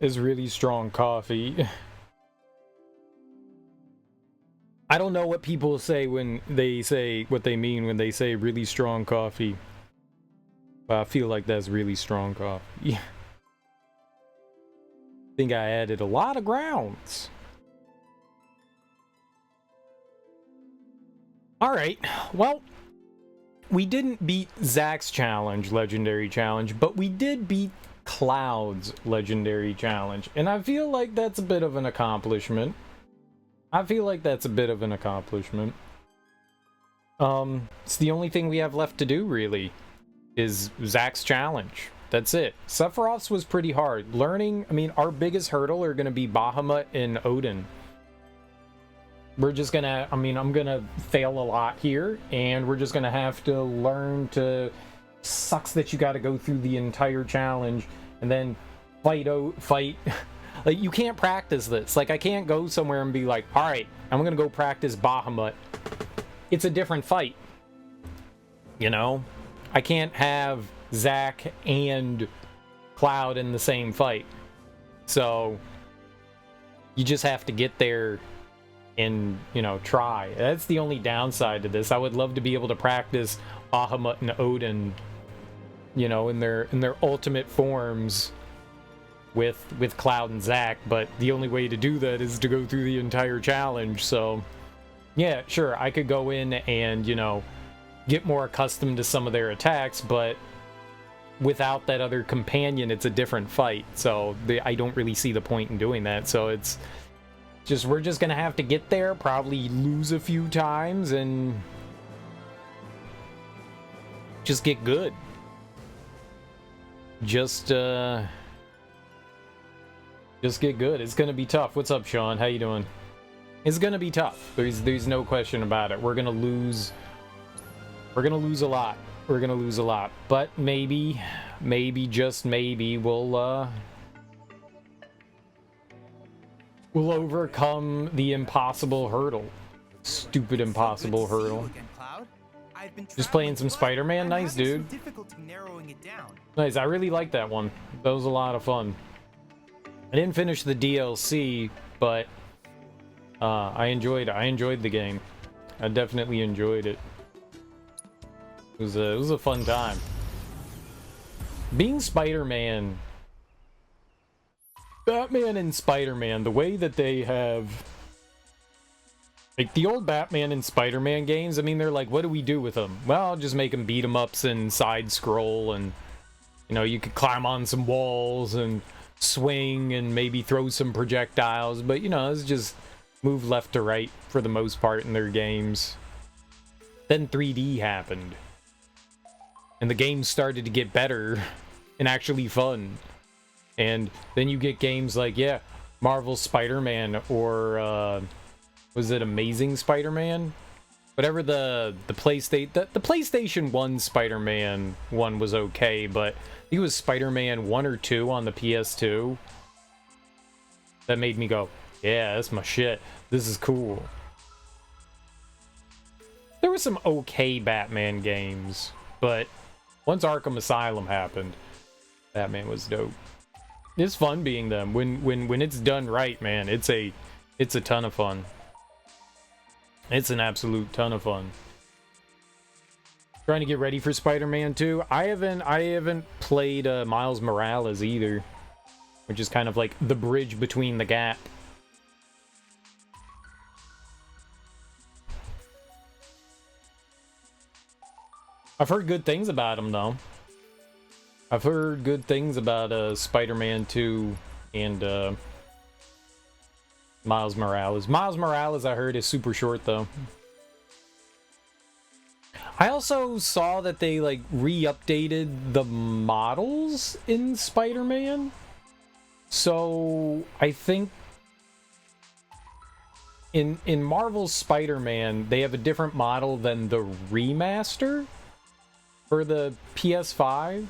is really strong coffee. I don't know what people say when they say what they mean when they say really strong coffee. But I feel like that's really strong coffee. I think I added a lot of grounds. Alright, well, we didn't beat Zack's challenge, legendary challenge, but we did beat Cloud's legendary challenge. And I feel like that's a bit of an accomplishment. It's the only thing we have left to do, really, is Zack's challenge. That's it. Sephiroth's was pretty hard. Learning, I mean, our biggest hurdle are going to be Bahamut and Odin. We're just going to, I mean, I'm going to fail a lot here, and we're just going to have to learn to... Sucks that you got to go through the entire challenge, and then fight... Like, you can't practice this. Like, I can't go somewhere and be like, alright, I'm gonna go practice Bahamut. It's a different fight. You know? I can't have Zack and Cloud in the same fight. So, you just have to get there and, you know, try. That's the only downside to this. I would love to be able to practice Bahamut and Odin, you know, in their ultimate forms with Cloud and Zack, but the only way to do that is to go through the entire challenge. So yeah, sure, I could go in and, you know, get more accustomed to some of their attacks, but without that other companion, it's a different fight. So I don't really see the point in doing that. So it's just, we're just gonna have to get there, probably lose a few times, and just get good. Just get good. It's gonna be tough. What's up, Sean? How you doing? It's gonna be tough. There's no question about it. We're gonna lose a lot. But maybe just maybe we'll overcome the impossible hurdle. Stupid impossible hurdle. Just playing some Spider-Man. Nice, dude. Nice. I really like that one. That was a lot of fun. I didn't finish the DLC, but I enjoyed the game. I definitely enjoyed it. It was a fun time. Being Spider-Man, Batman and Spider-Man, the way that they have, like, the old Batman and Spider-Man games, I mean, they're like, what do we do with them? Well, I'll just make them beat 'em ups and side scroll, and, you know, you could climb on some walls and swing and maybe throw some projectiles, but, you know, it's just move left to right for the most part in their games. Then 3D happened, and the game started to get better and actually fun. And then you get games like, yeah, Marvel Spider-Man, or was it Amazing Spider-Man? Whatever the PlayStation 1 Spider-Man one was okay, but I think it was Spider-Man 1 or 2 on the PS2 that made me go, yeah, that's my shit. This is cool. There were some okay Batman games, but once Arkham Asylum happened, Batman was dope. It's fun being them. When it's done right, man, it's a ton of fun. It's an absolute ton of fun. Trying to get ready for Spider-Man 2. I haven't played Miles Morales either, which is kind of like the bridge between the gap. I've heard good things about him, though. I've heard good things about Spider-Man 2 and Miles Morales. Miles Morales, I heard, is super short, though. I also saw that they, like, re-updated the models in Spider-Man. So, I think in Marvel's Spider-Man, they have a different model than the remaster for the PS5,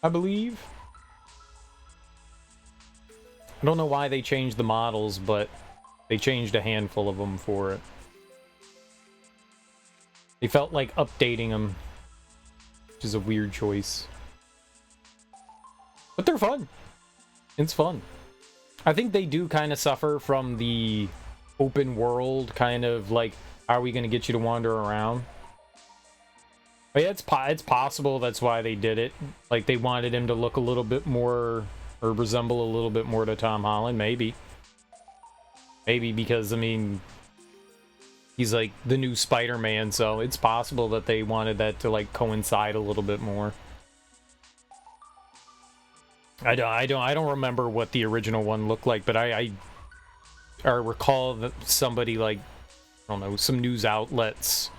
I believe. I don't know why they changed the models, but they changed a handful of them for it. They felt like updating them, which is a weird choice. But they're fun. It's fun. I think they do kind of suffer from the open world kind of like, how are we going to get you to wander around? But yeah, it's possible that's why they did it. Like, they wanted him to look a little bit more, or resemble a little bit more to Tom Holland, maybe. Maybe because, I mean, he's like the new Spider-Man, so it's possible that they wanted that to like coincide a little bit more. I don't remember what the original one looked like, but I recall that somebody, like, I don't know, some news outlets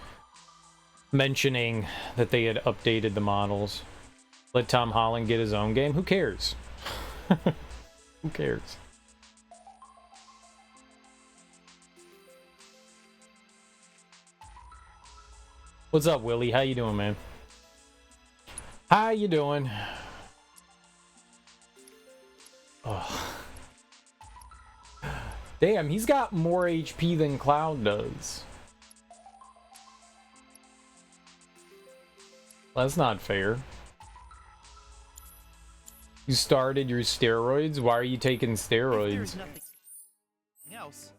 mentioning that they had updated the models. Let Tom Holland get his own game. Who cares? Who cares? What's up, Willie? How you doing, man? How you doing? Oh. Damn, he's got more HP than Cloud does. That's not fair. You started your steroids? Why are you taking steroids? Else.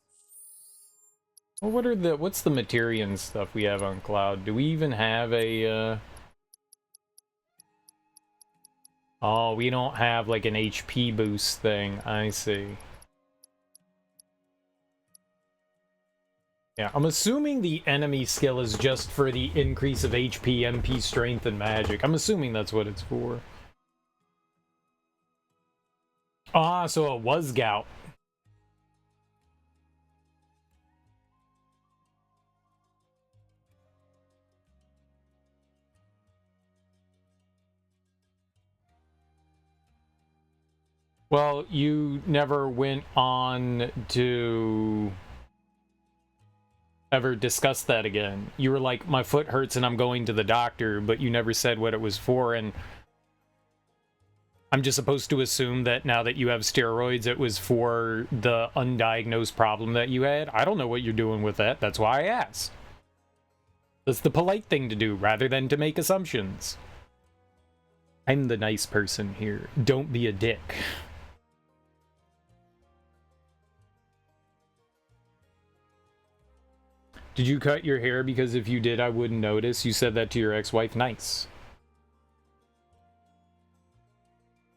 Well, what's the Materian stuff we have on Cloud? Do we even have a Oh, we don't have like an HP boost thing. I see. Yeah, I'm assuming the enemy skill is just for the increase of HP, MP, strength, and magic. I'm assuming that's what it's for. Ah, so it was gout. Well, you never went on to ever discuss that again. You were like, my foot hurts and I'm going to the doctor, but you never said what it was for, and I'm just supposed to assume that now that you have steroids, it was for the undiagnosed problem that you had? I don't know what you're doing with that. That's why I asked. That's the polite thing to do, rather than to make assumptions. I'm the nice person here. Don't be a dick. Did you cut your hair? Because if you did, I wouldn't notice. You said that to your ex-wife. Nice.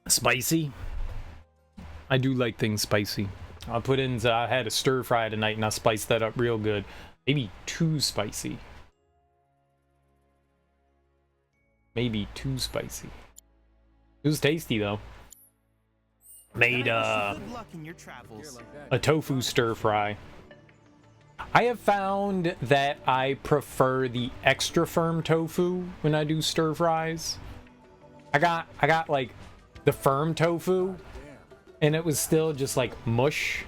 Spicy? I do like things spicy. I put in, I had a stir fry tonight and I spiced that up real good. Maybe too spicy. Maybe too spicy. It was tasty though. Made a tofu stir fry. I have found that I prefer the extra firm tofu when I do stir fries. I got like the firm tofu and it was still just like mush.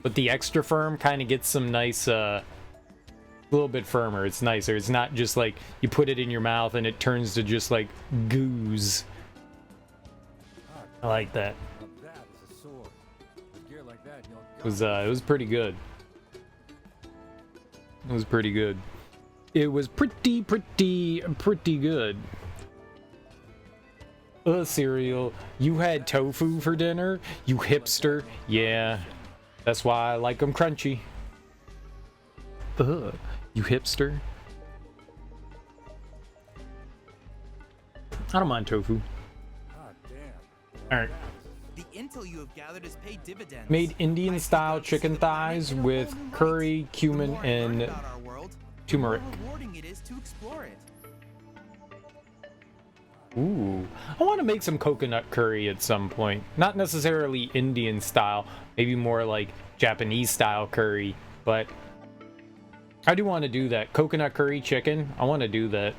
But the extra firm kind of gets some nice a little bit firmer. It's nicer. It's not just like you put it in your mouth and it turns to just like gooze. I like that. It was pretty good. It was pretty good. It was pretty good. Cereal. You had tofu for dinner? You hipster? Yeah. That's why I like them crunchy. You hipster? I don't mind tofu. Alright. The intel you have gathered has paid dividends. Made Indian style chicken thighs with curry, cumin, and turmeric. Ooh. I want to make some coconut curry at some point. Not necessarily Indian style, maybe more like Japanese style curry, but I do want to do that. Coconut curry chicken, I want to do that.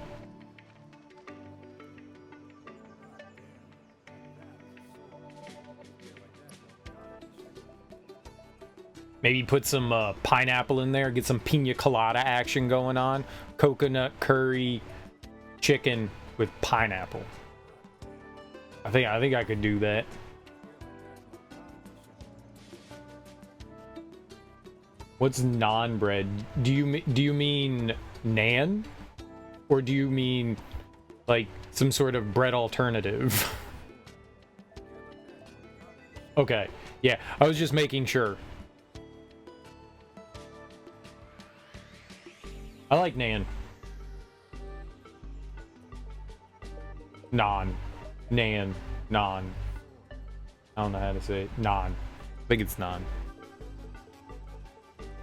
Maybe put some pineapple in there, get some pina colada action going on. Coconut curry chicken with pineapple. I think I could do that. What's naan bread? Do you mean naan? Or do you mean like some sort of bread alternative? Okay. Yeah, I was just making sure. I like Nan. Non. Nan. Non. I don't know how to say it. Non. I think it's non.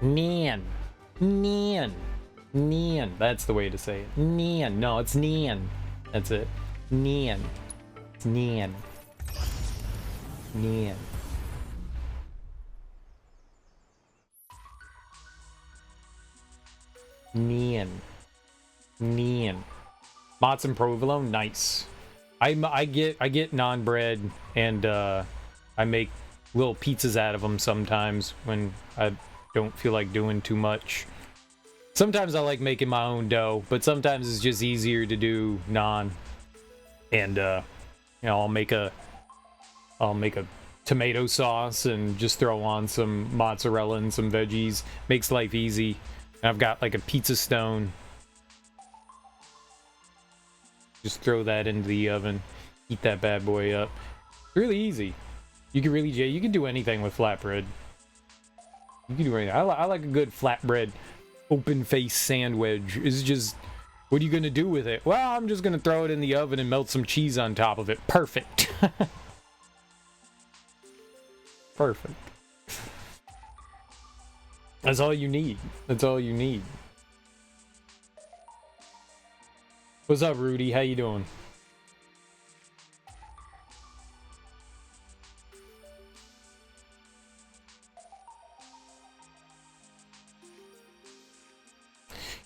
Nan. Nan. Nan. That's the way to say it. Nan. No, it's Nan. That's it. Nan. It's Nan. Nan. Nan. Nan. Mott's and provolone, nice. I get non bread and I make little pizzas out of them sometimes when I don't feel like doing too much. Sometimes I like making my own dough, but sometimes it's just easier to do non. And you know, I'll make a tomato sauce and just throw on some mozzarella and some veggies. Makes life easy. And I've got like a pizza stone. Just throw that into the oven, heat that bad boy up. Really easy. You can do anything with flatbread. You can do anything. I like a good flatbread open face sandwich. It's just, what are you gonna do with it? Well, I'm just gonna throw it in the oven and melt some cheese on top of it. Perfect. Perfect. That's all you need. That's all you need. What's up, Rudy? How you doing?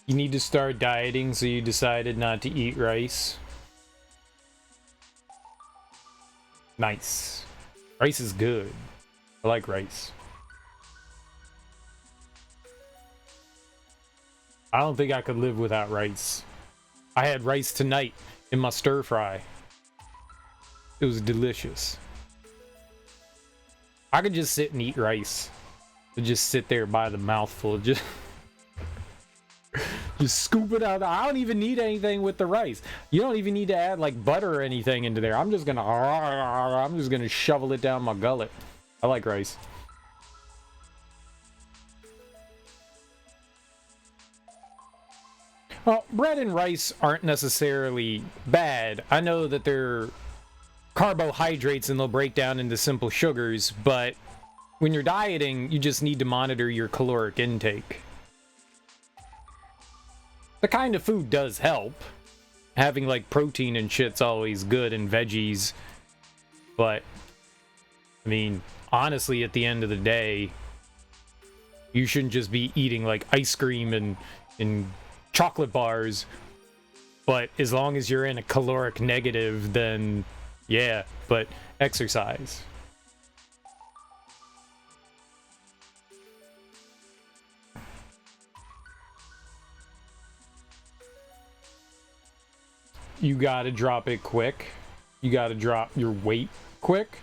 You need to start dieting, so you decided not to eat rice. Nice. Rice is good. I like rice. I don't think I could live without rice. I had rice tonight in my stir fry. It was delicious. I could just sit and eat rice. Just sit there by the mouthful. Just scoop it out. I don't even need anything with the rice. You don't even need to add like butter or anything into there. I'm just gonna shovel it down my gullet. I like rice. Well, bread and rice aren't necessarily bad. I know that they're carbohydrates and they'll break down into simple sugars, but when you're dieting, you just need to monitor your caloric intake. The kind of food does help. Having like protein and shit's always good, and veggies. But, I mean, honestly, at the end of the day, you shouldn't just be eating like ice cream and chocolate bars. But as long as you're in a caloric negative, then yeah, but exercise. You gotta drop it quick. You gotta drop your weight quick.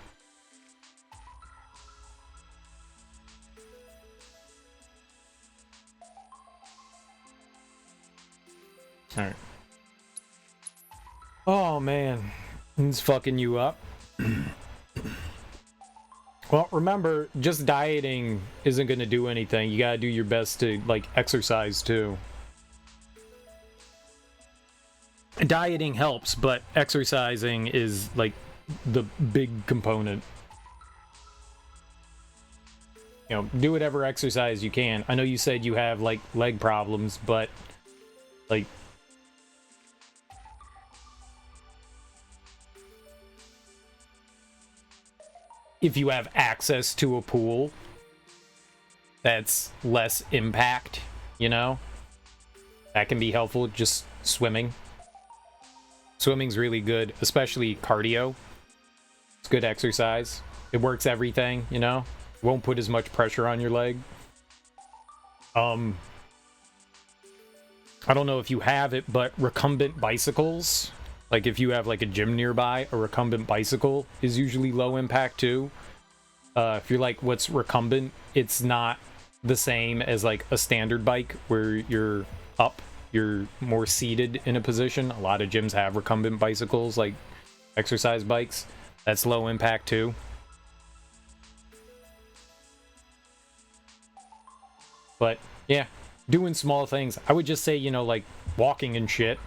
Alright. Oh man, it's fucking you up. Well, remember, just dieting isn't gonna do anything. You gotta do your best to, like, exercise too. Dieting helps, but exercising is like the big component. You know, do whatever exercise you can. I know you said you have like leg problems, but like if you have access to a pool that's less impact, you know, that can be helpful. Just swimming. Swimming's really good, especially cardio. It's good exercise. It works everything, you know? Won't put as much pressure on your leg. I don't know if you have it, but recumbent bicycles, like if you have like a gym nearby, a recumbent bicycle is usually low impact too. If you're like, what's recumbent? It's not the same as like a standard bike where you're up. You're more seated in a position. A lot of gyms have recumbent bicycles, like exercise bikes. That's low impact too. But yeah, doing small things. I would just say, you know, like walking and shit.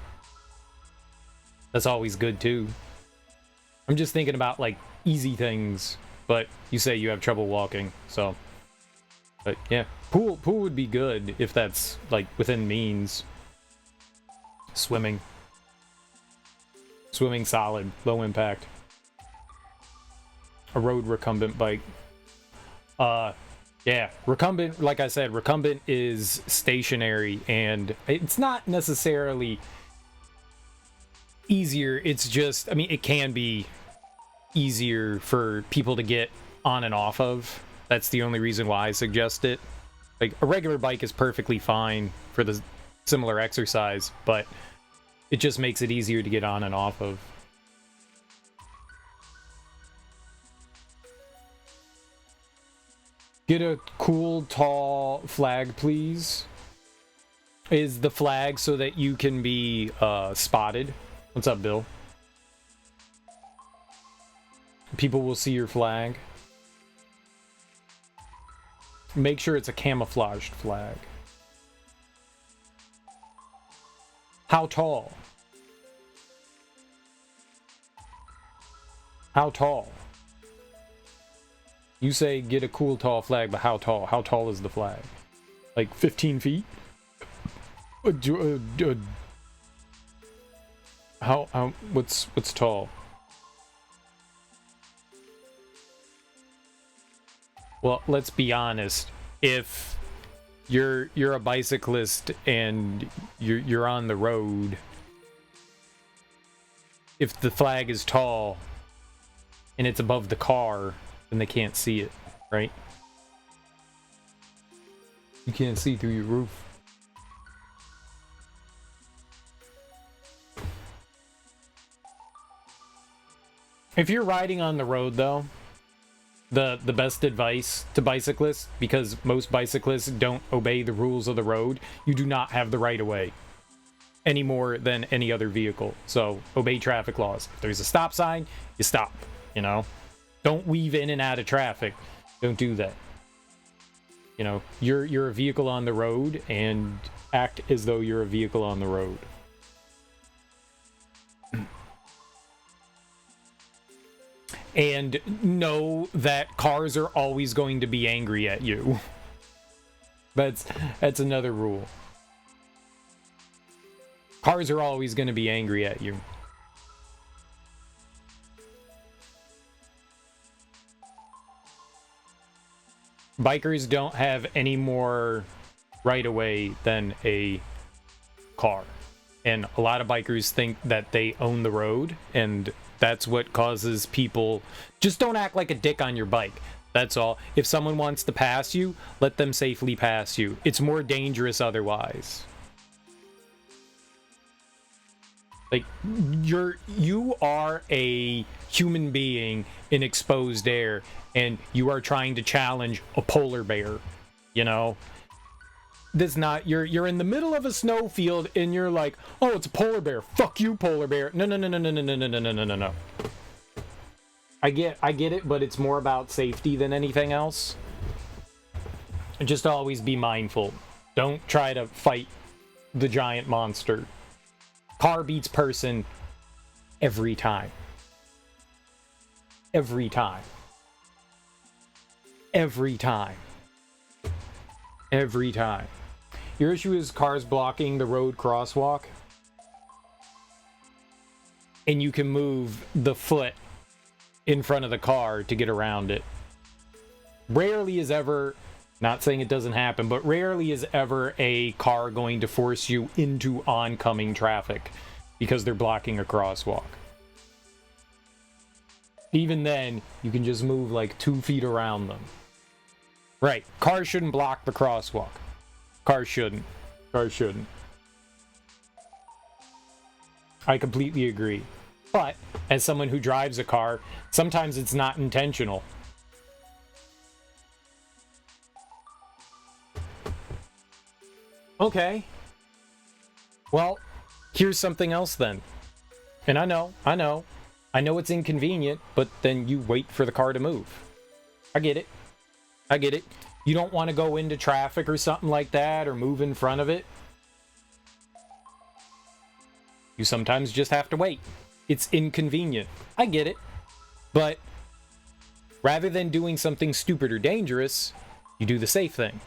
That's always good too. I'm just thinking about like easy things, but you say you have trouble walking, so. But yeah, pool would be good if that's like within means. Swimming solid, low impact. A road recumbent bike. Yeah, recumbent, like I said, recumbent is stationary, and it's not necessarily easier. It's just, I mean, it can be easier for people to get on and off of. That's the only reason why I suggest it. Like, a regular bike is perfectly fine for the similar exercise, but it just makes it easier to get on and off of. Get a cool, tall flag, please. Is the flag so that you can be spotted? What's up, Bill? People will see your flag. Make sure it's a camouflaged flag. How tall? How tall? You say get a cool tall flag, but how tall? How tall is the flag? Like 15 feet? How what's tall? Well, let's be honest. If you're a bicyclist and you're on the road, if the flag is tall and it's above the car, then they can't see it, right? You can't see through your roof. If you're riding on the road, though, the best advice to bicyclists, because most bicyclists don't obey the rules of the road, you do not have the right of way any more than any other vehicle. So obey traffic laws. If there's a stop sign, you stop, you know? Don't weave in and out of traffic. Don't do that. You know, you're a vehicle on the road, and act as though you're a vehicle on the road. And know that cars are always going to be angry at you. That's another rule. Cars are always going to be angry at you. Bikers don't have any more right-of-way than a car. And a lot of bikers think that they own the road, and that's what causes people... Just don't act like a dick on your bike. That's all. If someone wants to pass you, let them safely pass you. It's more dangerous otherwise. Like, you are a human being in exposed air, and you are trying to challenge a polar bear, you know? This not, you're in the middle of a snowfield, and you're like, oh, it's a polar bear. Fuck you, polar bear. No. I get it, but it's more about safety than anything else. Just always be mindful. Don't try to fight the giant monster. Car beats person every time. Every time. Every time. Every time. Your issue is cars blocking the road crosswalk. And you can move the foot in front of the car to get around it. Rarely is ever, not saying it doesn't happen, but rarely is ever a car going to force you into oncoming traffic because they're blocking a crosswalk. Even then, you can just move like 2 feet around them. Right, cars shouldn't block the crosswalk. Cars shouldn't. Cars shouldn't. I completely agree. But, as someone who drives a car, sometimes it's not intentional. Okay. Well, here's something else then. And I know it's inconvenient, but then you wait for the car to move. I get it. you don't want to go into traffic or something like that, or move in front of it, you sometimes just have to wait. It's inconvenient. I get it. But rather than doing something stupid or dangerous, you do the safe thing.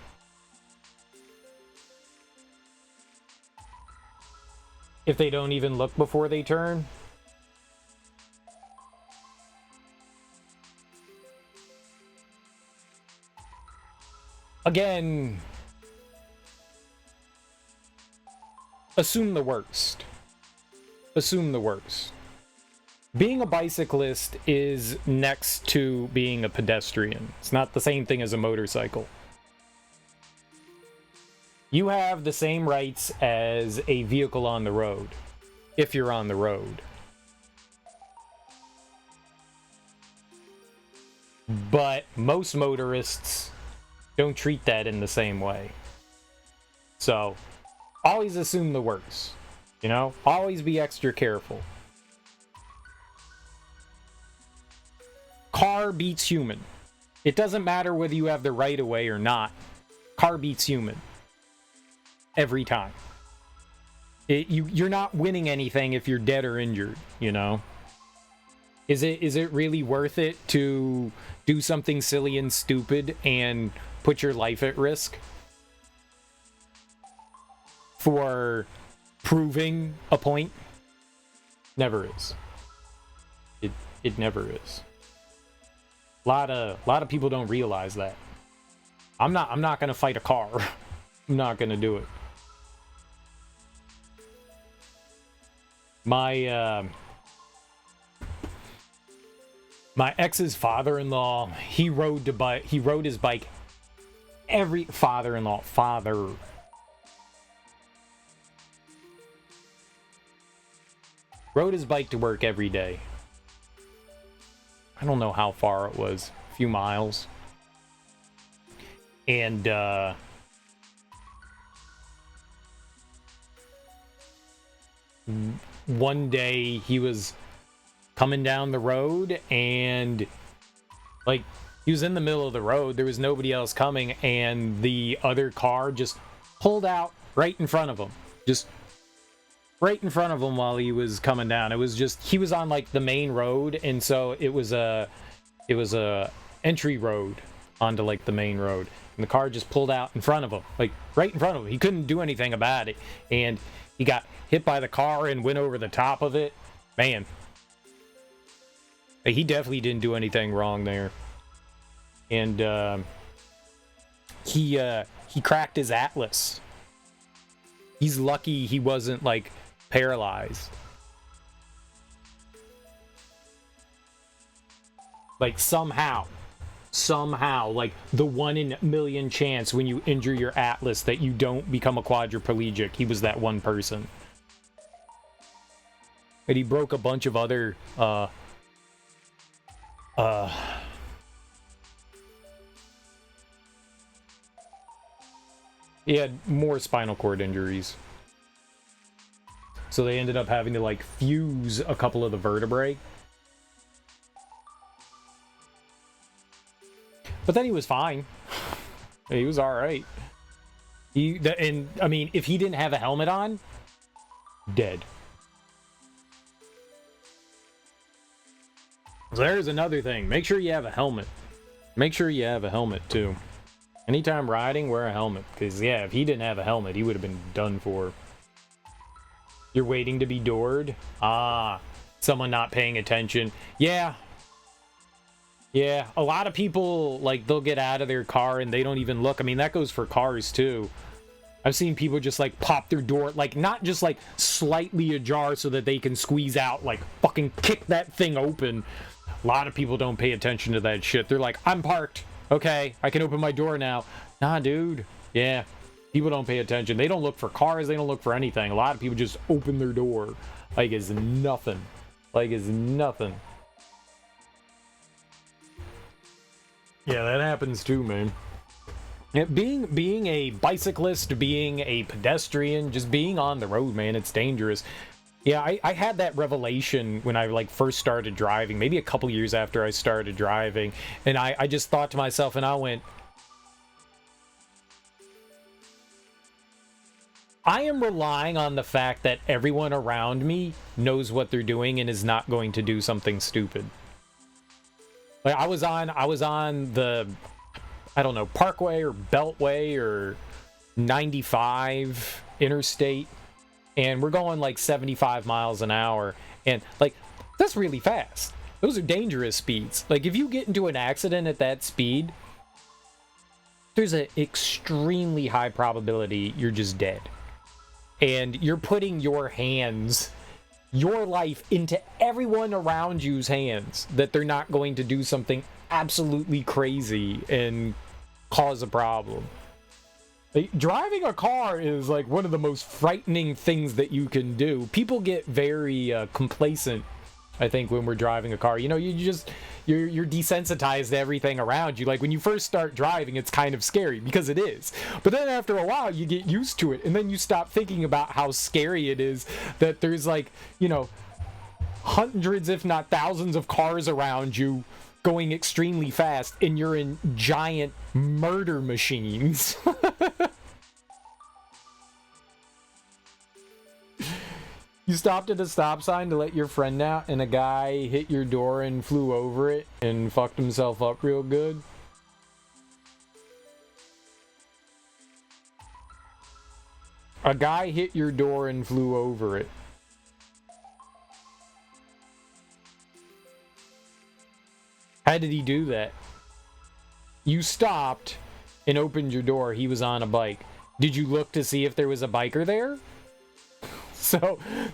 If they don't even look before they turn. Again, assume the worst. Assume the worst. Being a bicyclist is next to being a pedestrian. It's not the same thing as a motorcycle. You have the same rights as a vehicle on the road, if you're on the road. But most motorists don't treat that in the same way. So, always assume the worst. You know? Always be extra careful. Car beats human. It doesn't matter whether you have the right of way or not. Car beats human. Every time. You're not winning anything if you're dead or injured, you know? Is it really worth it to do something silly and stupid and put your life at risk for proving a point? Never is. It never is. A lot of people don't realize that. I'm not gonna fight a car. I'm not gonna do it. My ex's father-in-law, he rode his bike every rode his bike to work every day. I don't know how far it was, a few miles. And one day he was coming down the road and like he was in the middle of the road, there was nobody else coming, and the other car just pulled out right in front of him. Just right in front of him while he was coming down. It was just, he was on like the main road, and so it was a entry road onto like the main road, and the car just pulled out in front of him, like right in front of him. He couldn't do anything about it, and he got hit by the car and went over the top of it. Man, he definitely didn't do anything wrong there. And he cracked his atlas. He's lucky he wasn't like paralyzed. Like somehow, like the 1 in a million chance when you injure your atlas that you don't become a quadriplegic. He was that one person. And he broke a bunch of other he had more spinal cord injuries. So they ended up having to like fuse a couple of the vertebrae. But then he was fine. He was all right. And I mean, if he didn't have a helmet on, dead. So there's another thing. Make sure you have a helmet. Make sure you have a helmet too. Anytime riding, wear a helmet. Because yeah, if he didn't have a helmet, he would have been done for. You're waiting to be doored? Ah, someone not paying attention. Yeah. Yeah, a lot of people, like, they'll get out of their car and they don't even look. I mean, that goes for cars, too. I've seen people just, like, pop their door, like, not just, like, slightly ajar so that they can squeeze out, like, fucking kick that thing open. A lot of people don't pay attention to that shit. They're like, I'm parked. Okay, I can open my door now. Nah, dude. Yeah, people don't pay attention. They don't look for cars. They don't look for anything. A lot of people just open their door like it's nothing. Like it's nothing. Yeah, that happens too, man. Yeah, being a bicyclist, being a pedestrian, just being on the road, man, it's dangerous. Yeah, I had that revelation when I like first started driving, maybe a couple years after I started driving, and I just thought to myself, and I went, I am relying on the fact that everyone around me knows what they're doing and is not going to do something stupid. Like I was on the, I don't know, Parkway or Beltway or 95 interstate, and we're going like 75 miles an hour, and like that's really fast. Those are dangerous speeds. Like if you get into an accident at that speed, there's an extremely high probability you're just dead. And you're putting your hands, your life, into everyone around you's hands, that they're not going to do something absolutely crazy and cause a problem. Like, driving a car is like one of the most frightening things that you can do. People get very complacent, I think, when we're driving a car. You know, you're desensitized to everything around you. Like when you first start driving, it's kind of scary, because it is. But then after a while, you get used to it, and then you stop thinking about how scary it is that there's like, you know, hundreds, if not thousands, of cars around you going extremely fast, and you're in giant murder machines. You stopped at a stop sign to let your friend out, and a guy hit your door and flew over it and fucked himself up real good. A guy hit your door and flew over it. How did he do that? You stopped and opened your door. He was on a bike. Did you look to see if there was a biker there?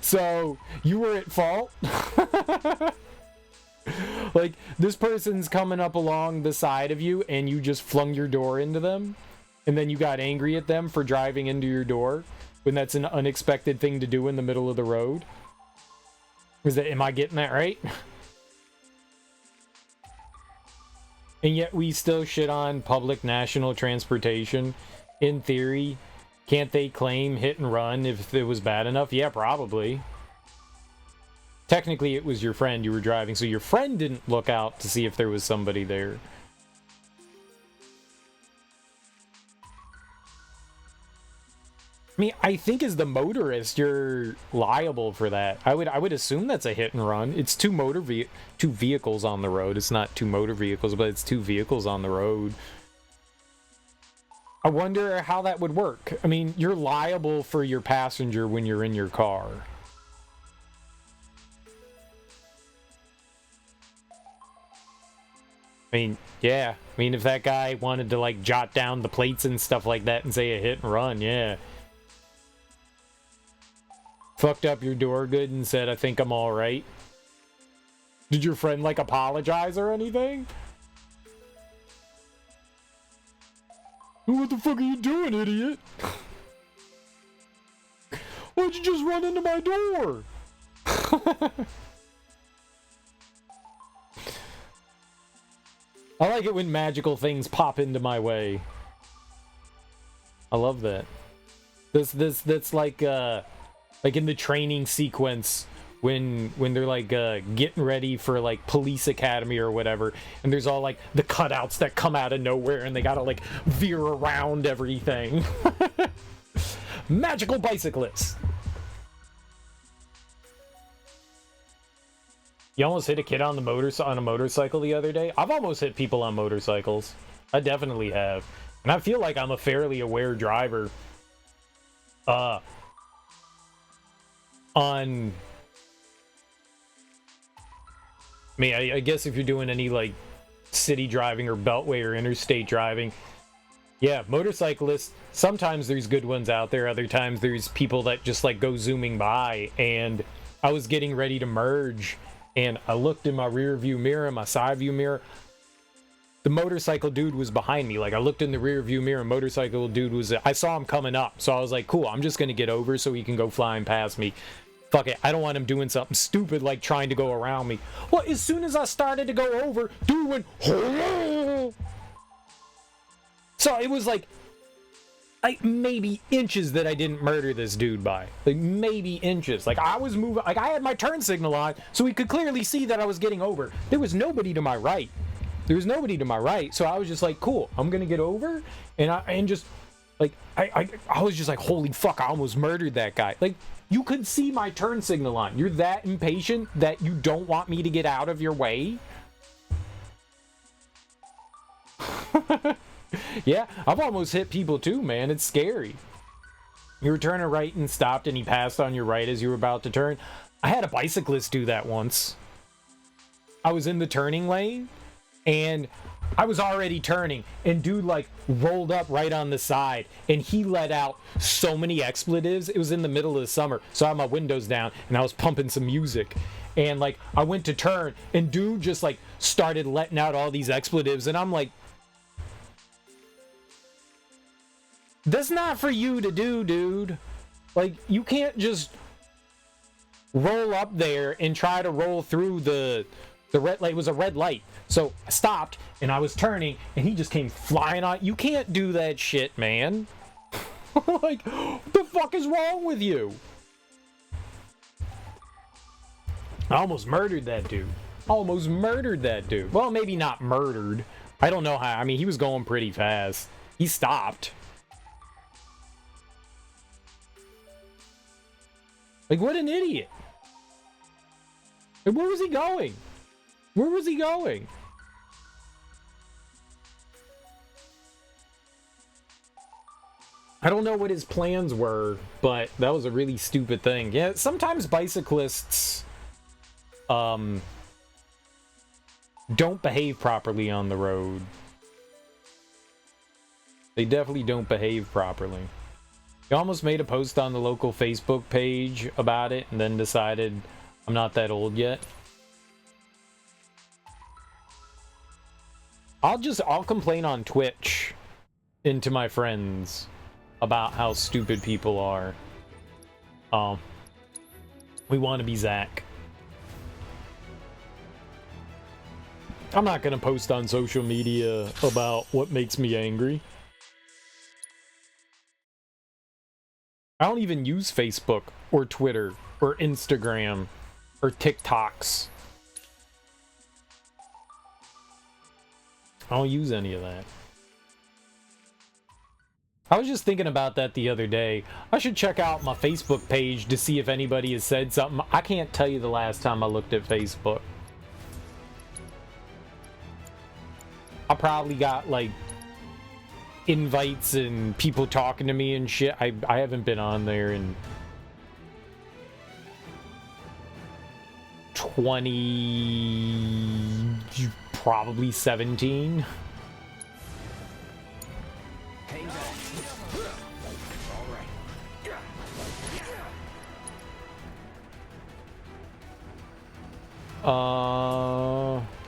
So you were at fault? Like, this person's coming up along the side of you and you just flung your door into them? And then you got angry at them for driving into your door when that's an unexpected thing to do in the middle of the road? Am I getting that right? And yet we still shit on public national transportation. In theory, can't they claim hit and run if it was bad enough? Yeah, probably. Technically, it was your friend you were driving, so your friend didn't look out to see if there was somebody there. I mean, I think as the motorist, you're liable for that. I would assume that's a hit and run. It's two vehicles on the road. It's not two motor vehicles, but it's two vehicles on the road. I wonder how that would work. I mean, you're liable for your passenger when you're in your car. I mean, yeah. I mean, if that guy wanted to, like, jot down the plates and stuff like that and say a hit and run, yeah. Fucked up your door good and said, I think I'm alright. Did your friend, like, apologize or anything? What the fuck are you doing, idiot? Why'd you just run into my door? I like it when magical things pop into my way. I love that. That's like in the training sequence when they're like getting ready for like police academy or whatever, and there's all like the cutouts that come out of nowhere and they gotta like veer around everything. Magical bicyclists. You almost hit a kid on a motorcycle the other day. I've almost hit people on motorcycles. I definitely have, and I feel like I'm a fairly aware driver. I mean, I guess if you're doing any, like, city driving or beltway or interstate driving, yeah, motorcyclists, sometimes there's good ones out there, other times there's people that just, like, go zooming by, and I was getting ready to merge, and I looked in my rear view mirror, my side view mirror, the motorcycle dude was behind me. Like, I looked in the rear view mirror, and motorcycle dude was, I saw him coming up, so I was like, cool, I'm just gonna get over so he can go flying past me. Fuck it, I don't want him doing something stupid like trying to go around me. Well, as soon as I started to go over, dude went, so it was like maybe inches that I didn't murder this dude by. Like, maybe inches. Like, I was moving, like, I had my turn signal on, so he could clearly see that I was getting over. There was nobody to my right. There was nobody to my right, so I was just like, cool, I'm gonna get over, and just Like, I was just like, holy fuck, I almost murdered that guy. Like, you could see my turn signal on. You're that impatient that you don't want me to get out of your way? Yeah, I've almost hit people too, man. It's scary. You were turning right and stopped and he passed on your right as you were about to turn. I had a bicyclist do that once. I was in the turning lane and I was already turning and dude like rolled up right on the side and he let out so many expletives. It was in the middle of the summer, so I had my windows down and I was pumping some music and like I went to turn and dude just like started letting out all these expletives and I'm like, that's not for you to do, dude. Like, you can't just roll up there and try to roll through the red light. It was a red light. So I stopped and I was turning and he just came flying on. You can't do that shit, man. Like, what the fuck is wrong with you? I almost murdered that dude. Almost murdered that dude. Well, maybe not murdered. I don't know how. I mean, he was going pretty fast. He stopped. Like, what an idiot. Like, where was he going? Where was he going? I don't know what his plans were, but that was a really stupid thing. Yeah, sometimes bicyclists don't behave properly on the road. They definitely don't behave properly. I almost made a post on the local Facebook page about it and then decided I'm not that old yet. I'll complain on Twitch into my friends about how stupid people are. We want to be Zack. I'm not gonna post on social media about what makes me angry. I don't even use Facebook or Twitter or Instagram or TikToks. I don't use any of that. I was just thinking about that the other day. I should check out my Facebook page to see if anybody has said something. I can't tell you the last time I looked at Facebook. I probably got like invites and people talking to me and shit. I haven't been on there in probably 17. Hang back. All right.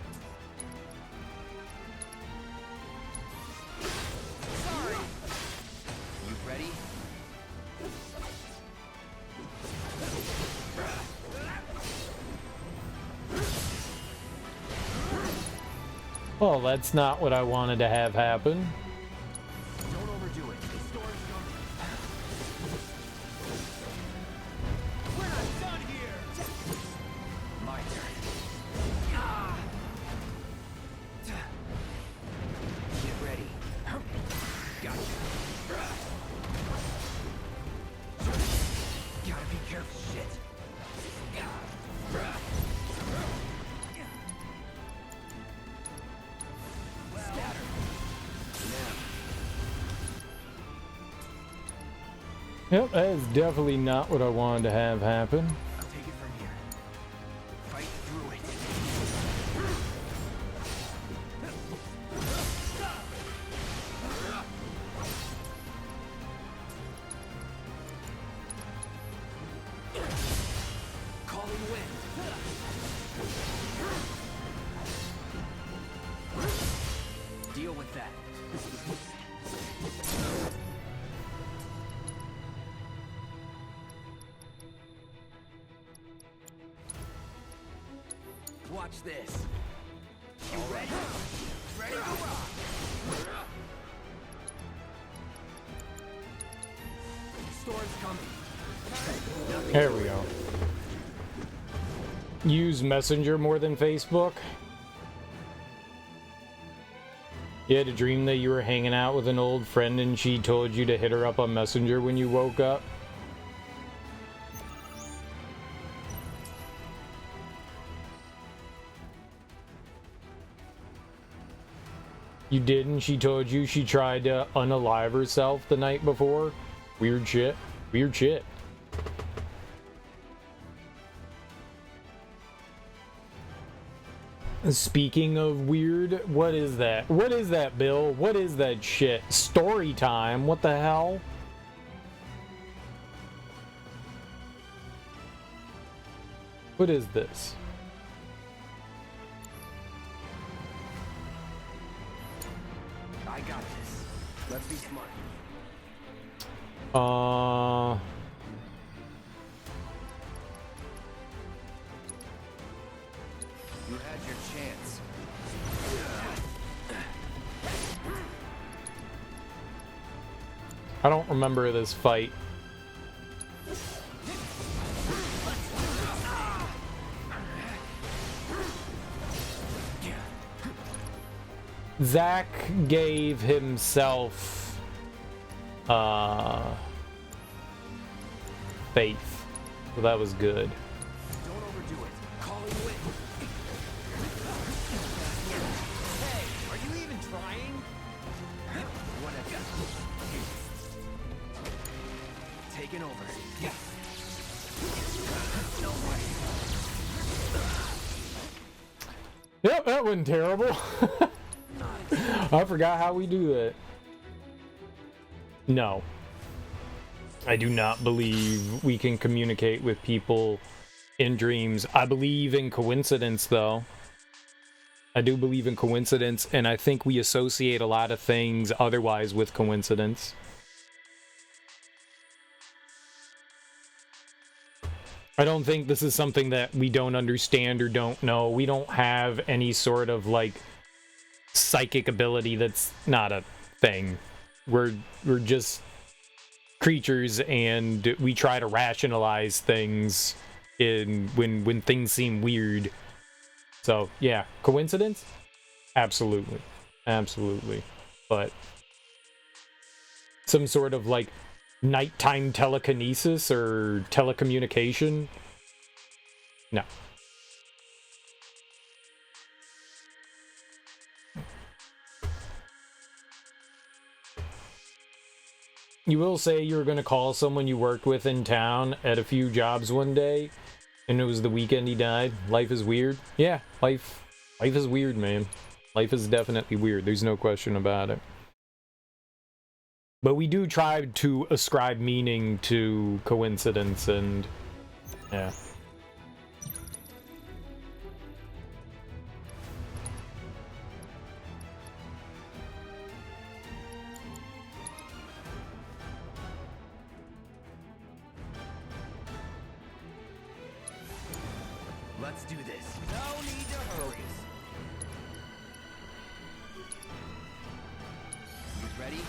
Sorry. You ready? Well, that's not what I wanted to have happen. Don't overdo it. The storm's coming. We're not done here. My turn. Get ready. Gotcha. Gotta be careful. Shit. Scatter. Now. Yep, that is definitely not what I wanted to have happen. I'll take it from here. Fight through it. Calling wind. Deal with that. Watch this. You ready? Ready to rock. Storm's coming. There we go. Use Messenger more than Facebook. You had a dream that you were hanging out with an old friend and she told you to hit her up on Messenger when you woke up? You didn't? She told you she tried to unalive herself the night before? Weird shit. Weird shit. Speaking of weird, what is that? What is that, Bill? What is that shit? Story time? What the hell? What is this? I got this. Let's be smart. You had your chance. I don't remember this fight. Zack gave himself faith. So that was good. Don't overdo it. Calling win. Hey, are you even trying? Whatever. Taking over. Yeah. No way. Yep, that wasn't terrible. I forgot how we do that. No. I do not believe we can communicate with people in dreams. I believe in coincidence, though. I do believe in coincidence, and I think we associate a lot of things otherwise with coincidence. I don't think this is something that we don't understand or don't know. We don't have any sort of, like, psychic ability. That's not a thing. We're just creatures, and we try to rationalize things when things seem weird. So yeah, coincidence? Absolutely. Absolutely. But some sort of like nighttime telekinesis or telecommunication? No. You will say you were going to call someone you worked with in town at a few jobs one day, and it was the weekend he died. Life is weird. Yeah, life is weird, man. Life is definitely weird. There's no question about it. But we do try to ascribe meaning to coincidence, and yeah. Let's do this. No need to hurry. You ready?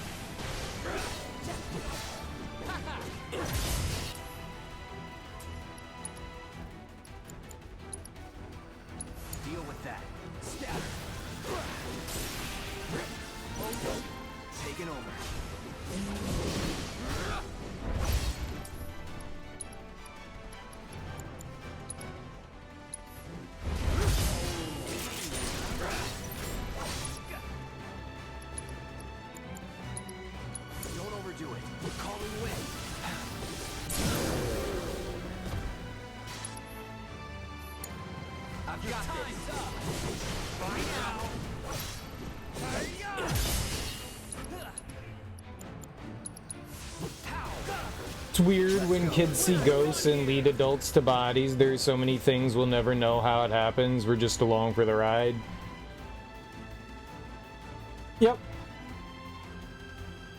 Deal with that. Stab. Taking over. It's weird when kids see ghosts and lead adults to bodies. There's so many things we'll never know how it happens. We're just along for the ride. Yep.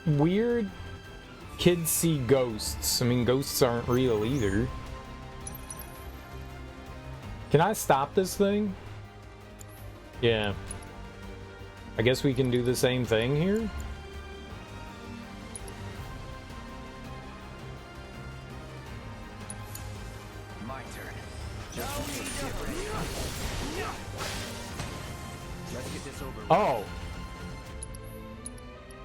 Weird. Kids see ghosts. I mean, ghosts aren't real either. Can I stop this thing? Yeah. I guess we can do the same thing here. My turn. Let's get this over. Oh.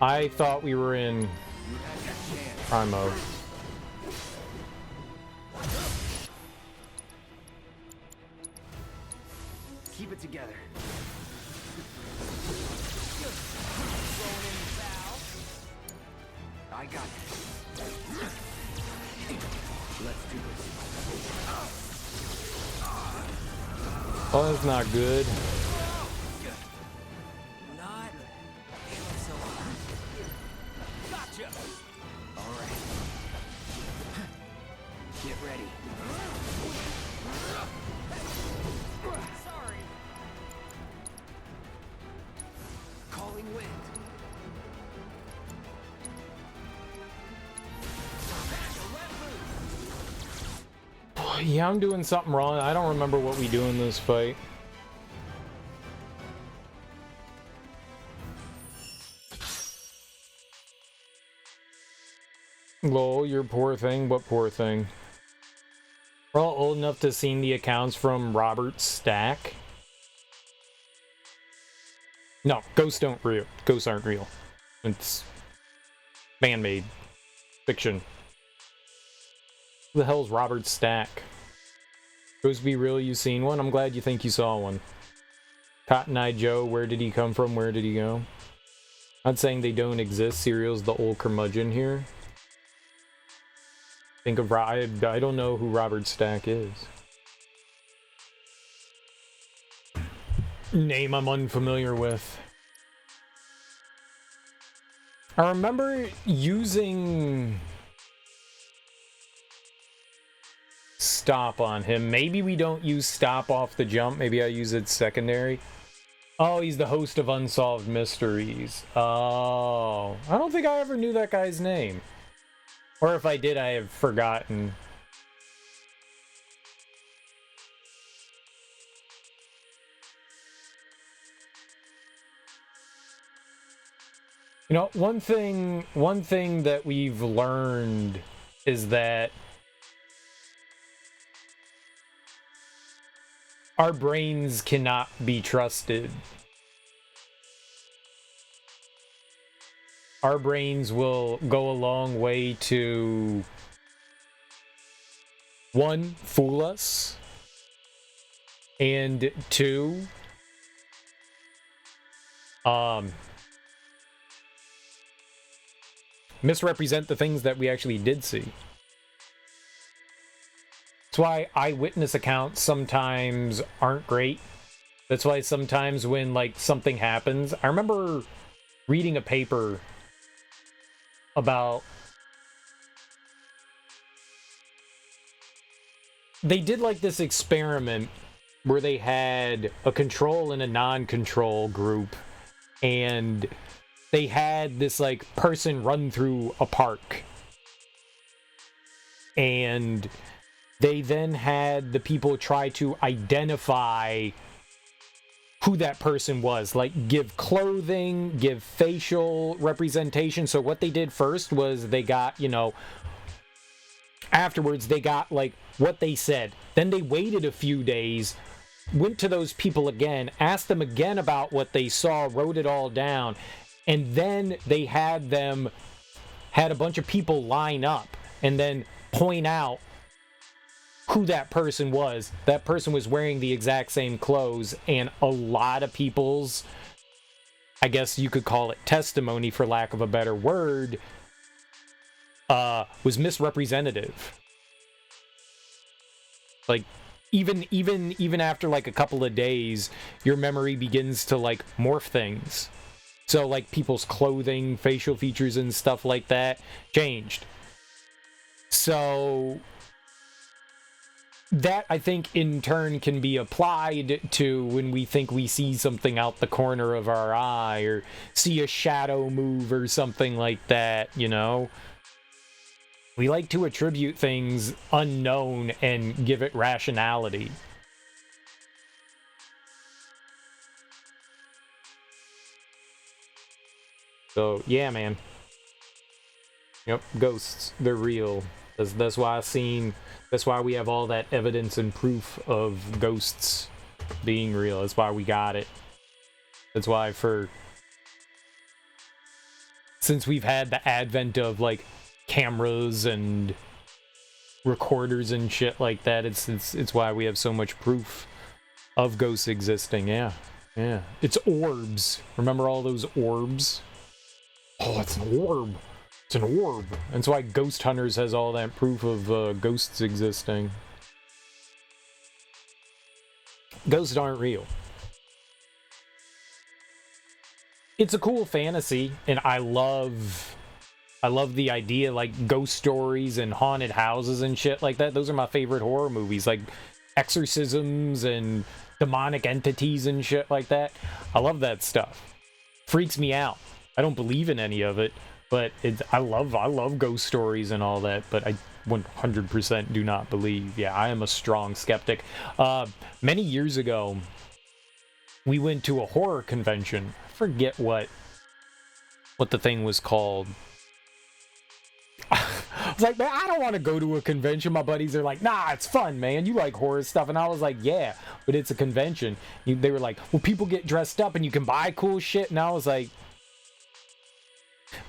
I thought we were in You had your chance. prime mode. Keep it together. I got this. Let's do this. Oh, that's not good. Not so hard. Gotcha. All right. Get ready. Sorry. Calling wind. Yeah, I'm doing something wrong. I don't remember what we do in this fight. Lol, you're poor thing. What poor thing? We're all old enough to seen the accounts from Robert Stack. No, ghosts aren't real. It's man-made fiction. Who the hell's Robert Stack? Supposed to be real, you seen one? I'm glad you think you saw one. Cotton Eye Joe, where did he come from? Where did he go? Not saying they don't exist. Serial's the old curmudgeon here. Think of I don't know who Robert Stack is. Name I'm unfamiliar with. I remember using stop on him. Maybe we don't use stop off the jump. Maybe I use it secondary. Oh, he's the host of Unsolved Mysteries. Oh, I don't think I ever knew that guy's name. Or if I did, I have forgotten. You know, one thing that we've learned is that our brains cannot be trusted. Our brains will go a long way to, one, fool us, and two, misrepresent the things that we actually did see. That's why eyewitness accounts sometimes aren't great. That's why sometimes when, like, something happens... I remember reading a paper about... They did, like, this experiment where they had a control and a non-control group, and they had this, like, person run through a park. And they then had the people try to identify who that person was, like give clothing, give facial representation. So what they did first was they got, you know, afterwards they got like what they said. Then they waited a few days, went to those people again, asked them again about what they saw, wrote it all down, and then they had a bunch of people line up and then point out who that person was. That person was wearing the exact same clothes, and a lot of people's, I guess you could call it testimony for lack of a better word, was misrepresentative. Like, even after like a couple of days, your memory begins to like morph things. So like people's clothing, facial features and stuff like that changed. So that, I think, in turn can be applied to when we think we see something out the corner of our eye or see a shadow move or something like that, you know? We like to attribute things unknown and give it rationality. So, yeah, man. Yep, ghosts, they're real. That's why that's why we have all that evidence and proof of ghosts being real. That's why we got it. That's why for since we've had the advent of like cameras and recorders and shit like that. It's why we have so much proof of ghosts existing. Yeah. It's orbs. Remember all those orbs? Oh, it's an orb. It's an orb. And that's why Ghost Hunters has all that proof of ghosts existing. Ghosts aren't real. It's a cool fantasy, and I love the idea, like ghost stories and haunted houses and shit like that. Those are my favorite horror movies, like exorcisms and demonic entities and shit like that. I love that stuff. Freaks me out. I don't believe in any of it, but I love ghost stories and all that, but I 100% do not believe. Yeah, I am a strong skeptic. Many years ago, we went to a horror convention. I forget what the thing was called. I was like, man, I don't want to go to a convention. My buddies are like, nah, it's fun, man. You like horror stuff. And I was like, yeah, but it's a convention. They were like, well, people get dressed up and you can buy cool shit. And I was like,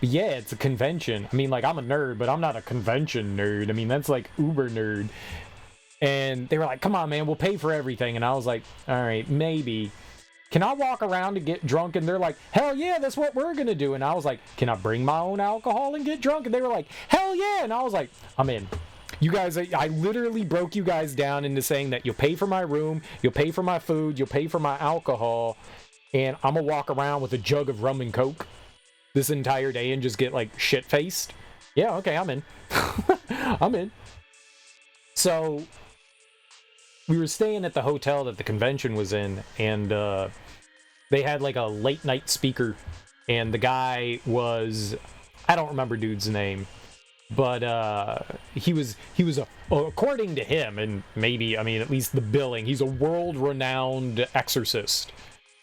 but yeah, it's a convention. I mean, like, I'm a nerd, but I'm not a convention nerd. I mean, that's like uber nerd. And they were like, come on, man, we'll pay for everything. And I was like, all right, maybe. Can I walk around and get drunk? And they're like, hell yeah, that's what we're gonna do. And I was like, can I bring my own alcohol and get drunk? And they were like, hell yeah. And I was like, I'm in. You guys, I literally broke you guys down into saying that you'll pay for my room, you'll pay for my food, you'll pay for my alcohol, and I'm gonna walk around with a jug of rum and coke this entire day and just get like shit-faced. Yeah, okay, I'm in. I'm in. So we were staying at the hotel that the convention was in, and they had like a late night speaker, and the guy was, I don't remember dude's name, but he was according to him, and maybe, I mean, at least the billing, he's a world-renowned exorcist,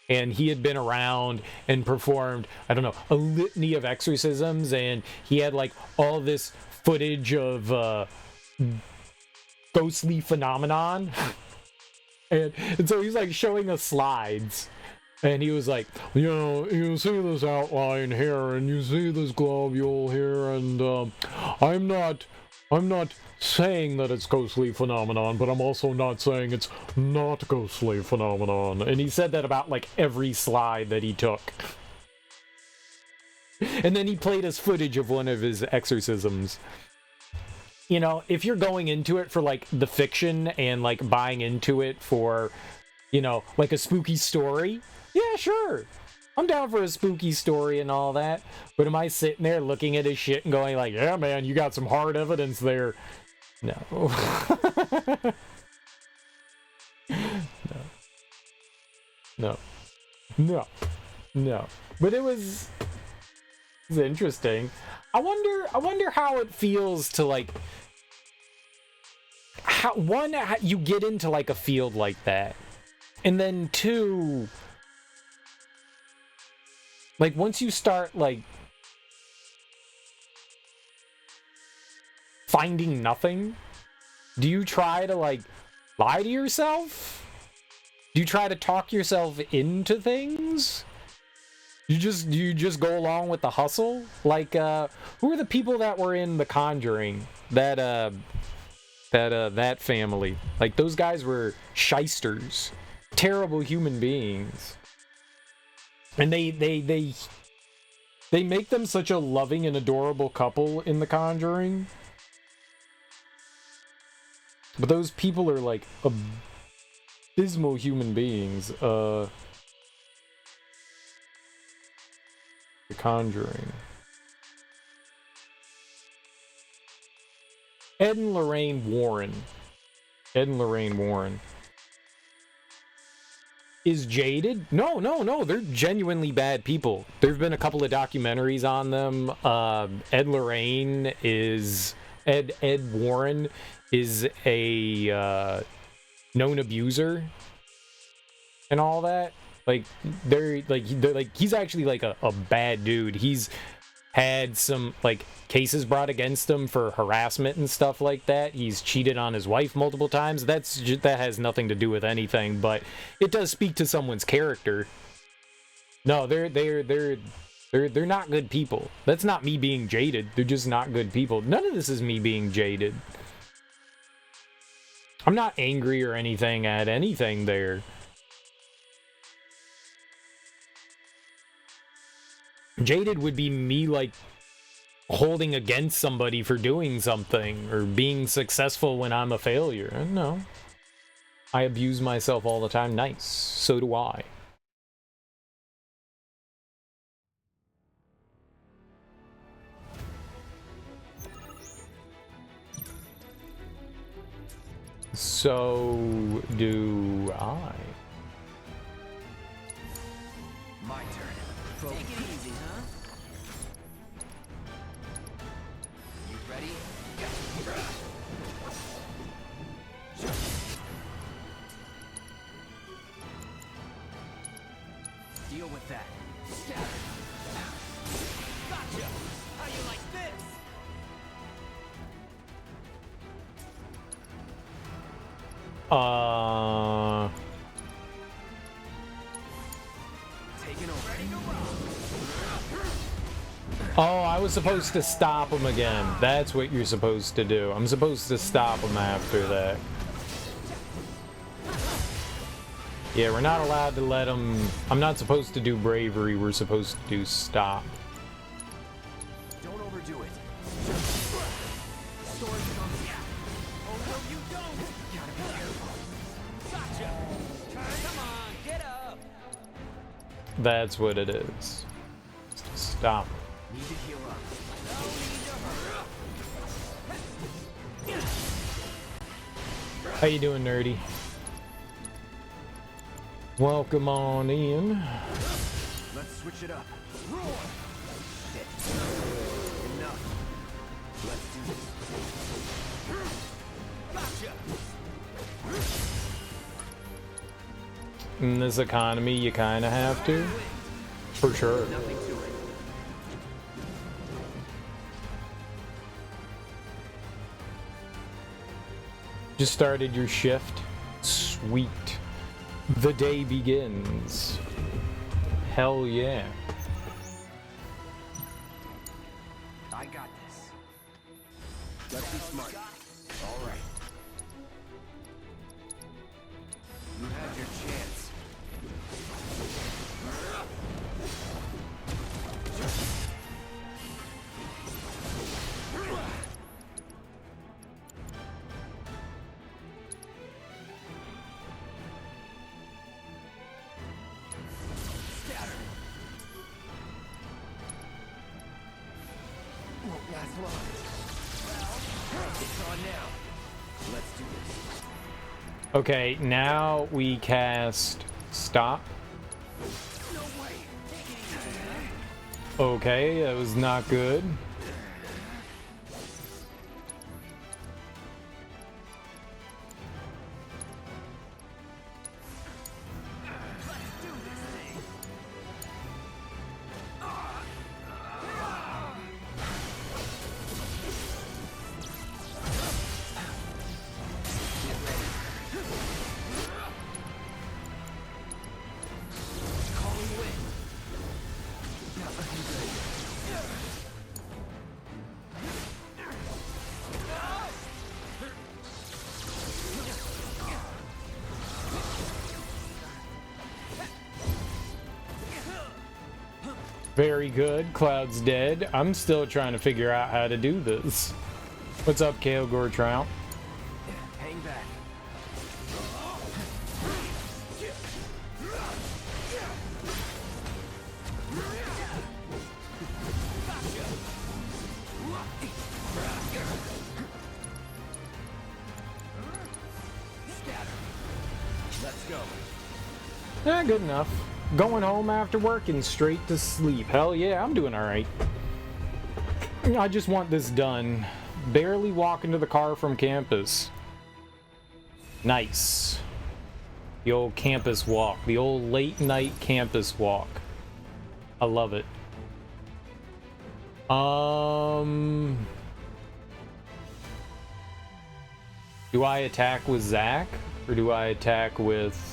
and he had been around and performed, I don't know, a litany of exorcisms, and he had like all this footage of ghostly phenomenon. and so he's like showing us slides, and he was like, you know, you see this outline here and you see this globule here, and I'm not saying that it's ghostly phenomenon, but I'm also not saying it's not ghostly phenomenon. And he said that about like every slide that he took. And then he played us footage of one of his exorcisms. You know, if you're going into it for like the fiction and like buying into it for, you know, like a spooky story, yeah, sure, I'm down for a spooky story and all that. But am I sitting there looking at his shit and going like, yeah, man, you got some hard evidence there? No. No. But it was interesting. I wonder how it feels to like, how you get into like a field like that, and then two, like once you start like finding nothing, do you try to like lie to yourself? Do you try to talk yourself into things? You just go along with the hustle? Like, who are the people that were in The Conjuring? That family. Like, those guys were shysters. Terrible human beings. And they make them such a loving and adorable couple in The Conjuring. But those people are, like, abysmal human beings. The Conjuring. Ed and Lorraine Warren. Is jaded? No. They're genuinely bad people. There've been a couple of documentaries on them. Ed Warren is a known abuser and all that. Like they're like he's actually like a bad dude. He's had some like cases brought against him for harassment and stuff like that. He's cheated on his wife multiple times. That has nothing to do with anything, but it does speak to someone's character. No, they're They're not good people. That's not me being jaded. They're just not good people. None of this is me being jaded. I'm not angry or anything at anything there. Jaded would be me, like, holding against somebody for doing something or being successful when I'm a failure. No. I abuse myself all the time. Nice. So do I. So do I. My turn. Take it easy, huh? You ready? Deal with that. Scatter. Gotcha. How you like this? Taking over. Oh, I was supposed to stop him again. That's what you're supposed to do. I'm supposed to stop him after that. Yeah, we're not allowed to let him... I'm not supposed to do bravery. We're supposed to do stop. Don't overdo it. Storm comes. Oh no, you don't. Gotta be careful. Gotcha. Come on, get up. That's what it is. Stop. Need to heal up. No need to hurry. How you doing, nerdy? Welcome on in. Let's switch it up. Roar. Shit. Enough. Let's do this. Gotcha. In this economy, you kind of have to. For sure. Nothing to it. Just started your shift. Sweet. The day begins. Hell yeah. I got this. Let's be smart. All right. You had your chance. Won't last long. It's on now. Let's do this. Okay, now we cast stop. No way. Take it easy, huh? Okay, that was not good. Let's do this thing. Calling wind. Not looking good. Very good. Cloud's dead. I'm still trying to figure out how to do this. What's up, Kale Gore Trout? Hang back. Scatter. Let's go. Yeah, good enough. Going home after work and straight to sleep. Hell yeah, I'm doing alright. I just want this done. Barely walking to the car from campus. Nice. The old campus walk. The old late night campus walk. I love it. Do I attack with Zack? Or do I attack with...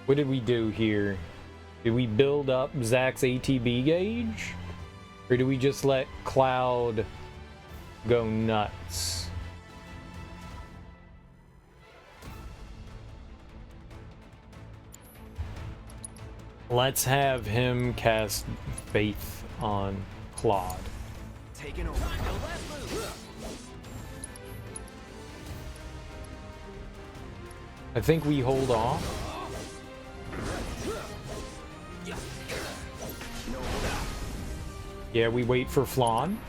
What did we do here? Do we build up Zack's ATB gauge? Or do we just let Cloud go nuts? Let's have him cast Faith on Claude. Taking over. Now let loose. I think we hold off. Yeah, we wait for Flan,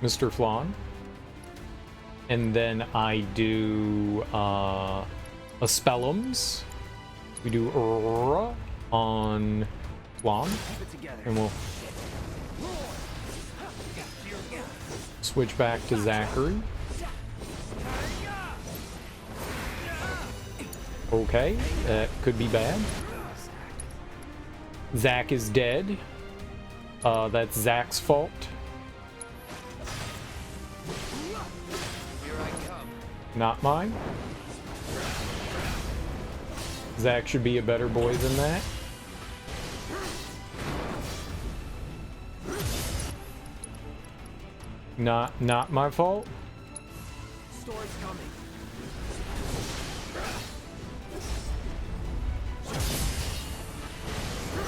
Mr. Flan. And then I do a Spellums. We do on Flan. And we'll switch back to Zachary. Okay, that could be bad. Zack is dead. That's Zack's fault. Not mine. Zack should be a better boy than that. Not my fault. Storm's coming.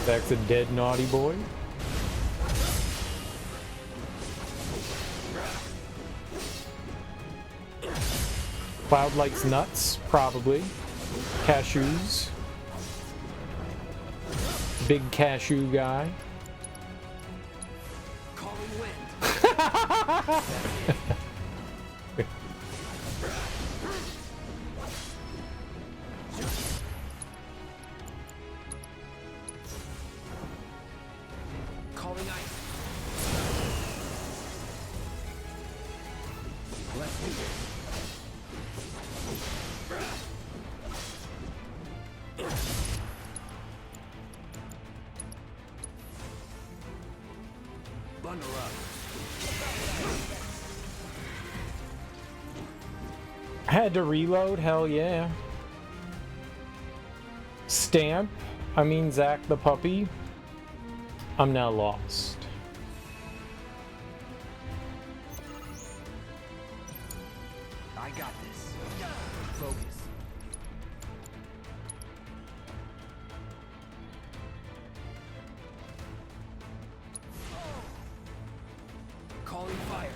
Zack's a dead naughty boy. Cloud likes nuts, probably. Cashews. Big cashew guy. Calling wind. Calling ice. Let's do this. Bundle up. Had to reload, hell yeah. Stamp, I mean Zack the puppy. I'm now lost. I got this. Focus. Calling fire.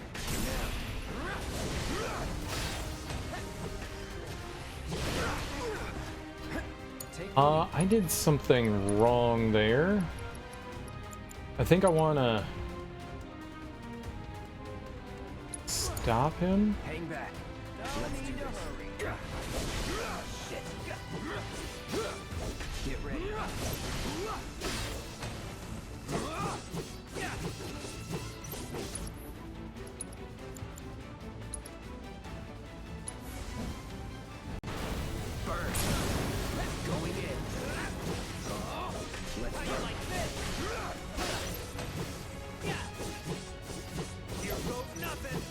I did something wrong there. I think I wanna stop him. Hang back. Let's do this. Shit. Get ready. Burn. Going in. Let's go like this. Here goes nothing.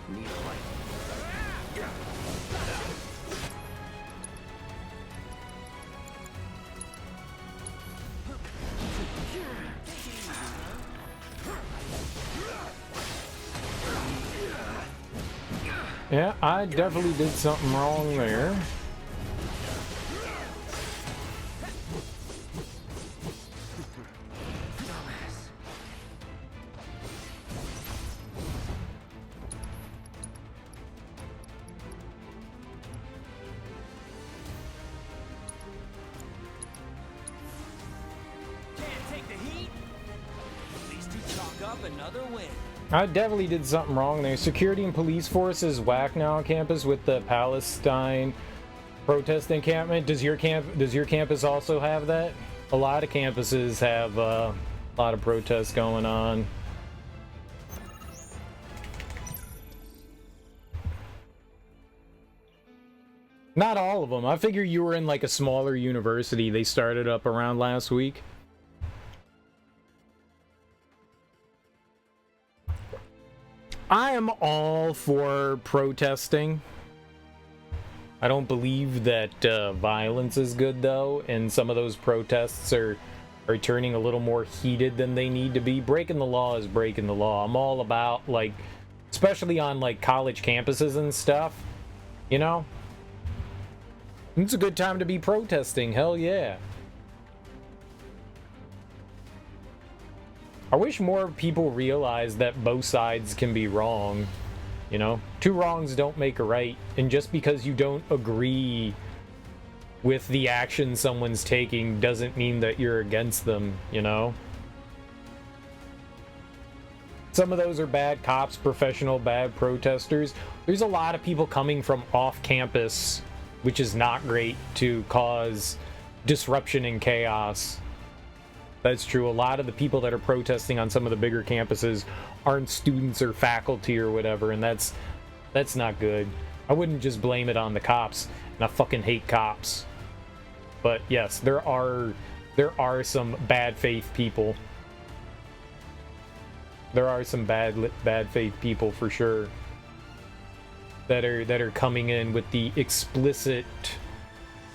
Need a light. Yeah, I definitely did something wrong there. Can't take the heat. These two chalk up another win. I definitely did something wrong there. Security and police forces whack now on campus with the Palestine protest encampment. Does your campus also have that? A lot of campuses have a lot of protests going on. Not all of them. I figure you were in like a smaller university they started up around last week. I am all for protesting. I don't believe that violence is good, though, and some of those protests are turning a little more heated than they need to be. Breaking the law is breaking the law. I'm all about, like, especially on, like, college campuses and stuff, you know? It's a good time to be protesting, hell yeah. I wish more people realize that both sides can be wrong, you know? Two wrongs don't make a right, and just because you don't agree with the action someone's taking doesn't mean that you're against them, you know? Some of those are bad cops, professional bad protesters. There's a lot of people coming from off campus, which is not great, to cause disruption and chaos. That's true. A lot of the people that are protesting on some of the bigger campuses aren't students or faculty or whatever, and that's not good. I wouldn't just blame it on the cops, and I fucking hate cops. But yes, there are some bad faith people. There are some bad faith people for sure that are coming in with the explicit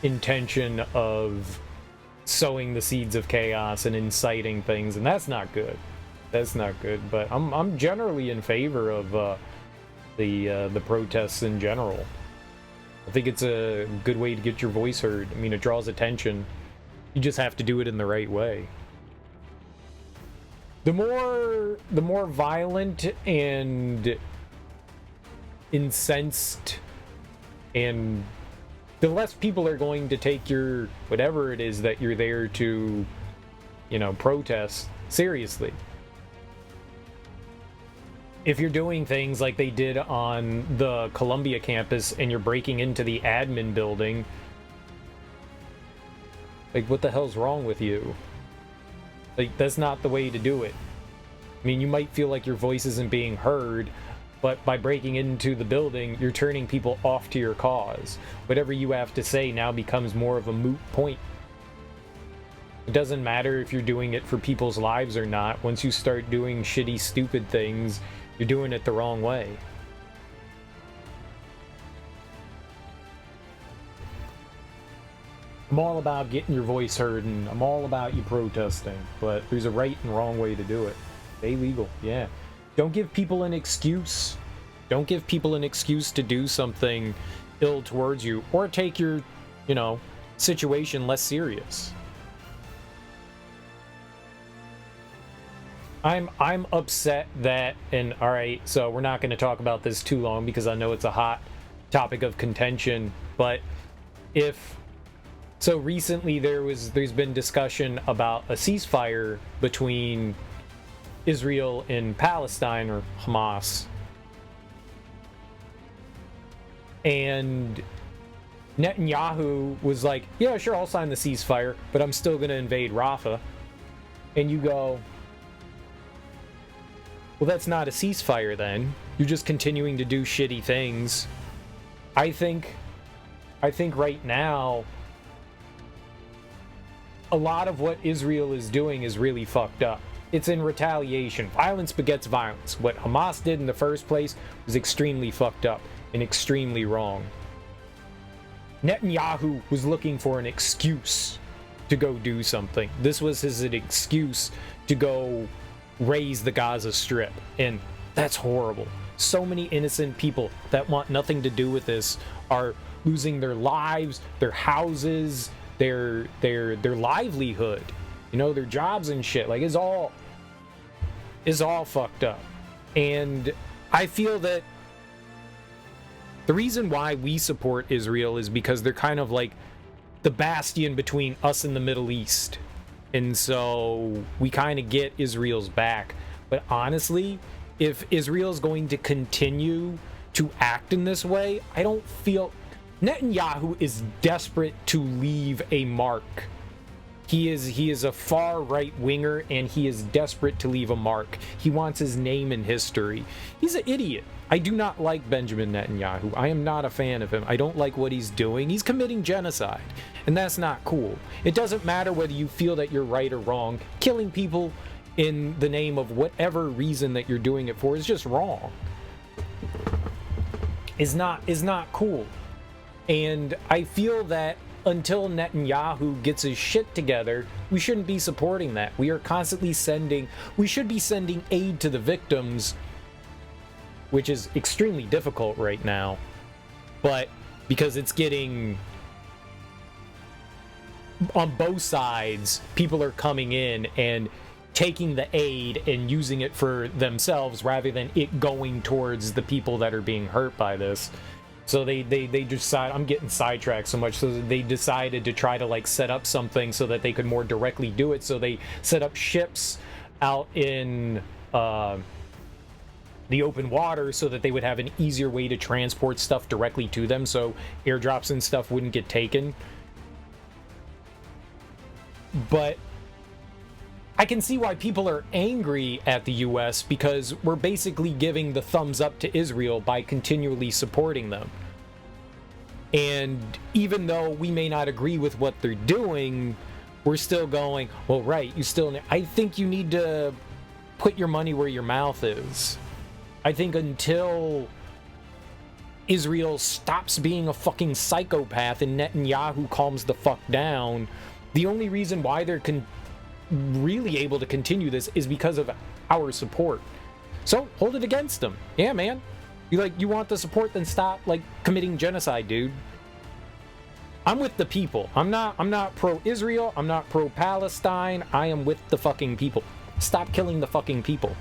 intention of sowing the seeds of chaos and inciting things, and that's not good. That's not good. But I'm generally in favor of the protests in general. I think it's a good way to get your voice heard. I mean, it draws attention. You just have to do it in the right way. The more violent and incensed, and the less people are going to take your whatever it is that you're there to, you know, protest seriously. If you're doing things like they did on the Columbia campus and you're breaking into the admin building, like, what the hell's wrong with you? Like, that's not the way to do it. I mean, you might feel like your voice isn't being heard, but by breaking into the building, you're turning people off to your cause. Whatever you have to say now becomes more of a moot point. It doesn't matter if you're doing it for people's lives or not. Once you start doing shitty, stupid things, you're doing it the wrong way. I'm all about getting your voice heard, and I'm all about you protesting, but there's a right and wrong way to do it. Stay legal, yeah. Don't give people an excuse. Don't give people an excuse to do something ill towards you, or take your, you know, situation less serious. I'm upset that, and all right, so we're not going to talk about this too long because I know it's a hot topic of contention, but so recently there's been discussion about a ceasefire between Israel and Palestine, or Hamas, and Netanyahu was like, yeah, sure, I'll sign the ceasefire, but I'm still going to invade Rafah. And you go, well, that's not a ceasefire then. You're just continuing to do shitty things. I think right now, a lot of what Israel is doing is really fucked up. It's in retaliation. Violence begets violence. What Hamas did in the first place was extremely fucked up and extremely wrong. Netanyahu was looking for an excuse to go do something. This was his excuse to go raise the Gaza Strip, and that's horrible. So many innocent people that want nothing to do with this are losing their lives, their houses, their livelihood, you know, their jobs and shit. Like, it's all fucked up. And I feel that the reason why we support Israel is because they're kind of like the bastion between us and the Middle East. And so we kind of get Israel's back. But honestly, if Israel's going to continue to act in this way, I don't feel... Netanyahu is desperate to leave a mark. He is a far right winger, and he is desperate to leave a mark. He wants his name in history. He's an idiot. I do not like Benjamin Netanyahu. I am not a fan of him. I don't like what he's doing. He's committing genocide, and that's not cool. It doesn't matter whether you feel that you're right or wrong. Killing people in the name of whatever reason that you're doing it for is just wrong. Is not cool. And I feel that until Netanyahu gets his shit together, we shouldn't be supporting that. We are constantly we should be sending aid to the victims, which is extremely difficult right now. But because it's getting, on both sides, people are coming in and taking the aid and using it for themselves rather than it going towards the people that are being hurt by this. So they decide, I'm getting sidetracked so much, so they decided to try to like set up something so that they could more directly do it. So they set up ships out in the open water so that they would have an easier way to transport stuff directly to them, so airdrops and stuff wouldn't get taken. But I can see why people are angry at the US, because we're basically giving the thumbs up to Israel by continually supporting them. And even though we may not agree with what they're doing, we're still going, well, right, I think you need to put your money where your mouth is. I think until Israel stops being a fucking psychopath and Netanyahu calms the fuck down, the only reason why they're really able to continue this is because of our support. So hold it against them. Yeah, man. You want the support, then stop like committing genocide, dude. I'm with the people. I'm not pro-Israel. I'm not pro-Palestine. I am with the fucking people. Stop killing the fucking people.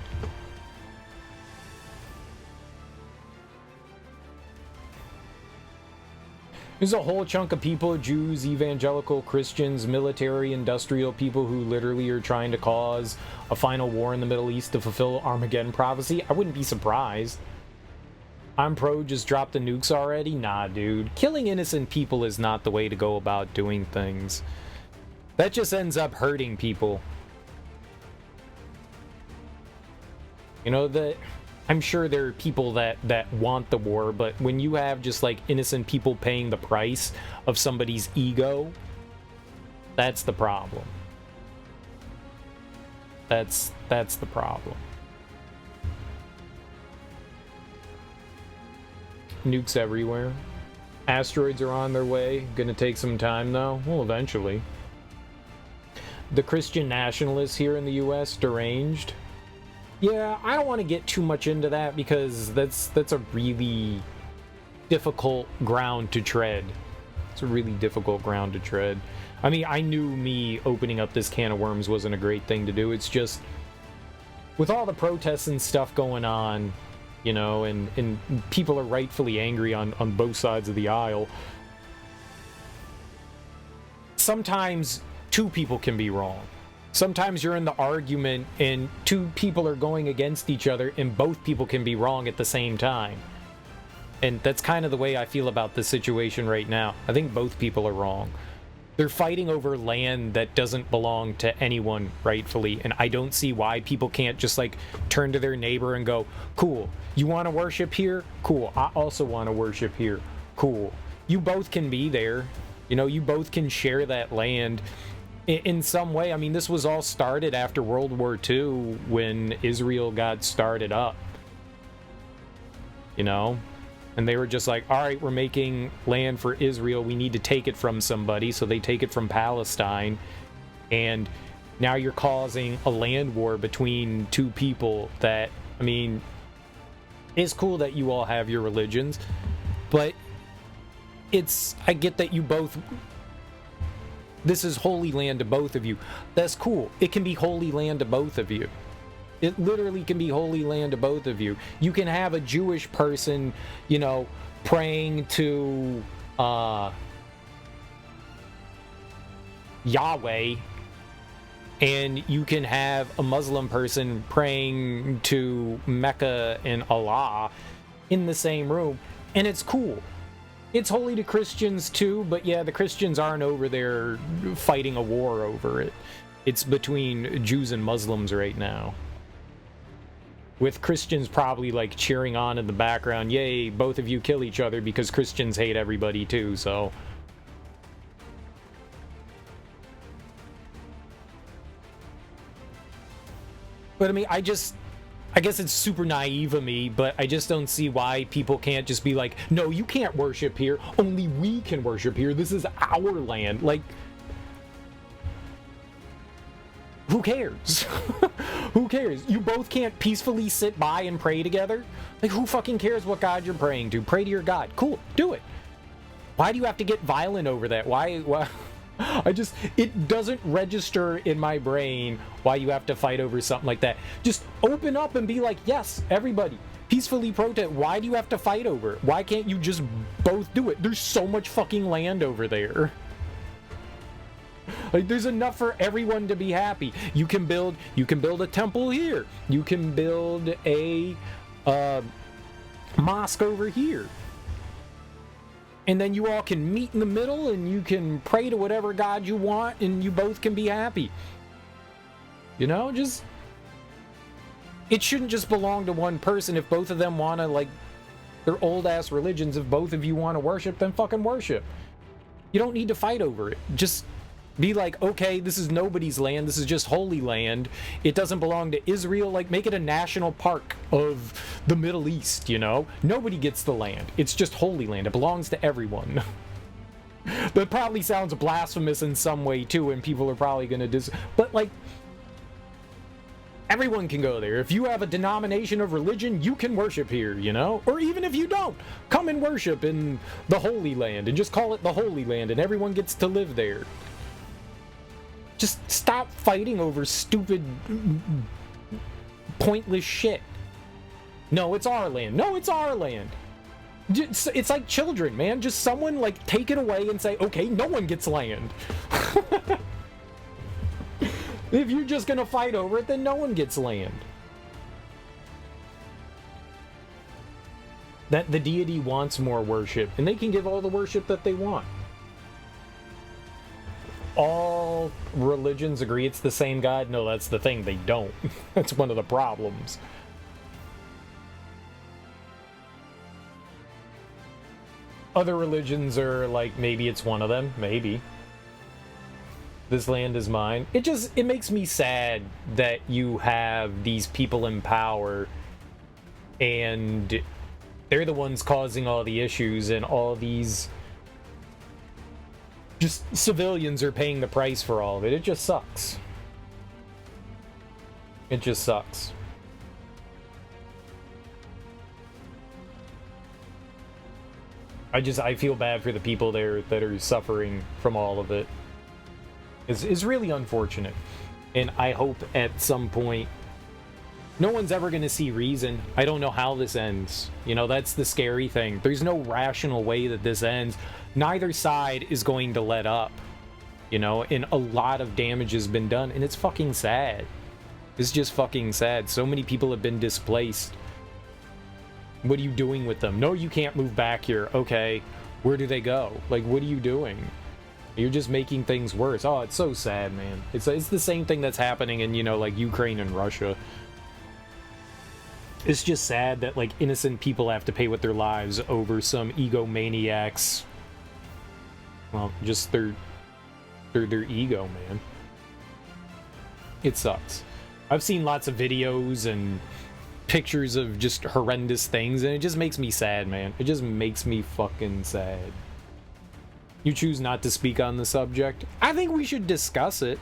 There's a whole chunk of people, Jews, evangelical, Christians, military, industrial people who literally are trying to cause a final war in the Middle East to fulfill Armageddon prophecy. I wouldn't be surprised. I'm pro just drop the nukes already? Nah, dude. Killing innocent people is not the way to go about doing things. That just ends up hurting people. You know, I'm sure there are people that want the war, but when you have just like innocent people paying the price of somebody's ego, that's the problem. That's the problem. Nukes everywhere. Asteroids are on their way. Gonna take some time though. Well, eventually. The Christian nationalists here in the US, deranged. Yeah, I don't want to get too much into that because that's a really difficult ground to tread. It's a really difficult ground to tread. I mean, I knew me opening up this can of worms wasn't a great thing to do. It's just, with all the protests and stuff going on, you know, and people are rightfully angry on both sides of the aisle, sometimes two people can be wrong. Sometimes you're in the argument and two people are going against each other and both people can be wrong at the same time. And that's kind of the way I feel about the situation right now. I think both people are wrong. They're fighting over land that doesn't belong to anyone rightfully, and I don't see why people can't just like turn to their neighbor and go, cool, you want to worship here? Cool, I also want to worship here. Cool. You both can be there. You know, you both can share that land in some way. I mean, this was all started after World War II when Israel got started up. You know? And they were just like, all right, we're making land for Israel. We need to take it from somebody. So they take it from Palestine. And now you're causing a land war between two people that, I mean, it's cool that you all have your religions. But I get that you both, this is holy land to both of you. That's cool. It can be holy land to both of you. It literally can be holy land to both of you. You can have a Jewish person, you know, praying to Yahweh, and you can have a Muslim person praying to Mecca and Allah in the same room, and it's cool. It's holy to Christians too, but yeah, the Christians aren't over there fighting a war over it. It's between Jews and Muslims right now, with Christians probably like cheering on in the background, yay, both of you kill each other, because Christians hate everybody too, so. But I mean, I guess it's super naive of me, but I just don't see why people can't just be like, no, you can't worship here. Only we can worship here. This is our land. Like, who cares? Who cares? You both can't peacefully sit by and pray together? Like, who fucking cares what god you're praying to? Pray to your god. Cool, do it. Why do you have to get violent over that? Why? It doesn't register in my brain why you have to fight over something like that. Just open up and be like, yes, everybody, peacefully protest. Why do you have to fight over it? Why can't you just both do it? There's so much fucking land over there. Like, there's enough for everyone to be happy. You can build a temple here. You can build a mosque over here. And then you all can meet in the middle and you can pray to whatever god you want and you both can be happy. You know, just... It shouldn't just belong to one person. If both of them want to, like, they're old-ass religions. If both of you want to worship, then fucking worship. You don't need to fight over it. Just be like, okay, this is nobody's land. This is just holy land. It doesn't belong to Israel. Like, make it a national park of the Middle East, you know? Nobody gets the land. It's just holy land. It belongs to everyone. That probably sounds blasphemous in some way, too, and people are probably going to But, like, everyone can go there. If you have a denomination of religion, you can worship here, you know? Or even if you don't, come and worship in the Holy Land and just call it the Holy Land and everyone gets to live there. Just stop fighting over stupid, pointless shit. No, it's our land. No, it's our land. It's like children, man. Just someone, like, take it away and say, okay, no one gets land. If you're just gonna fight over it, then no one gets land. That the deity wants more worship, and they can give all the worship that they want. All religions agree it's the same god? No, that's the thing, they don't. That's one of the problems. Other religions are like, maybe it's one of them, maybe. This land is mine. It makes me sad that you have these people in power and they're the ones causing all the issues and all these just civilians are paying the price for all of it. It just sucks. It just sucks. I feel bad for the people there that are suffering from all of it. It's really unfortunate. And I hope at some point no one's ever going to see reason. I don't know how this ends. You know, that's the scary thing. There's no rational way that this ends. Neither side is going to let up. You know, and a lot of damage has been done, and it's fucking sad. It's just fucking sad. So many people have been displaced. What are you doing with them? No, you can't move back here. Okay, where do they go? Like, what are you doing? You're just making things worse. Oh, it's so sad, man. It's the same thing that's happening in, you know, like Ukraine and Russia. It's just sad that, like, innocent people have to pay with their lives over some egomaniacs. Well, just their ego, man. It sucks. I've seen lots of videos and pictures of just horrendous things, and it just makes me sad, man. It just makes me fucking sad. You choose not to speak on the subject. I think we should discuss it.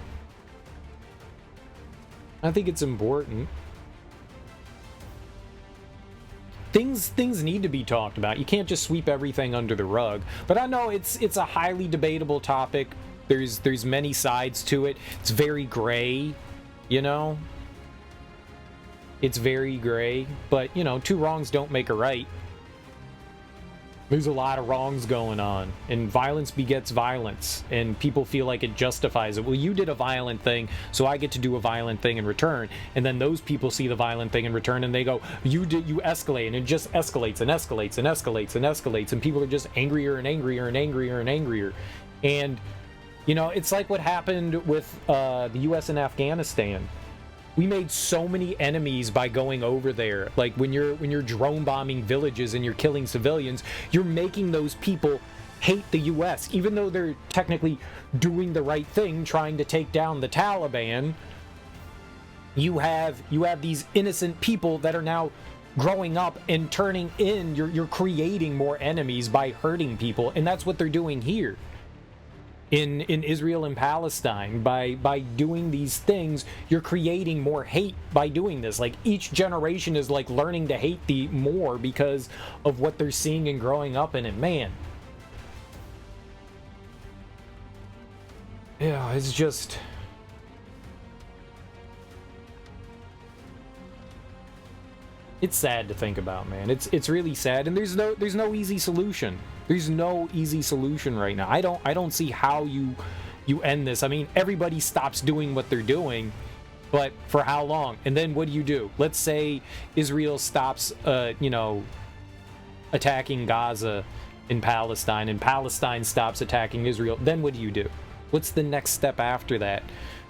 I think it's important. Things need to be talked about. You can't just sweep everything under the rug. But I know it's a highly debatable topic. There's many sides to it. It's very gray, you know? It's very gray, but you know, two wrongs don't make a right. There's a lot of wrongs going on, and violence begets violence, and people feel like it justifies it. Well, you did a violent thing, so I get to do a violent thing in return. And then those people see the violent thing in return, and they go, you escalate, and it just escalates and escalates and escalates and escalates, and people are just angrier and angrier and angrier and angrier. And, you know, it's like what happened with the U.S. and Afghanistan. We made so many enemies by going over there. Like when you're drone bombing villages and you're killing civilians, you're making those people hate the US, even though they're technically doing the right thing, trying to take down the Taliban. you have these innocent people that are now growing up and turning in. You're creating more enemies by hurting people, and that's what they're doing here in Israel and Palestine. By doing these things, you're creating more hate by doing this. Like, each generation is like learning to hate the more because of what they're seeing and growing up in it. Man, yeah, it's just, it's sad to think about, man. It's really sad, and there's no easy solution. There's no easy solution right now. I don't see how you end this. I mean, everybody stops doing what they're doing, but for how long? And then what do? Let's say Israel stops, attacking Gaza in Palestine, and Palestine stops attacking Israel. Then what do? What's the next step after that?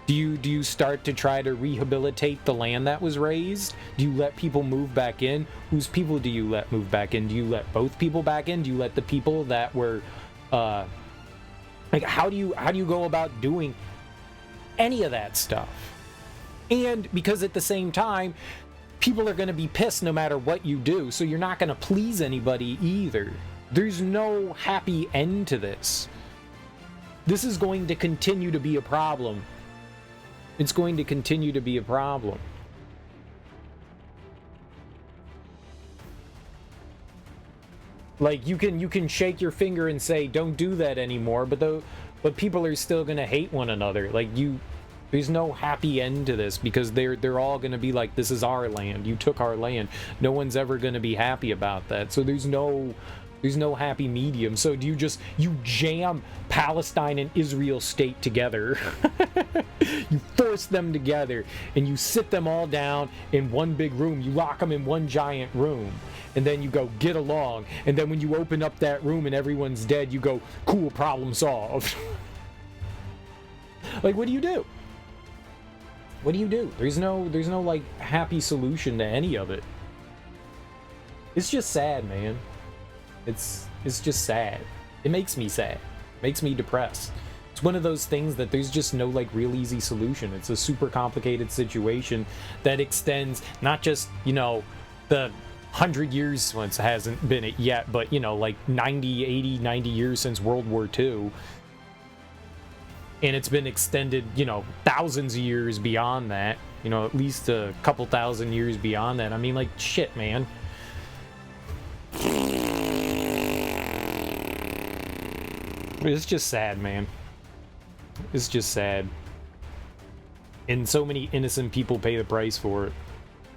Do you start to try to rehabilitate the land that was razed? Do you let people move back in? Whose people do you let move back in? Do you let both people back in? Do you let the people that were, like, how do you go about doing any of that stuff? And because at the same time, people are going to be pissed no matter what you do, so you're not going to please anybody either. There's no happy end to this. This is going to continue to be a problem. It's going to continue to be a problem. Like, you can shake your finger and say, don't do that anymore, but people are still gonna hate one another. Like, there's no happy end to this, because they're all gonna be like, this is our land, you took our land. No one's ever gonna be happy about that. So there's no happy medium. So do you jam Palestine and Israel state together? You force them together and you sit them all down in one big room. You lock them in one giant room, and then you go, get along. And then when you open up that room and everyone's dead, you go, cool, problem solved. Like, what do you do? What do you do? There's no like happy solution to any of it. It's just sad, man. It's just sad. It makes me sad. It makes me depressed. It's one of those things that there's just no like real easy solution. It's a super complicated situation that extends not just, the 100 years, well, it hasn't been it yet, but like 90 years since World War II. And it's been extended, thousands of years beyond that, at least a couple thousand years beyond that. I mean, like, shit, man. It's just sad, man. It's just sad. And so many innocent people pay the price for it.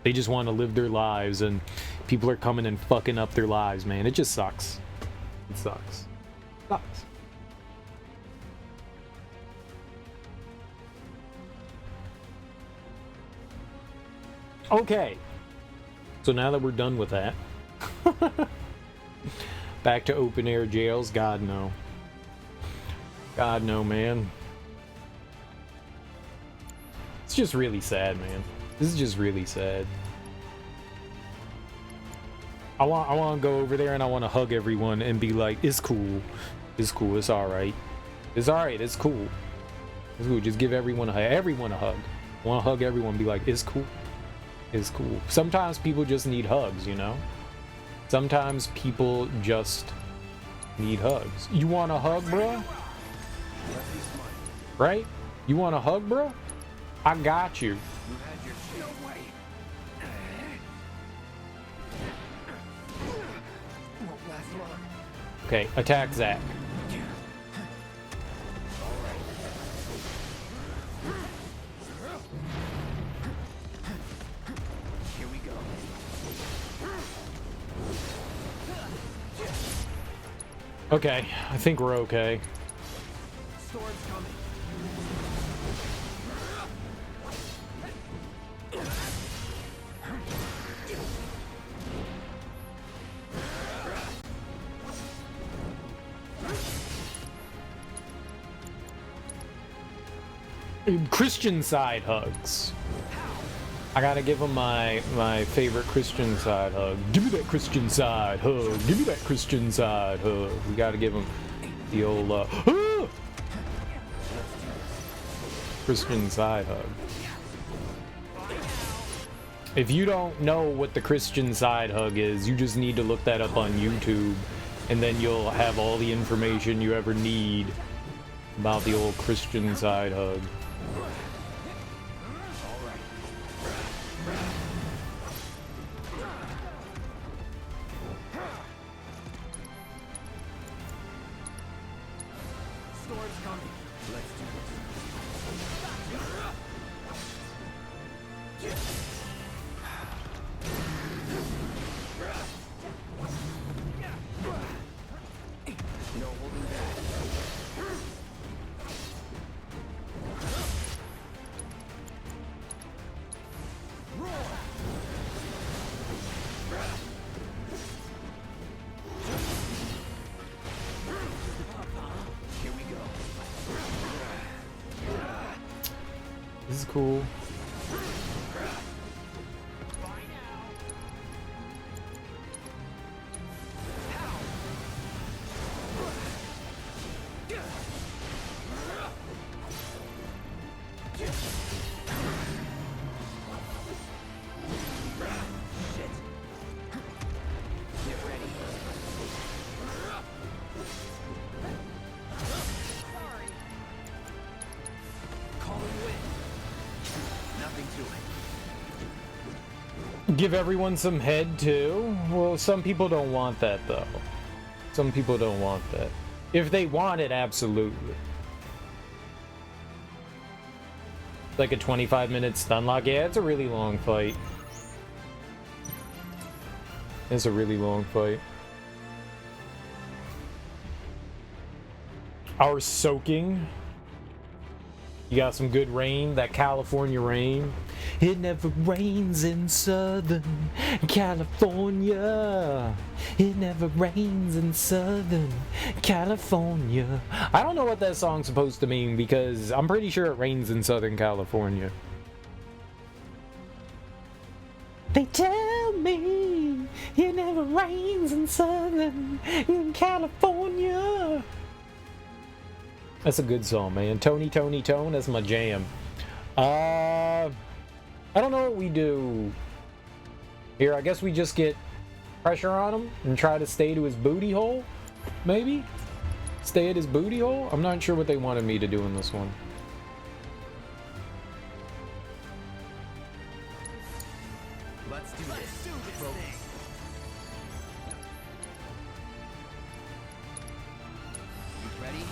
They just want to live their lives, and people are coming and fucking up their lives, man. It just sucks. It sucks. It sucks. Okay. So now that we're done with that, back to open air jails. God no. God no, man. It's just really sad, man. This is just really sad. I want to go over there and I want to hug everyone and be like, it's cool. It's cool. It's all right. It's all right. It's cool. It's cool. Just give everyone a hug. Everyone a hug. I want to hug everyone and be like, it's cool. It's cool. Sometimes people just need hugs, Sometimes people just need hugs. You want a hug, bro? Right? You want a hug, bro? I got you. Okay, attack Zack. Here we go. Okay, I think we're okay. Storm's coming. Christian side hugs. I gotta give him my favorite Christian side hug. Give me that Christian side hug. Give me that Christian side hug. We gotta give him the old Christian side hug. If you don't know what the Christian side hug is, you just need to look that up on YouTube, and then you'll have all the information you ever need about the old Christian side hug. Storm's coming. Let's do no holding back. Here we go. This is cool. Give everyone some head too? Well, some people don't want that though. Some people don't want that. If they want it, absolutely. Like a 25-minute stun lock? Yeah, it's a really long fight. It's a really long fight. Our soaking. You got some good rain, that California rain. It never rains in Southern California. It never rains in Southern California. I don't know what that song's supposed to mean because I'm pretty sure it rains in Southern California. They tell me it never rains in Southern California. That's a good song, man. Tony, Tony, Tone, that's my jam. I don't know what we do here. I guess we just get pressure on him and try to stay to his booty hole, maybe? Stay at his booty hole? I'm not sure what they wanted me to do in this one. Let's do this thing. You ready?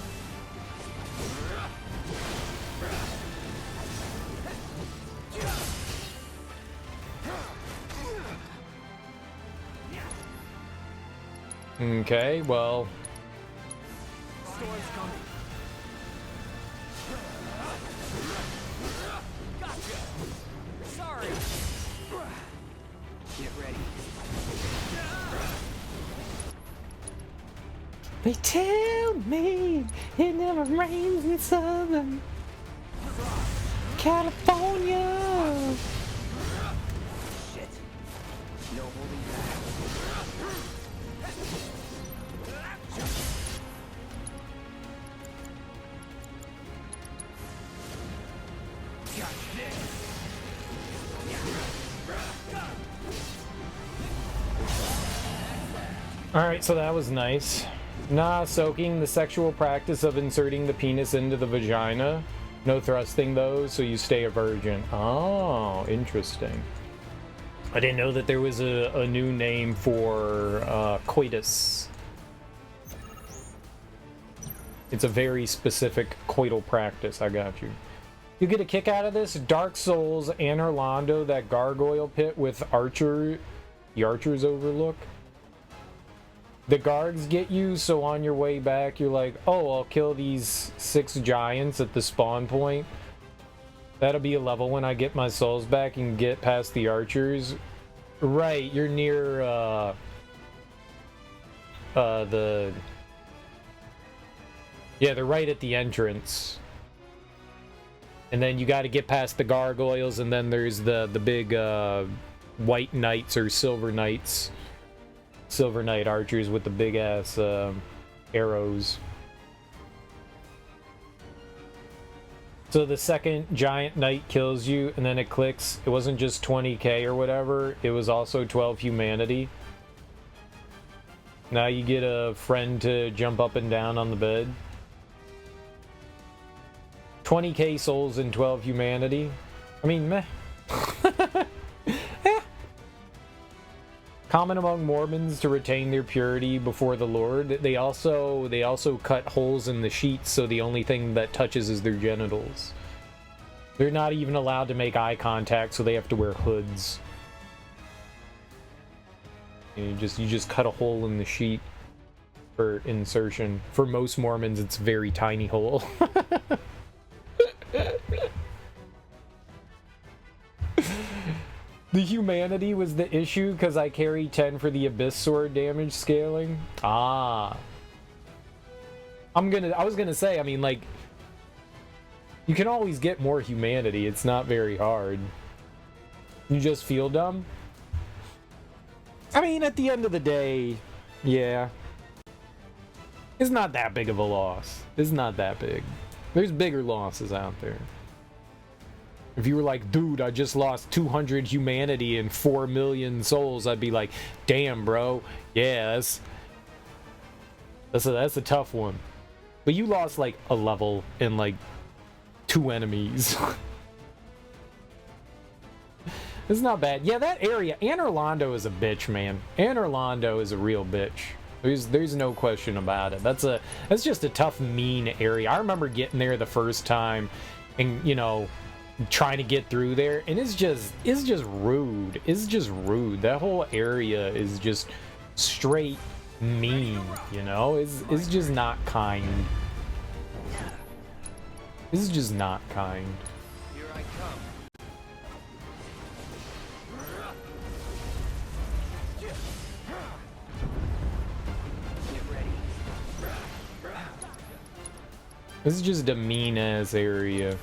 Okay, well. Storm's coming. Gotcha. Sorry. Get ready. They tell me it never rains in Southern California. Shit. No holding back. Got this. Alright, so that was nice. Nah, soaking, the sexual practice of inserting the penis into the vagina. No thrusting though, so you stay a virgin. Oh, interesting. I didn't know that there was a new name for coitus. It's a very specific coital practice. I got you. You get a kick out of this? Dark Souls, Anor Londo, that gargoyle pit with the Archer's Overlook. The guards get you, so on your way back, you're like, oh, I'll kill these 6 giants at the spawn point. That'll be a level when I get my souls back and get past the archers. Right, you're near, yeah, they're right at the entrance. And then you got to get past the gargoyles, and then there's the big, white knights or silver knights. Silver Knight archers with the big ass arrows. So the second giant knight kills you and then it clicks, it wasn't just 20k or whatever, it was also 12 humanity. Now you get a friend to jump up and down on the bed. 20k souls and 12 humanity. I mean, meh. Eh. Common among Mormons to retain their purity before the Lord. They also cut holes in the sheets, so the only thing that touches is their genitals. They're not even allowed to make eye contact, so they have to wear hoods. You just cut a hole in the sheet for insertion. For most Mormons, it's a very tiny hole. The humanity was the issue because I carry 10 for the Abyss Sword damage scaling. Ah. I was gonna say, I mean, like, you can always get more humanity. It's not very hard. You just feel dumb? I mean, at the end of the day, yeah. It's not that big of a loss. It's not that big. There's bigger losses out there. If you were like, dude, I just lost 200 humanity and 4 million souls, I'd be like, damn, bro. Yeah, that's a tough one. But you lost like a level and like 2 enemies. It's not bad. Yeah, that area, Anor Londo is a bitch, man. Anor Londo is a real bitch. There's no question about it. That's just a tough, mean area. I remember getting there the first time and, you know, trying to get through there, and it's just rude. It's just rude. That whole area is just straight mean, you know? It's just not kind. This is just not kind. Here I come. Get ready. This is just a mean ass area.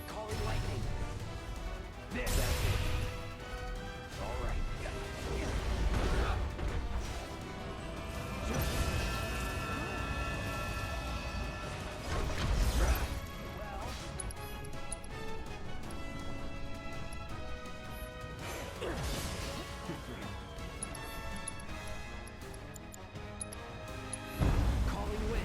Calling lightning. That's it. All right. Calling wind.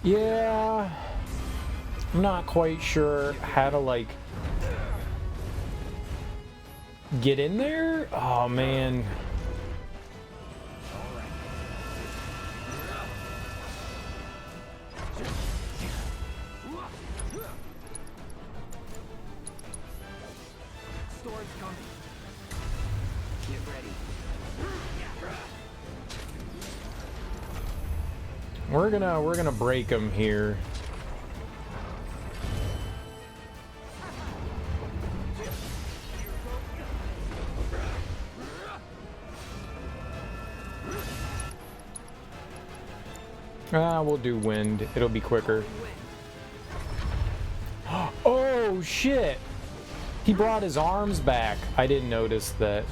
Yeah, I'm not quite sure how to like get in there. Oh man. Storm's coming. Get ready. We're gonna break them here. We'll do wind. It'll be quicker. Oh shit! He brought his arms back. I didn't notice that.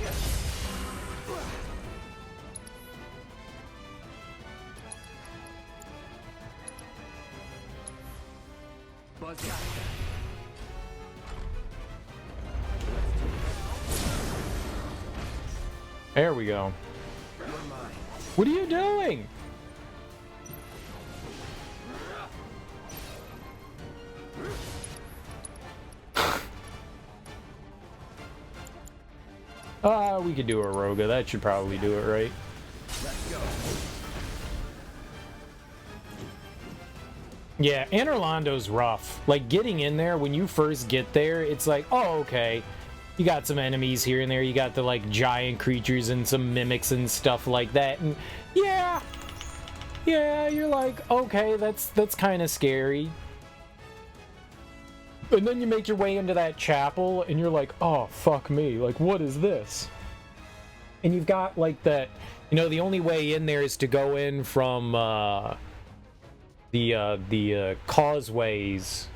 Buzz got it. There we go. You're mine. What are you doing? We could do a Roga. That should probably do it, right? Let's go. Yeah, Anor Londo's rough. Like, getting in there, when you first get there, it's like, oh, okay. You got some enemies here and there. You got the, like, giant creatures and some mimics and stuff like that. And, yeah, you're like, okay, that's kind of scary. And then you make your way into that chapel, and you're like, oh, fuck me. Like, what is this? And you've got, like, that, you know, the only way in there is to go in from, the causeways,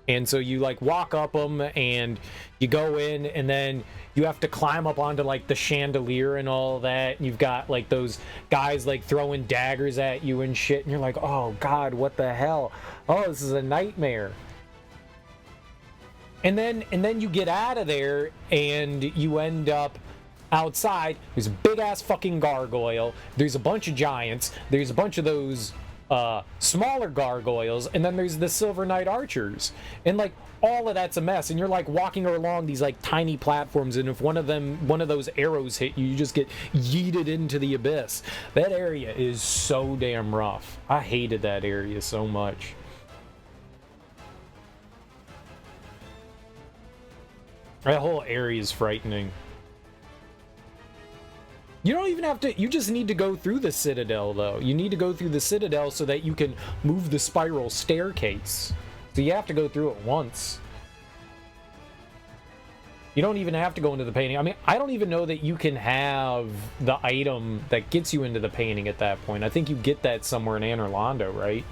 And so you like walk up them and you go in, and then you have to climb up onto like the chandelier and all that. And you've got like those guys like throwing daggers at you and shit. And you're like, oh God, what the hell? Oh, this is a nightmare. And then you get out of there and you end up outside. There's a big ass fucking gargoyle. There's a bunch of giants. There's a bunch of those smaller gargoyles, and then there's the Silver Knight archers, and like all of that's a mess. And you're like walking along these like tiny platforms, and if one of those arrows hit you, you just get yeeted into the abyss. That area is so damn rough. I hated that area so much. That whole area is frightening. You don't even have to, you just need to go through the citadel, though. You need to go through the citadel so that you can move the spiral staircase. So you have to go through it once. You don't even have to go into the painting. I mean, I don't even know that you can have the item that gets you into the painting at that point. I think you get that somewhere in Anor Londo, right?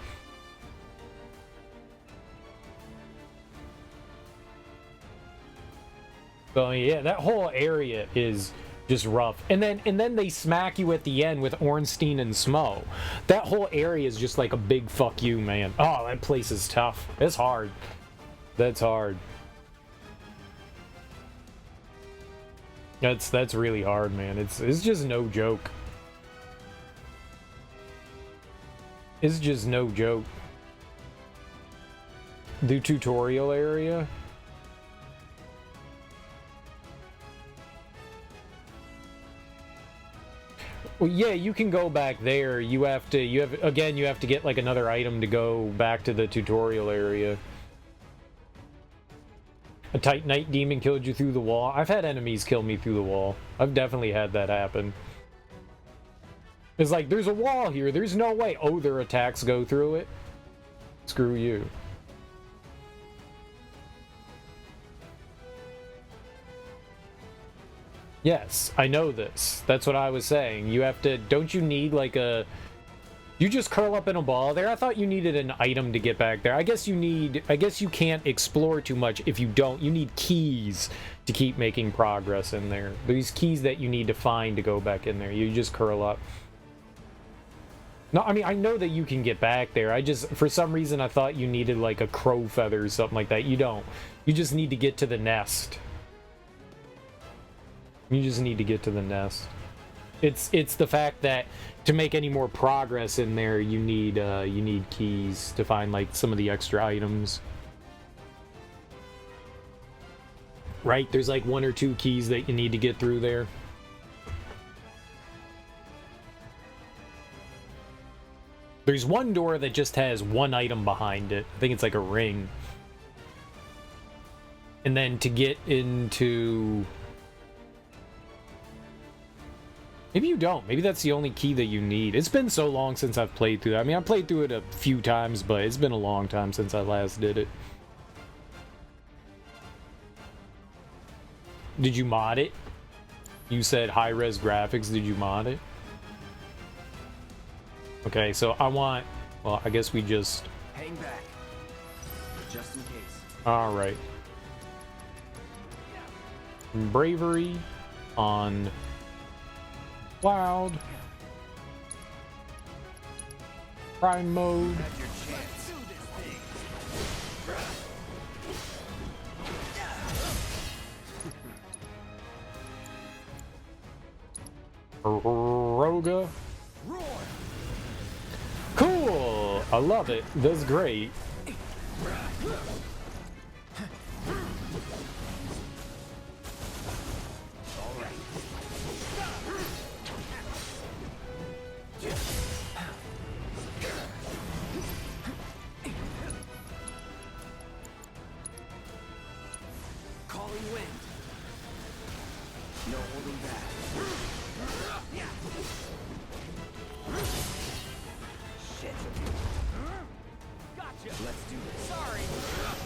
So yeah, that whole area is just rough. And then they smack you at the end with Ornstein and Smo. That whole area is just like a big fuck you, man. Oh, that place is tough. It's hard. That's hard. That's really hard, man. It's just no joke. It's just no joke. The tutorial area. Well, yeah, you can go back there. You have to get like another item to go back to the tutorial area. A Titanite demon killed you through the wall. I've had enemies kill me through the wall. I've definitely had that happen. It's like, there's a wall here. There's no way. Oh, their attacks go through it. Screw you. Yes, I know this. That's what I was saying. You have to... Don't you need, like, a... You just curl up in a ball there? I thought you needed an item to get back there. I guess you can't explore too much if you don't. You need keys to keep making progress in there. These keys that you need to find to go back in there. You just curl up. No, I mean, I know that you can get back there. I just... For some reason, I thought you needed, like, a crow feather or something like that. You don't. You just need to get to the nest. You just need to get to the nest. It's the fact that to make any more progress in there, you need keys to find like some of the extra items. Right? There's like 1 or 2 keys that you need to get through there. There's one door that just has 1 item behind it. I think it's like a ring. And then to get into... Maybe you don't. Maybe that's the only key that you need. It's been so long since I've played through that. I mean, I played through it a few times, but it's been a long time since I last did it. Did you mod it? You said high-res graphics. Did you mod it? Okay, so I want... Well, I guess we just... Hang back. Just in case. Alright. Bravery on... Cloud. Prime mode. Roga. Cool. I love it. That's great. Let's do this. Sorry.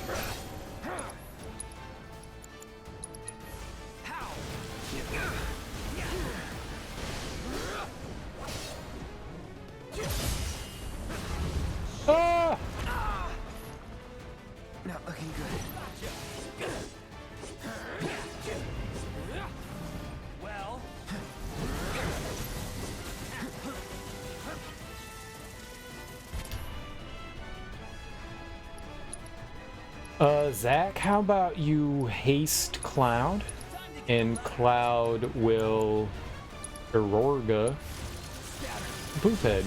Zack, how about you haste Cloud? And Cloud will Aurorga Poophead.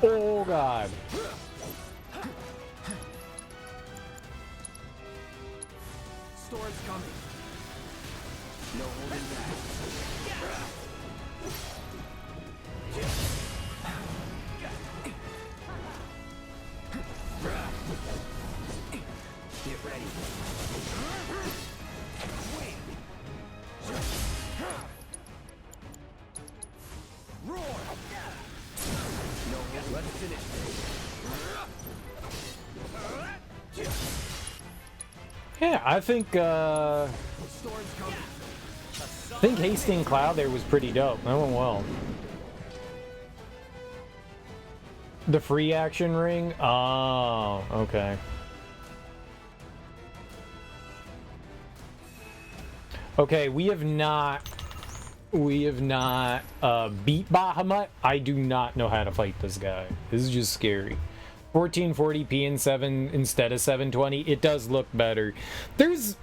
Oh god. Storm's coming. No holding back. Get ready. Roar. No, let's finish this. Yeah, I think hasting Cloud there was pretty dope. That went well. The free action ring? Oh, okay. Okay, we have not beat Bahamut. I do not know how to fight this guy. This is just scary. 1440p and 7 instead of 720. It does look better. There's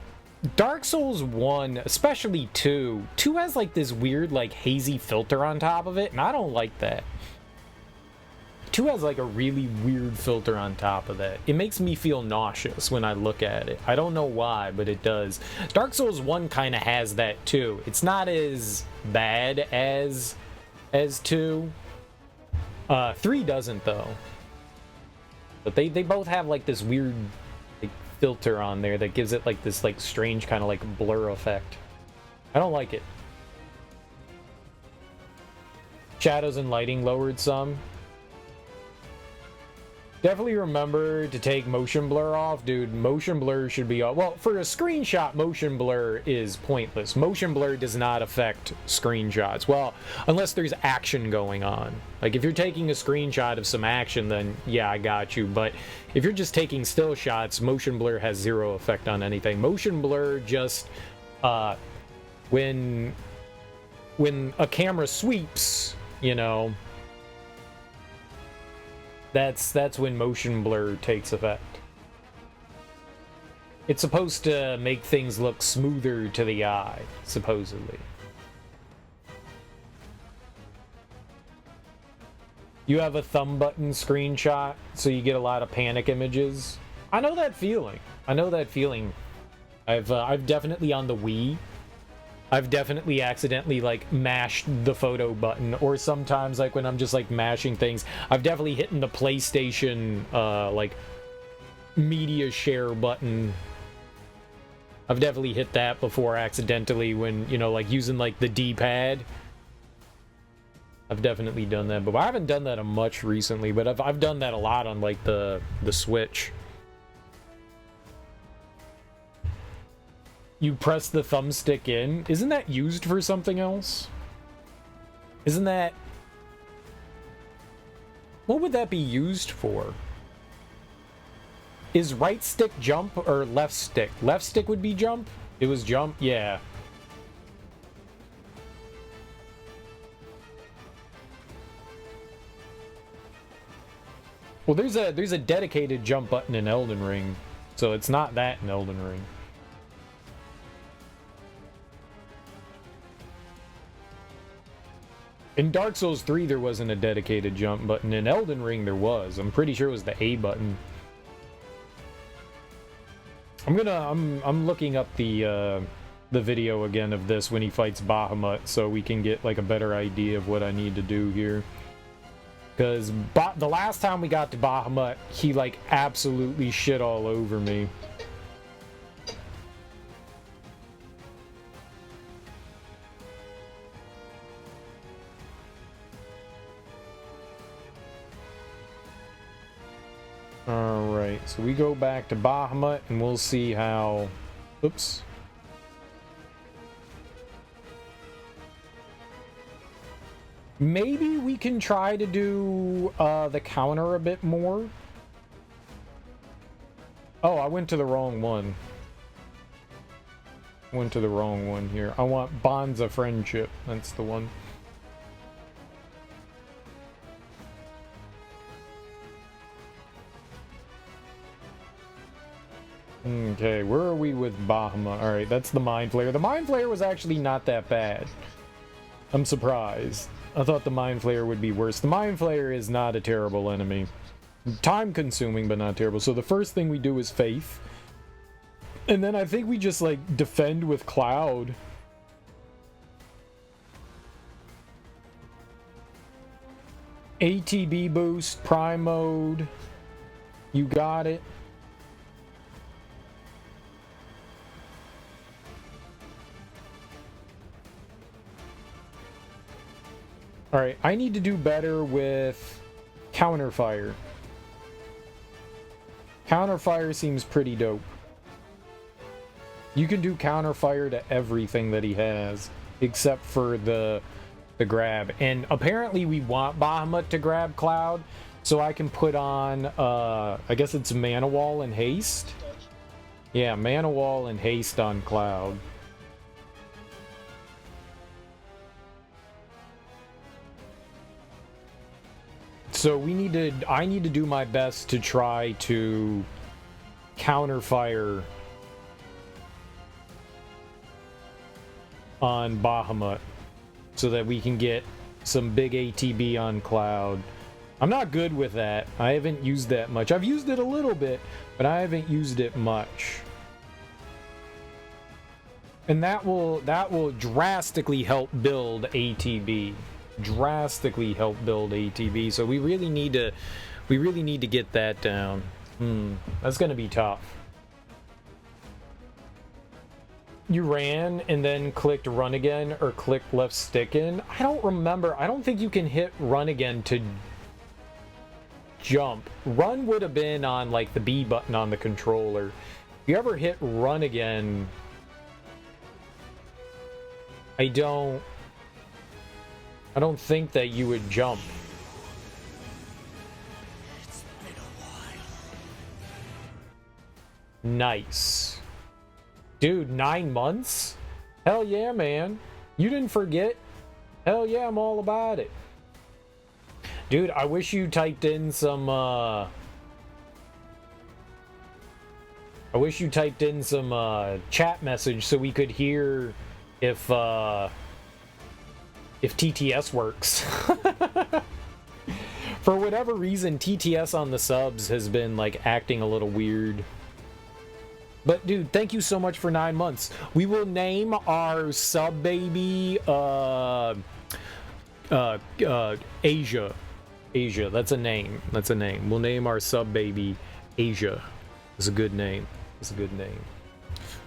Dark Souls 1, especially 2. 2 has like this weird like hazy filter on top of it, and I don't like that. 2 has like a really weird filter on top of that. It makes me feel nauseous when I look at it. I don't know why, but it does. Dark Souls 1 kind of has that too. It's not as bad as 2. 3 doesn't though. But they both have like this weird like, filter on there that gives it like this like strange kind of like blur effect. I don't like it. Shadows and lighting lowered some. Definitely remember to take motion blur off, dude. Motion blur should be off. Well, for a screenshot, motion blur is pointless. Motion blur does not affect screenshots. Well, unless there's action going on. Like, if you're taking a screenshot of some action, then yeah, I got you. But if you're just taking still shots, motion blur has zero effect on anything. Motion blur just, when a camera sweeps, you know, that's when motion blur takes effect. It's supposed to make things look smoother to the eye, supposedly. You have a thumb button screenshot, so you get a lot of panic images. I know that feeling. I know that feeling. I've definitely on the Wii. I've definitely accidentally like mashed the photo button, or sometimes like when I'm just like mashing things, I've definitely hit the PlayStation like media share button. I've definitely hit that before accidentally when, you know, like using like the D-pad. I've definitely done that, but I haven't done that much recently, but I've done that a lot on like the Switch. You press the thumbstick in. Isn't that used for something else? Isn't that... What would that be used for? Is right stick jump or left stick? Left stick would be jump? It was jump? Yeah. Well, there's a dedicated jump button in Elden Ring, so it's not that in Elden Ring. In Dark Souls 3, there wasn't a dedicated jump button. In Elden Ring, there was. I'm pretty sure it was the A button. I'm looking up the video again of this when he fights Bahamut, so we can get like a better idea of what I need to do here. Because the last time we got to Bahamut, he like absolutely shit all over me. Alright, so we go back to Bahamut and we'll see how... Oops. Maybe we can try to do the counter a bit more. Oh, I went to the wrong one. Went to the wrong one here. I want Bonds of Friendship. That's the one. Okay, where are we with Bahamut? Alright, that's the Mind Flayer. The Mind Flayer was actually not that bad. I'm surprised. I thought the Mind Flayer would be worse. The Mind Flayer is not a terrible enemy. Time consuming, but not terrible. So the first thing we do is Faith. And then I think we just, like, defend with Cloud. ATB boost, Prime mode. You got it. Alright, I need to do better with Counterfire. Counterfire seems pretty dope. You can do Counterfire to everything that he has, except for the grab. And apparently we want Bahamut to grab Cloud, so I can put on, I guess it's Mana Wall and Haste? Yeah, Mana Wall and Haste on Cloud. So I need to do my best to try to counterfire on Bahamut so that we can get some big ATB on Cloud. I'm not good with that. I haven't used that much. I've used it a little bit, but I haven't used it much. And that will drastically help build ATB. Drastically help build ATB, so we really need to get that down. That's gonna be tough. You ran and then clicked run again or clicked left stick in. I don't remember. I don't think you can hit run again to jump. Run would have been on like the B button on the controller. If you ever hit run again, I don't think that you would jump. It's been a while. Nice. Dude, 9 months? Hell yeah, man. You didn't forget? Hell yeah, I'm all about it. Dude, I wish you typed in some, chat message so we could hear if TTS works. For whatever reason, TTS on the subs has been like acting a little weird. But dude, thank you so much for 9 months. We will name our sub baby Asia. Asia, that's a name. That's a name. We'll name our sub baby Asia. It's a good name. It's a good name.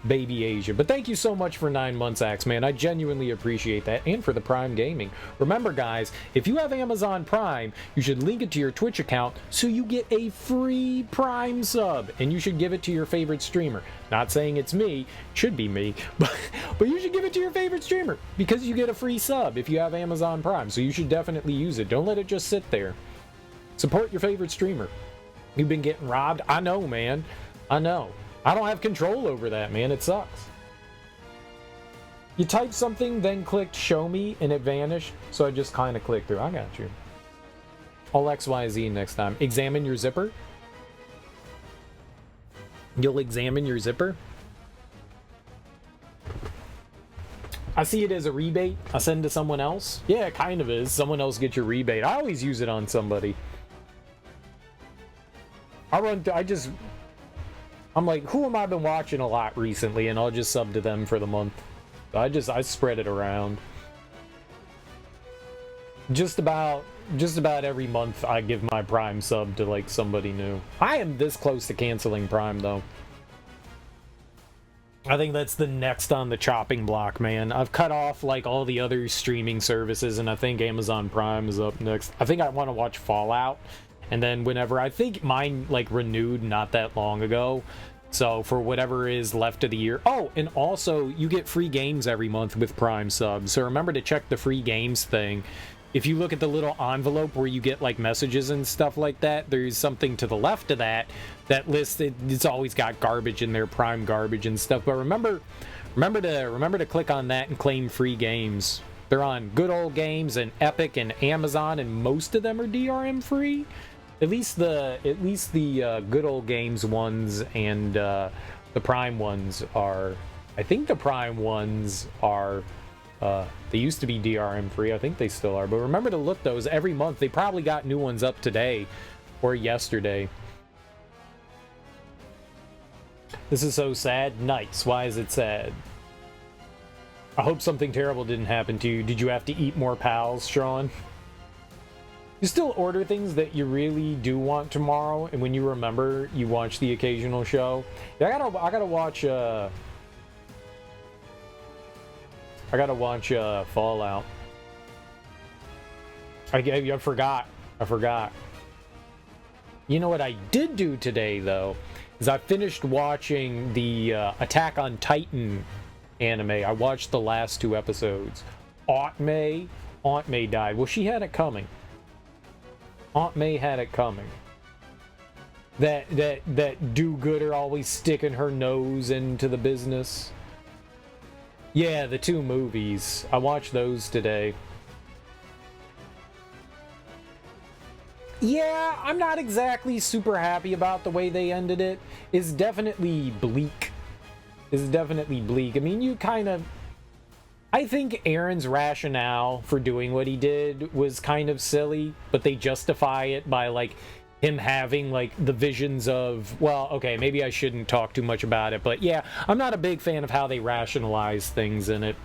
Baby Asia. But thank you so much for 9 months, Axe Man. I genuinely appreciate that, and for the Prime Gaming. Remember, guys, if you have Amazon Prime, you should link it to your Twitch account so you get a free Prime sub, and you should give it to your favorite streamer. Not saying it's me, it should be me, but you should give it to your favorite streamer because you get a free sub if you have Amazon Prime. So you should definitely use it. Don't let it just sit there. Support your favorite streamer. You've been getting robbed. I know, man. I know. I don't have control over that, man. It sucks. You typed something, then clicked show me, and it vanished. So I just kind of clicked through. I got you. I'll XYZ next time. Examine your zipper. You'll examine your zipper. I see it as a rebate. I send to someone else. Yeah, it kind of is. Someone else gets your rebate. I always use it on somebody. I'm like, who am I been watching a lot recently? And I'll just sub to them for the month. I spread it around. Just about every month I give my Prime sub to like somebody new. I am this close to canceling Prime though. I think that's the next on the chopping block, man. I've cut off like all the other streaming services, and I think Amazon Prime is up next. I think I want to watch Fallout. And then whenever, I think mine like renewed not that long ago. So for whatever is left of the year. Oh, and also you get free games every month with Prime subs. So remember to check the free games thing if you look at the little envelope where you get like messages and stuff like that, there's something to the left of that lists it. It's always got garbage in there, prime garbage and stuff. But remember to click on that and claim free games. They're on Good Old Games and Epic and Amazon, and most of them are DRM free. At least the Good Old Games ones and the Prime ones are. I think the Prime ones are. They used to be DRM free. I think they still are. But remember to look those every month. They probably got new ones up today or yesterday. This is so sad. Nice. Why is it sad? I hope something terrible didn't happen to you. Did you have to eat more pals, Sean? You still order things that you really do want tomorrow, and when you remember, you watch the occasional show. Yeah, I gotta watch Fallout. I forgot. You know what I did do today, though, is I finished watching the Attack on Titan anime. I watched the last 2 episodes. Aunt May died. Well, she had it coming. Aunt May had it coming. That do-gooder always sticking her nose into the business. Yeah, the 2 movies. I watched those today. Yeah, I'm not exactly super happy about the way they ended it. It's definitely bleak. I mean, you kind of... I think Aaron's rationale for doing what he did was kind of silly, but they justify it by, like, him having, like, the visions of... Well, okay, maybe I shouldn't talk too much about it, but yeah, I'm not a big fan of how they rationalize things in it.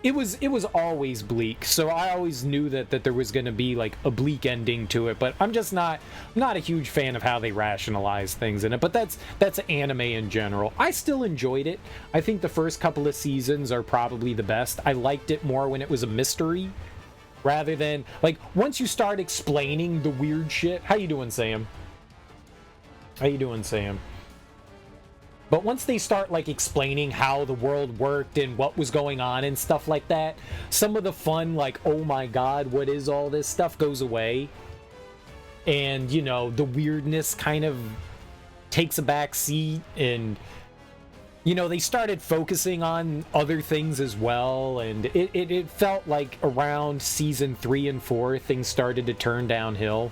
It was always bleak, so I always knew that there was going to be like a bleak ending to it, but I'm just not a huge fan of how they rationalize things in it. But that's anime in general. I still enjoyed it. I think the first couple of seasons are probably the best. I liked it more when it was a mystery rather than like once you start explaining the weird shit. How you doing, Sam? But once they start, like, explaining how the world worked and what was going on and stuff like that, some of the fun, like, oh my god, what is all this stuff, goes away. And, you know, the weirdness kind of takes a back seat, and, you know, they started focusing on other things as well, and it felt like around season 3 and 4, things started to turn downhill.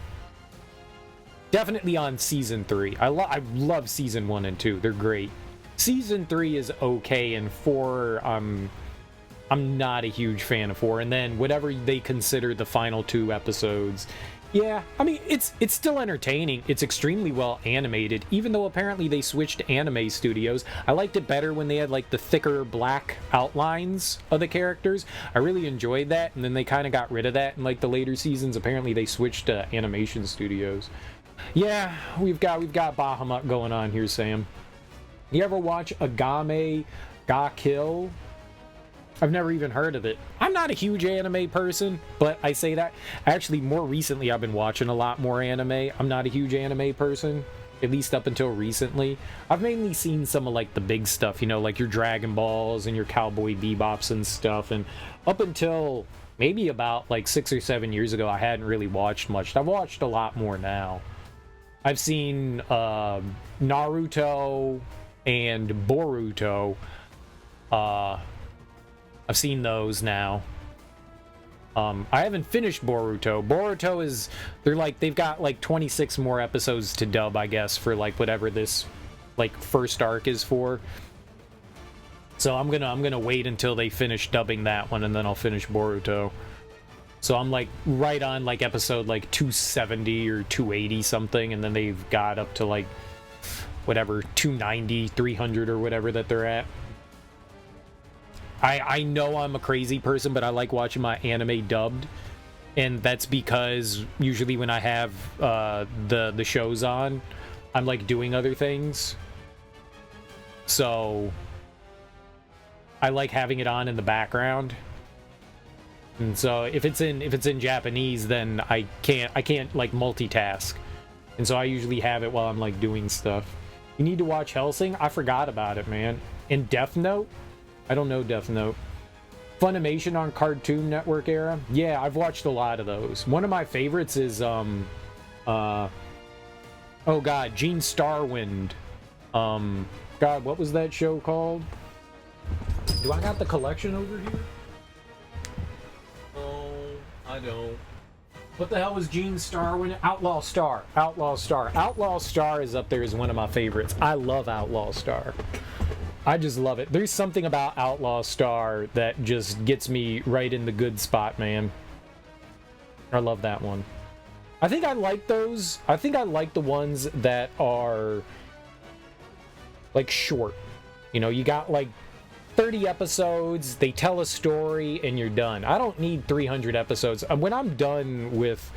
Definitely on season 3. I love season 1 and 2. They're great. Season 3 is okay, and 4, I'm not a huge fan of 4. And then whatever they consider the final 2 episodes, yeah, I mean, it's still entertaining. It's extremely well animated, even though apparently they switched anime studios. I liked it better when they had like the thicker black outlines of the characters. I really enjoyed that, and then they kind of got rid of that in like the later seasons. Apparently they switched to animation studios. Yeah, we've got Bahamut going on here, Sam. You ever watch Agame Ga Kill? I've never even heard of it. I'm not a huge anime person, but I say that. Actually, more recently, I've been watching a lot more anime. I'm not a huge anime person, at least up until recently. I've mainly seen some of, like, the big stuff, you know, like your Dragon Balls and your Cowboy Bebops and stuff, and up until maybe about, like, 6 or 7 years ago, I hadn't really watched much. I've watched a lot more now. I've seen Naruto and Boruto. I've seen those now. I haven't finished Boruto. Boruto is they've got like 26 more episodes to dub, I guess, for like whatever this like first arc is for. So I'm gonna wait until they finish dubbing that one, and then I'll finish Boruto. So I'm like right on like episode like 270 or 280 something, and then they've got up to like whatever 290, 300 or whatever that they're at. I know I'm a crazy person, but I like watching my anime dubbed, and that's because usually when I have the shows on, I'm like doing other things. So I like having it on in the background. And so if it's in Japanese, then I can't like multitask. And so I usually have it while I'm like doing stuff. You need to watch Hellsing? I forgot about it, man. And Death Note? I don't know Death Note. Funimation on Cartoon Network era. Yeah, I've watched a lot of those. One of my favorites is oh god, Gene Starwind. God, what was that show called? Do I got the collection over here? Oh, I don't. What the hell was Gene Starwind? Outlaw Star. Outlaw Star. Outlaw Star is up there as one of my favorites. I love Outlaw Star. I just love it. There's something about Outlaw Star that just gets me right in the good spot, man. I love that one. I think I like those. I think I like the ones that are like short. You know, you got like 30 episodes, they tell a story, and you're done. I don't need 300 episodes. When I'm done with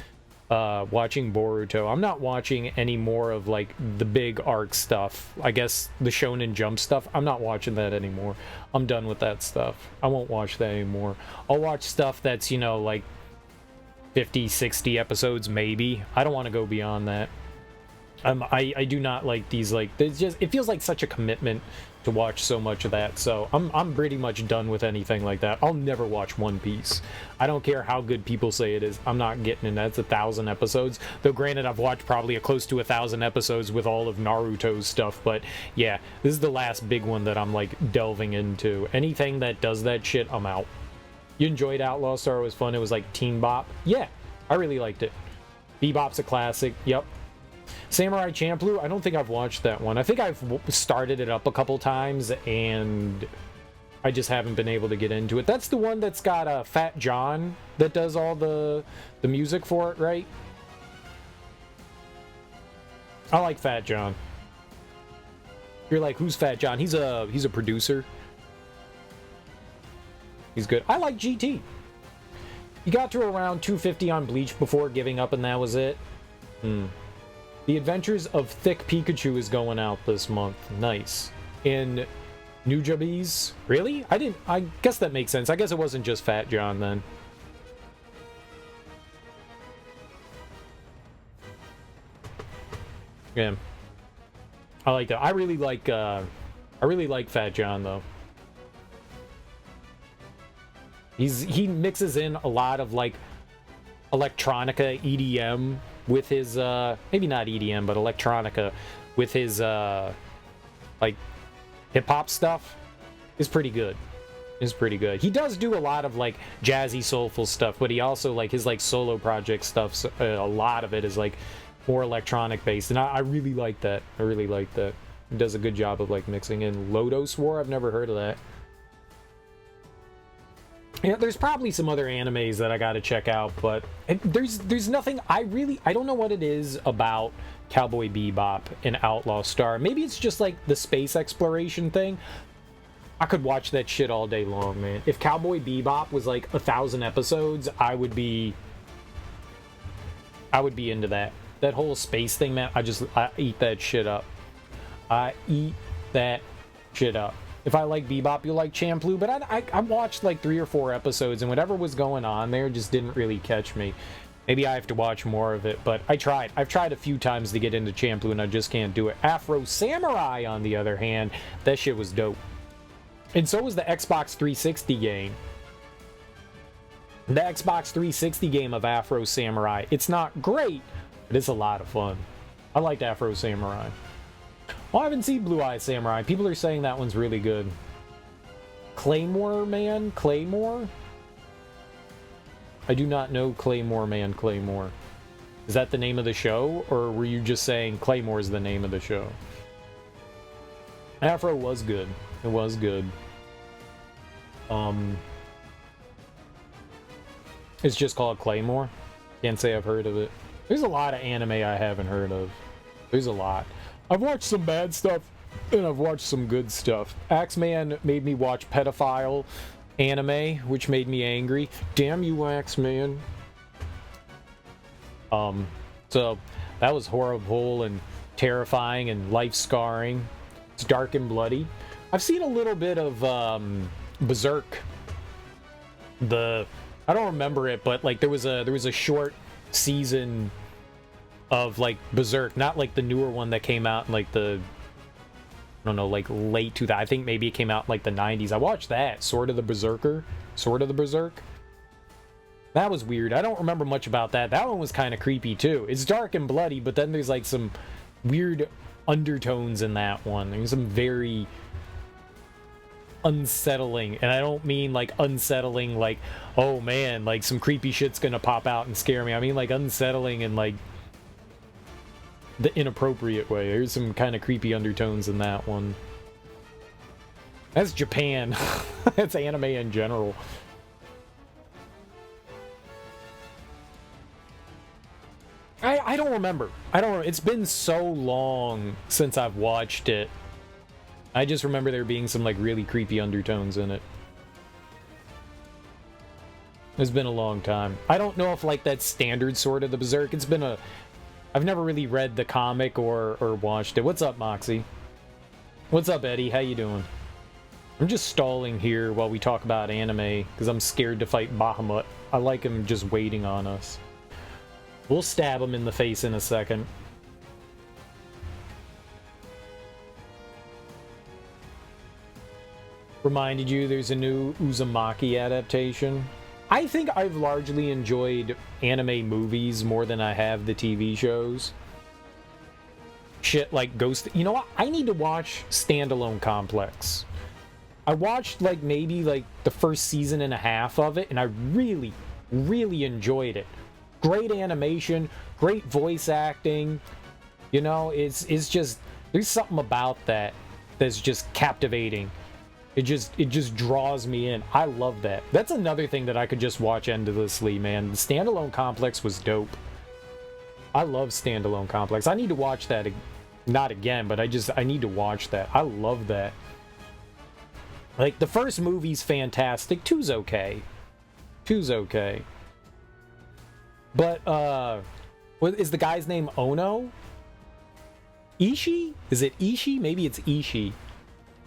watching Boruto, I'm not watching any more of like the big arc stuff. I guess the Shonen Jump stuff, I'm not watching that anymore. I'm done with that stuff. I won't watch that anymore. I'll watch stuff that's, you know, like 50, 60 episodes maybe. I don't want to go beyond that. I do not like these, like, it's just, it feels like such a commitment to watch so much of that, so I'm pretty much done with anything like that. I'll never watch One Piece. I don't care how good people say it is. I'm not getting in that. It's 1,000 episodes. Though granted, I've watched probably close to 1,000 episodes with all of Naruto's stuff, but yeah, this is the last big one that I'm like delving into. Anything that does that shit, I'm out. You enjoyed Outlaw Star? It was fun. It was like Teen Bop. Yeah, I really liked it. Bebop's a classic. Yep. Samurai Champloo, I don't think I've watched that one. I think I've started it up a couple times, and I just haven't been able to get into it. That's the one that's got Fat John that does all the music for it, right? I like Fat John. You're like, who's Fat John? He's a producer. He's good. I like GT. He got to around 250 on Bleach before giving up, and that was it. The Adventures of Thick Pikachu is going out this month. Nice. In Nujabes? Really? I guess that makes sense. I guess it wasn't just Fat John then. Yeah. I like that. I really like Fat John though. He mixes in a lot of like electronica EDM with his maybe not EDM but electronica with his like hip-hop stuff is pretty good. He does do a lot of like jazzy soulful stuff, but he also like his like solo project stuff, so, a lot of it is like more electronic based, and I really like that. He does a good job of like mixing in. Lodos War, I've never heard of that. Yeah, there's probably some other animes that I gotta check out, but there's nothing I don't know what it is about Cowboy Bebop and Outlaw Star. Maybe it's just like the space exploration thing. I could watch that shit all day long, man. If Cowboy Bebop was like 1,000 episodes, I would be into that. That whole space thing, man, I eat that shit up. I eat that shit up. If I like Bebop, you'll like Champloo, but I watched like 3 or 4 episodes, and whatever was going on there just didn't really catch me. Maybe I have to watch more of it, but I've tried a few times to get into Champloo, and I just can't do it. Afro Samurai, on the other hand, that shit was dope. And so was the Xbox 360 game. The Xbox 360 game of Afro Samurai. It's not great, but it's a lot of fun. I liked Afro Samurai. Well, I haven't seen Blue Eye Samurai. People are saying that one's really good. Claymore Man? Claymore? I do not know Claymore Man Claymore. Is that the name of the show? Or were you just saying Claymore is the name of the show? Afro was good. It was good. It's just called Claymore. Can't say I've heard of it. There's a lot of anime I haven't heard of. There's a lot. I've watched some bad stuff, and I've watched some good stuff. Axeman made me watch pedophile anime, which made me angry. Damn you, Axeman. So that was horrible and terrifying and life-scarring. It's dark and bloody. I've seen a little bit of Berserk. I don't remember it, but like there was a short season of like Berserk, not like the newer one that came out in like the don't know, like late 2000s. I think maybe it came out in like the 90s. I watched that, Sword of the Berserker. Sword of the Berserk. That was weird. I don't remember much about that. That one was kind of creepy too. It's dark and bloody, but then there's like some weird undertones in that one. There's some very unsettling, and I don't mean like unsettling like, oh man, like some creepy shit's gonna pop out and scare me. I mean like unsettling in like the inappropriate way. There's some kind of creepy undertones in that one. That's Japan. That's anime in general. I don't remember. It's been so long since I've watched it. I just remember there being some like really creepy undertones in it. It's been a long time. I don't know if like that standard Sword of the Berserk. It's been a... I've never really read the comic or watched it. What's up, Moxie? What's up, Eddie? How you doing? I'm just stalling here while we talk about anime because I'm scared to fight Bahamut. I like him just waiting on us. We'll stab him in the face in a second. Reminded you there's a new Uzumaki adaptation. I think I've largely enjoyed anime movies more than I have the TV shows. Shit like Ghost... You know what? I need to watch Standalone Complex. I watched like maybe like the first season and a half of it, and I really, really enjoyed it. Great animation, great voice acting. You know, it's just... There's something about that that's just captivating. It just draws me in. I love that. That's another thing that I could just watch endlessly, man. The Standalone Complex was dope. I love Standalone Complex. I need to watch that. Not again, but I need to watch that. I love that. Like, the first movie's fantastic. Two's okay. Two's okay. But, what is the guy's name? Ono? Ishii? Is it Ishii? Maybe it's Ishii.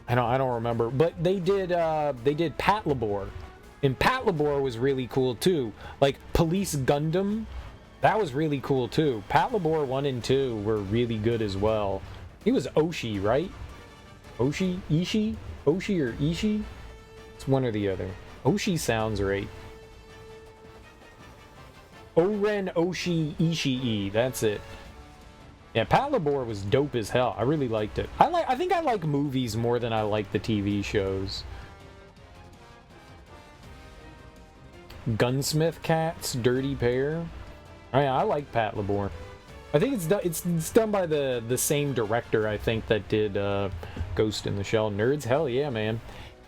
I don't remember, but they did Patlabor, and Patlabor was really cool too. Like Police Gundam, that was really cool too. Patlabor 1 and 2 were really good as well. He was Oshi, right? Oshi, Ishii, Oshi or Ishii? It's one or the other. Oshi sounds right. Oren Oshi Ishii, that's it. Yeah, Patlabor was dope as hell. I really liked it. I think I like movies more than I like the TV shows. Gunsmith Cats, Dirty Pair. Oh, yeah, I like Patlabor. I think it's done by the same director, I think, that did Ghost in the Shell. Nerds? Hell yeah, man.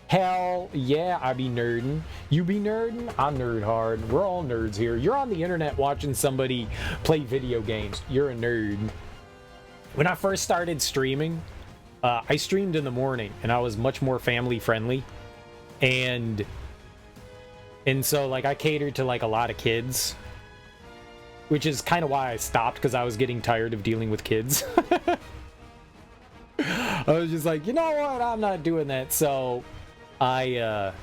Hell yeah, I be nerding. You be nerding? I nerd hard. We're all nerds here. You're on the internet watching somebody play video games. You're a nerd. When I first started streaming, I streamed in the morning, and I was much more family friendly, and so like I catered to like a lot of kids, which is kind of why I stopped, because I was getting tired of dealing with kids. I was just like, you know what, I'm not doing that. So but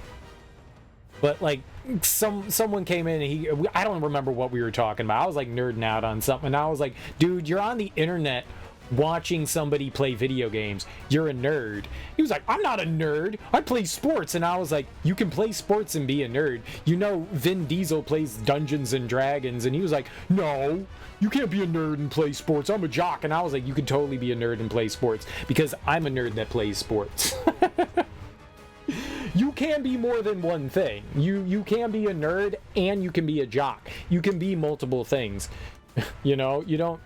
like someone came in and I don't remember what we were talking about. I was like nerding out on something, and I was like, dude, you're on the internet watching somebody play video games. You're a nerd. He was like, I'm not a nerd. I play sports. And I was like, you can play sports and be a nerd. You know, Vin Diesel plays Dungeons and Dragons. And he was like, no, you can't be a nerd and play sports. I'm a jock. And I was like, you could totally be a nerd and play sports, because I'm a nerd that plays sports. You can be more than one thing. You can be a nerd and you can be a jock. You can be multiple things. You know, you don't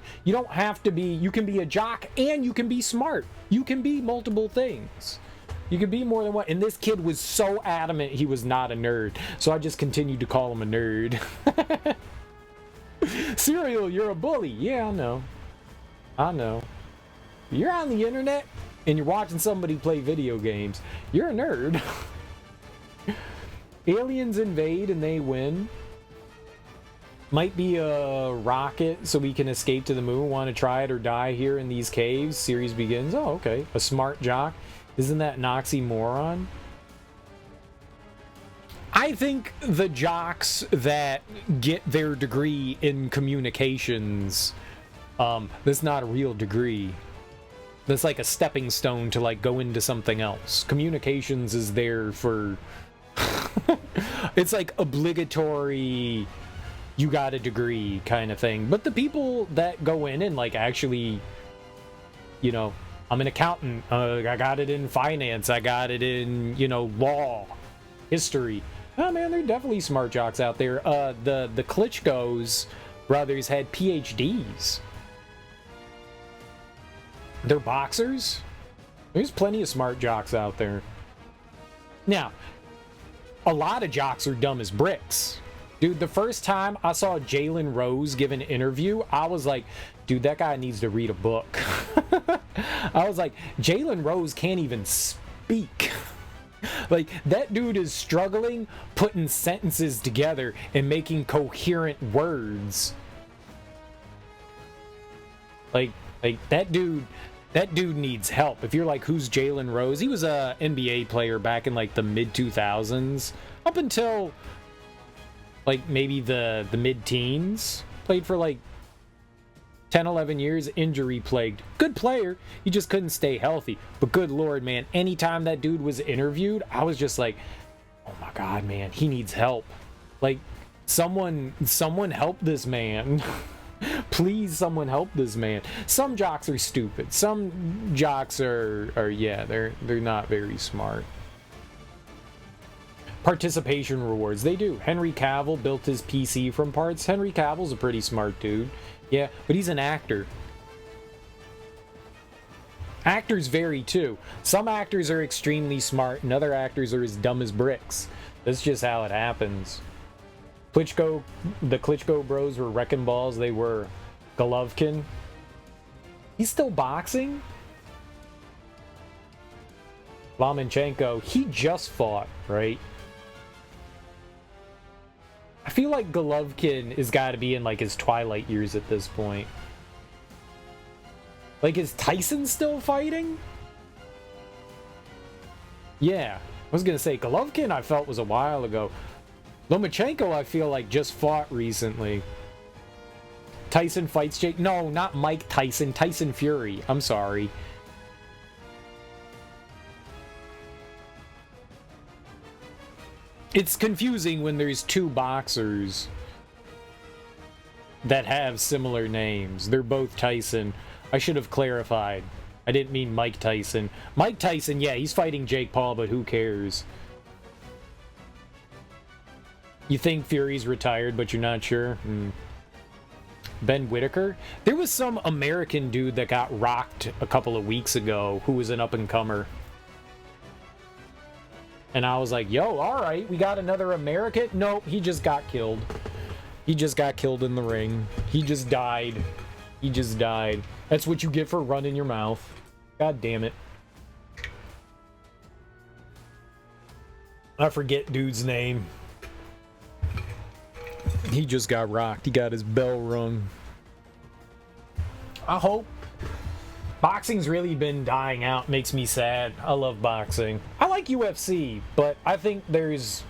have to be... You can be a jock and you can be smart. You can be multiple things. You can be more than one. And this kid was so adamant he was not a nerd, so I just continued to call him a nerd. Serial, you're a bully. Yeah, I know. You're on the internet and you're watching somebody play video games. You're a nerd. Aliens invade and they win. Might be a rocket so we can escape to the moon. Want to try it or die here in these caves? Series begins. Oh, okay. A smart jock. Isn't that an oxymoron? I think the jocks that get their degree in communications, that's not a real degree. That's like a stepping stone to like go into something else. Communications is there for it's like obligatory, you got a degree kind of thing. But the people that go in and like actually, you know, I'm an accountant, I got it in finance, I got it in, you know, law, history. Oh man, there are definitely smart jocks out there. The Klitschko's brothers had PhDs. They're boxers. There's plenty of smart jocks out there. Now, a lot of jocks are dumb as bricks. Dude, the first time I saw Jalen Rose give an interview, I was like, dude, that guy needs to read a book. I was like, Jalen Rose can't even speak. Like, that dude is struggling putting sentences together and making coherent words. Like that dude needs help. If you're like, who's Jalen Rose? He was a NBA player back in like the mid 2000s up until like maybe the mid-teens. Played for like 10, 11 years, injury plagued. Good player, he just couldn't stay healthy. But good lord, man, anytime that dude was interviewed, I was just like, oh my god, man, he needs help. Like, someone help this man. Please, someone help this man. Some jocks are stupid. Some jocks are yeah, they're not very smart. Participation rewards, they do. Henry Cavill built his PC from parts. Henry Cavill's a pretty smart dude. Yeah, but he's an actor. Actors vary too. Some actors are extremely smart and other actors are as dumb as bricks. That's just how it happens. The Klitschko bros were wrecking balls. They were. Golovkin. He's still boxing? Lomachenko, he just fought, right? I feel like Golovkin has got to be in like his twilight years at this point. Like, is Tyson still fighting? Yeah, I was gonna say Golovkin I felt was a while ago. Lomachenko I feel like just fought recently. Tyson fights Jake. No, not Mike Tyson. Tyson Fury. I'm sorry. It's confusing when there's two boxers that have similar names. They're both Tyson. I should have clarified. I didn't mean Mike Tyson. Mike Tyson, yeah, he's fighting Jake Paul, but who cares? You think Fury's retired, but you're not sure? Ben Whitaker? There was some American dude that got rocked a couple of weeks ago who was an up-and-comer. And I was like, yo, alright, we got another American? Nope, he just got killed. He just got killed in the ring. He just died. He just died. That's what you get for running your mouth. God damn it. I forget dude's name. He just got rocked. He got his bell rung. I hope. Boxing's really been dying out. Makes me sad. I love boxing. I like UFC, but I think there's...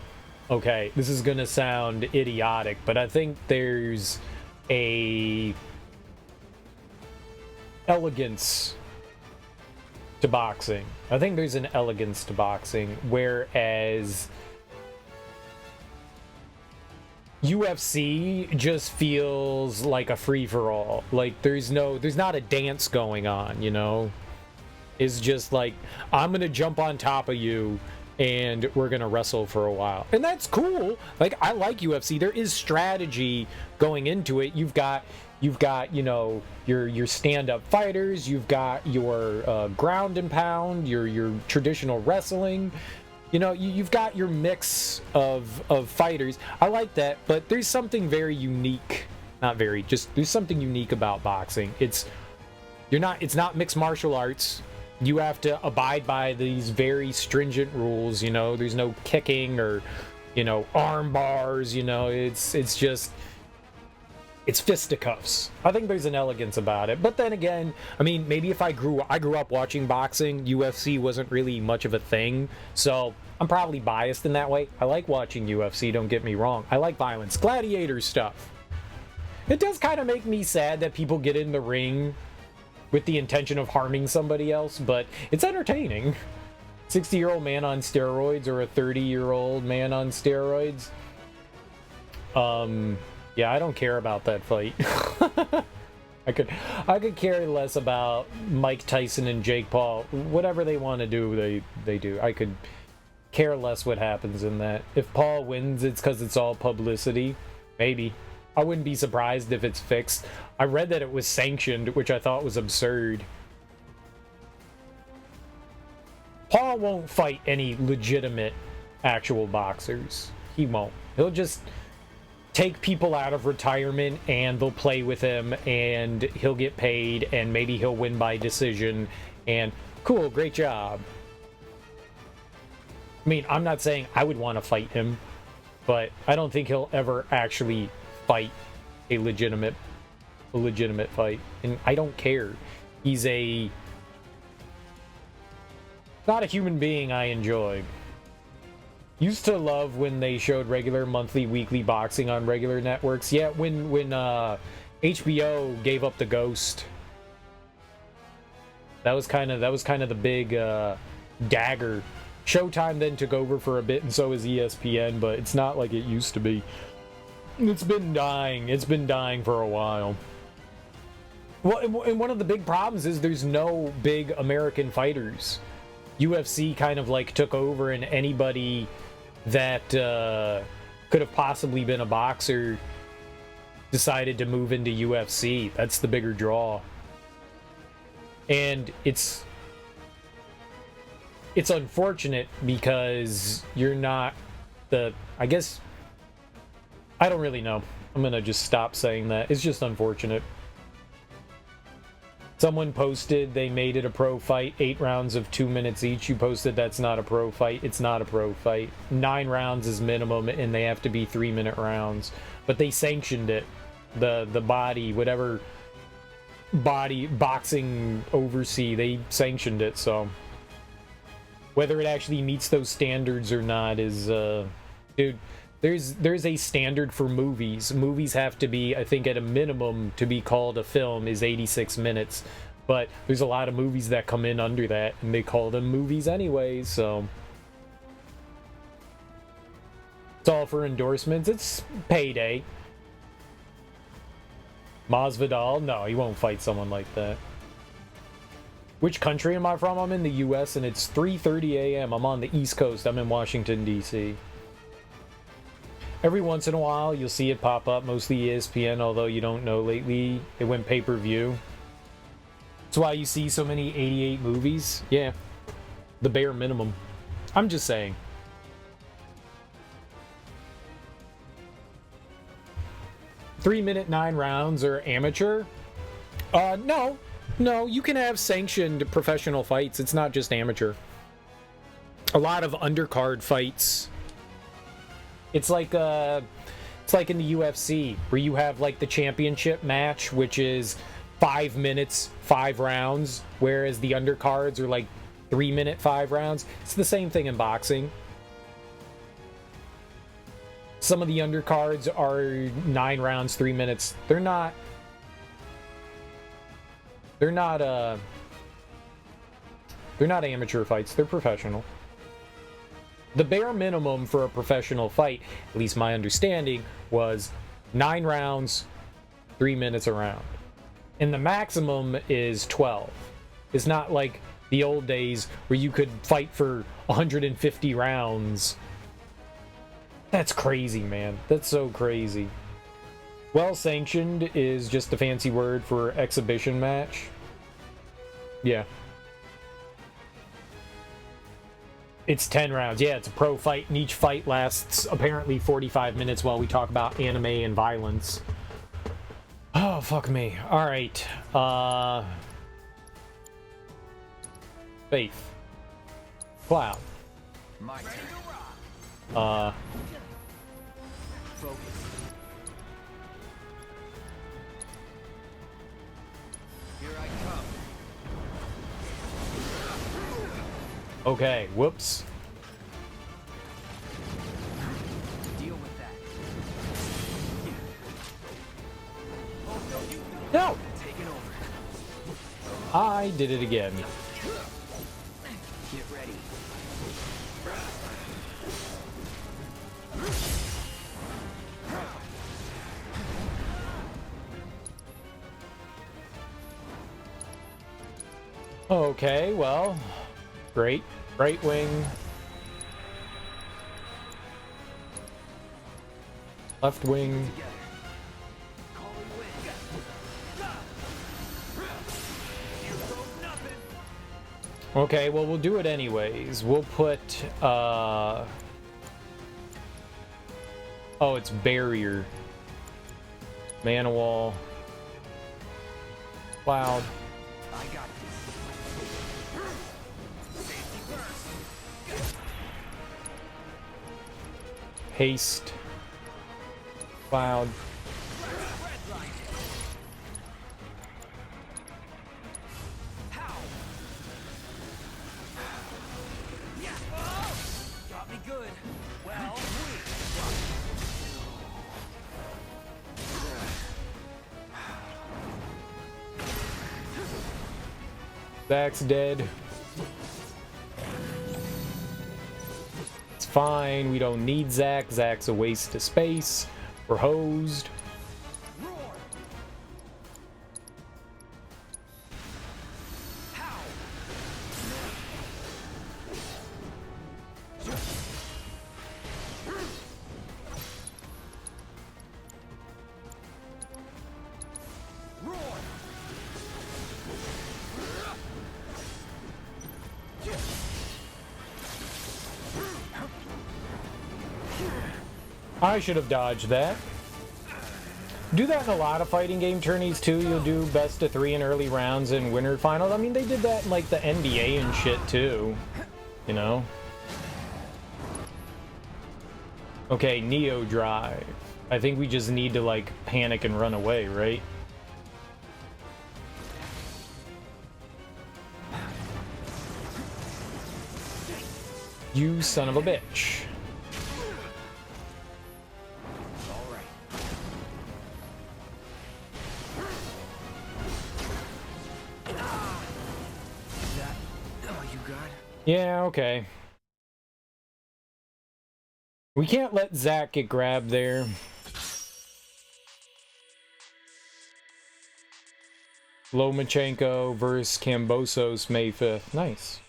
Okay, this is gonna sound idiotic, but I think there's a elegance to boxing. I think there's an elegance to boxing, whereas UFC just feels like a free-for-all. Like, there's not a dance going on, you know? It's just like, I'm gonna jump on top of you and we're gonna wrestle for a while. And that's cool. Like, I like UFC. There is strategy going into it. You've got, you know, your stand-up fighters, you've got your ground and pound, your traditional wrestling. You know, you've got your mix of fighters. I like that, but there's something very unique. There's something unique about boxing. It's not mixed martial arts. You have to abide by these very stringent rules, you know. There's no kicking or, you know, arm bars, you know. It's fisticuffs. I think there's an elegance about it. But then again, I mean, maybe if I grew up watching boxing, UFC wasn't really much of a thing. So I'm probably biased in that way. I like watching UFC, don't get me wrong. I like violence. Gladiator stuff. It does kind of make me sad that people get in the ring with the intention of harming somebody else, but it's entertaining. 60-year-old man on steroids or a 30-year-old man on steroids. Yeah, I don't care about that fight. I could care less about Mike Tyson and Jake Paul. Whatever they want to do, they do. I could care less what happens in that. If Paul wins, it's because it's all publicity. Maybe. I wouldn't be surprised if it's fixed. I read that it was sanctioned, which I thought was absurd. Paul won't fight any legitimate actual boxers. He won't. He'll just take people out of retirement and they'll play with him and he'll get paid and maybe he'll win by decision and cool, great job. I mean, I'm not saying I would want to fight him, but I don't think he'll ever actually fight a legitimate fight. And I don't care. He's not a human being I enjoy. Used to love when they showed regular monthly, weekly boxing on regular networks. Yeah, when HBO gave up the ghost. That was kind of the big dagger. Showtime then took over for a bit, and so is ESPN, but it's not like it used to be. It's been dying. It's been dying for a while. Well, and one of the big problems is there's no big American fighters. UFC kind of like took over, and anybody that could have possibly been a boxer decided to move into UFC. That's the bigger draw. And it's unfortunate because you're not I guess, I don't really know. I'm gonna just stop saying that. It's just unfortunate. Someone posted they made it a pro fight, 8 rounds of 2 minutes each. You posted that's not a pro fight. It's not a pro fight. 9 rounds is minimum, and they have to be 3-minute rounds. But they sanctioned it. The body, whatever body boxing oversee, they sanctioned it. So whether it actually meets those standards or not is, dude. There's a standard for movies. Movies have to be, I think, at a minimum to be called a film is 86 minutes. But there's a lot of movies that come in under that, and they call them movies anyways, so. It's all for endorsements. It's payday. Masvidal? No, he won't fight someone like that. Which country am I from? I'm in the US, and it's 3:30 a.m. I'm on the East Coast. I'm in Washington, D.C. Every once in a while, you'll see it pop up, mostly ESPN, although you don't know lately. It went pay-per-view. That's why you see so many 88 movies. Yeah, the bare minimum. I'm just saying. Three-minute 9 rounds are amateur? No. No, you can have sanctioned professional fights. It's not just amateur. A lot of undercard fights. It's like in the UFC where you have like the championship match, which is 5 minutes, 5 rounds, whereas the undercards are like 3-minute 5 rounds. It's the same thing in boxing. Some of the undercards are 9 rounds, 3 minutes. They're not amateur fights. They're professional. The bare minimum for a professional fight, at least my understanding, was 9 rounds, 3 minutes a round. And the maximum is 12. It's not like the old days where you could fight for 150 rounds. That's crazy, man. That's so crazy. Well sanctioned is just a fancy word for exhibition match. Yeah. It's 10 rounds. Yeah, it's a pro fight, and each fight lasts apparently 45 minutes while we talk about anime and violence. Oh, fuck me. Alright. Faith. Cloud. Focus. Here I come. Okay, whoops. Deal with that. No! Taking over. I did it again. Get ready. Okay, well, great. Right wing. Left wing. Okay, well, we'll do it anyways. We'll put, oh, it's barrier. Mana wall. Cloud. I got this. Safety first. Haste. Cloud. Got me good. Well, Zack's dead. It's fine. We don't need Zack. Zack's a waste of space. We're hosed. I should have dodged that. Do that in a lot of fighting game tourneys too. You'll do best of 3 in early rounds and winner finals. I mean, they did that in like the NBA and shit too, you know? Okay, Neo Drive. I think we just need to like panic and run away, right? You son of a bitch. Yeah, okay. We can't let Zack get grabbed there. Lomachenko versus Kambosos May 5th. Nice.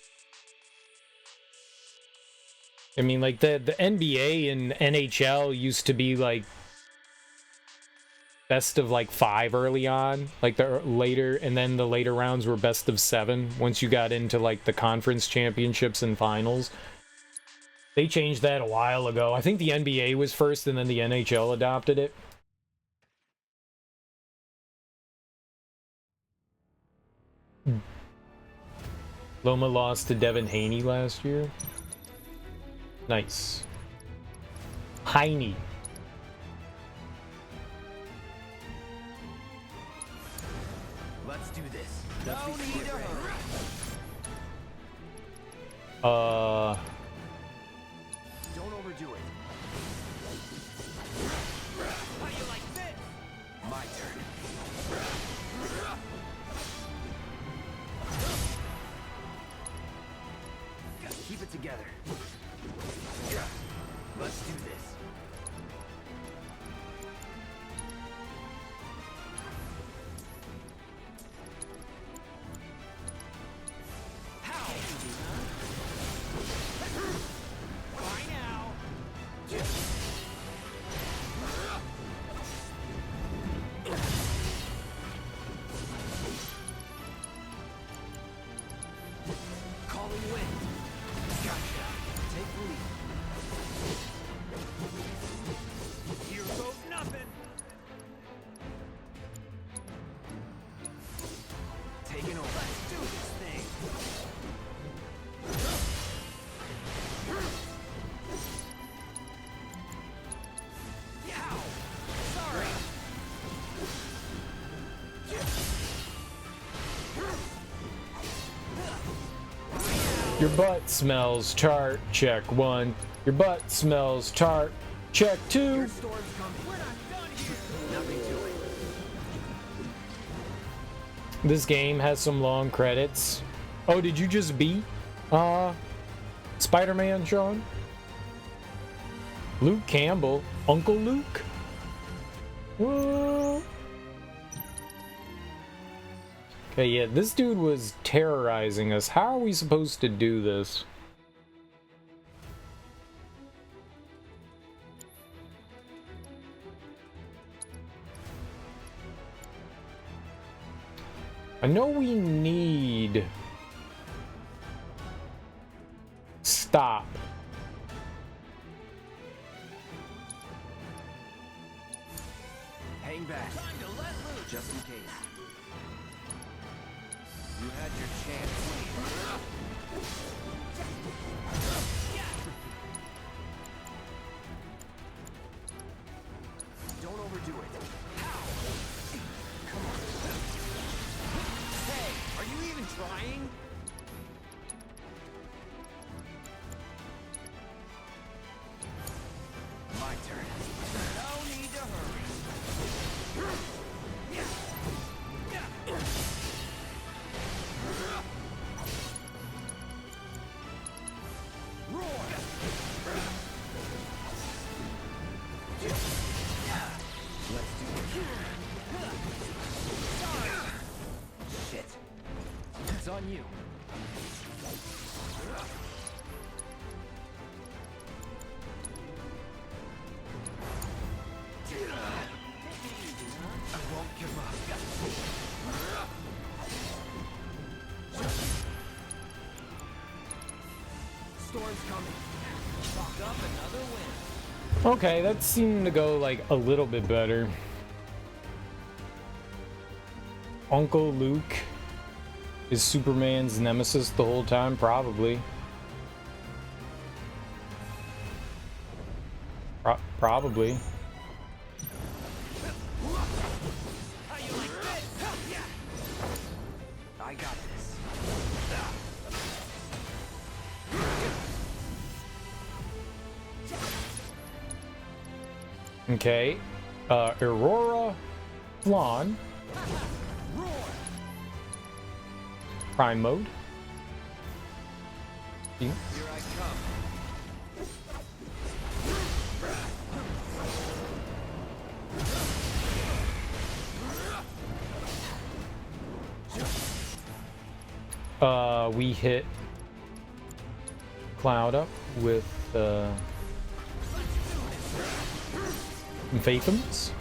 I mean, like, the NBA and NHL used to be, like, best of, like, 5 early on. Like, the later, and then the later rounds were best of 7 once you got into, like, the conference championships and finals. They changed that a while ago. I think the NBA was first, and then the NHL adopted it. Loma lost to Devin Haney last year. Nice. Heine. let's do this. No need to hurry. Don't overdo it. How you like this? My turn. Keep it together. Let's do this. Your butt smells tart. Check 1. Your butt smells tart. Check 2. Storm's coming. We're not done here. Nothing to This game has some long credits. Oh, did you just beat Spider-Man, Sean? Luke Campbell, Uncle Luke? What? Okay, yeah, this dude was terrorizing us. How are we supposed to do this? I know we need... Stop. Hang back. Time to let loose. Just in case. You had your chance. Don't overdo it. Come on. Hey, are you even trying? My turn. No need to hurry. Shit. It's on you. I won't give up. Storm's coming. Chalk up another win. Okay, that seemed to go like a little bit better. Uncle Luke is Superman's nemesis the whole time, probably. Probably. How you like this? I got this. Okay. Aurora Flan. Prime mode. Here I come. We hit Cloud up with Phantoms.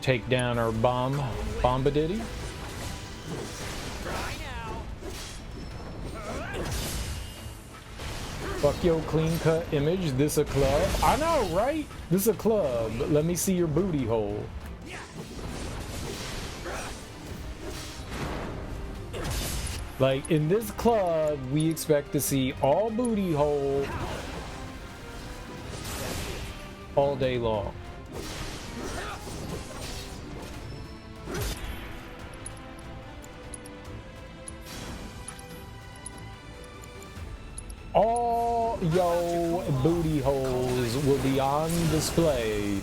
Take down our Bombadiddy. Fuck yo, clean cut image. This a club? I know, right? This a club. Let me see your booty hole. Like, in this club, we expect to see all booty hole all day long. All yo booty holes will be on display.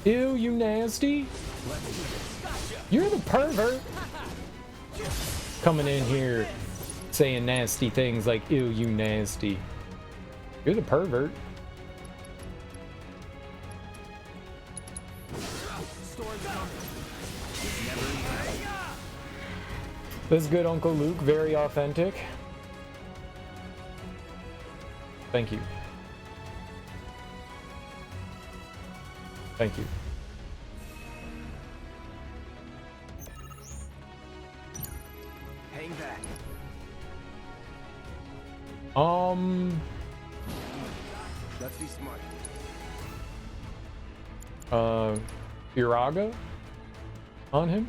Ew, you nasty. You're the pervert. Coming in here saying nasty things like, ew, you nasty. You're the pervert. This is good, Uncle Luke. Very authentic. Thank you. Thank you. Hang back. Let's be smart. Iraga on him.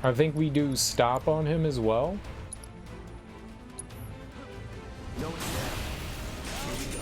I think we do stop on him as well. No, it's down. Here we go.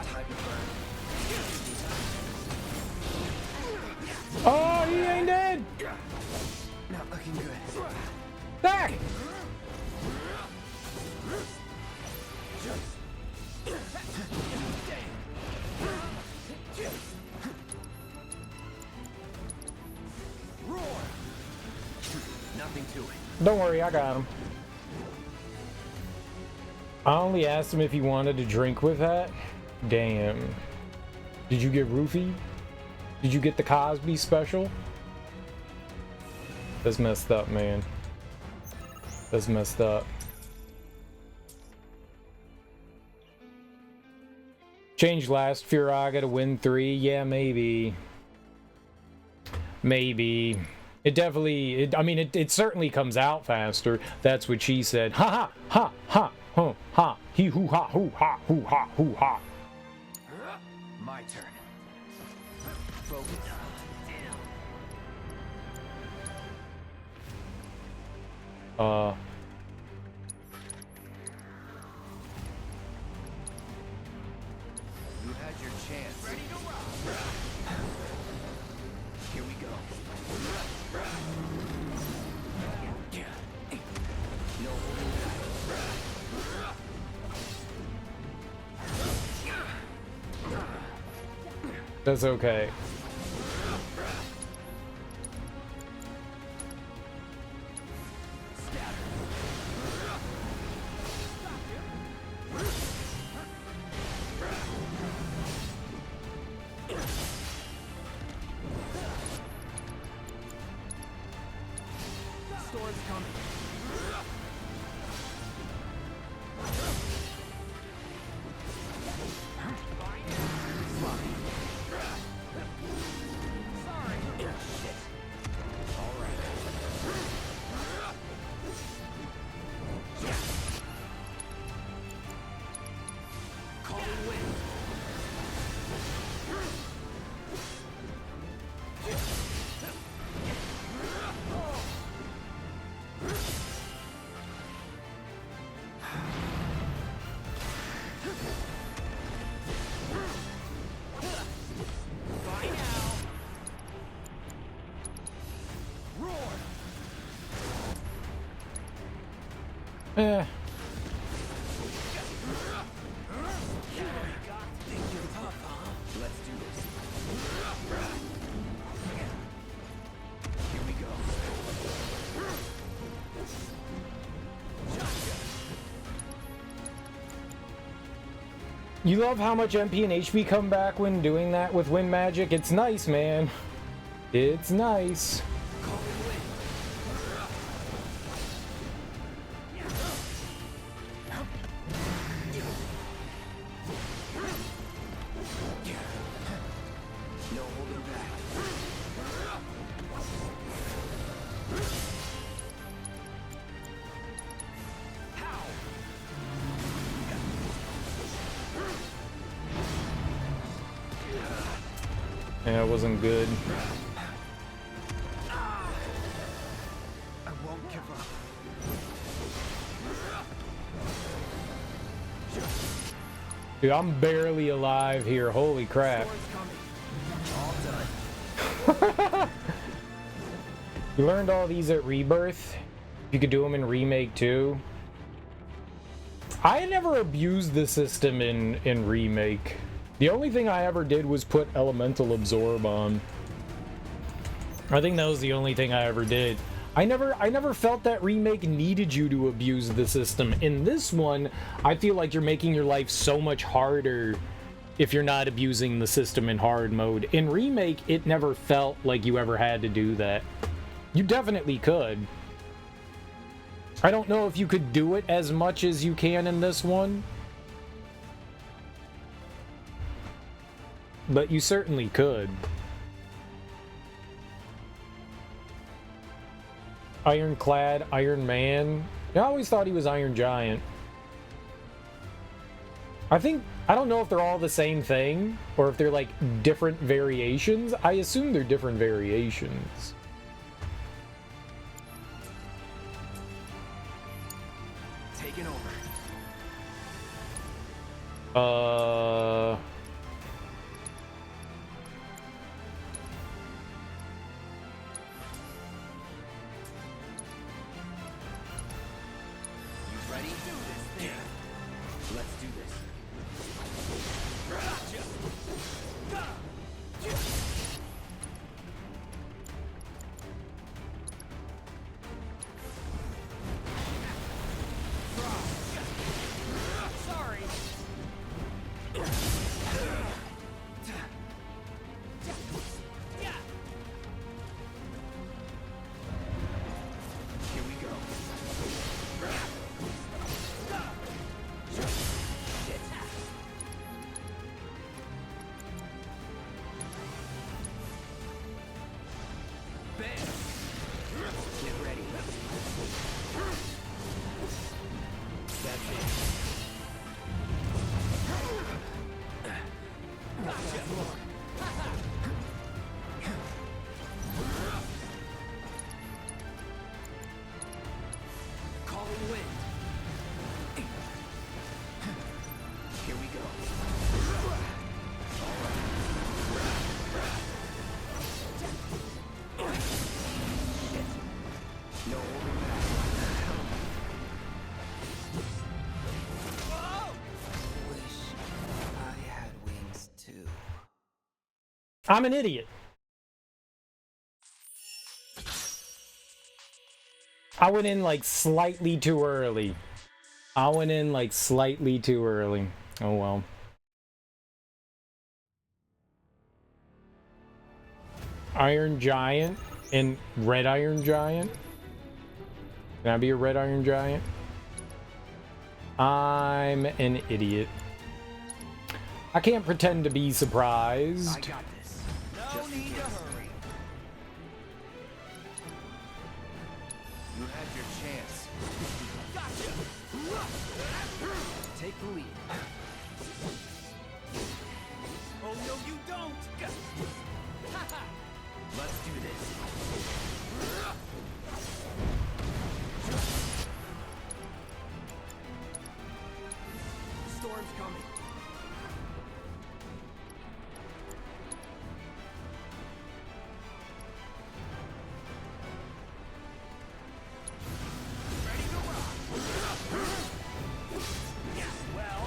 Time to burn. Oh, he ain't dead. Not looking good. Back. Roar. Nothing to it. Don't worry, I got him. I only asked him if he wanted to drink with that. Damn. Did you get roofied? Did you get the Cosby special? That's messed up, man. That's messed up. Change last Firaga to win 3. Yeah, maybe. Maybe. It definitely, I mean, it certainly comes out faster. That's what she said. Ha ha ha ha ha ha. He hoo ha hoo ha hoo ha hoo ha. My turn. Focus. You had your chance. Ready to rock. Here we go. No holding back. That's okay. Storm's coming. Eh. Let's do this. Here we go. You love how much MP and HP come back when doing that with wind magic? It's nice, man. It's nice. No holding back. Yeah, it wasn't good. I won't give up. Dude, I'm barely alive here. Holy crap. Storm's coming. All done. You learned all these at Rebirth. You could do them in Remake too. I never abused the system in Remake. The only thing I ever did was put Elemental Absorb on. I think that was the only thing I ever did. I never felt that Remake needed you to abuse the system. In this one, I feel like you're making your life so much harder if you're not abusing the system in hard mode. In Remake, it never felt like you ever had to do that. You definitely could. I don't know if you could do it as much as you can in this one, but you certainly could. Ironclad, Iron Man. I always thought he was Iron Giant. I don't know if they're all the same thing or if they're like different variations. I assume they're different variations. Taking over. Calling wind. Here we go. No holding back. Whoa! Wish I had wings too. I'm an idiot. I went in like slightly too early. Oh well. Iron Giant and Red Iron Giant. Can I be a Red Iron Giant? I'm an idiot. I can't pretend to be surprised. I got this. No need to hurry. You had your chance. Gotcha. Take the lead. Oh no, you don't. Let's do this. Storm's coming. Ready to rock. Yeah, well.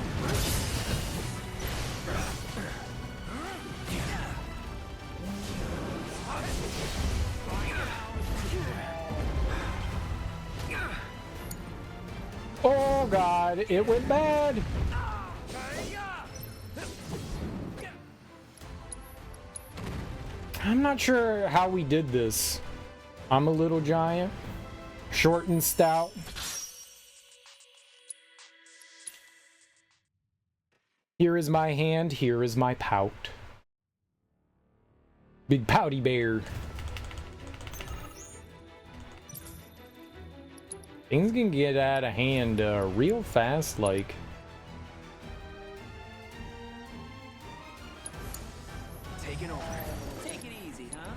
Oh god, it went bad. I'm not sure how we did this. I'm a little giant, short and stout. Here is my hand, here is my pout. Big pouty bear. Things can get out of hand real fast, like. Taking over. Take it easy, huh?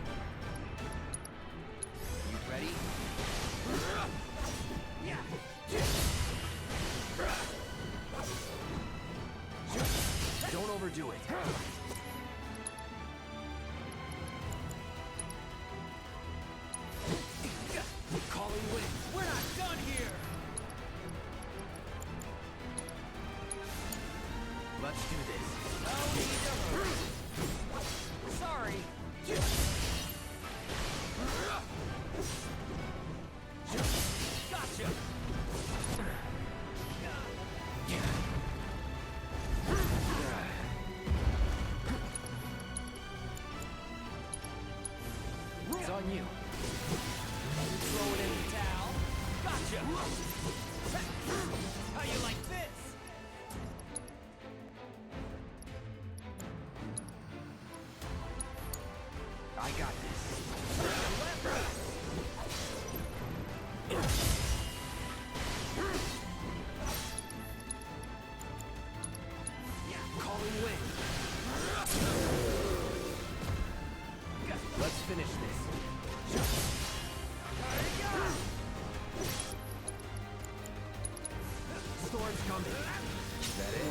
You ready? Yeah. Don't overdo it. Calling wind. We're not done here. Let's do this. No need to hurry. Sorry. Gotcha. It's on you. Throw it in the towel. Gotcha. How you like this? I got this. Yeah, calling wind. Let's finish this. Storm's coming. Is that it?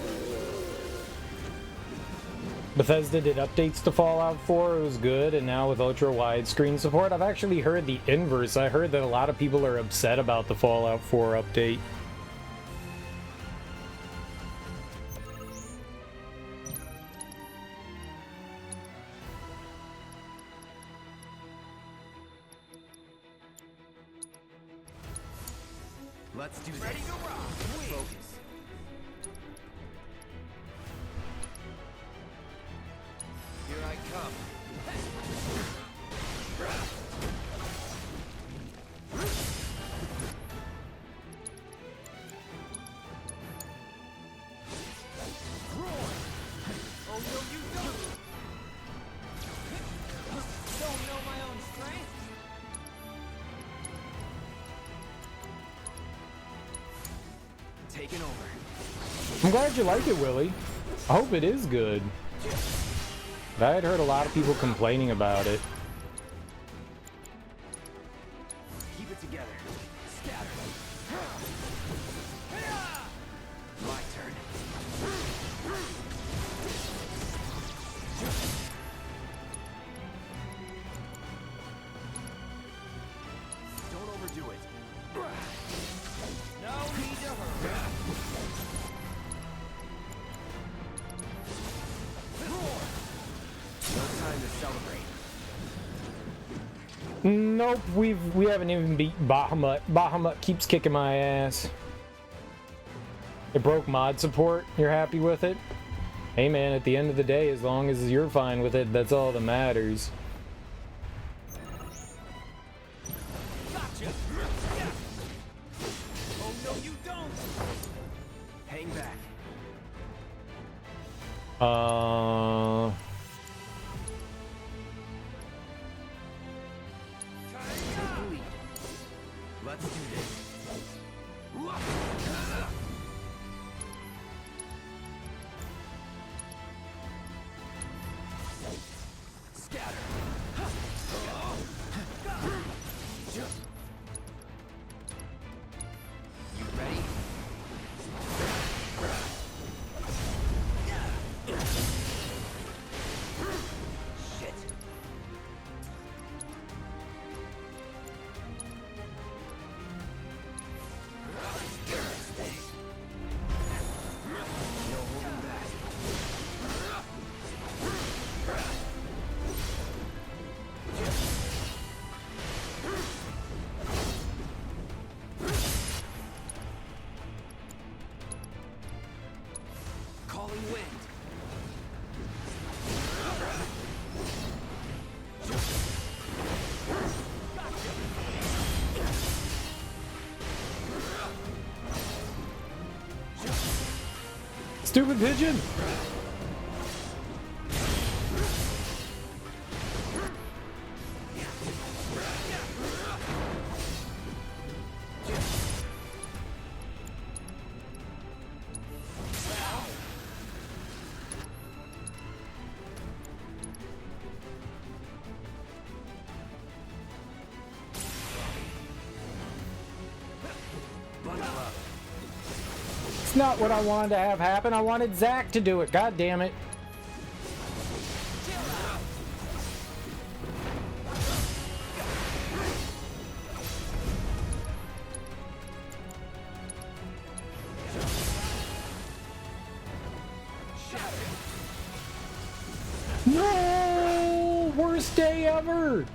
Bethesda did updates to Fallout 4, it was good, and now with ultra widescreen support, I've actually heard the inverse. I heard that a lot of people are upset about the Fallout 4 update. Let's do this. Ready to rock. Focus. Here I come. Oh no, you don't. Don't know my own strength. Taking over. I'm glad you like it, Willie. I hope it is good. I had heard a lot of people complaining about it. Keep it together. Scatter. My turn. Don't overdo it. No need to hurry. No time to celebrate. Nope, we haven't even beat Bahamut. Bahamut keeps kicking my ass. It broke mod support. You're happy with it? Hey man, at the end of the day, as long as you're fine with it, that's all that matters. Gotcha. Oh no, you don't. Hang back. Take the lead. Let's do this. Scatter. You ready? Shit. No holding back. Calling wind. Stupid pigeon! Bundle up. It's not what I wanted to have happen. I wanted Zack to do it. God damn it. No! Worst day ever!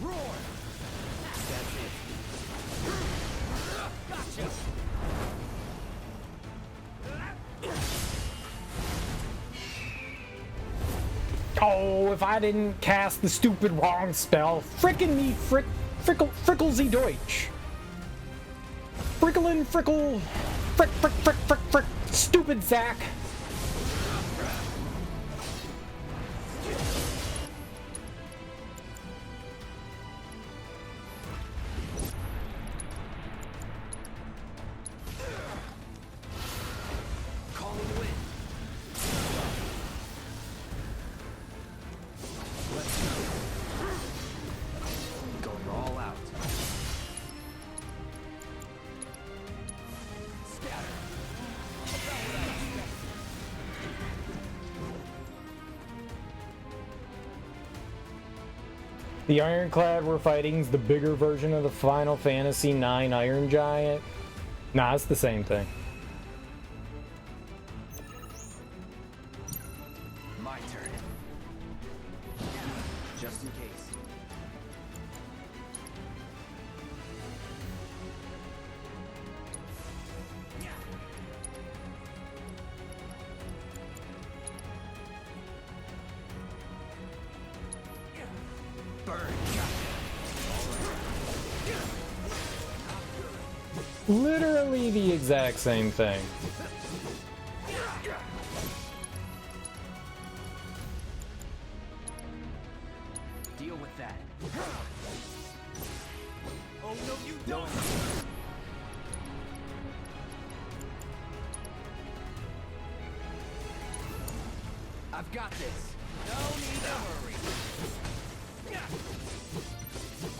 Roar. That's it. Gotcha. Oh, if I didn't cast the stupid wrong spell. Frickin' me, Fricklesy Deutsch. Fricklin' Frickle. Frick. Stupid Zack. Calling wind. Let's go. Going all out. Scatter. The Ironclad we're fighting is the bigger version of the Final Fantasy IX Iron Giant. Nah, it's the same thing. My turn. Just in case. Burn. Literally the exact same thing. with that. Oh no, you don't! I've got this. No need to hurry.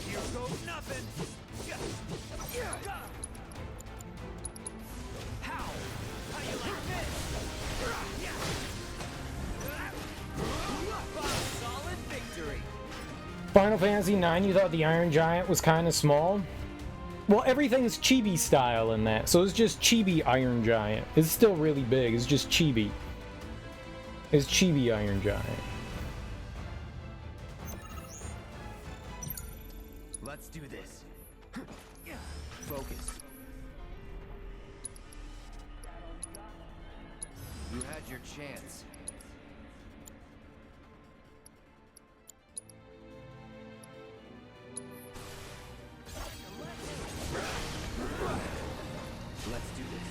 Here goes nothing. How? How you like this? Solid victory. Final Fantasy IX, you thought the Iron Giant was kind of small? Well, everything's chibi style in that, so it's just chibi Iron Giant. It's still really big, it's just chibi. It's chibi Iron Giant. Let's do this. Focus. You had your chance. Let's do this.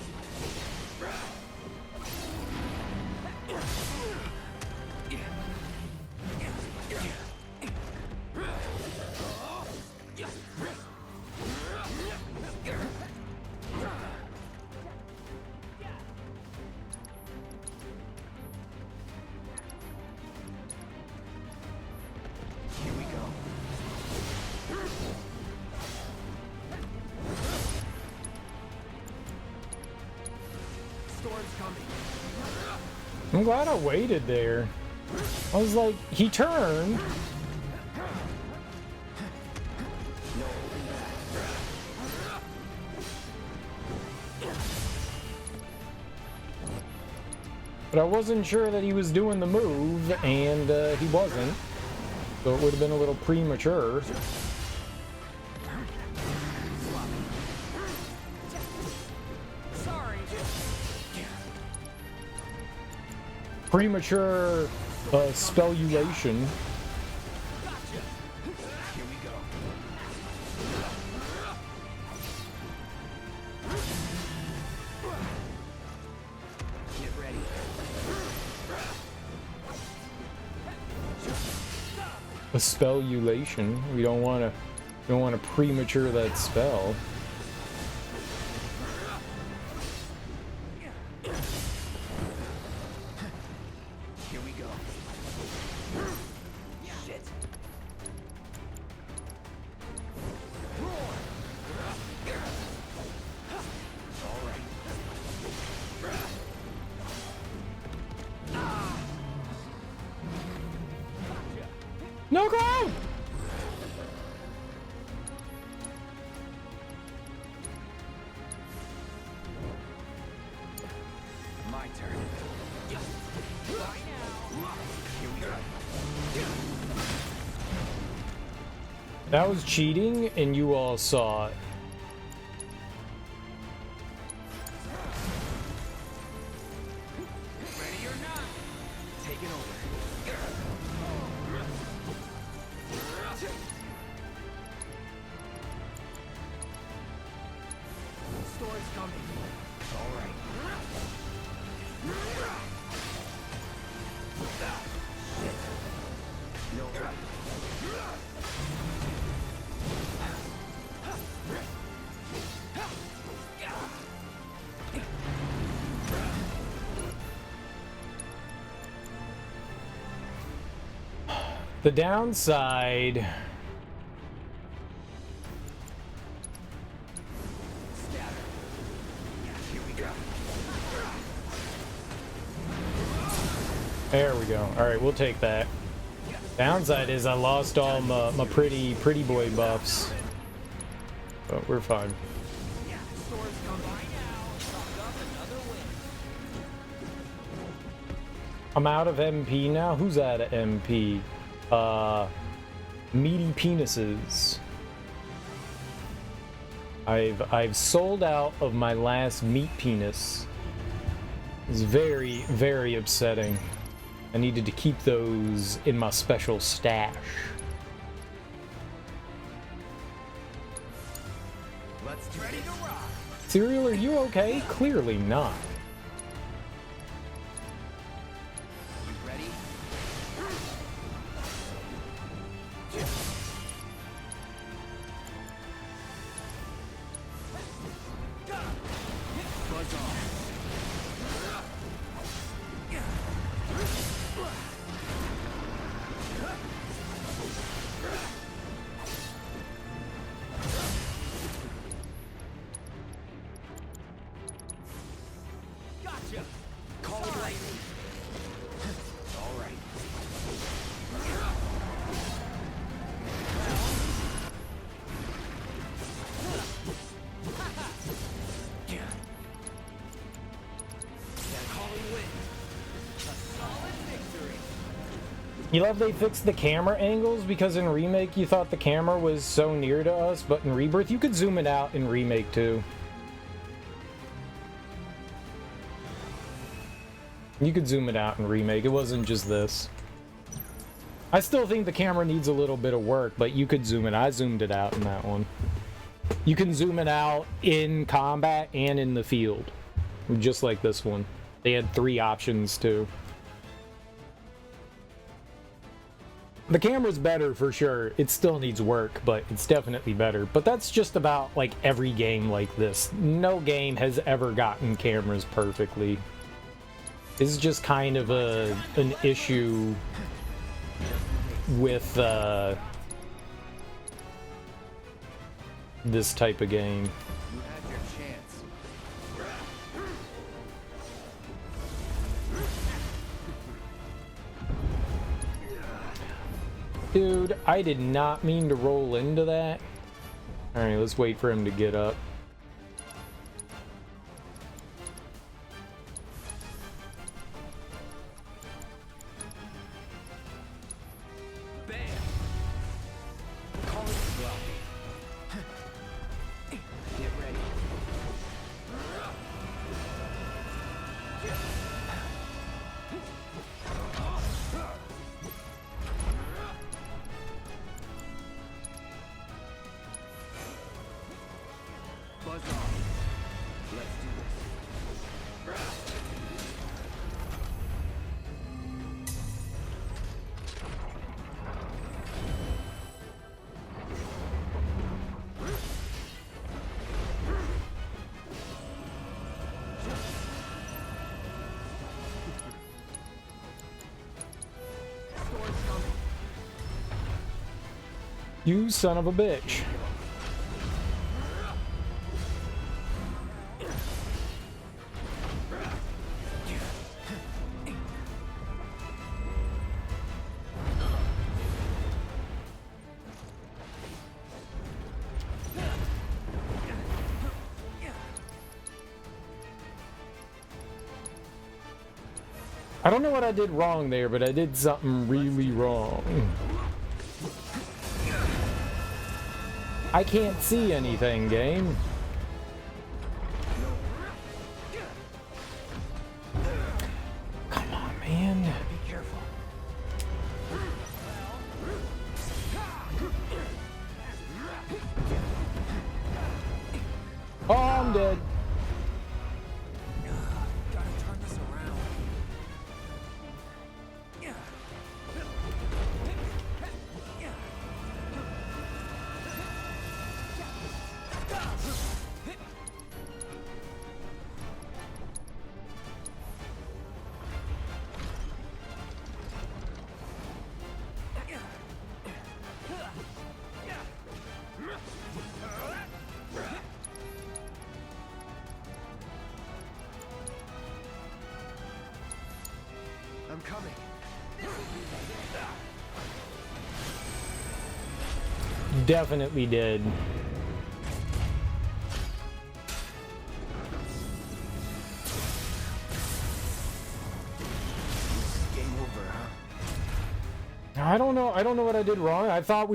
Here we go. Storm's coming. I'm glad I waited there. I was like, he turned. But I wasn't sure that he was doing the move, and he wasn't. So it would have been a little premature. Sorry. Premature spellulation. Gotcha. Here we go. Get ready. A spellulation. We don't want to premature that spell. Here we go. Shit. Roar. All right. No go! My turn. Bye now. Here we go. That was cheating, and you all saw it. Ready or not, take it over. Storm's coming. All right. Shit. No right. The downside. Scatter. Here we go. There we go. All right, we'll take that. Downside is I lost all my pretty boy buffs, but we're fine. Storm's coming. Bye now. Chalk up another win. I'm out of MP now. Who's out of MP? Meaty penises. I've sold out of my last meat penis. It's very, very upsetting. I needed to keep those in my special stash. Let's do ready to rock. Cereal, are you okay? Clearly not. You ready? You love they fixed the camera angles because in Remake you thought the camera was so near to us, but in Rebirth you could zoom it out in Remake too. You could zoom it out in Remake, it wasn't just this. I still think the camera needs a little bit of work, but you could zoom it. I zoomed it out in that one. You can zoom it out in combat and in the field, just like this one. They had 3 options too. The camera's better for sure. It still needs work, but it's definitely better. But that's just about like every game like this. No game has ever gotten cameras perfectly. This is just kind of an issue with this type of game. You had your chance. Dude, I did not mean to roll into that. Alright, let's wait for him to get up. Bam! Call it sloppy. Get ready. Buzz off. Let's do this. Storm's coming. You son of a bitch. I don't know what I did wrong there, but I did something really wrong. I can't see anything, game. Come on, man. Be careful. Oh, I'm dead. Gotta turn this around. I'm coming. Definitely did. Game over, huh? I don't know what I did wrong. I thought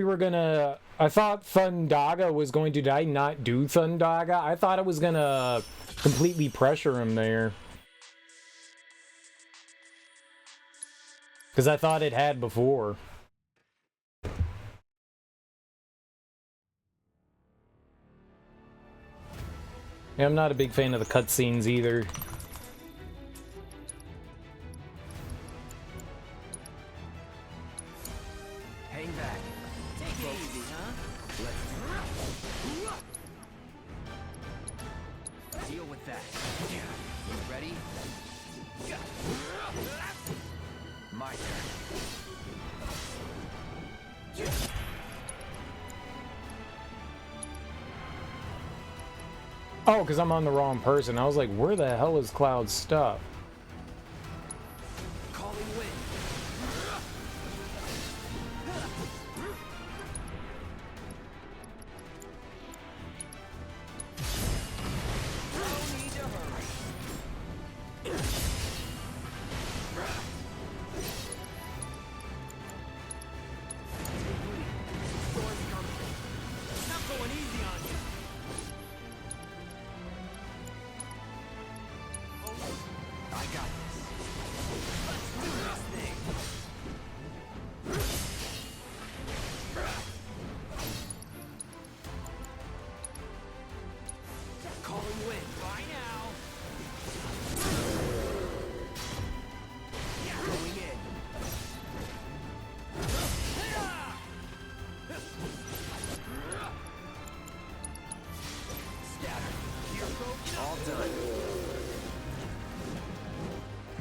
Thundaga was going to die, not do Thundaga. I thought it was gonna completely pressure him there. Because I thought it had before. Yeah, I'm not a big fan of the cutscenes either. Hang back. Take it easy, huh? Let's deal with that. You ready? My turn. Oh, because I'm on the wrong person. I was like, where the hell is Cloud's stuff? Calling wind. No need to hurry.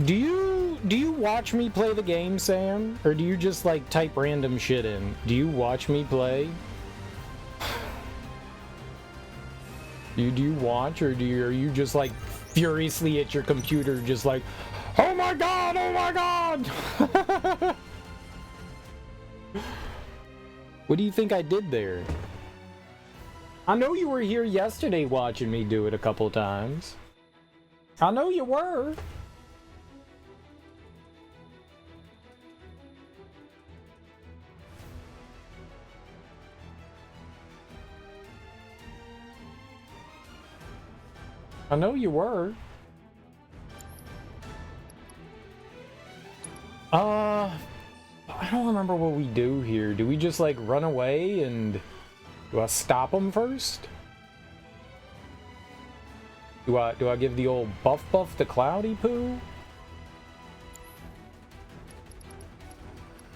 Do you watch me play the game, Sam? Or do you just like type random shit in? Do you watch me play? Do you watch, or are you just like furiously at your computer just like, oh my god, oh my god? What do you think I did there? I know you were here yesterday watching me do it a couple times. I know you were. I know you were. I don't remember what we do here. Do we just like run away and do I stop them first? Do I give the old buff the cloudy poo?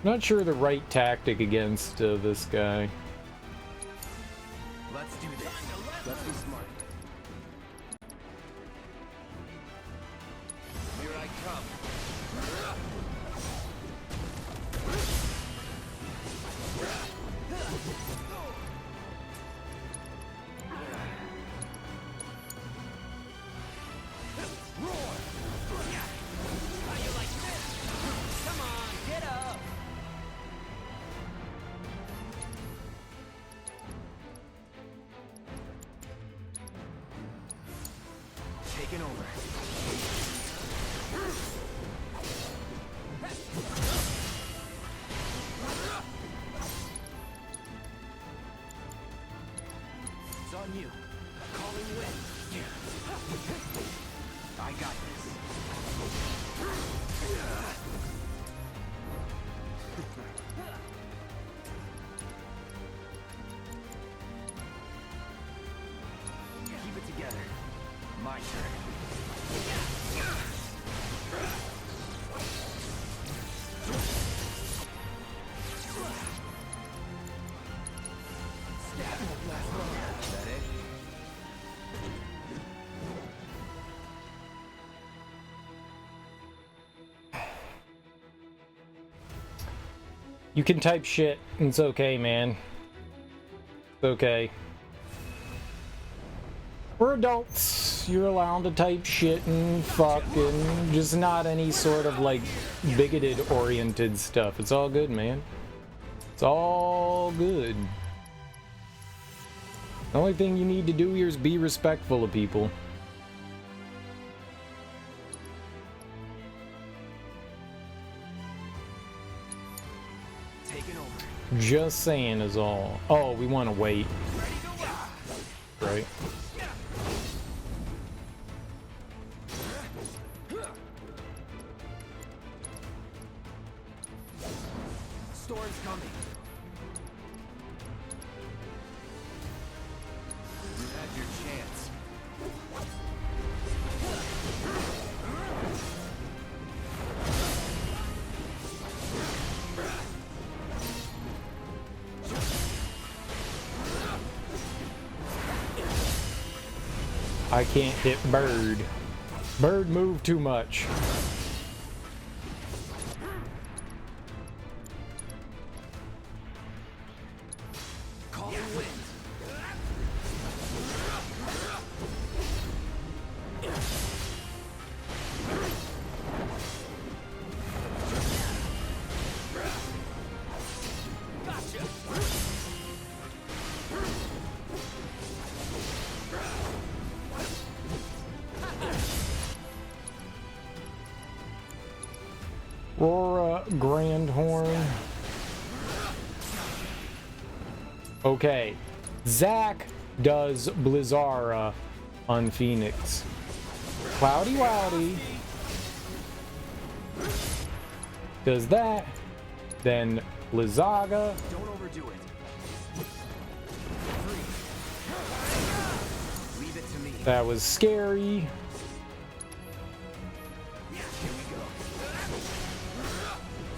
Not sure the right tactic against this guy. Let's do this. Let's be smart. Here I come. Roar! How you like this? Come on, get up! Taking over. It's on you. Calling wind. I got this. Keep it together. My turn. Stab won't last long. Is that it? You can type shit. It's okay, man. It's okay. We're adults. You're allowed to type shit and fuck and just not any sort of like bigoted oriented stuff. It's all good, man. It's all good. The only thing you need to do here is be respectful of people. Taking over. Just saying is all. Oh, we want to wait. Ready to rock. Right. Storm's coming. You had your chance. I can't hit Bird. Bird moved too much. Calling wind. Gotcha. Aurora Grandhorn. Okay. Zack does Blizzara on Phoenix. Cloudy Wowdy does that. Then Blizzaga. Don't overdo it. Free. Leave it to me. That was scary. Here we go.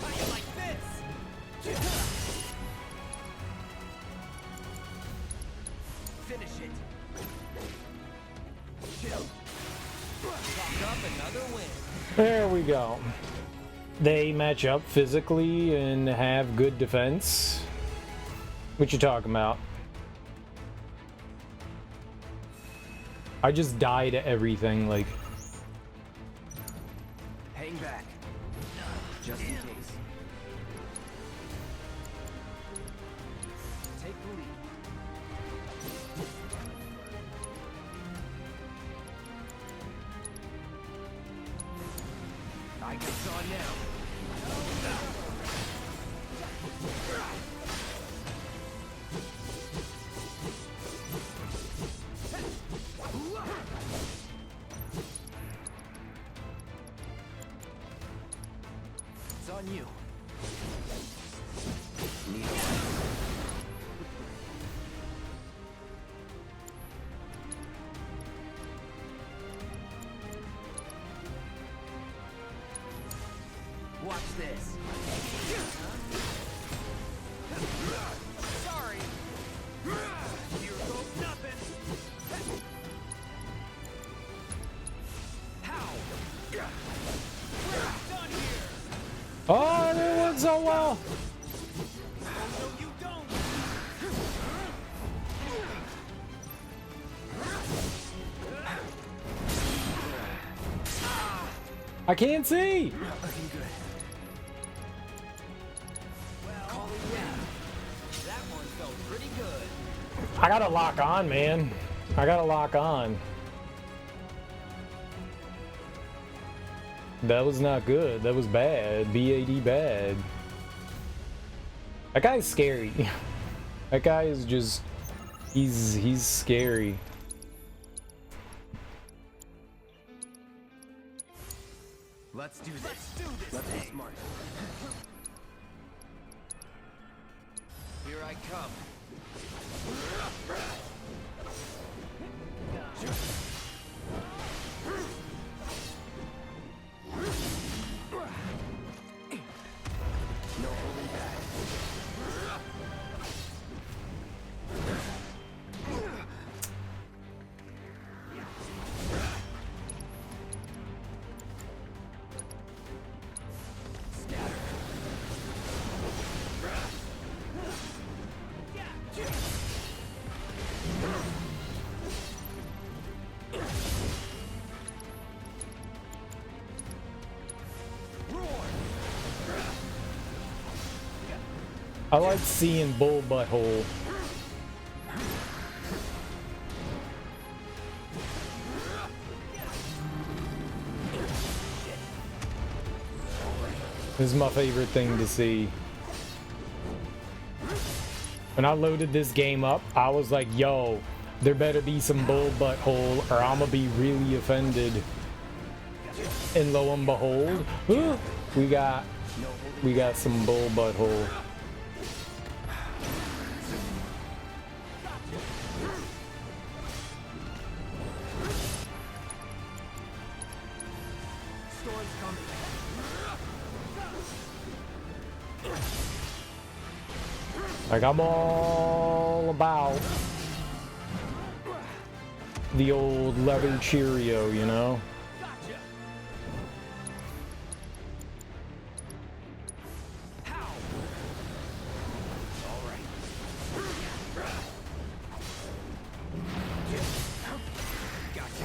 How you like this? Finish it. Chill. Chalk up another win. There we go. They match up physically and have good defense. What you talking about? I just die to everything, like... Hang back. Just in case. Take the lead. I guess on now. It's on you. Need a watch this. Sorry. Here goes nothing. How? We're done here. Oh, that went so well! Oh, no, you don't. I can't see! Not looking good. Well, yeah. That one felt pretty good. I gotta lock on, man. I gotta lock on. That was not good. That was bad. BAD bad. That guy's scary. That guy is just... He's scary. Let's do this. Let's be smart. Here I come. No holding back. I like seeing Bull Butthole. This is my favorite thing to see. When I loaded this game up, I was like, yo, there better be some Bull Butthole or I'm gonna be really offended. And lo and behold, we got some Bull Butthole. Like, I'm all about the old leather Cheerio, you know? Gotcha. How? All right. Gotcha.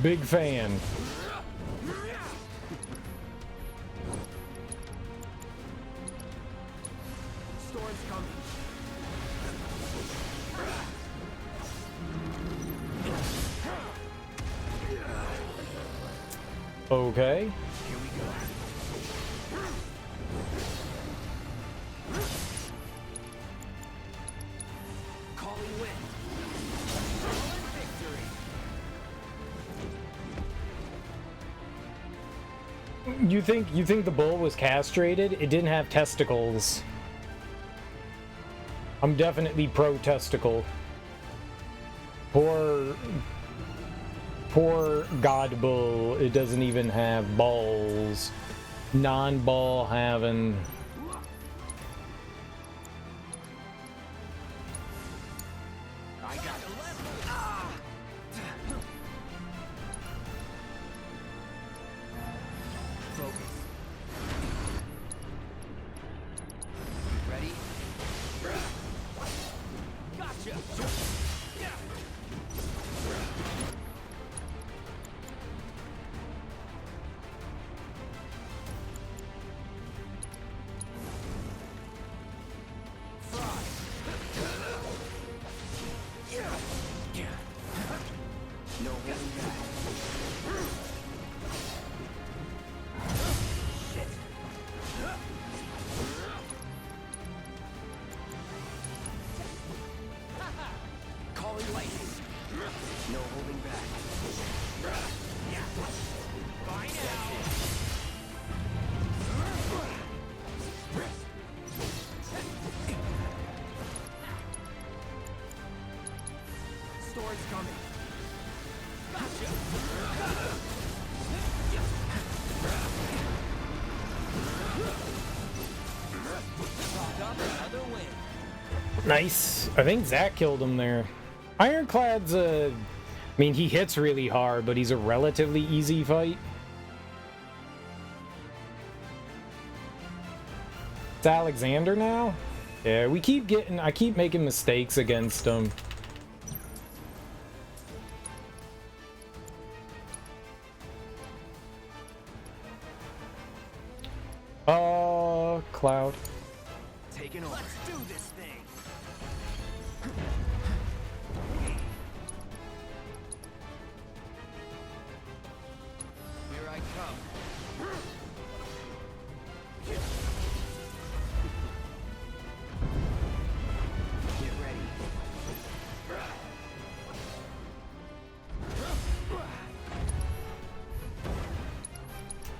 Big fan. Storm's coming. Okay. Here we go. Calling wind. Victory. You think the bull was castrated? It didn't have testicles. I'm definitely pro testicle. Poor God Bull. It doesn't even have balls. Non-ball having. I got it. Nice. I think Zack killed him there. Ironclad's I mean, he hits really hard, but he's a relatively easy fight. It's Alexander now? Yeah, I keep making mistakes against him. Cloud. Taking over. Let's do this thing. Here I come. Get ready.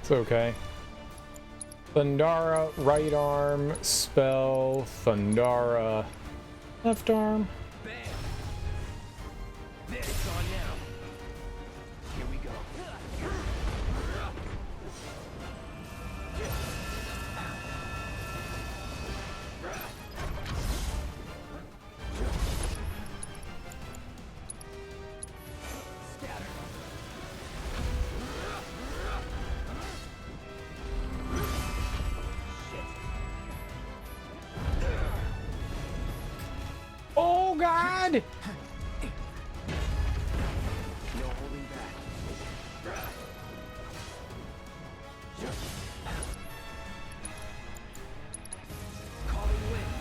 It's okay. Thundara, right arm, spell, Thundara, left arm. Bam! There, it's on now. Here we go. Scatter. Oh God! No holding back. Calling wind.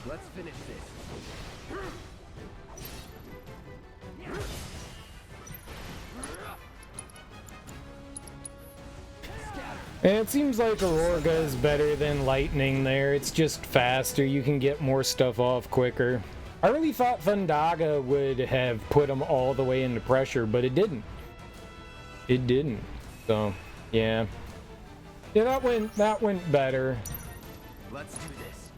Let's finish this. And it seems like Aurora is better than Lightning there. It's just faster. You can get more stuff off quicker. I really thought Thundaga would have put him all the way into pressure, but it didn't. It didn't. So, yeah. Yeah, that went better. Let's do this.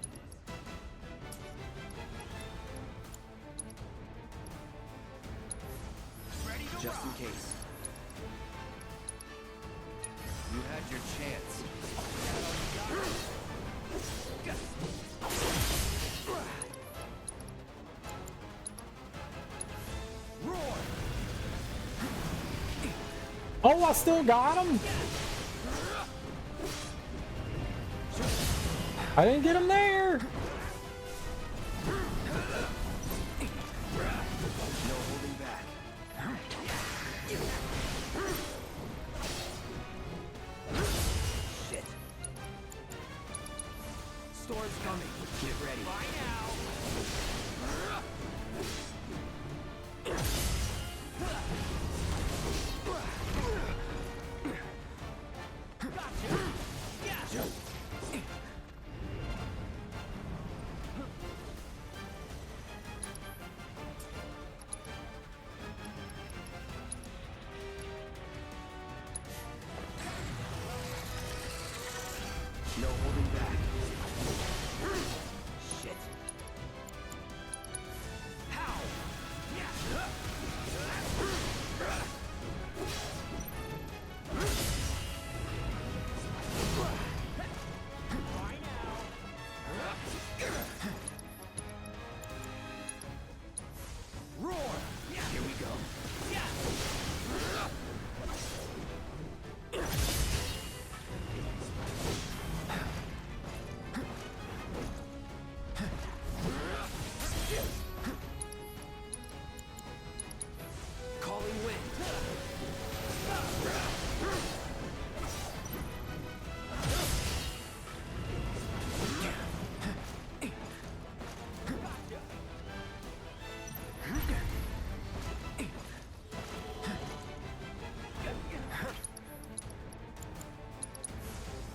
Ready to Just rock. In case. You had your chance. Roar! Oh, I still got him? I didn't get him there. No holding back. Shit. Storm's coming. Get ready. Bye now. No holding back. Shit. How? Why now? Roar! Here we go. Calling wind.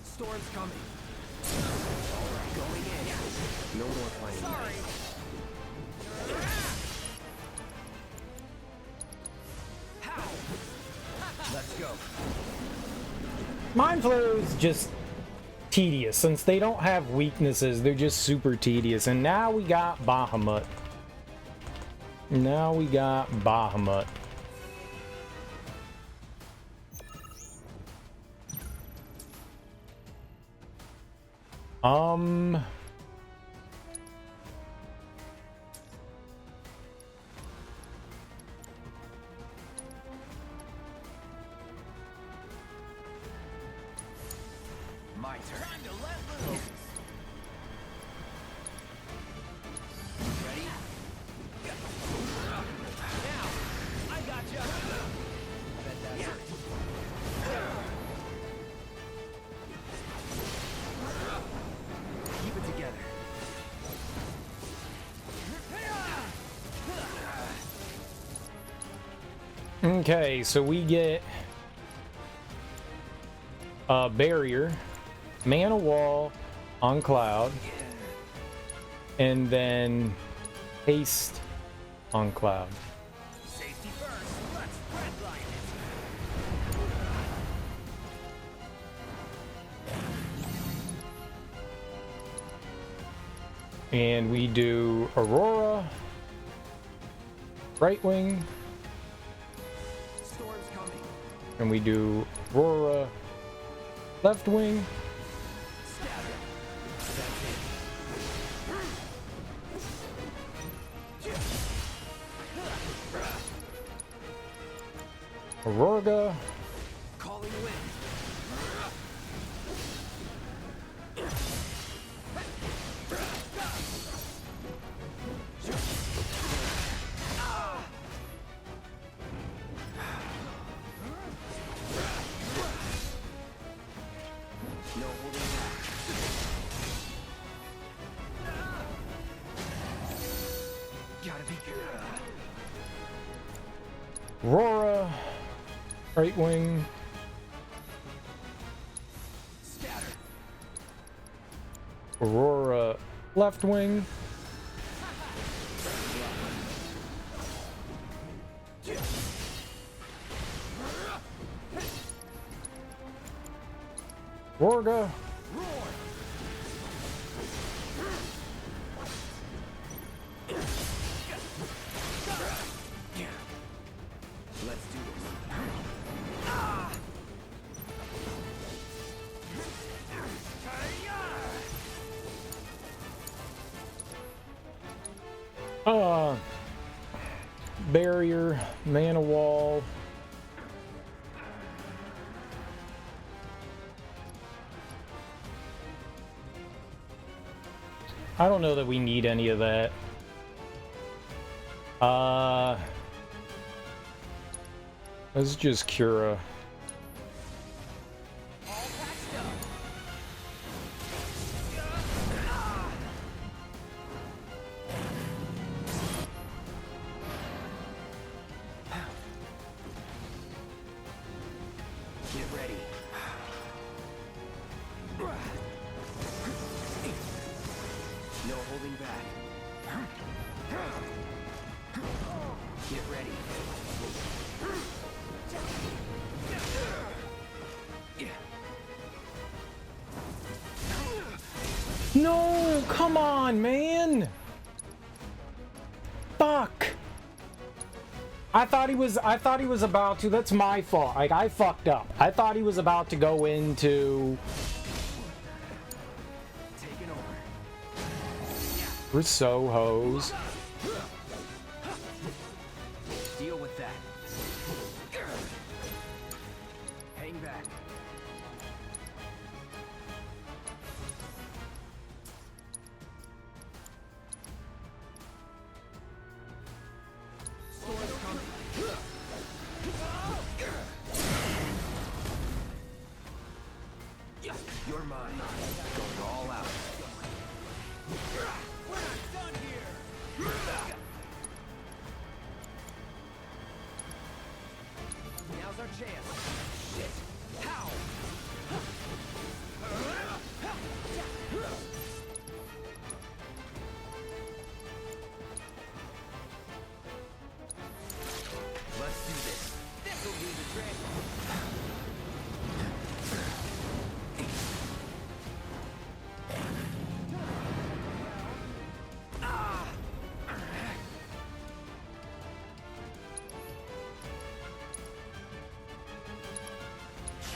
Storm's coming. All right, going in. No more playing. Sorry. How? Let's go. Mind Flayer is just tedious. Since they don't have weaknesses, they're just super tedious. And now we got Bahamut. Now we got Bahamut. Um. My turn. Time to let loose. Ready? Now, I gotcha. Bet that hurt. Keep it together. Okay, so we get a barrier, mana wall on cloud, and then haste on cloud. Safety first. Let's redline it. And we do Aurora, right wing, Storm's coming. and we do Aurora, left wing. Scatter. That's it. Aurora, Calling wind. No holding back. Gotta be good. Aurora, right wing, Scatter. Aurora, left wing, Aurora, Roar. Let's do this. barrier, mana wall. I don't know that we need any of that. Let's just Cura. All patched up. Get ready. No holding back. Get ready. No, come on, man. Fuck. I thought he was about to. That's my fault. Like, I fucked up. I thought he was about to go into Taking over. We're so hoes. Deal with that. Hang back. Storm's coming. You're mine. Going all out. We're not done here. Now's our chance. Shit. How? Let's do this. This'll do the trick.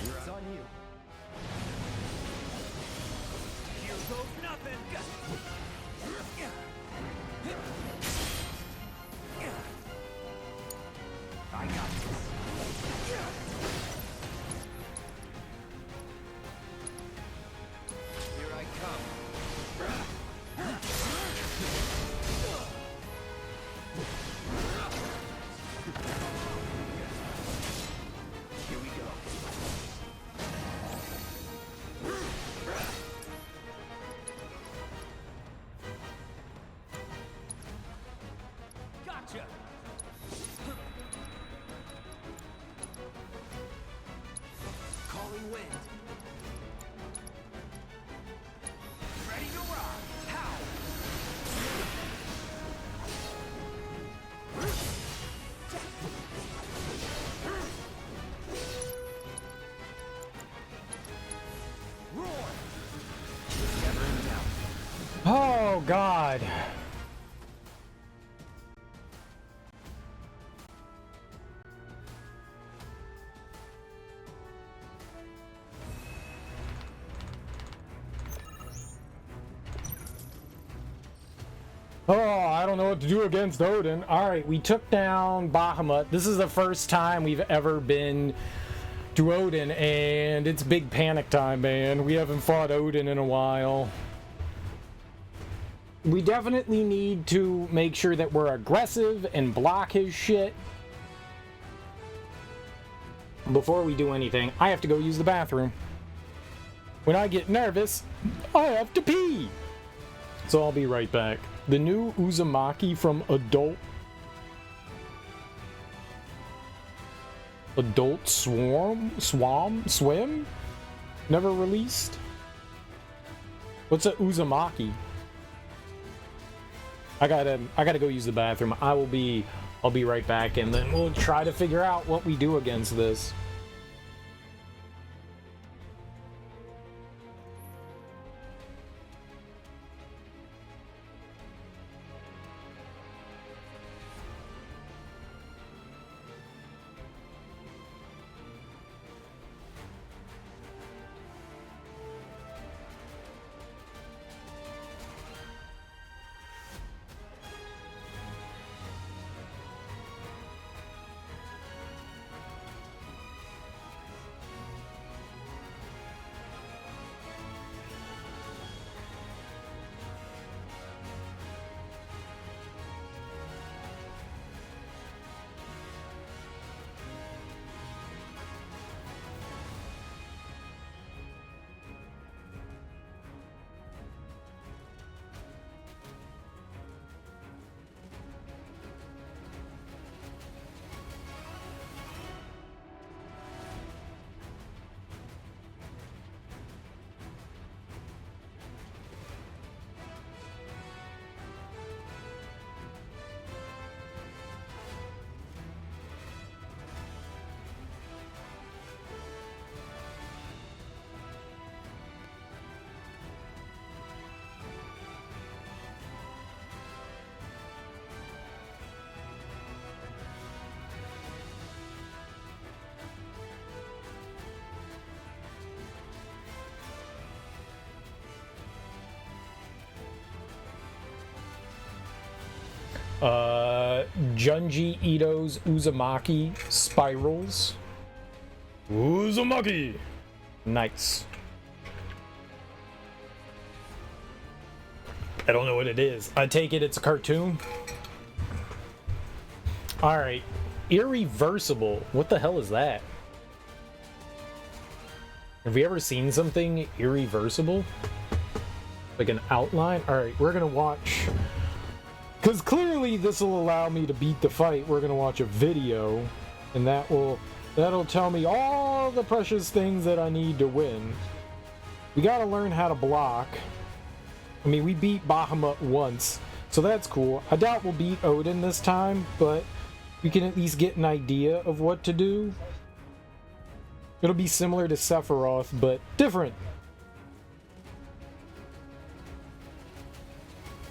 It's on you. Here goes nothing. I got this. Here I come. Here we go. Gotcha. Calling wind. Ready to rock. How? Roar. Never in doubt. Oh, God. Oh, I don't know what to do against Odin. Alright, we took down Bahamut. This is the first time we've ever been to Odin, and it's big panic time, man. We haven't fought Odin in a while. We definitely need to make sure that we're aggressive and block his shit. Before we do anything, I have to go use the bathroom. When I get nervous, I have to pee. So I'll be right back. The new Uzumaki from Adult Swim? Never released? What's a Uzumaki? I gotta go use the bathroom. I'll be right back, and then we'll try to figure out what we do against this. Junji Ito's Uzumaki Spirals. Uzumaki! Nice. I don't know what it is. I take it it's a cartoon. Alright. Irreversible. What the hell is that? Have we ever seen something irreversible? Like an outline? Alright, we're gonna watch... Because clearly this will allow me to beat the fight. We're going to watch a video, and that'll tell me all the precious things that I need to win. We got to learn how to block. I mean, we beat Bahamut once, so that's cool. I doubt we'll beat Odin this time, but we can at least get an idea of what to do. It'll be similar to Sephiroth, but different.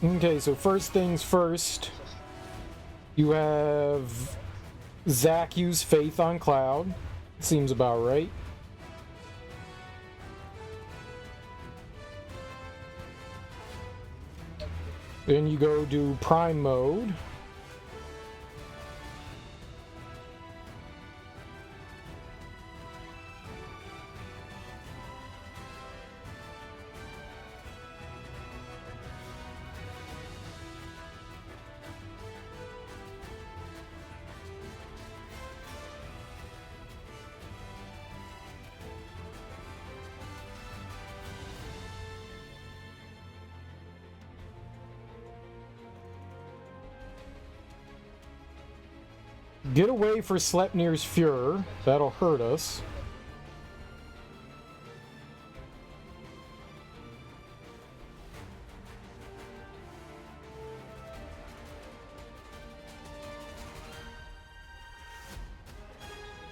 Okay, so first things first, you have Zack use Faith on Cloud. Seems about right. Then you go do prime mode. Get away for Sleipnir's Fuhrer. That'll hurt us.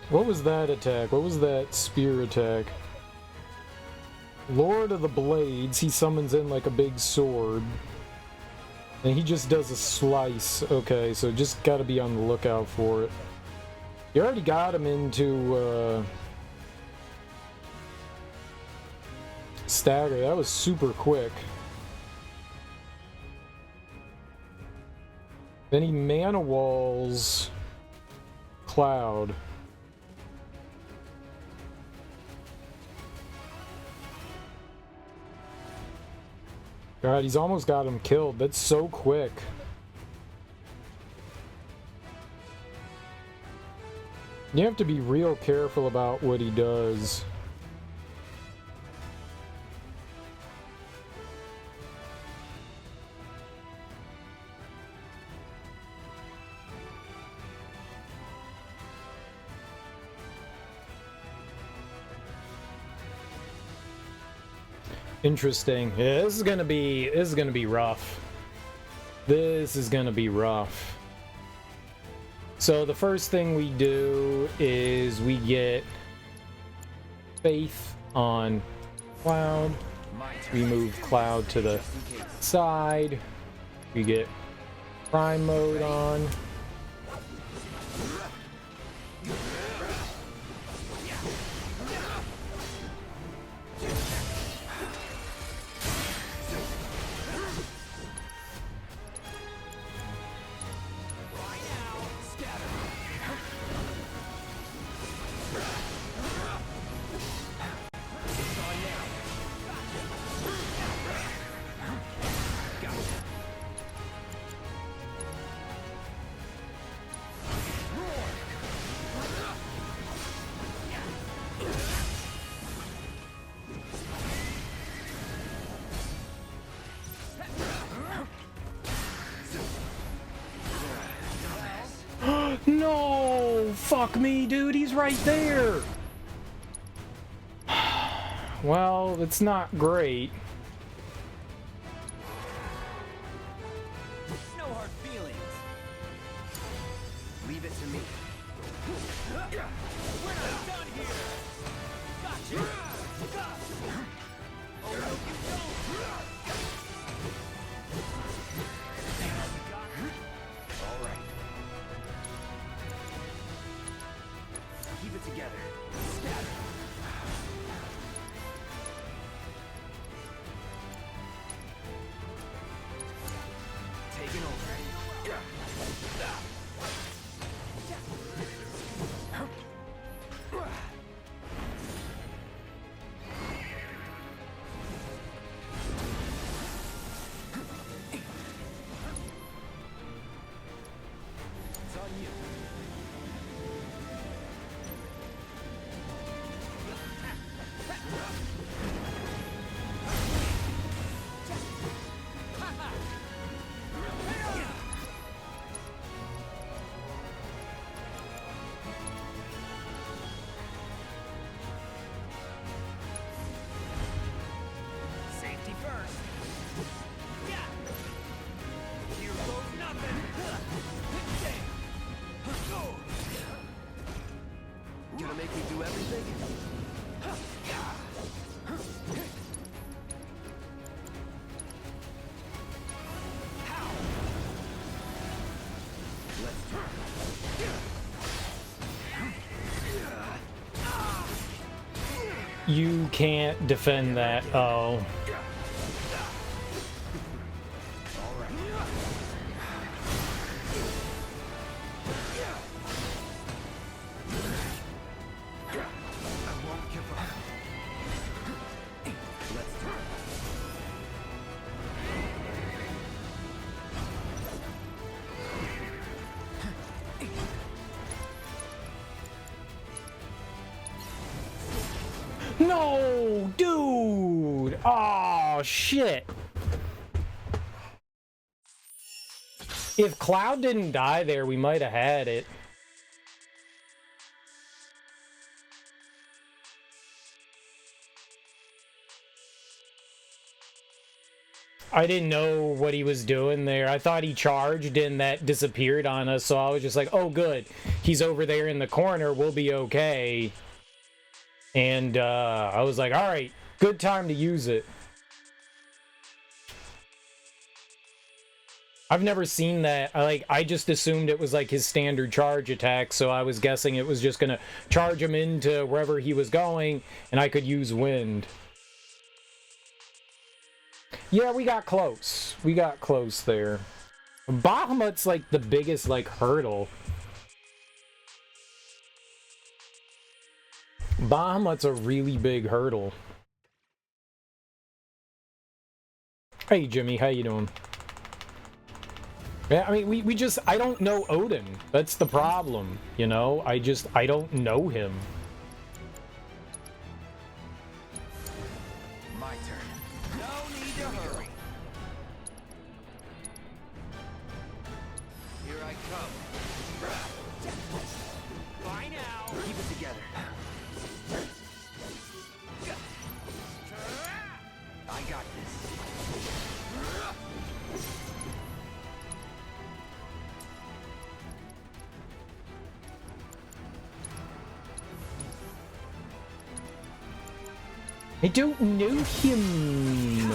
What was that attack? What was that spear attack? Lord of the Blades. He summons in like a big sword. And he just does a slice. Okay, so just gotta be on the lookout for it. You already got him into stagger. That was super quick. Then he mana walls Cloud. God, he's almost got him killed. That's so quick. You have to be real careful about what he does. Interesting. Yeah, this is gonna be rough. This is gonna be rough. So the first thing we do is we get Faith on Cloud. We move Cloud to the side. We get Prime mode on. No! Fuck me, dude, he's right there! Well, it's not great. No hard feelings. Leave it to me. We're not done here. Gotcha. Oh, no, you don't. All right. Keep it together. Scatter. Taking over. It's on you. Safety first. Yeah. Here goes nothing. Gonna make me do everything? You can't defend that. Oh. All right. No, dude! Oh, shit. If Cloud didn't die there, we might have had it. I didn't know what he was doing there. I thought he charged and that disappeared on us, so I was just like, oh good, he's over there in the corner, we'll be okay. And I was like, alright, good time to use it. I've never seen that. I just assumed it was like his standard charge attack, so I was guessing it was just gonna charge him into wherever he was going, and I could use wind. Yeah, we got close. We got close there. Bahamut's like the biggest like hurdle. Bahamut's a really big hurdle. Hey Jimmy, how you doing? Yeah, I mean, we just, I don't know Odin. That's the problem, you know? I don't know him. My turn. No need to hurry. Here I come. Bye now. Keep it together. I got this. I don't know him.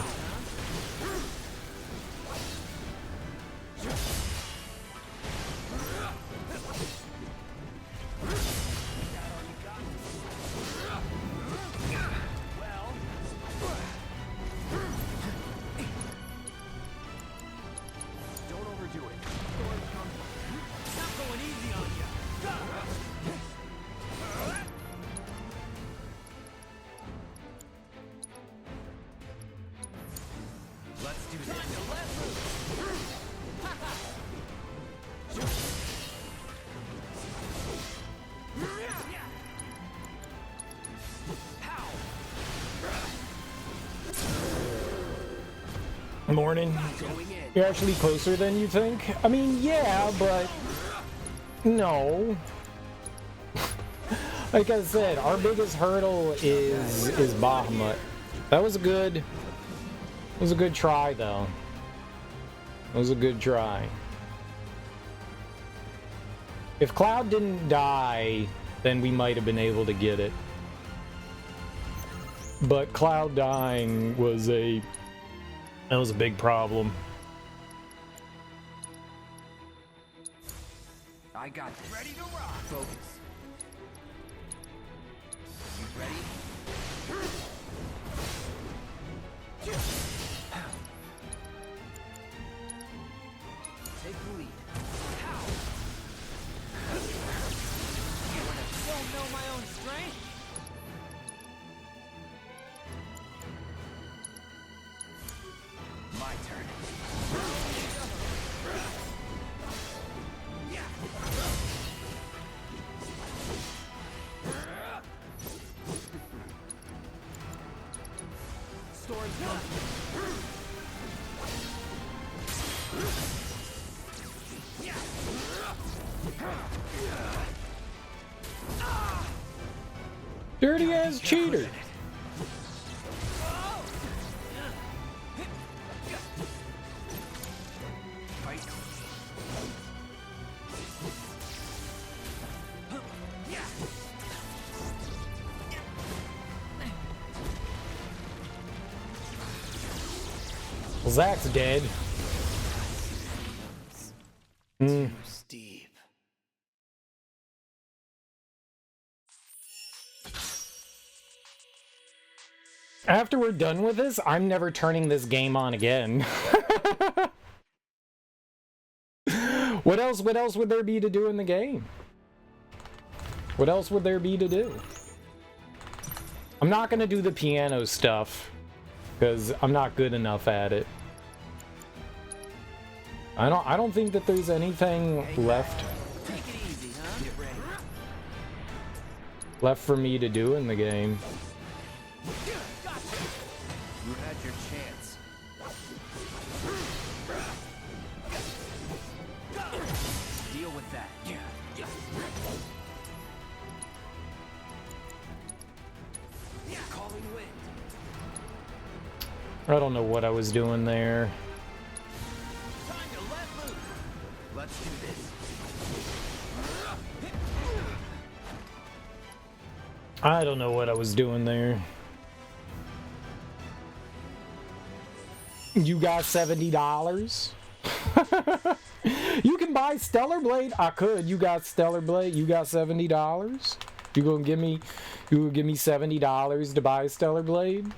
Don't overdo it. Not going easy on you. Let's do this. Morning. You're actually closer than you think? I mean, yeah, but no. Like I said, our biggest hurdle is Bahamut. That was a good try though. It was a good try. If Cloud didn't die, then we might have been able to get it. But Cloud dying was a big problem. I got this. Ready to rock. Focus. You ready? Take the lead. How? Don't know my own strength. My turn. Storm's coming. Dirty ass cheater. Well, Zack's dead. Too steep. After we're done with this, I'm never turning this game on again. What else would there be to do in the game? What else would there be to do? I'm not gonna do the piano stuff because I'm not good enough at it. I don't think that there's anything left Take it easy, huh? Get ready. for me to do in the game. had your chance. Deal with that. Calling wind. I don't know what I was doing there. Time to let loose. Let's do this. I don't know what I was doing there. You got $70? You can buy Stellar Blade. I could. You got Stellar Blade. You got $70? You gonna give me $70 to buy Stellar Blade?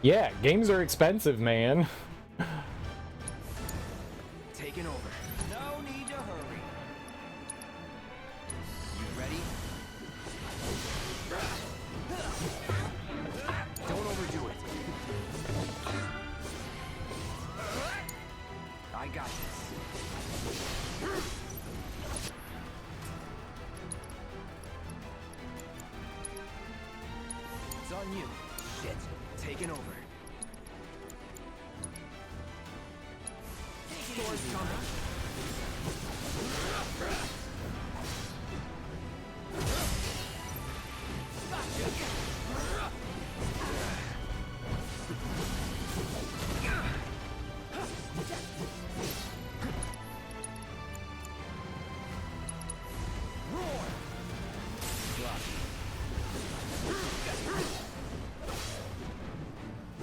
Yeah, games are expensive, man. Taking over. No need to hurry. You ready? Don't overdo it. I got this. It's on you. Shit. Taking over. Storm's coming.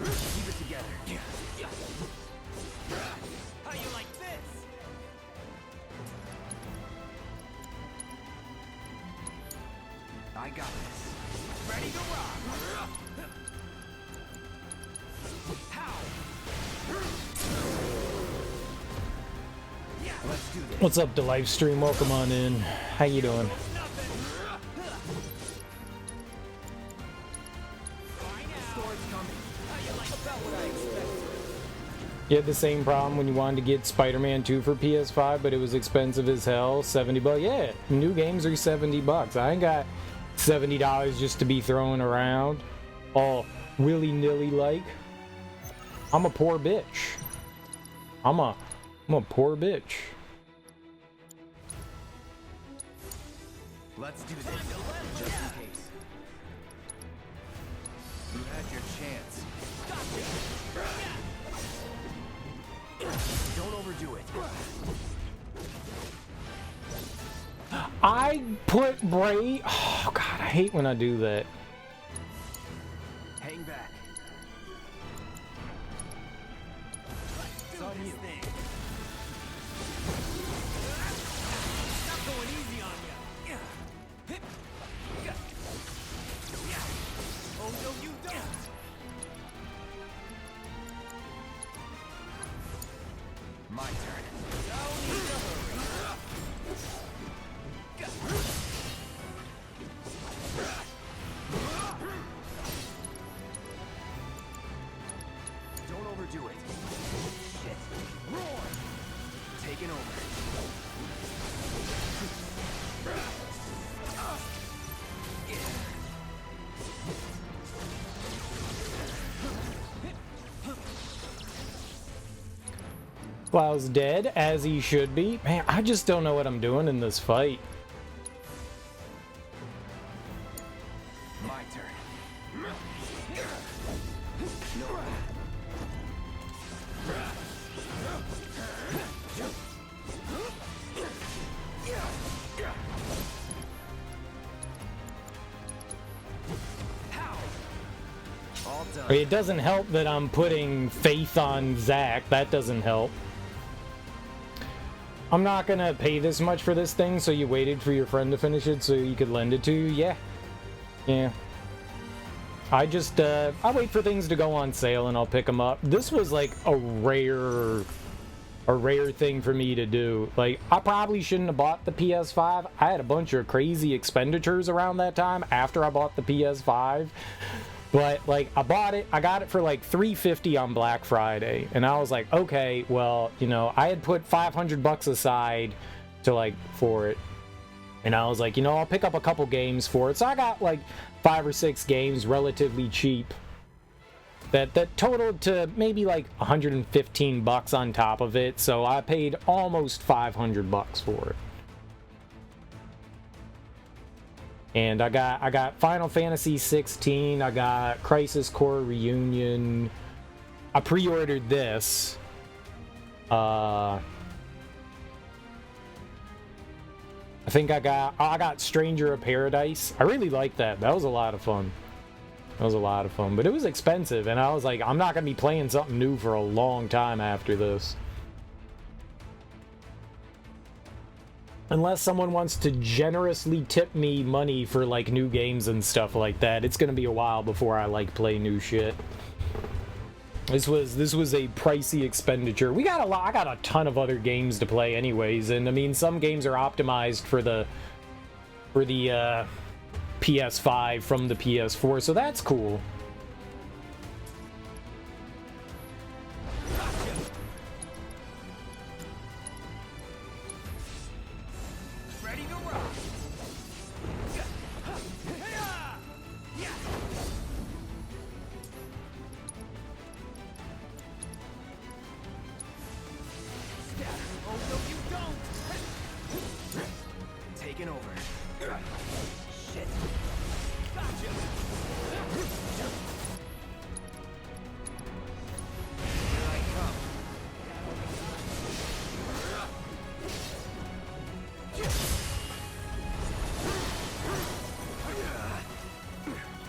Keep it together. How you like this? I got this. Ready to rock. How? Yeah, let's do this. What's up, the live stream? Welcome on in. How you doing? Storm's coming. How you like about what I expected? You had the same problem when you wanted to get Spider-Man 2 for PS5, but it was expensive as hell. $70. Yeah, new games are $70. I ain't got $70 just to be throwing around all willy-nilly like. I'm a poor bitch. I'm a poor bitch. Let's do this, just in case. You had your chance. Don't overdo it. I put Bray. Oh god, I hate when I do that. Hang back. It's on you. Stop going easy on you. Oh no, you don't. My turn. No need to hurry. Don't overdo it. Shit. Roar! Taking over. Klau's dead, as he should be. Man, I just don't know what I'm doing in this fight. My turn. All done. It doesn't help that I'm putting faith on Zack. That doesn't help. I'm not gonna pay this much for this thing, so you waited for your friend to finish it so you could lend it to you? Yeah. Yeah. I just, I wait for things to go on sale and I'll pick them up. This was like a rare thing for me to do. Like, I probably shouldn't have bought the PS5. I had a bunch of crazy expenditures around that time after I bought the PS5. But like I bought it, I got it for like $350 on Black Friday, and I was like, okay, well, you know, I had put $500 aside to like for it, and I was like, you know, I'll pick up a couple games for it. So I got like 5 or 6 games relatively cheap. That totaled to maybe like $115 on top of it, so I paid almost $500 for it. And I got Final Fantasy 16, I got Crisis Core Reunion. I pre-ordered this. I think I got Stranger of Paradise. I really liked that. That was a lot of fun. That was a lot of fun, but it was expensive, and I was like, I'm not gonna be playing something new for a long time after this. Unless someone wants to generously tip me money for like new games and stuff like that, it's gonna be a while before I like play new shit. This was a pricey expenditure. I got a ton of other games to play anyways, and I mean some games are optimized for the PS5 from the PS4, so that's cool. Ready to rock. Oh, no, you don't. Taking over. Shit. Gotcha. Here I come.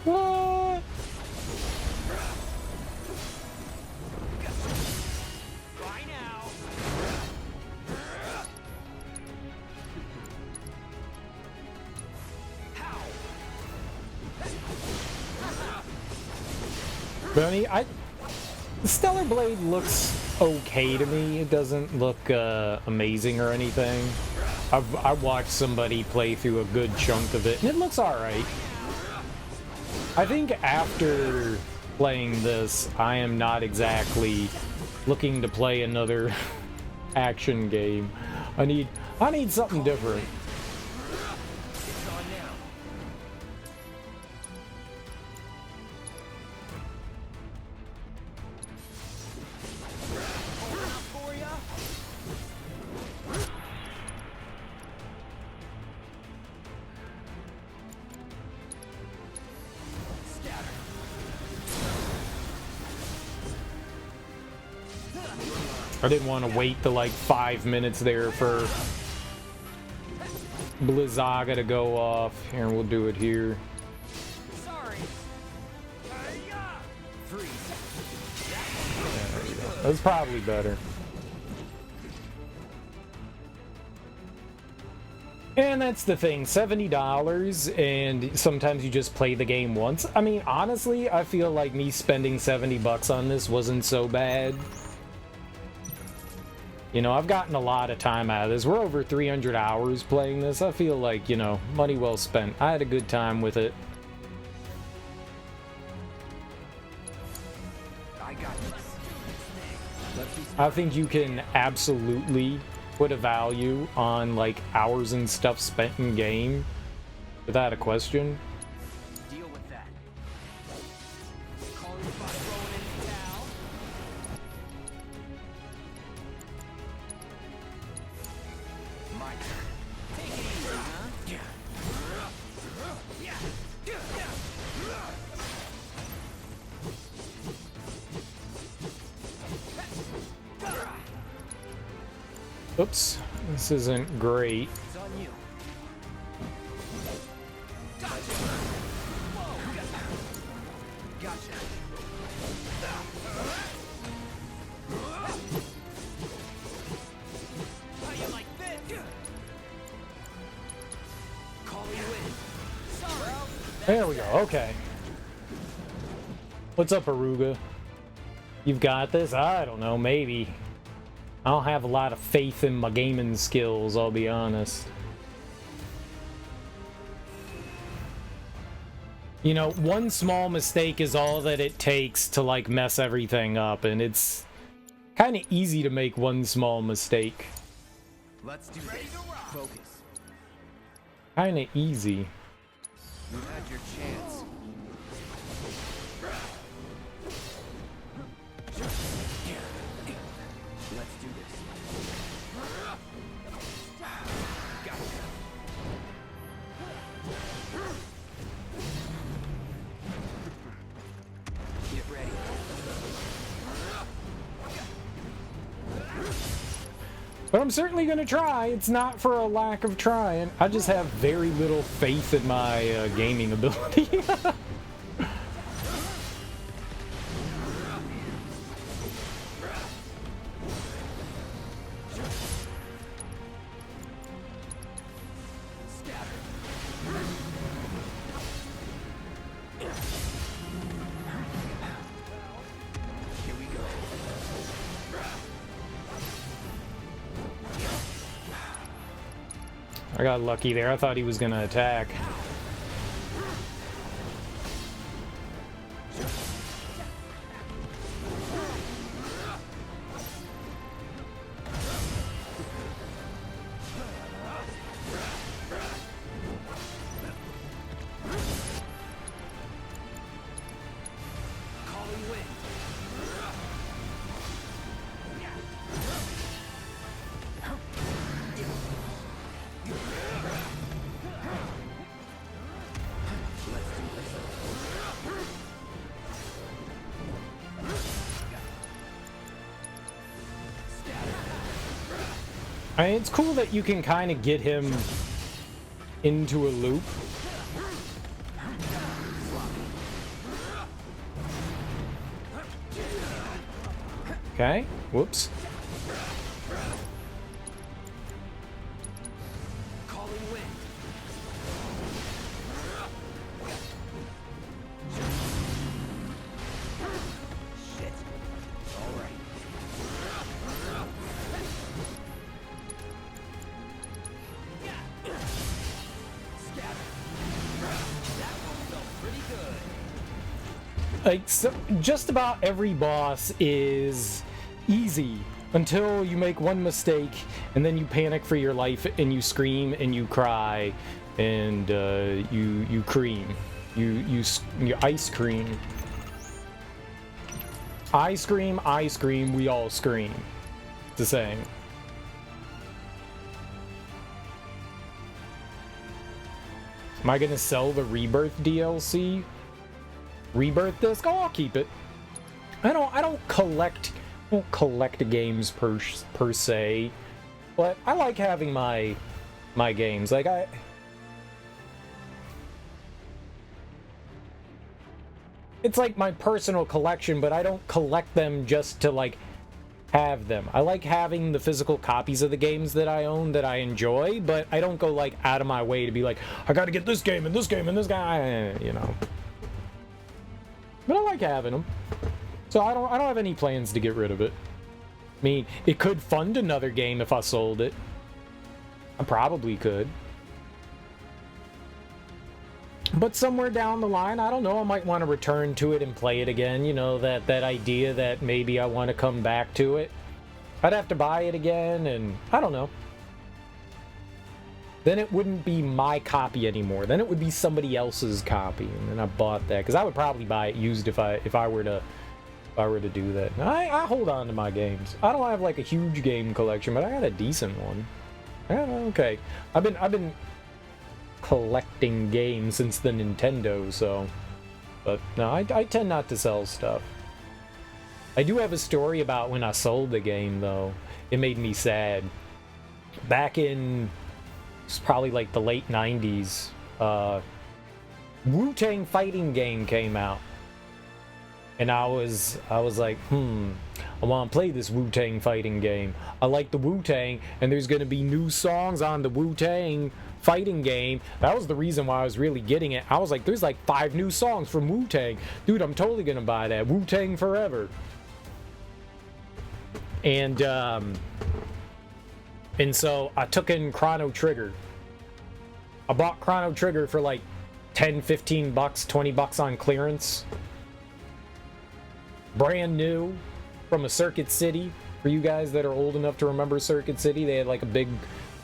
What? Bye now. How? But I mean, the Stellar Blade looks okay to me. It doesn't look amazing or anything. I watched somebody play through a good chunk of it, and it looks alright. I think after playing this, I am not exactly looking to play another action game. I need something different. It's on now. Hold out for ya. Scatter. I didn't want to wait the like 5 minutes there for Blizzaga to go off. Here, we'll do it here. Sorry. Hi-ya! Freeze. There we go. That's probably better. And that's the thing, $70, and sometimes you just play the game once. I mean, honestly, I feel like me spending $70 on this wasn't so bad. You know, I've gotten a lot of time out of this. We're over 300 hours playing this. I feel like, you know, money well spent. I had a good time with it. I got this. Let's be I think you can absolutely put a value on, like, hours and stuff spent in game. Without a question. deal with that. Calling spot throwing in the towel. My turn. Take it easy, huh? Oops. This isn't great. It's on you. Gotcha. Whoa. Gotcha. How you like this? Call you in. Sorry. There we go. Okay. What's up, Aruga? You've got this? I don't know. Maybe. I don't have a lot of faith in my gaming skills, I'll be honest. You know, one small mistake is all that it takes to, like, mess everything up, and it's kind of easy to make one small mistake. Let's do this. Focus. Kind of easy. You had your chance. Let's do this. Gotcha. Get ready. But I'm certainly going to try. It's not for a lack of trying. I just have very little faith in my gaming ability. I got lucky there. I thought he was going to attack. I mean, it's cool that you can kind of get him into a loop. Okay, whoops. Like, so just about every boss is easy until you make one mistake, and then you panic for your life, and you scream, and you cry, and you cream. You ice cream. I scream, we all scream. It's the saying. Am I gonna sell the Rebirth DLC? Rebirth disc? Oh, I'll keep it. I don't collect games per se, but I like having my games. Like it's like my personal collection, but I don't collect them just to like have them. I like having the physical copies of the games that I own that I enjoy, but I don't go like out of my way to be like, I gotta get this game and this game and this guy, you know. But I like having them, so I don't have any plans to get rid of it. I mean, it could fund another game if I sold it. I probably could. But somewhere down the line, I don't know, I might want to return to it and play it again. You know, that idea that maybe I want to come back to it. I'd have to buy it again, and I don't know. Then it wouldn't be my copy anymore. Then it would be somebody else's copy, and then I bought that because I would probably buy it used if I were to do that. Now, I hold on to my games. I don't have like a huge game collection, but I got a decent one. Okay, I've been collecting games since the Nintendo, so. But no, I tend not to sell stuff. I do have a story about when I sold the game though. It made me sad. Back in. It's probably like the late 90s. Wu-Tang fighting game came out. And I was like, I want to play this Wu-Tang fighting game. I like the Wu-Tang, and there's going to be new songs on the Wu-Tang fighting game. That was the reason why I was really getting it. I was like, there's like 5 new songs from Wu-Tang. Dude, I'm totally going to buy that. Wu-Tang forever. And so I took in Chrono Trigger. I bought Chrono Trigger for like 10, 15 bucks, 20 bucks on clearance. Brand new from a Circuit City. For you guys that are old enough to remember Circuit City, they had like a big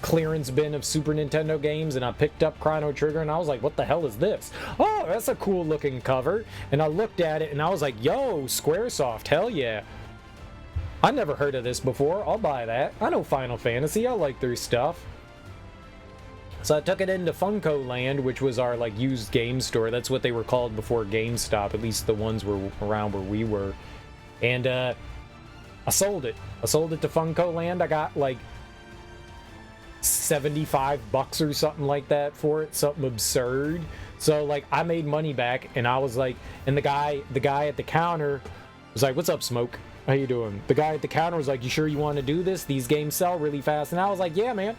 clearance bin of Super Nintendo games, and I picked up Chrono Trigger and I was like, what the hell is this? Oh, that's a cool looking cover. And I looked at it and I was like, yo, Squaresoft, hell yeah. I never heard of this before. I'll buy that. I know Final Fantasy. I like their stuff. So I took it into Funko Land, which was our like used game store. That's what they were called before GameStop, at least the ones were around where we were. And I sold it. I sold it to Funko Land. I got like 75 bucks or something like that for it, something absurd. So like I made money back, and I was like, and the guy at the counter was like, what's up, Smoke? How you doing? The guy at the counter was like, you sure you want to do this? These games sell really fast. And I was like, yeah, man,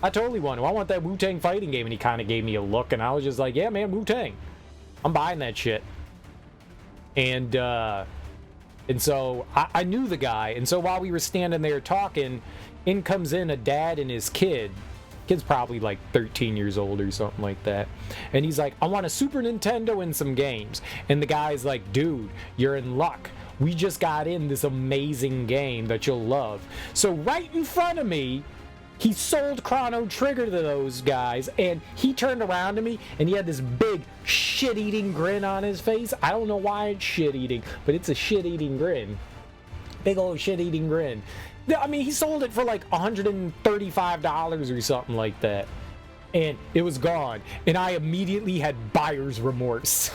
I totally want to. I want that Wu-Tang fighting game. And he kind of gave me a look, and I was just like, yeah, man, Wu-Tang, I'm buying that shit. And so I knew the guy, and so while we were standing there talking, in comes in a dad and his kid. Kid's probably like 13 years old or something like that. And he's like, I want a Super Nintendo and some games. And the guy's like, dude, you're in luck. We just got in this amazing game that you'll love. So right in front of me, he sold Chrono Trigger to those guys, and he turned around to me, and he had this big shit-eating grin on his face. I don't know why it's shit-eating, but it's a shit-eating grin. Big old shit-eating grin. I mean, he sold it for like $135 or something like that. And it was gone. And I immediately had buyer's remorse.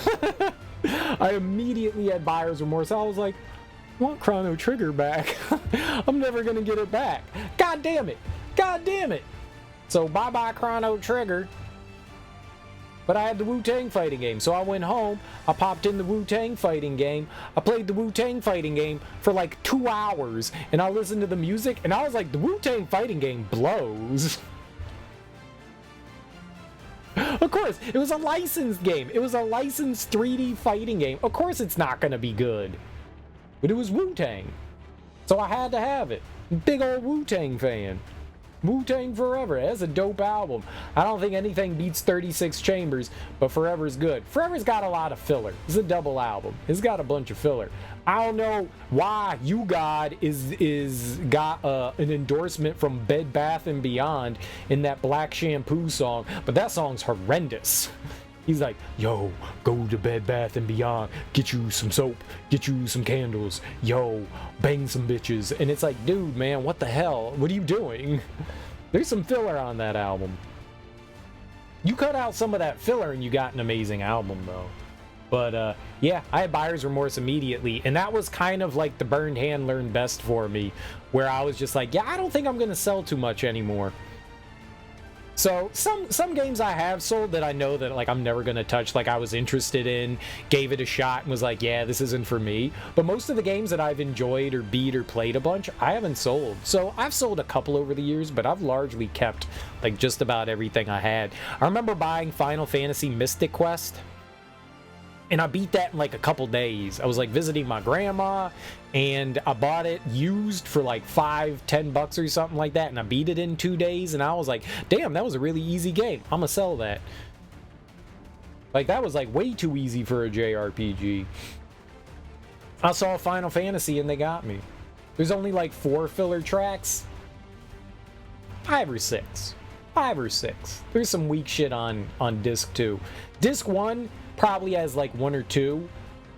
I immediately had buyer's remorse. I was like, I want Chrono Trigger back. I'm never going to get it back. God damn it. God damn it. So bye-bye Chrono Trigger. But I had the Wu-Tang fighting game. So I went home, I popped in the Wu-Tang fighting game, I played the Wu-Tang fighting game for like 2 hours, and I listened to the music, and I was like, the Wu-Tang fighting game blows. Of course, it was a licensed game. It was a licensed 3D fighting game. Of course it's not going to be good. But it was Wu-Tang. So I had to have it. Big old Wu-Tang fan. Wu-Tang Forever. That's a dope album. I don't think anything beats 36 Chambers, but Forever's good. Forever's got a lot of filler. It's a double album. It's got a bunch of filler. I don't know why You God is got an endorsement from Bed Bath & Beyond in that Black Shampoo song, but that song's horrendous. He's like, yo, go to Bed Bath & Beyond, get you some soap, get you some candles, yo, bang some bitches. And it's like, dude, man, what the hell? What are you doing? There's some filler on that album. You cut out some of that filler and you got an amazing album, though. But, yeah, I had buyer's remorse immediately. And that was kind of like the burned hand learned best for me, where I was just like, yeah, I don't think I'm going to sell too much anymore. So some games I have sold that I know that like I'm never gonna touch, like I was interested in, gave it a shot and was like, yeah, this isn't for me. But most of the games that I've enjoyed or beat or played a bunch, I haven't sold. So I've sold a couple over the years, but I've largely kept like just about everything I had. I remember buying Final Fantasy Mystic Quest, and I beat that in like a couple days. I was like visiting my grandma, and I bought it used for like $5-10 or something like that, and I beat it in 2 days, and I was like, damn, that was a really easy game. I'm gonna sell that. Like, that was like way too easy for a JRPG. I saw Final Fantasy and they got me. There's only like 4 filler tracks. 5 or 6. 5 or 6. There's some weak shit on disc 2. Disc 1 probably has like 1 or 2,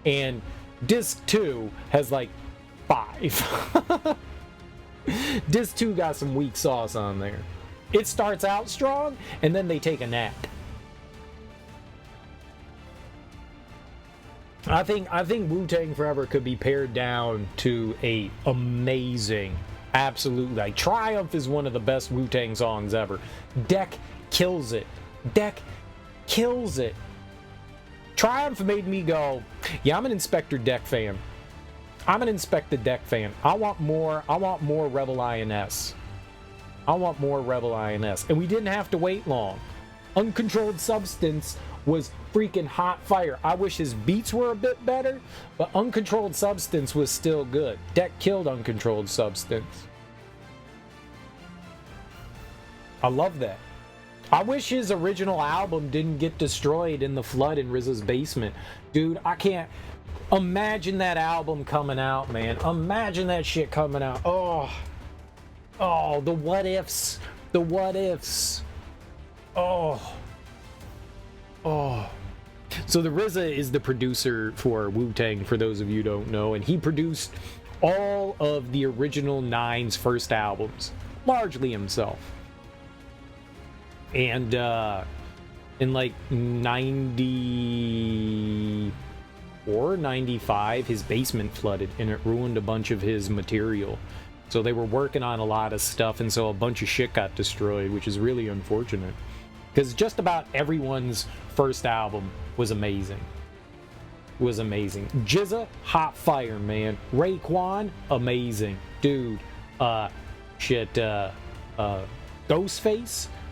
and disc 2 has like 5. Disc 2 got some weak sauce on there. It starts out strong and then they take a nap. I think Wu-Tang Forever could be pared down to a amazing, absolutely, like Triumph is one of the best Wu-Tang songs ever. Deck kills it. Deck kills it. Triumph made me go, yeah, I'm an Inspector Deck fan. I'm an Inspector Deck fan. I want more Rebel INS. I want more Rebel INS. And we didn't have to wait long. Uncontrolled Substance was freaking hot fire. I wish his beats were a bit better, but Uncontrolled Substance was still good. Deck killed Uncontrolled Substance. I love that. I wish his original album didn't get destroyed in the flood in RZA's basement. Dude, I can't imagine that album coming out, man. Imagine that shit coming out. Oh, the what ifs. The what ifs. Oh. So the RZA is the producer for Wu-Tang, for those of you who don't know, and he produced all of the original Nine's first albums, largely himself. And in like 94, 95, his basement flooded and it ruined a bunch of his material. So they were working on a lot of stuff, and so a bunch of shit got destroyed, which is really unfortunate. Because just about everyone's first album was amazing. Was amazing. Jizza, hot fire, man. Raekwon, amazing. Dude, Ghostface,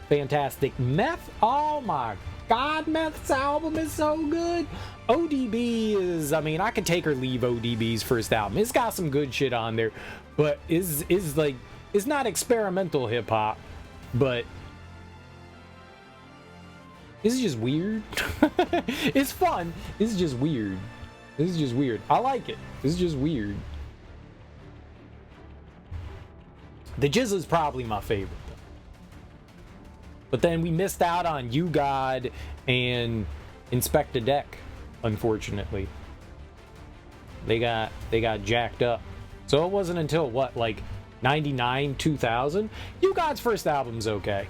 fantastic. Meth, oh my god, Meth's album is so good. ODB is, I mean, I could take or leave ODB's first album. It's got some good shit on there, but is like, it's not experimental hip-hop, but this is just weird. It's fun. This is just weird. This is just weird. I like it. This is just weird. The Jizz is probably my favorite, though. But then we missed out on You God and Inspector Deck, unfortunately. They got jacked up. So it wasn't until what, like 99, 2000? You God's first album's okay.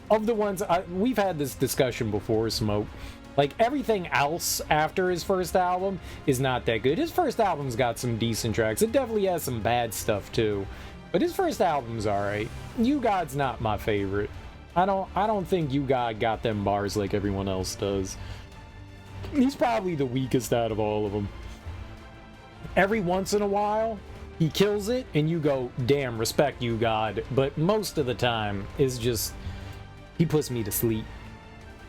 Of the ones, we've had this discussion before, Smoke. Like, everything else after his first album is not that good. His first album's got some decent tracks. It definitely has some bad stuff, too. But his first album's alright. You God's not my favorite. I don't think You God got them bars like everyone else does. He's probably the weakest out of all of them. Every once in a while, he kills it, and you go, damn, respect You God. But most of the time, is just... he puts me to sleep.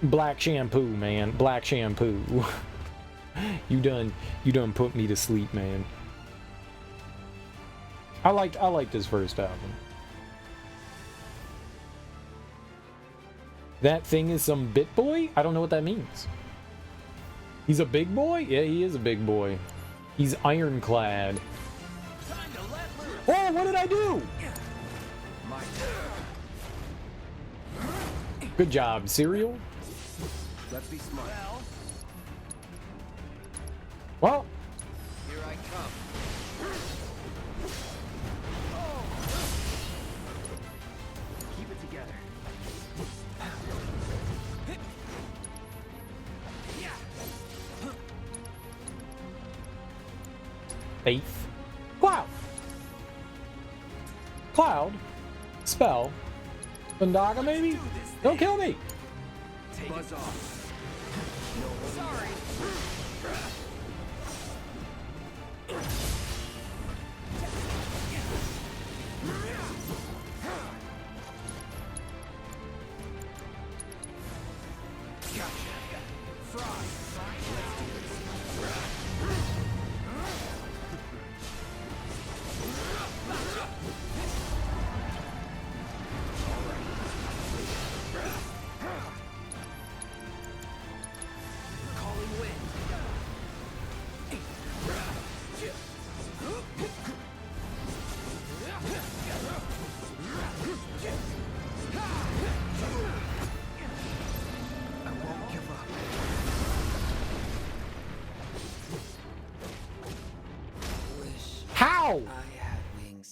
Black shampoo, man. Black shampoo. You done put me to sleep, man. I liked his first album. That thing is some bit boy? I don't know what that means. He's a big boy? Yeah, he is a big boy. He's ironclad. Oh, what did I do? Good job, Cereal. Let's be smart. Well, Here I come. Keep it together. Faith. Cloud. Spell. Bandaga, maybe? Don't kill me! Buzz off. Sorry.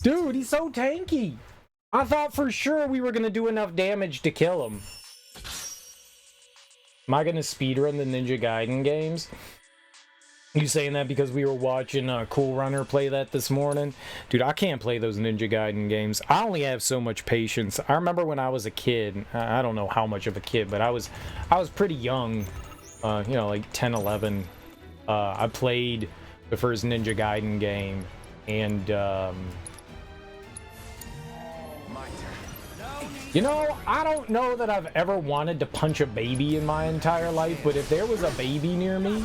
Dude, he's so tanky. I thought for sure we were going to do enough damage to kill him. Am I going to speedrun the Ninja Gaiden games? You saying that because we were watching Cool Runner play that this morning? Dude, I can't play those Ninja Gaiden games. I only have so much patience. I remember when I was a kid, I don't know how much of a kid, but I was pretty young, you know, like 10, 11. I played the first Ninja Gaiden game, and you know, I don't know that I've ever wanted to punch a baby in my entire life, but if there was a baby near me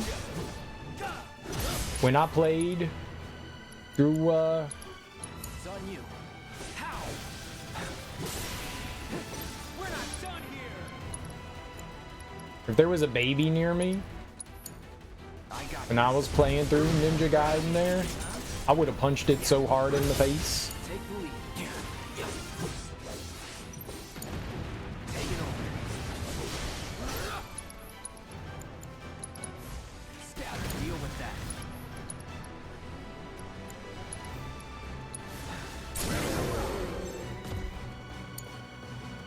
when I played through It's on you. How? We're not done If there was a baby near me and I was playing through Ninja Gaiden there, I would have punched it so hard in the face. Take the lead. Take it over. Scatter, deal with that.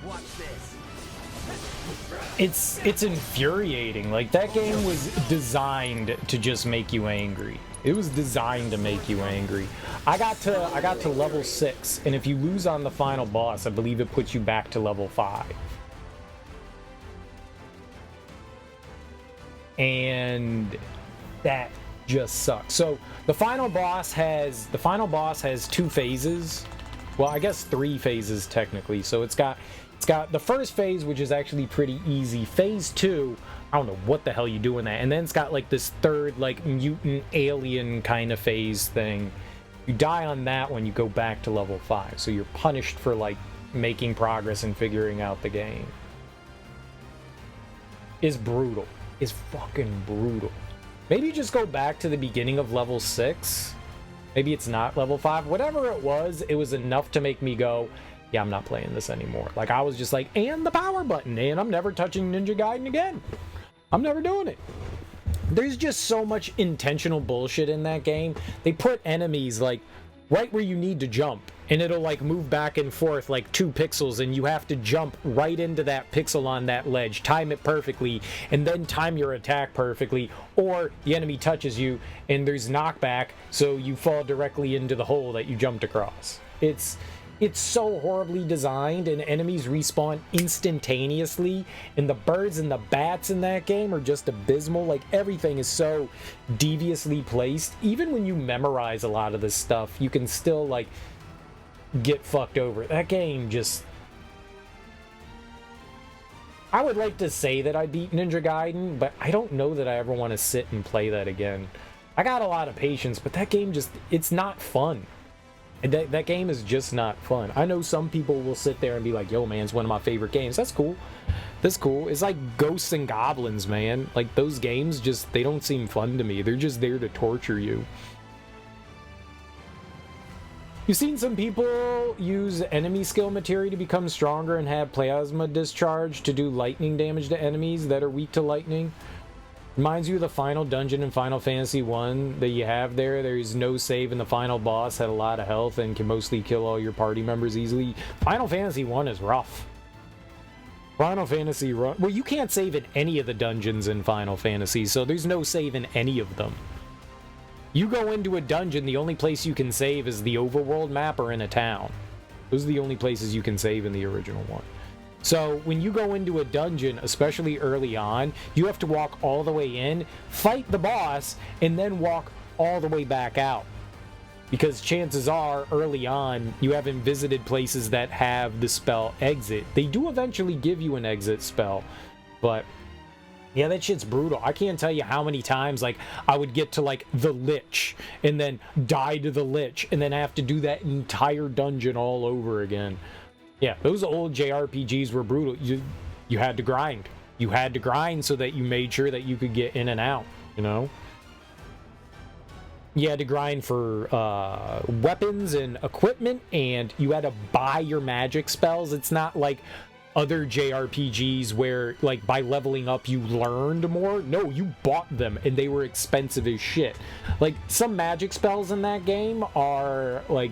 Watch this. It's infuriating. Like, that game was designed to just make you angry. It was designed to make you angry. I got to level 6, and if you lose on the final boss, I believe it puts you back to level 5. And that just sucks. So the final boss has 2 phases. Well, I guess 3 phases technically. So it's got the first phase, which is actually pretty easy. Phase 2, I don't know what the hell you do in that. And then it's got like this third, like, mutant alien kind of phase thing. You die on that one, you go back to level 5. So you're punished for, like, making progress and figuring out the game. It's brutal. It's fucking brutal. Maybe just go back to the beginning of level 6. Maybe it's not level 5. Whatever it was enough to make me go, yeah, I'm not playing this anymore. Like, I was just like, and the power button, and I'm never touching Ninja Gaiden again. I'm never doing it. There's just so much intentional bullshit in that game. They put enemies, like, right where you need to jump, and it'll, like, move back and forth, like, 2 pixels, and you have to jump right into that pixel on that ledge, time it perfectly, and then time your attack perfectly, or the enemy touches you, and there's knockback, so you fall directly into the hole that you jumped across. It's so horribly designed, and enemies respawn instantaneously, and the birds and the bats in that game are just abysmal. Like, everything is so deviously placed. Even when you memorize a lot of this stuff, you can still, like, get fucked over. That game just... I would like to say that I beat Ninja Gaiden, but I don't know that I ever want to sit and play that again. I got a lot of patience, but that game just... it's not fun. That game is just not fun. I know some people will sit there and be like, yo, man, it's one of my favorite games. That's cool. That's cool. It's like Ghosts and Goblins, man. Like, those games just, they don't seem fun to me. They're just there to torture you. You've seen some people use enemy skill materia to become stronger and have plasma discharge to do lightning damage to enemies that are weak to lightning. Reminds you of the final dungeon in Final Fantasy 1 that you have there. There's no save, and the final boss had a lot of health and can mostly kill all your party members easily. Final Fantasy 1 is rough. Final Fantasy... well, you can't save in any of the dungeons in Final Fantasy, so there's no save in any of them. You go into a dungeon, the only place you can save is the overworld map or in a town. Those are the only places you can save in the original one. So when you go into a dungeon, especially early on, you have to walk all the way in, fight the boss, and then walk all the way back out. Because chances are, early on, you haven't visited places that have the spell exit. They do eventually give you an exit spell, but yeah, that shit's brutal. I can't tell you how many times, like, I would get to, like, the Lich, and then die to the Lich, and then have to do that entire dungeon all over again. Yeah, those old JRPGs were brutal. You had to grind. You had to grind so that you made sure that you could get in and out, you know? You had to grind for weapons and equipment, and you had to buy your magic spells. It's not like other JRPGs where, like, by leveling up you learned more. No, you bought them, and they were expensive as shit. Like, some magic spells in that game are, like,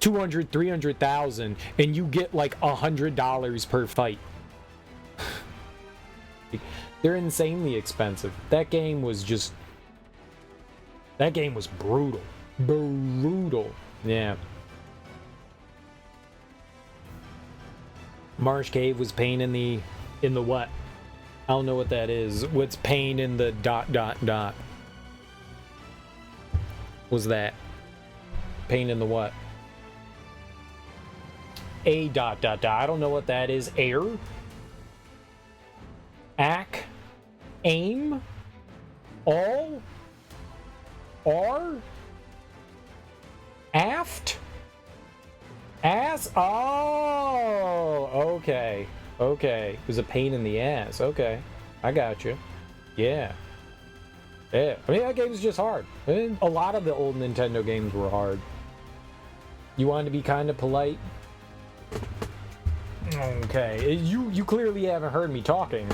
200, 300,000, and you get like $100 per fight. They're insanely expensive. That game was just... that game was brutal. Brutal. Yeah. Marsh Cave was pain in the what? I don't know what that is. What's pain in the ... Was that? Pain in the what? I don't know what that is. Air? Ack? Aim? All? R? Aft? Ass? Oh, okay. Okay. It was a pain in the ass. Okay. I got you. Yeah. Yeah. I mean, that game's just hard. I mean, a lot of the old Nintendo games were hard. You wanted to be kind of polite? Okay. You clearly haven't heard me talking.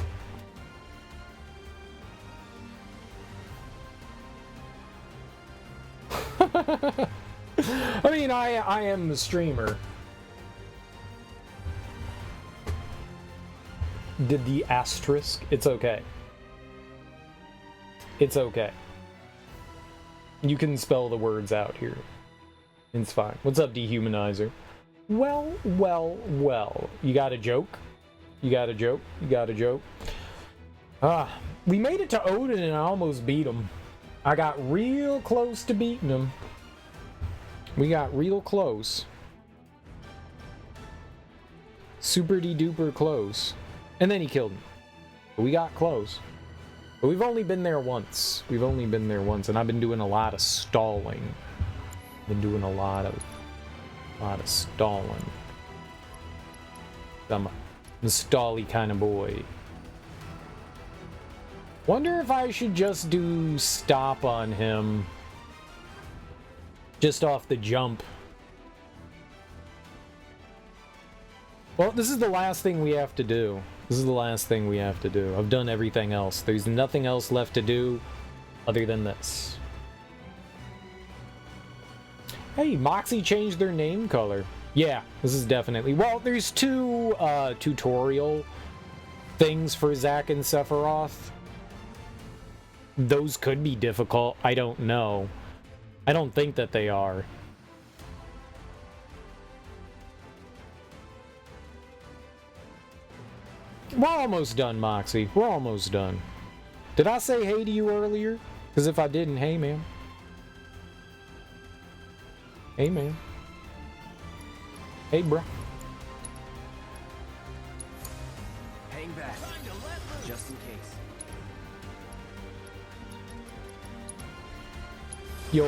I mean, I am the streamer. Did the asterisk? It's okay. It's okay. You can spell the words out here. It's fine. What's up, Dehumanizer? Well, well, well. You got a joke? You got a joke? You got a joke? We made it to Odin and I almost beat him. I got real close to beating him. We got real close. Super-de-duper close. And then he killed me. But we got close. But we've only been there once. We've only been there once, and I've been doing a lot of stalling. Been doing a lot of stalling. I'm a stally kind of boy. Wonder if I should just do stop on him. Just off the jump. Well, this is the last thing we have to do. This is the last thing we have to do. I've done everything else. There's nothing else left to do other than this. Hey, Moxie changed their name color. Yeah, this is definitely... Well, there's two tutorial things for Zack and Sephiroth. Those could be difficult. I don't know. I don't think that they are. We're almost done, Moxie. We're almost done. Did I say hey to you earlier? Because if I didn't, hey, man. Hey, man. Hey, bro. Hang back, just in case. Yo.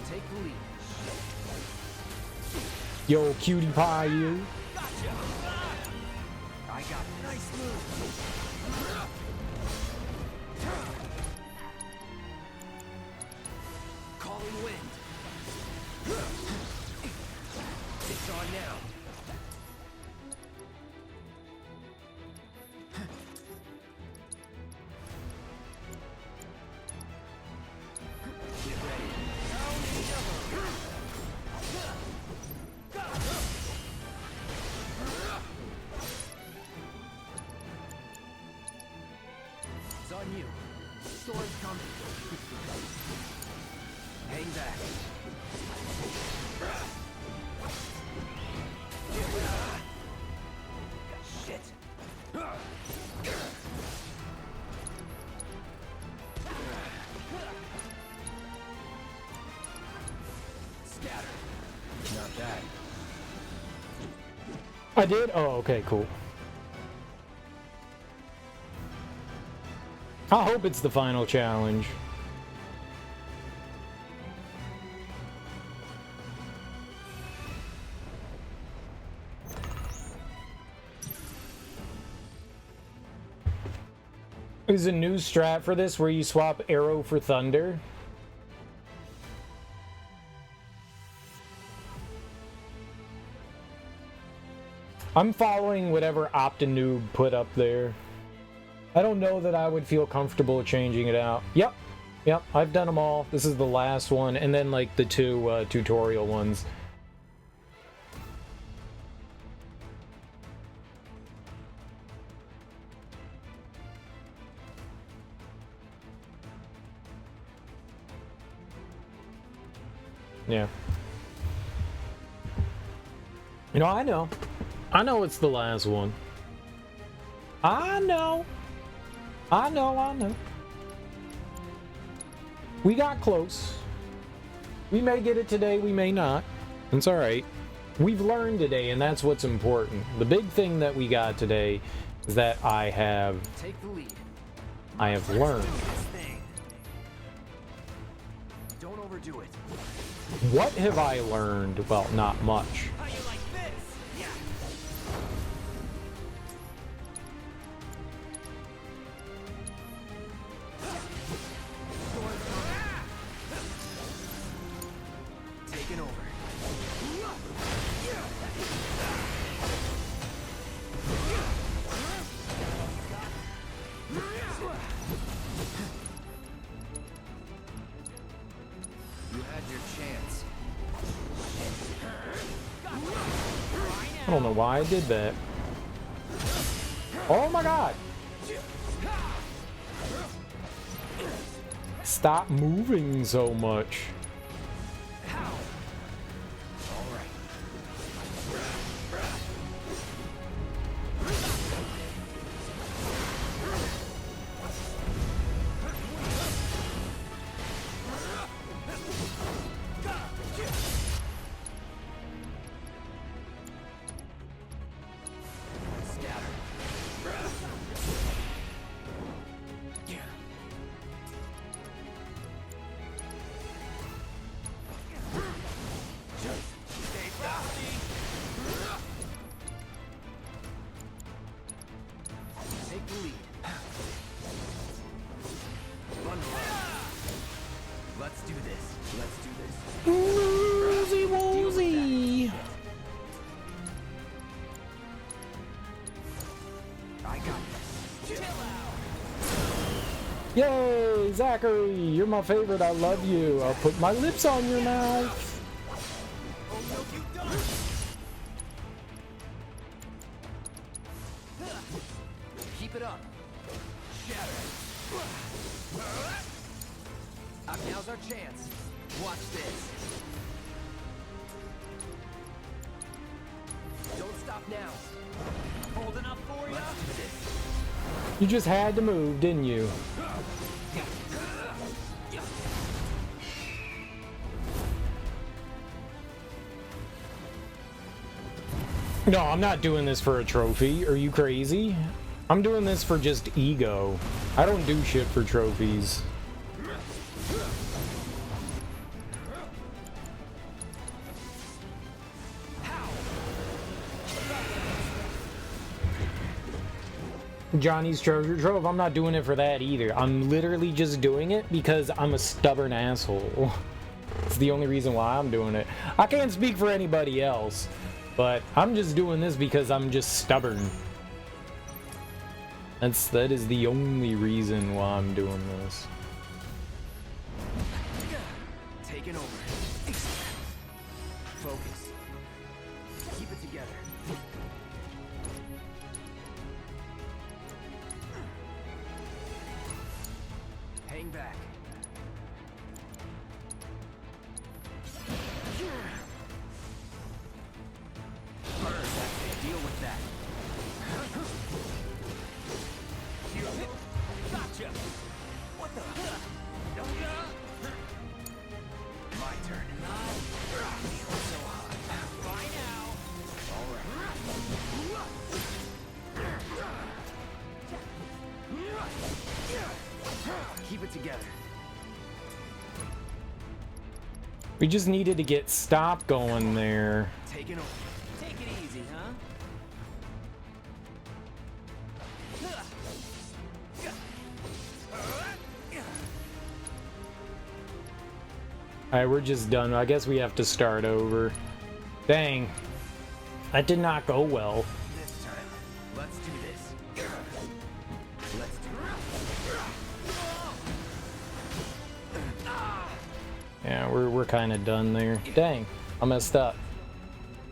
Take the lead. Yo, cutie pie, you. Gotcha. I got it. Nice move. Calling wind. It's on now. Get ready. It's on you. Storm's coming. Hang back. Shit. Scatter. Not that. I did? Oh, okay, cool. I hope it's the final challenge. There's a new strat for this where you swap arrow for thunder. I'm following whatever Optinoob put up there. I don't know that I would feel comfortable changing it out. Yep, I've done them all. This is the last one, and then like the two tutorial ones. Yeah. You know, I know it's the last one. I know. We got close. We may get it today, we may not. It's alright. We've learned today, and that's what's important. The big thing that we got today is that I have learned. Don't overdo it. What have I learned? Well, not much. How you like I don't know why I did that. Oh my god! Stop moving so much. Let's do this. Let's do this. Woozy woozy. I got this. Chill out. Yay, Zachary, you're my favorite. I love you. I'll put my lips on your mouth. Oh no, you don't. Keep it up. Shatter. Now's our chance. Watch this. Don't stop now. Hold enough for you. Let's do this. You just had to move, didn't you? No, I'm not doing this for a trophy. Are you crazy? I'm doing this for just ego. I don't do shit for trophies. Johnny's treasure trove, I'm not doing it for that either. I'm literally just doing it because I'm a stubborn asshole. It's the only reason why I'm doing it. I can't speak for anybody else, but I'm just doing this because I'm just stubborn. That is the only reason why I'm doing this. Taking over. Focus. Keep it together. Hang back. Deal with that. Gotcha. What the? My turn. So hot. By now. All right. Keep it together. We just needed to get stop going there. Take it over. Take it easy, huh? Alright, we're just done. I guess we have to start over. Dang. That did not go well. This time, let's do this. Let's do it. Yeah, we're kind of done there. Dang, I messed up.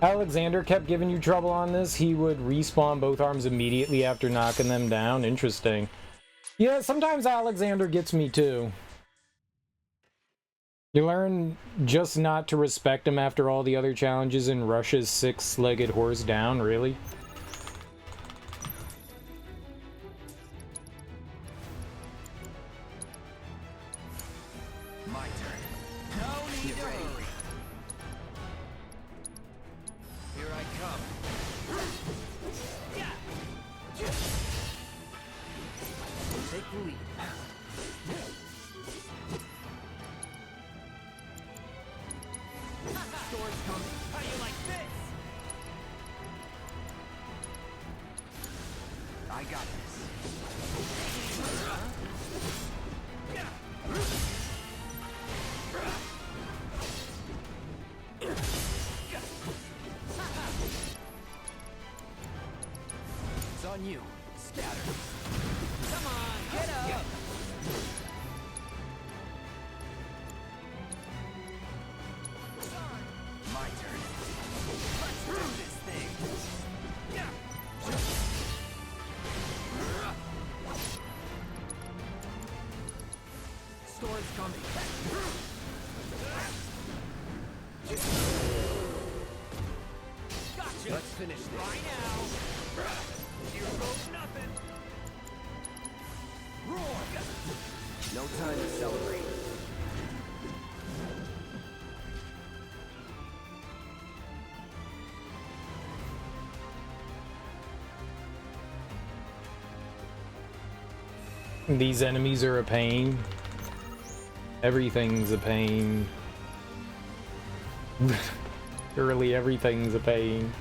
Alexander kept giving you trouble on this. He would respawn both arms immediately after knocking them down. Interesting. Yeah, sometimes Alexander gets me too. You learn just not to respect him after all the other challenges and rush his six-legged horse down, really? My turn. No need to hurry. Here I come. Take the lead. Storm's coming. How do you like this? I got this. It's on you. Scatter. Come on, get up. My turn. Let's do this thing. Storm's coming. Gotcha. Let's finish this. Right now. Here goes nothing. Roar. No time to celebrate. These enemies are a pain. Everything's a pain. Literally everything's a pain.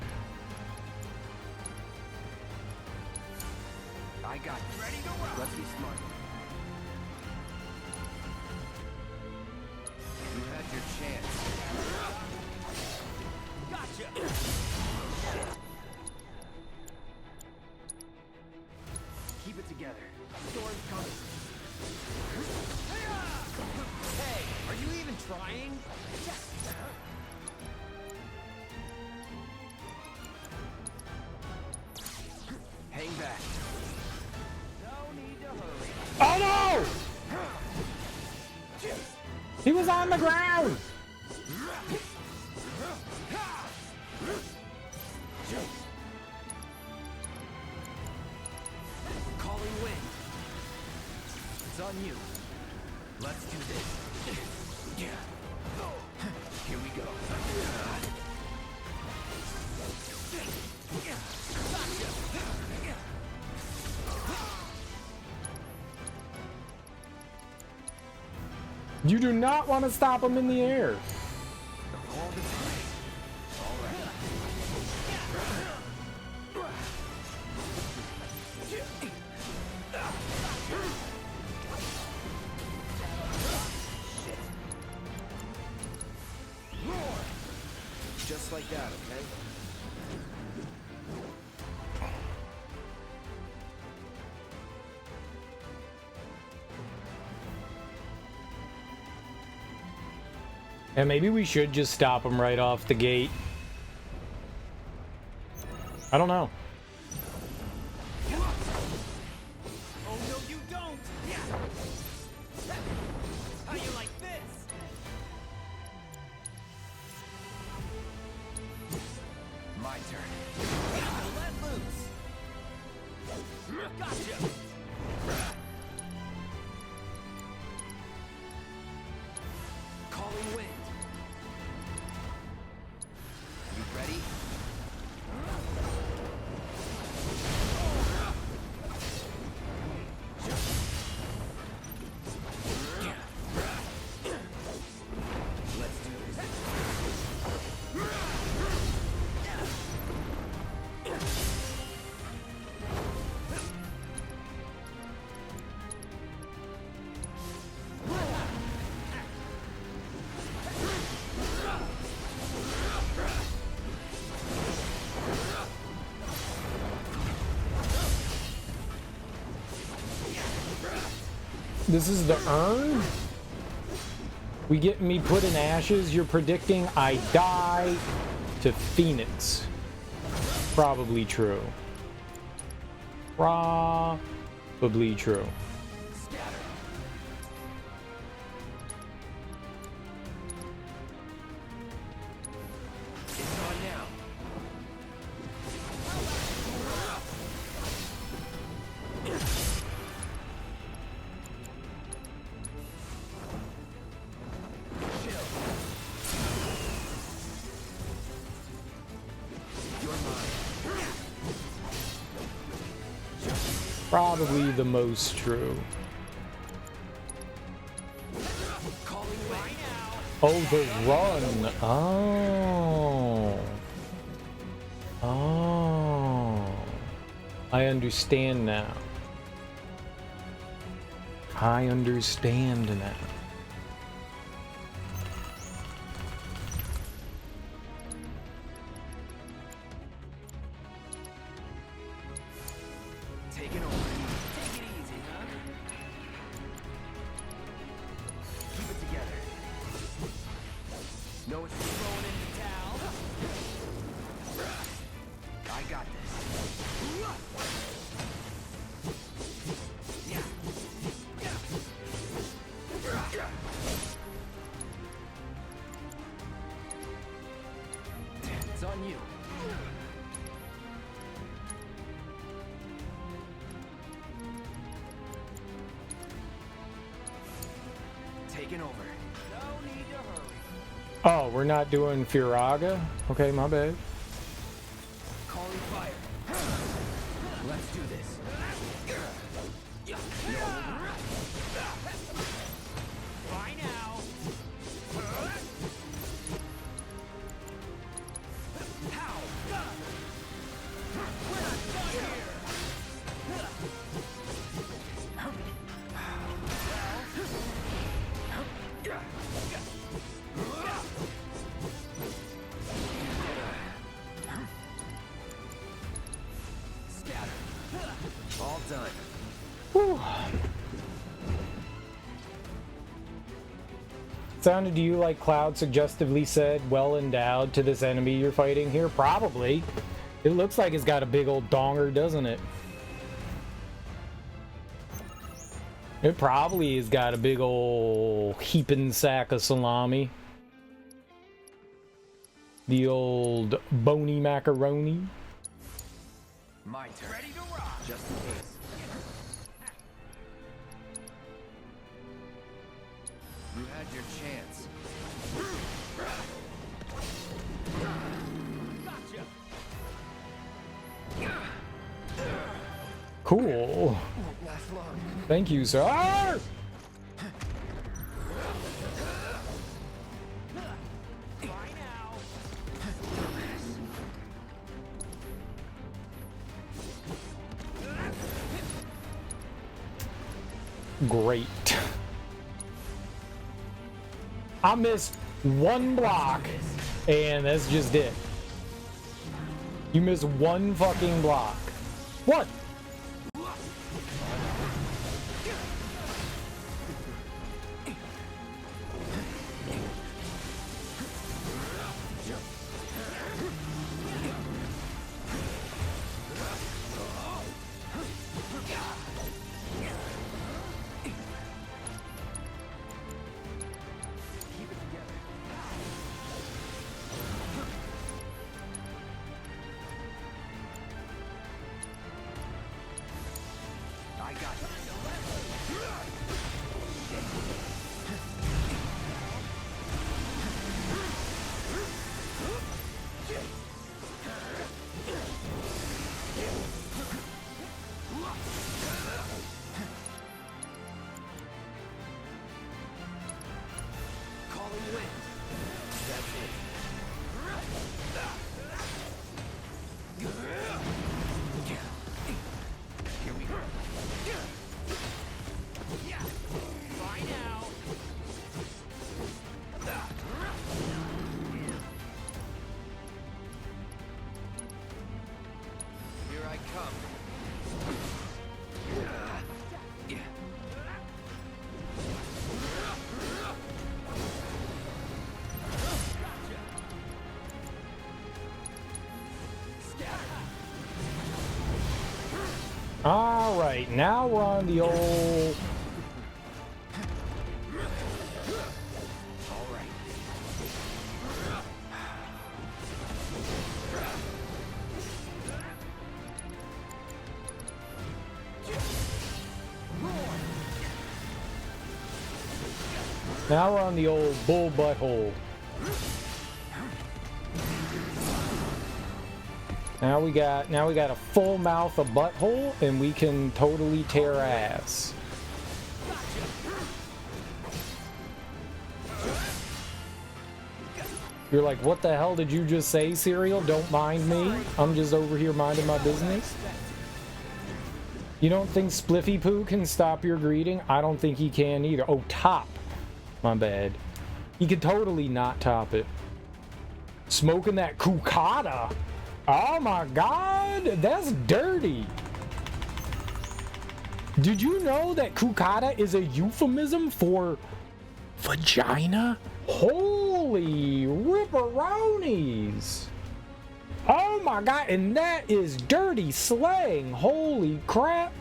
I got you. Ready to rock. Let's be smart. You had your chance. Gotcha. Keep it together. Storm's coming. Hey, are you even trying? Yes. Hang back. No need to hurry. Oh no! He was on the ground! Calling wind. It's on you. Let's do this. Here we go. You do not want to stop him in the air. All the time. All right. Roar. Just like that, okay? And maybe we should just stop him right off the gate. I don't know. Oh no, you don't! How you like this? My turn. Let loose. Gotcha. Calling wind. You ready? Let's do this. This is the urn? We get me put in ashes. You're predicting I die to Phoenix. Probably true. Probably true. Scatter. It's on now. Chill. You're mine. Probably the most true. Calling right now. Oh, the run. Oh. Oh. I understand now. I understand now. Take it over. Take it easy, huh? Keep it together. No, it's throwing in the towel. I got this. Yeah. Taking over. No need to hurry. Oh, we're not doing Firaga? Okay, my bad. Calling fire. Let's do this. Why now? How? We're not done here. Scatter. All done. Whew. Sounded to you like Cloud suggestively said, well endowed to this enemy you're fighting here? Probably. It looks like it's got a big old donger, doesn't it? It probably has got a big old heaping sack of salami. The old bony macaroni. My turn. Ready to rock. Just in case. You had your chance. Gotcha. Cool. Won't last long. Thank you, sir. Ah! Why now? Great. I missed one block, and that's just it. You missed one fucking block. What? I got it. Calling wind. That's it. Here we go. Yeah. Bye now. Here I come. All right, now we're on the old. All right. Now we're on the old bull butthole. Now we got a full mouth of butthole, and we can totally tear ass. You're like, what the hell did you just say, Cereal? Don't mind me. I'm just over here minding my business. You don't think Spliffy Poo can stop your greeting? I don't think he can either. Oh, top. My bad. He could totally not top it. Smoking that Kukata. Oh my god, that's dirty. Did you know that Kukata is a euphemism for vagina? Holy ripperonis. Oh my god, and that is dirty slang. Holy crap.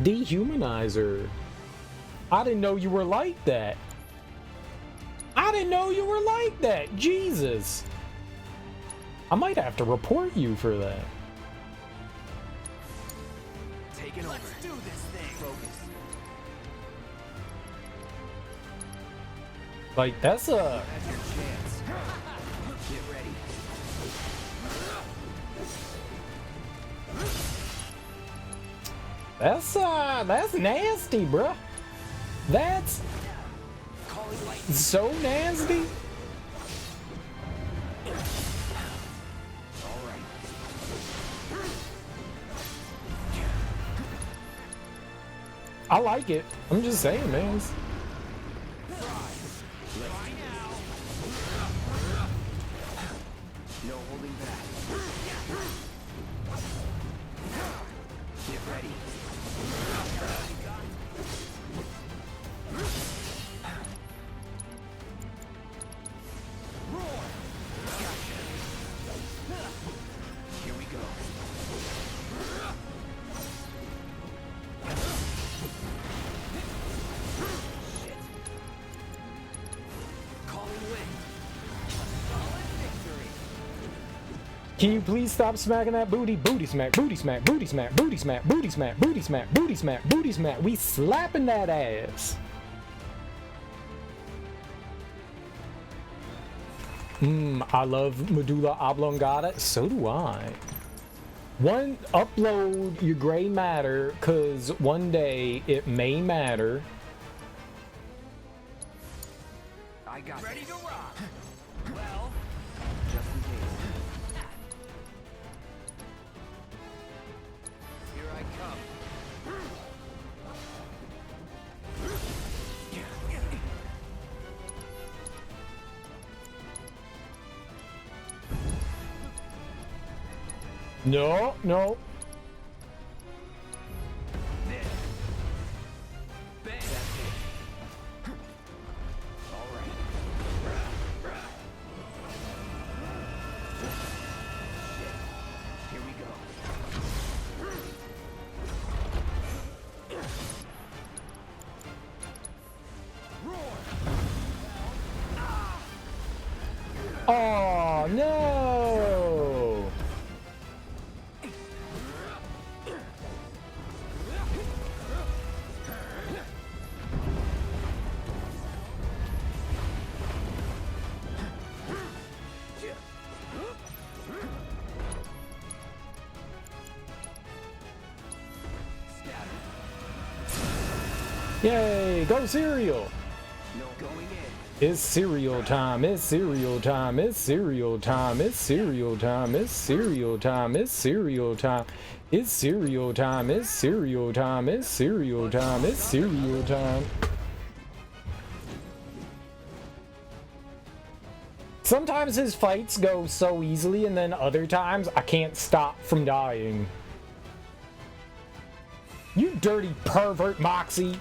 Dehumanizer. I didn't know you were like that. I didn't know you were like that. Jesus. I might have to report you for that. Taking over. Let's do this thing. Focus. Like, that's a... That's your chance. Get ready. That's nasty, bruh. That's Calling lightning. so nasty. All right. I like it. I'm just saying, man. No holding back. Get ready. Roar! Gotcha. Here we go. Shit. Calling wind. Solid victory. Can you please stop smacking that booty? Booty smack, booty smack, booty smack, booty smack, booty smack, booty smack, booty smack, booty smack. We slapping that ass. I love medulla oblongata. So do I. One, upload your gray matter, cause one day it may matter. I got ready to rock. Well, just in case. Here I come. No, no. Bang. That's it. All right. Shit. Here we go. Roar. Oh no. Yay, go cereal. No going in. It's cereal time, it's cereal time, it's cereal time, it's cereal time, it's cereal time, it's cereal time, it's cereal time, it's cereal time, it's cereal time, it's cereal time. Sometimes his fights go so easily, and then other times I can't stop from dying. You dirty pervert, Moxie!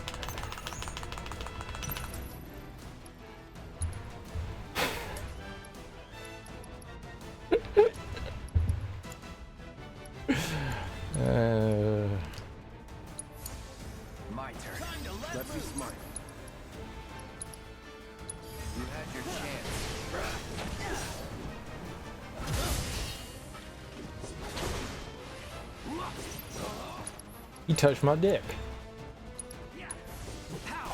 My turn. Let's be smart. You had your chance. You touched my dick. Pow.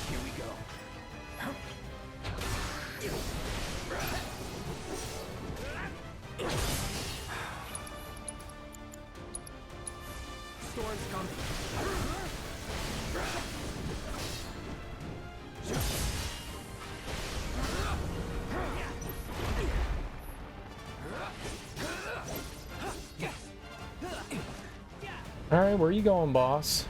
Here we go. Storm's coming. All right, where you going, boss?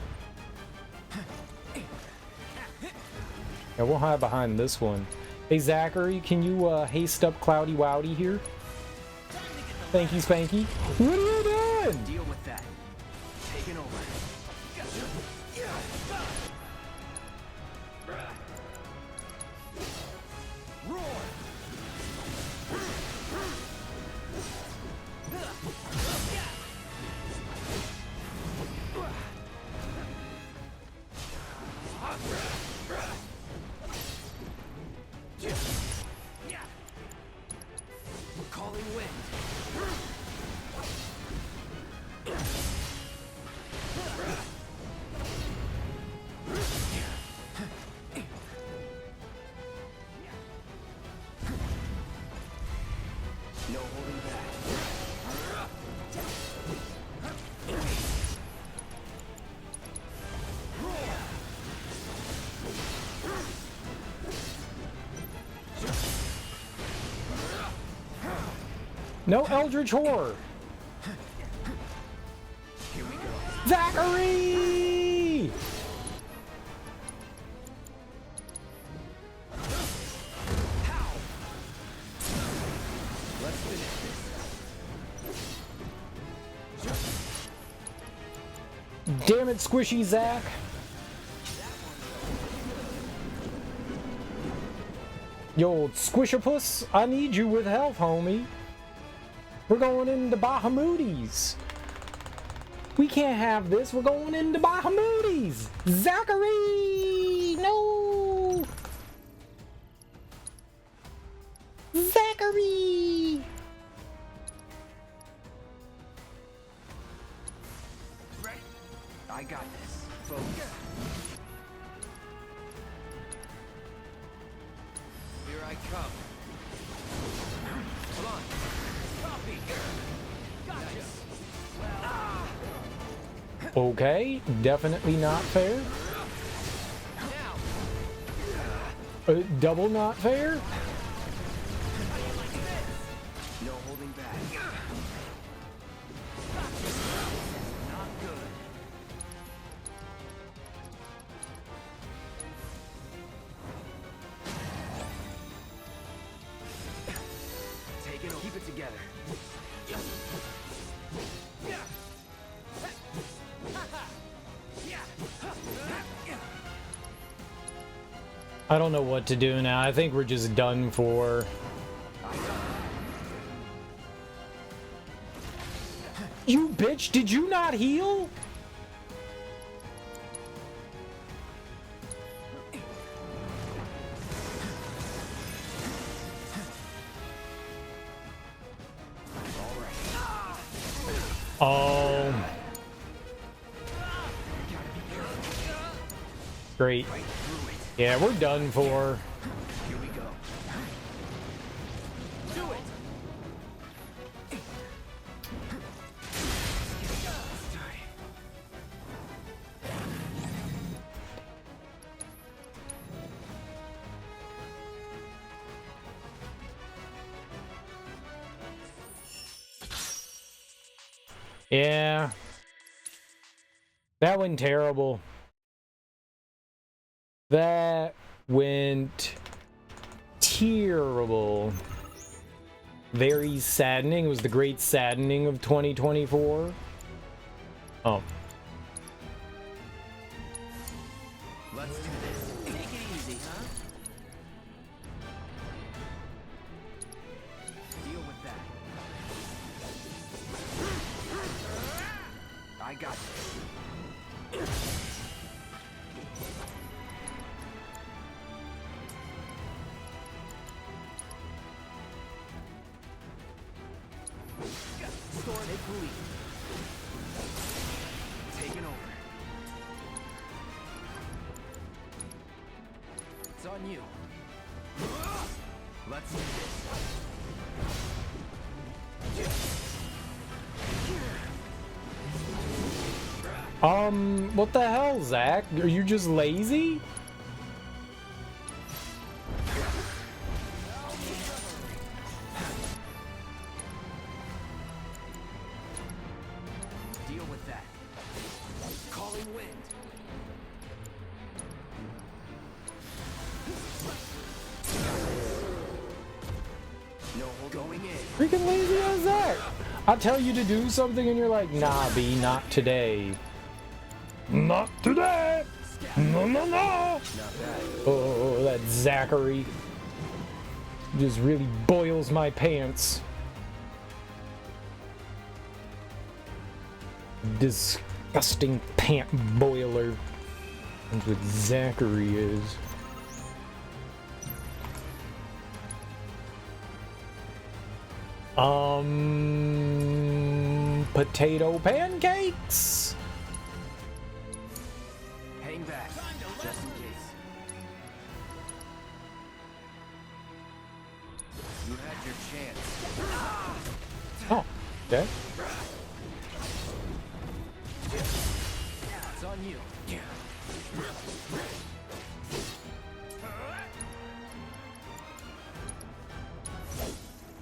Yeah, we'll hide behind this one. Hey, Zachary, can you haste up Cloudy Wowdy here? Thank you, Spanky. What are you doing? Deal with that. Taking over. Roar. No Eldritch Horror. Here we go. Zachary! How? Let's finish this. Damn it, squishy Zach. Yo, Squishapus, I need you with health, homie. We're going into Bahamooties. We can't have this. We're going into Bahamooties. Zachary! No! Zachary! Right. I got this. Focus. Here I come. Come on. Copy. Gotcha. Okay, definitely not fair. Now. Double not fair? No holding back. Not good. Take it. Keep it together. I don't know what to do now. I think we're just done for. You bitch, did you not heal? Oh. Great. Yeah, we're done for. Here we go. Do it. Yeah. That went terrible. That went terrible. Very saddening. It was the great saddening of 2024. Oh. Let's do this. Take it easy, huh? Deal with that. I got this. Storm it, bully. Taking over. It's on you. Let's do this. What the hell, Zach? Are you just lazy? Deal with that. Calling wind. No hold going in. Freaking lazy as that. I tell you to do something and you're like, nah, B, not today. Not today. No, no, no. Not bad. Oh, that Zachary just really boils my pants. Disgusting pant boiler. That's what Zachary is. Potato pancakes? Hang back, just in case. You had your chance. Oh, okay. It's on you.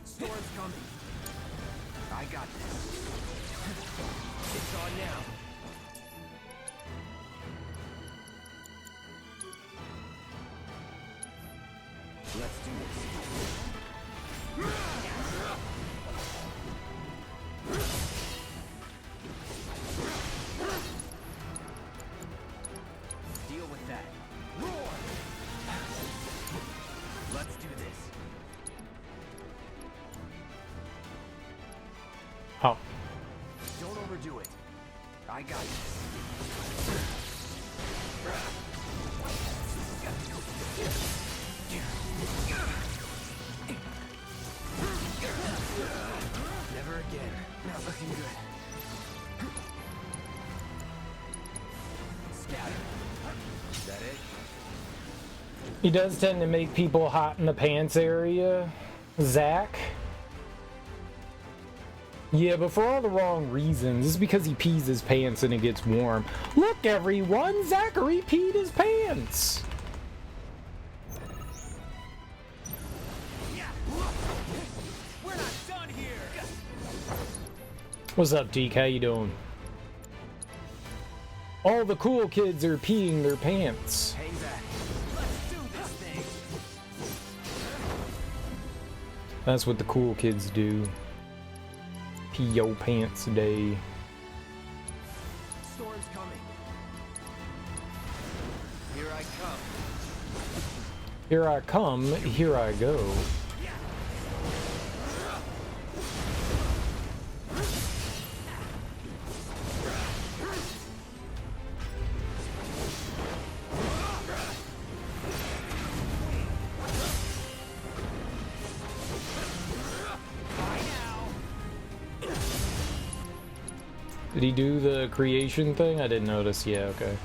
Storm's coming. got this. It's on now. Let's do this. Deal with that. Roar! Let's do this. Oh. Don't overdo it. I got this. Never again. Not looking good. Scatter. Is that it? He does tend to make people hot in the pants area, Zack. Yeah, but for all the wrong reasons. It's because he pees his pants and it gets warm. Look, everyone! Zachary peed his pants! We're not done here. What's up, Deke? How you doing? All the cool kids are peeing their pants. Hang back. Let's do this thing. That's what the cool kids do. Pee your pants day. Storm's coming. Here I come. Here I come, here I go. Did he do the creation thing? I didn't notice. Yeah, okay.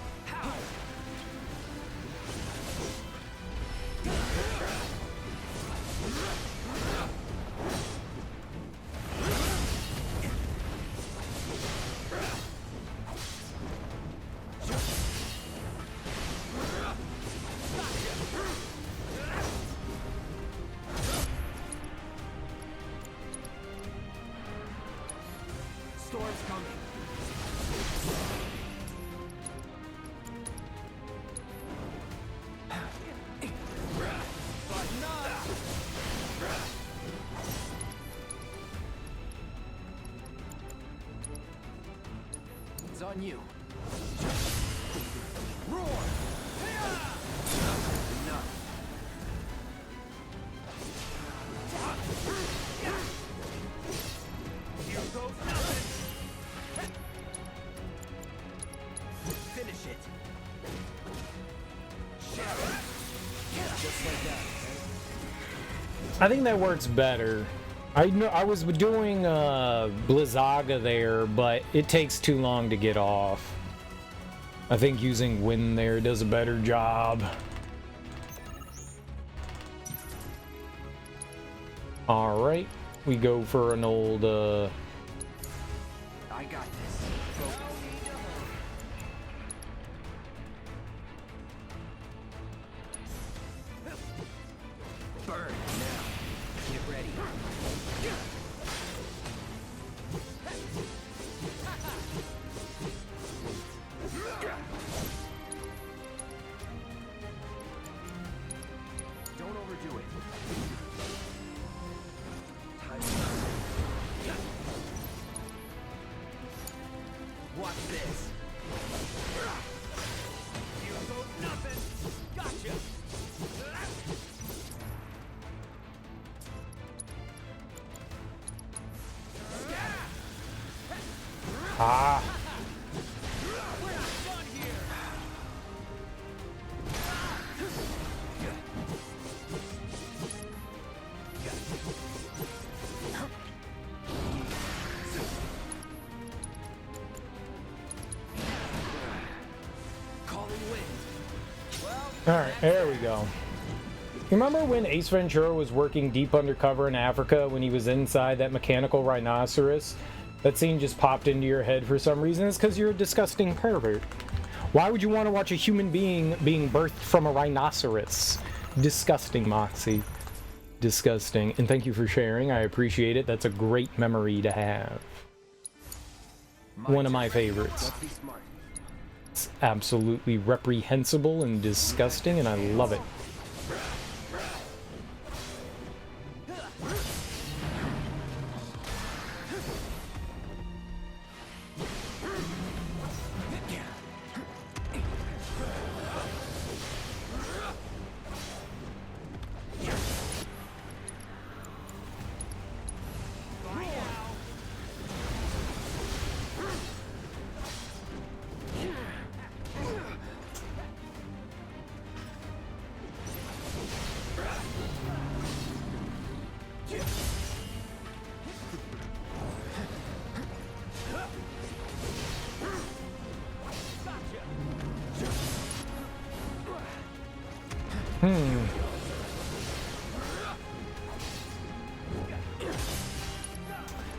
Storm's coming. Button up. It's on you. Roar! Enough. Here goes nothing. Finish it. Shadow. Just like that. I think that works better. I know I was doing Blizzaga there, but it takes too long to get off. I think using Wind there does a better job. Alright, we go for an old I got this. Focus. Burn now. Get ready. Don't overdo it. Watch this. You go nothing. Gotcha. Ah. We're not done here. Calling wind. Well, Alright, there we go. Remember when Ace Ventura was working deep undercover in Africa when he was inside that mechanical rhinoceros? That scene just popped into your head for some reason. It's because you're a disgusting pervert. Why would you want to watch a human being birthed from a rhinoceros? Disgusting, Moxie. disgusting. And thank you for sharing. I appreciate it. That's a great memory to have. One of my favorites. It's absolutely reprehensible and disgusting, and I love it.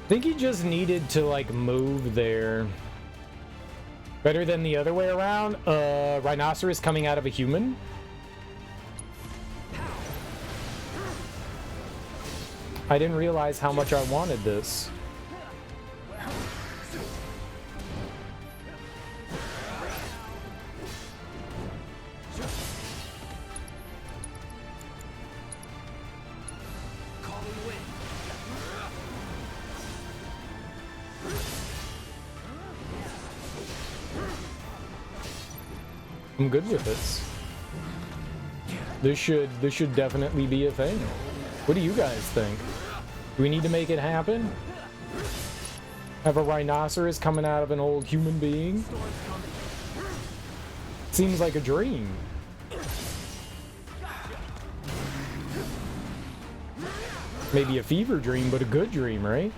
I think he just needed to, like, move there. Better than the other way around. Rhinoceros coming out of a human. I didn't realize how much I wanted this. I'm good with this. This should definitely be a thing. What do you guys think? Do we need to make it happen? Have a rhinoceros coming out of an old human being? Seems like a dream. Maybe a fever dream, but a good dream, right?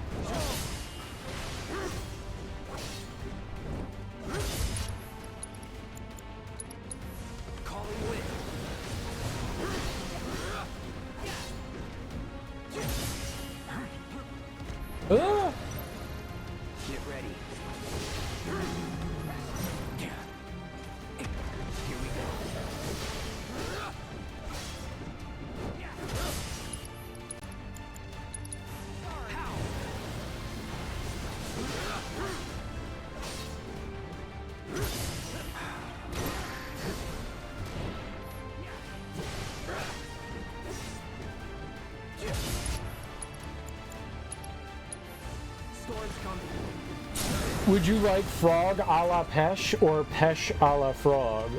Would you like frog a la pêche or pêche a la frog?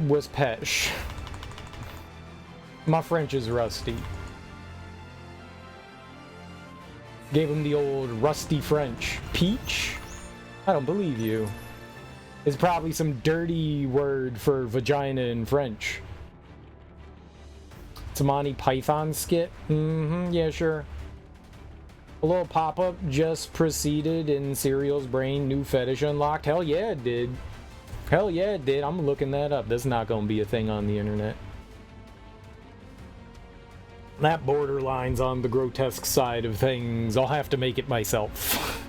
Was pêche. My French is rusty. Gave him the old rusty French. Peach? I don't believe you. It's probably some dirty word for vagina in French. Tamani Python skit? Yeah, sure. A little pop-up just proceeded in Serial's brain. New fetish unlocked. Hell yeah, it did. Hell yeah, it did. I'm looking that up. That's not going to be a thing on the internet. That borderline's on the grotesque side of things. I'll have to make it myself.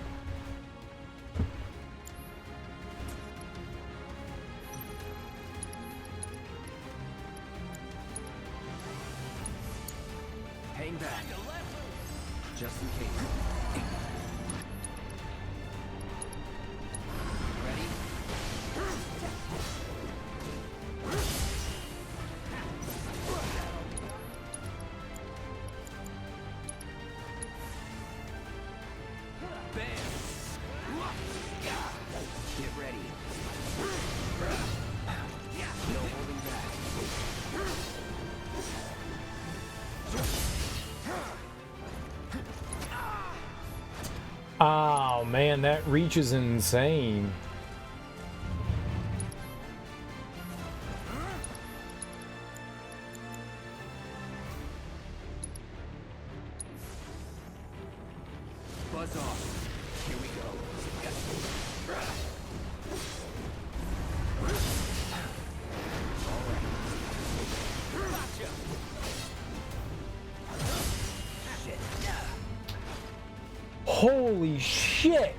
Hang back. Just in case. Ready? Bam! Get ready. No holding back. Oh man, that reach is insane. Buzz off. Here we go. All right. Gotcha. Shit. Holy shit!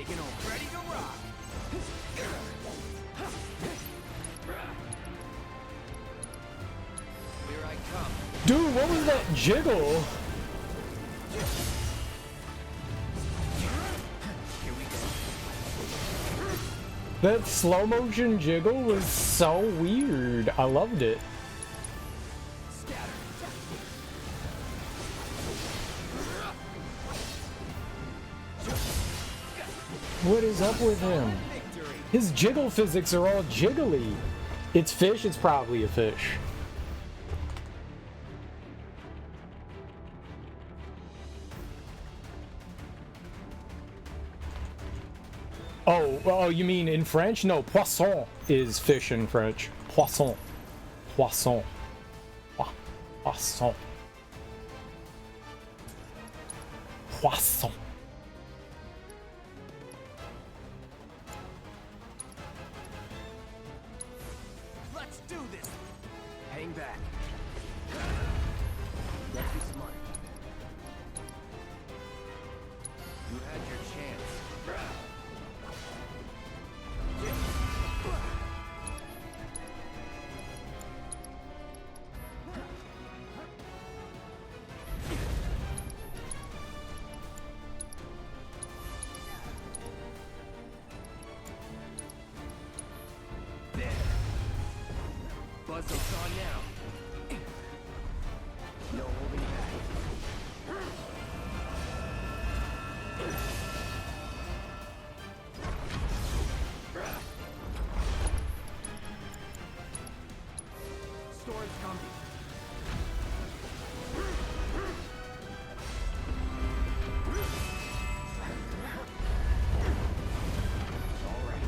Taking over. Ready to rock. Here I come. Dude, what was that jiggle? Here we go. That slow motion jiggle was so weird. I loved it. Scatter. What is up with him? Victory. His jiggle physics are all jiggly. It's fish, it's probably a fish. Oh, you mean in French? No, poisson is fish in French. Poisson. Poisson. Poisson. Poisson. Let's do this. Hang back. Let's be smart. You had your chance. There. Buzzer's on now. No holding back. Storm's coming. All right.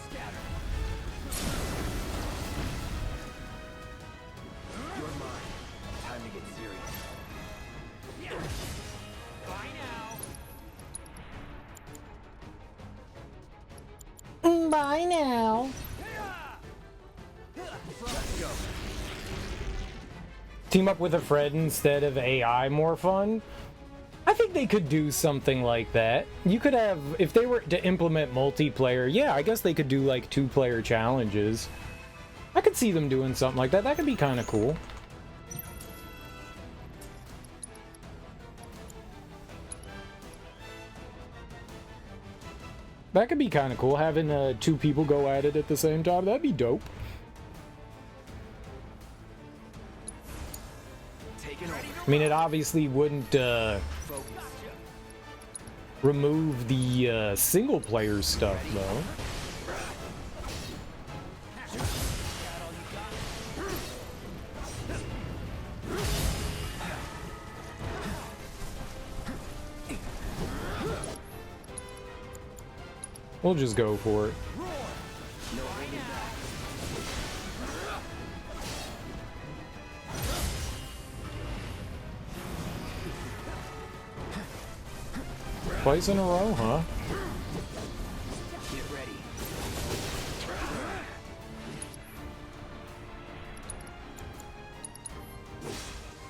Scatter. You're mine. Time to get serious. Yeah. Bye now. Bye now. Let's go. Team up with a friend instead of AI more fun? I think they could do something like that. You could have, if they were to implement multiplayer, yeah, I guess they could do like 2-player challenges. I could see them doing something like that. That could be kind of cool. That could be kind of cool, having 2 people go at it at the same time. That'd be dope. Taking over. I mean, it obviously wouldn't Focus. remove the single-player stuff, though. We'll just go for it. No holding back. Twice in a row, huh? Get ready.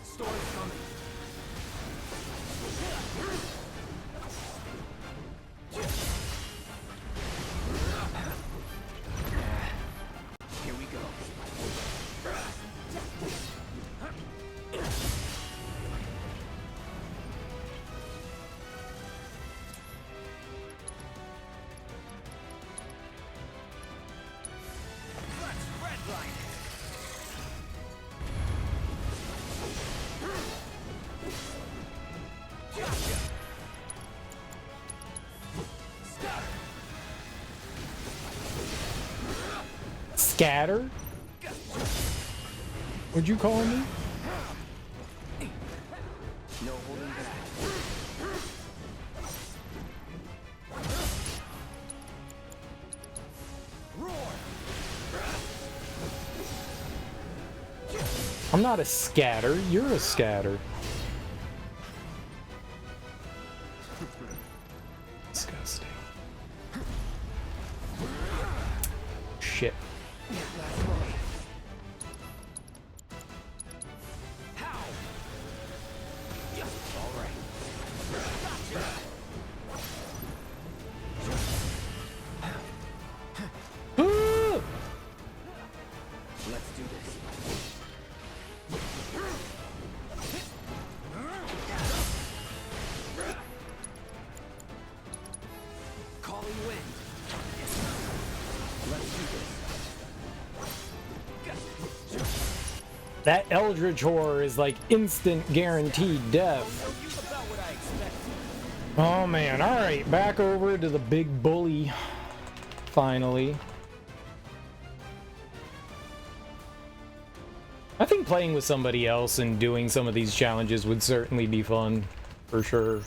Storm's coming. Here we go. Let's redline it. Gotcha. Stop. Scatter? What'd you call me? No holding back. Roar. I'm not a scatter, you're a scatter. Disgusting. Shit. Last moment. How? Yeah. All right. That Eldritch Horror is like instant guaranteed death. About what I expected. Oh man, alright, back over to the big bully. Finally. I think playing with somebody else and doing some of these challenges would certainly be fun, for sure.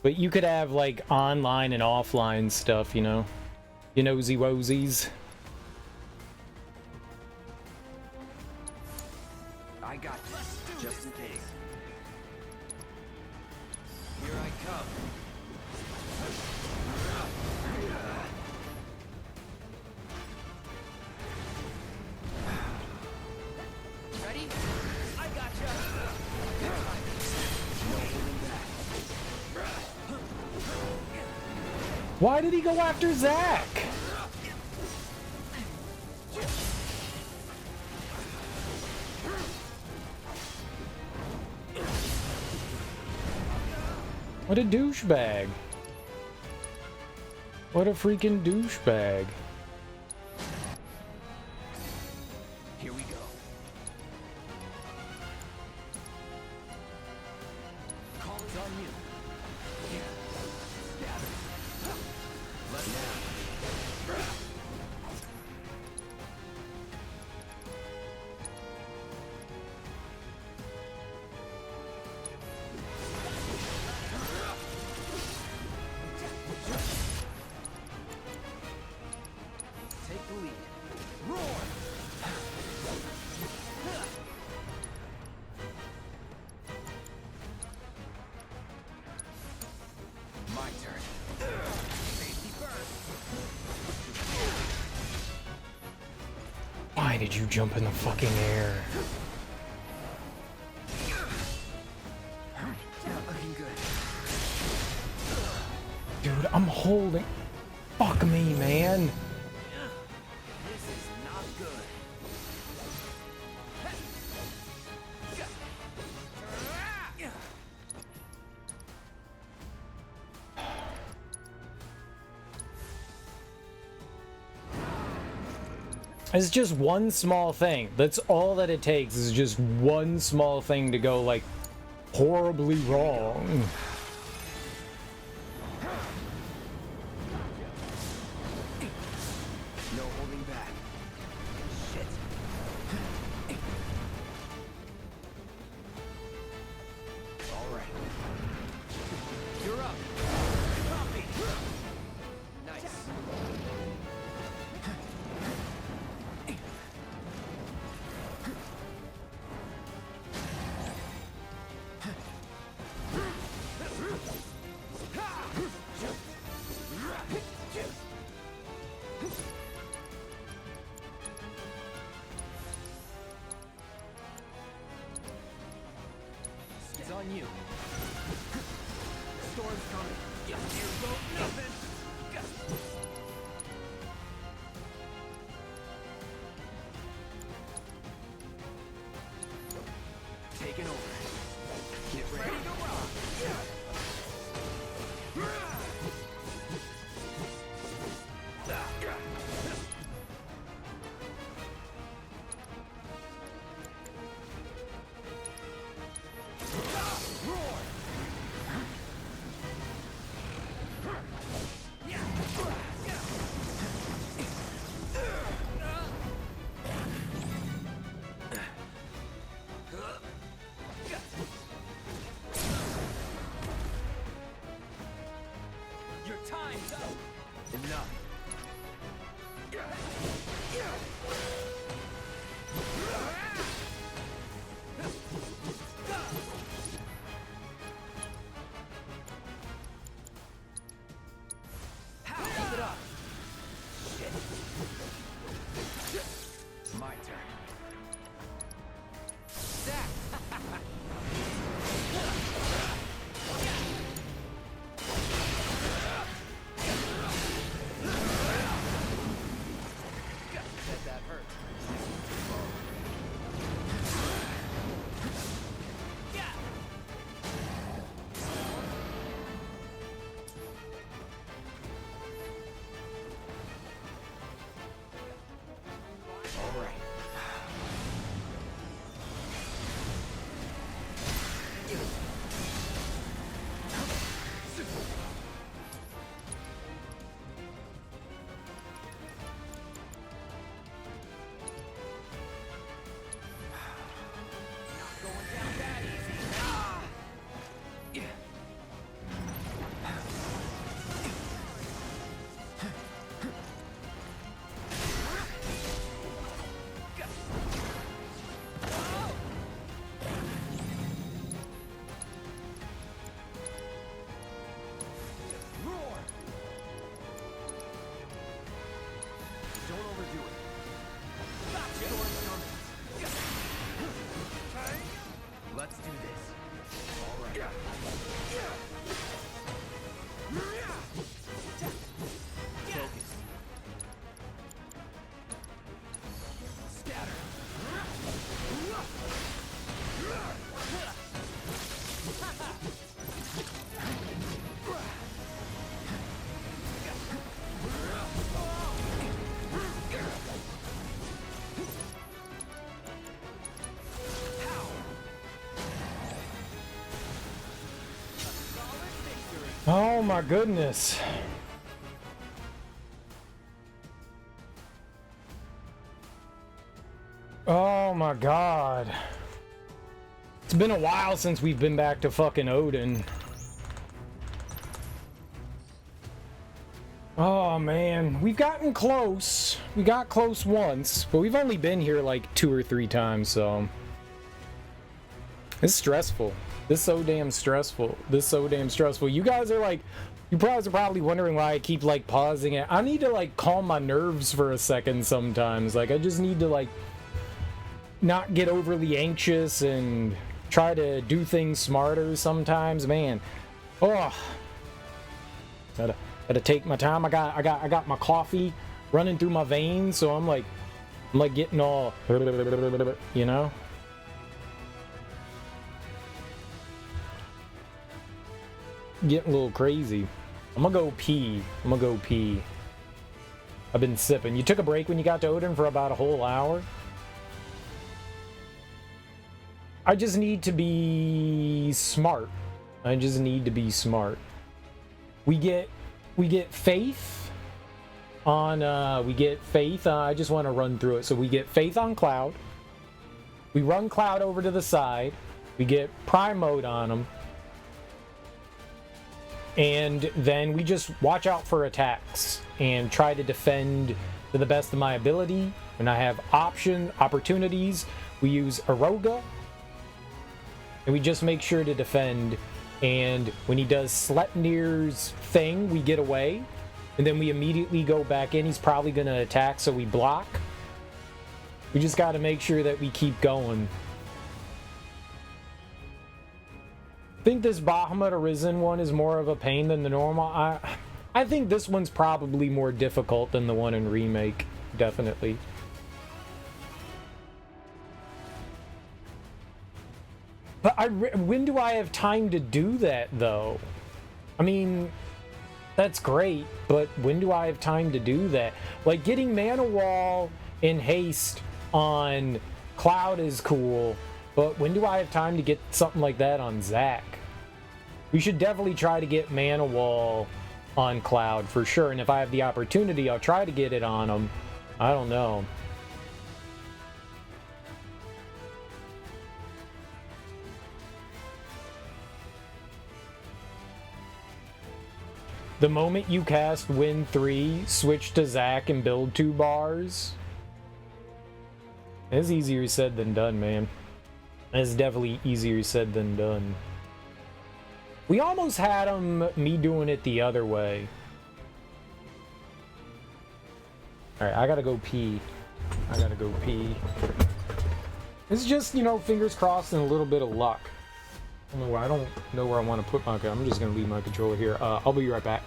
But you could have like online and offline stuff, you know? You nosy wozies. I got this, just in case. Here I come. Ready? I gotcha. Why did he go after Zack? What a douchebag. What a freaking douchebag. Here we go. Call is on you. Yeah. Gather. Let down. Take the lead. Roar! My turn. Safety first. Why did you jump in the fucking air? Not looking good. Dude, I'm holding. Fuck me, man. This is not good. It's just one small thing. That's all that it takes, is just one small thing to go, like, horribly wrong. No holding back. Shit. All right. You're up. Copy. Nice. It's on you. Storm's coming. Here go nothing. Taking over. Get ready to rock. Roar! Oh my goodness. Oh my god. It's been a while since we've been back to fucking Odin. Oh man, we've gotten close. We got close once, but we've only been here like 2 or 3 times, so it's stressful. This is so damn stressful. This is so damn stressful. You guys are like, you guys are probably wondering why I keep like pausing it. I need to like calm my nerves for a second sometimes. Like I just need to like not get overly anxious and try to do things smarter sometimes, man. Oh, gotta take my time. I got my coffee running through my veins, so I'm like getting all, you know. Getting a little crazy. I'm gonna go pee. I've been sipping. You took a break when you got to Odin for about a whole hour? I just need to be smart. I just need to be smart. We get faith on I just want to run through it. So we get faith on Cloud. We run Cloud over to the side. We get prime mode on him. And then we just watch out for attacks and try to defend to the best of my ability. When I have opportunities, we use Aroga. And we just make sure to defend. And when he does Sleipnir's thing, we get away. And then we immediately go back in. He's probably going to attack, so we block. We just got to make sure that we keep going. I think this Bahamut Arisen one is more of a pain than the normal. I think this one's probably more difficult than the one in Remake, definitely. But when do I have time to do that, though? I mean, that's great, but when do I have time to do that? Like, getting Mana Wall and Haste on Cloud is cool, but when do I have time to get something like that on Zack? We should definitely try to get Mana Wall on Cloud for sure, and if I have the opportunity, I'll try to get it on him. I don't know. The moment you cast Win 3, switch to Zack and build 2 bars. It's easier said than done, man. It's definitely easier said than done. We almost had me doing it the other way. Alright, I gotta go pee. It's just, you know, fingers crossed and a little bit of luck. I don't know where I want to put my... I'm just gonna leave my controller here. I'll be right back.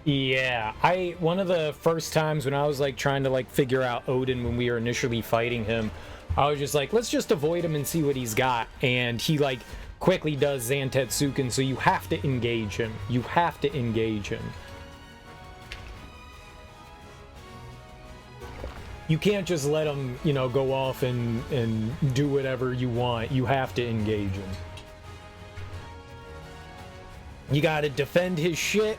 Yeah, one of the first times when I was like trying to like figure out Odin when we were initially fighting him, I was just like, let's just avoid him and see what he's got. And he like quickly does Zantetsuken, so you have to engage him. You have to engage him. You can't just let him, you know, go off and do whatever you want. You have to engage him. You gotta defend his shit.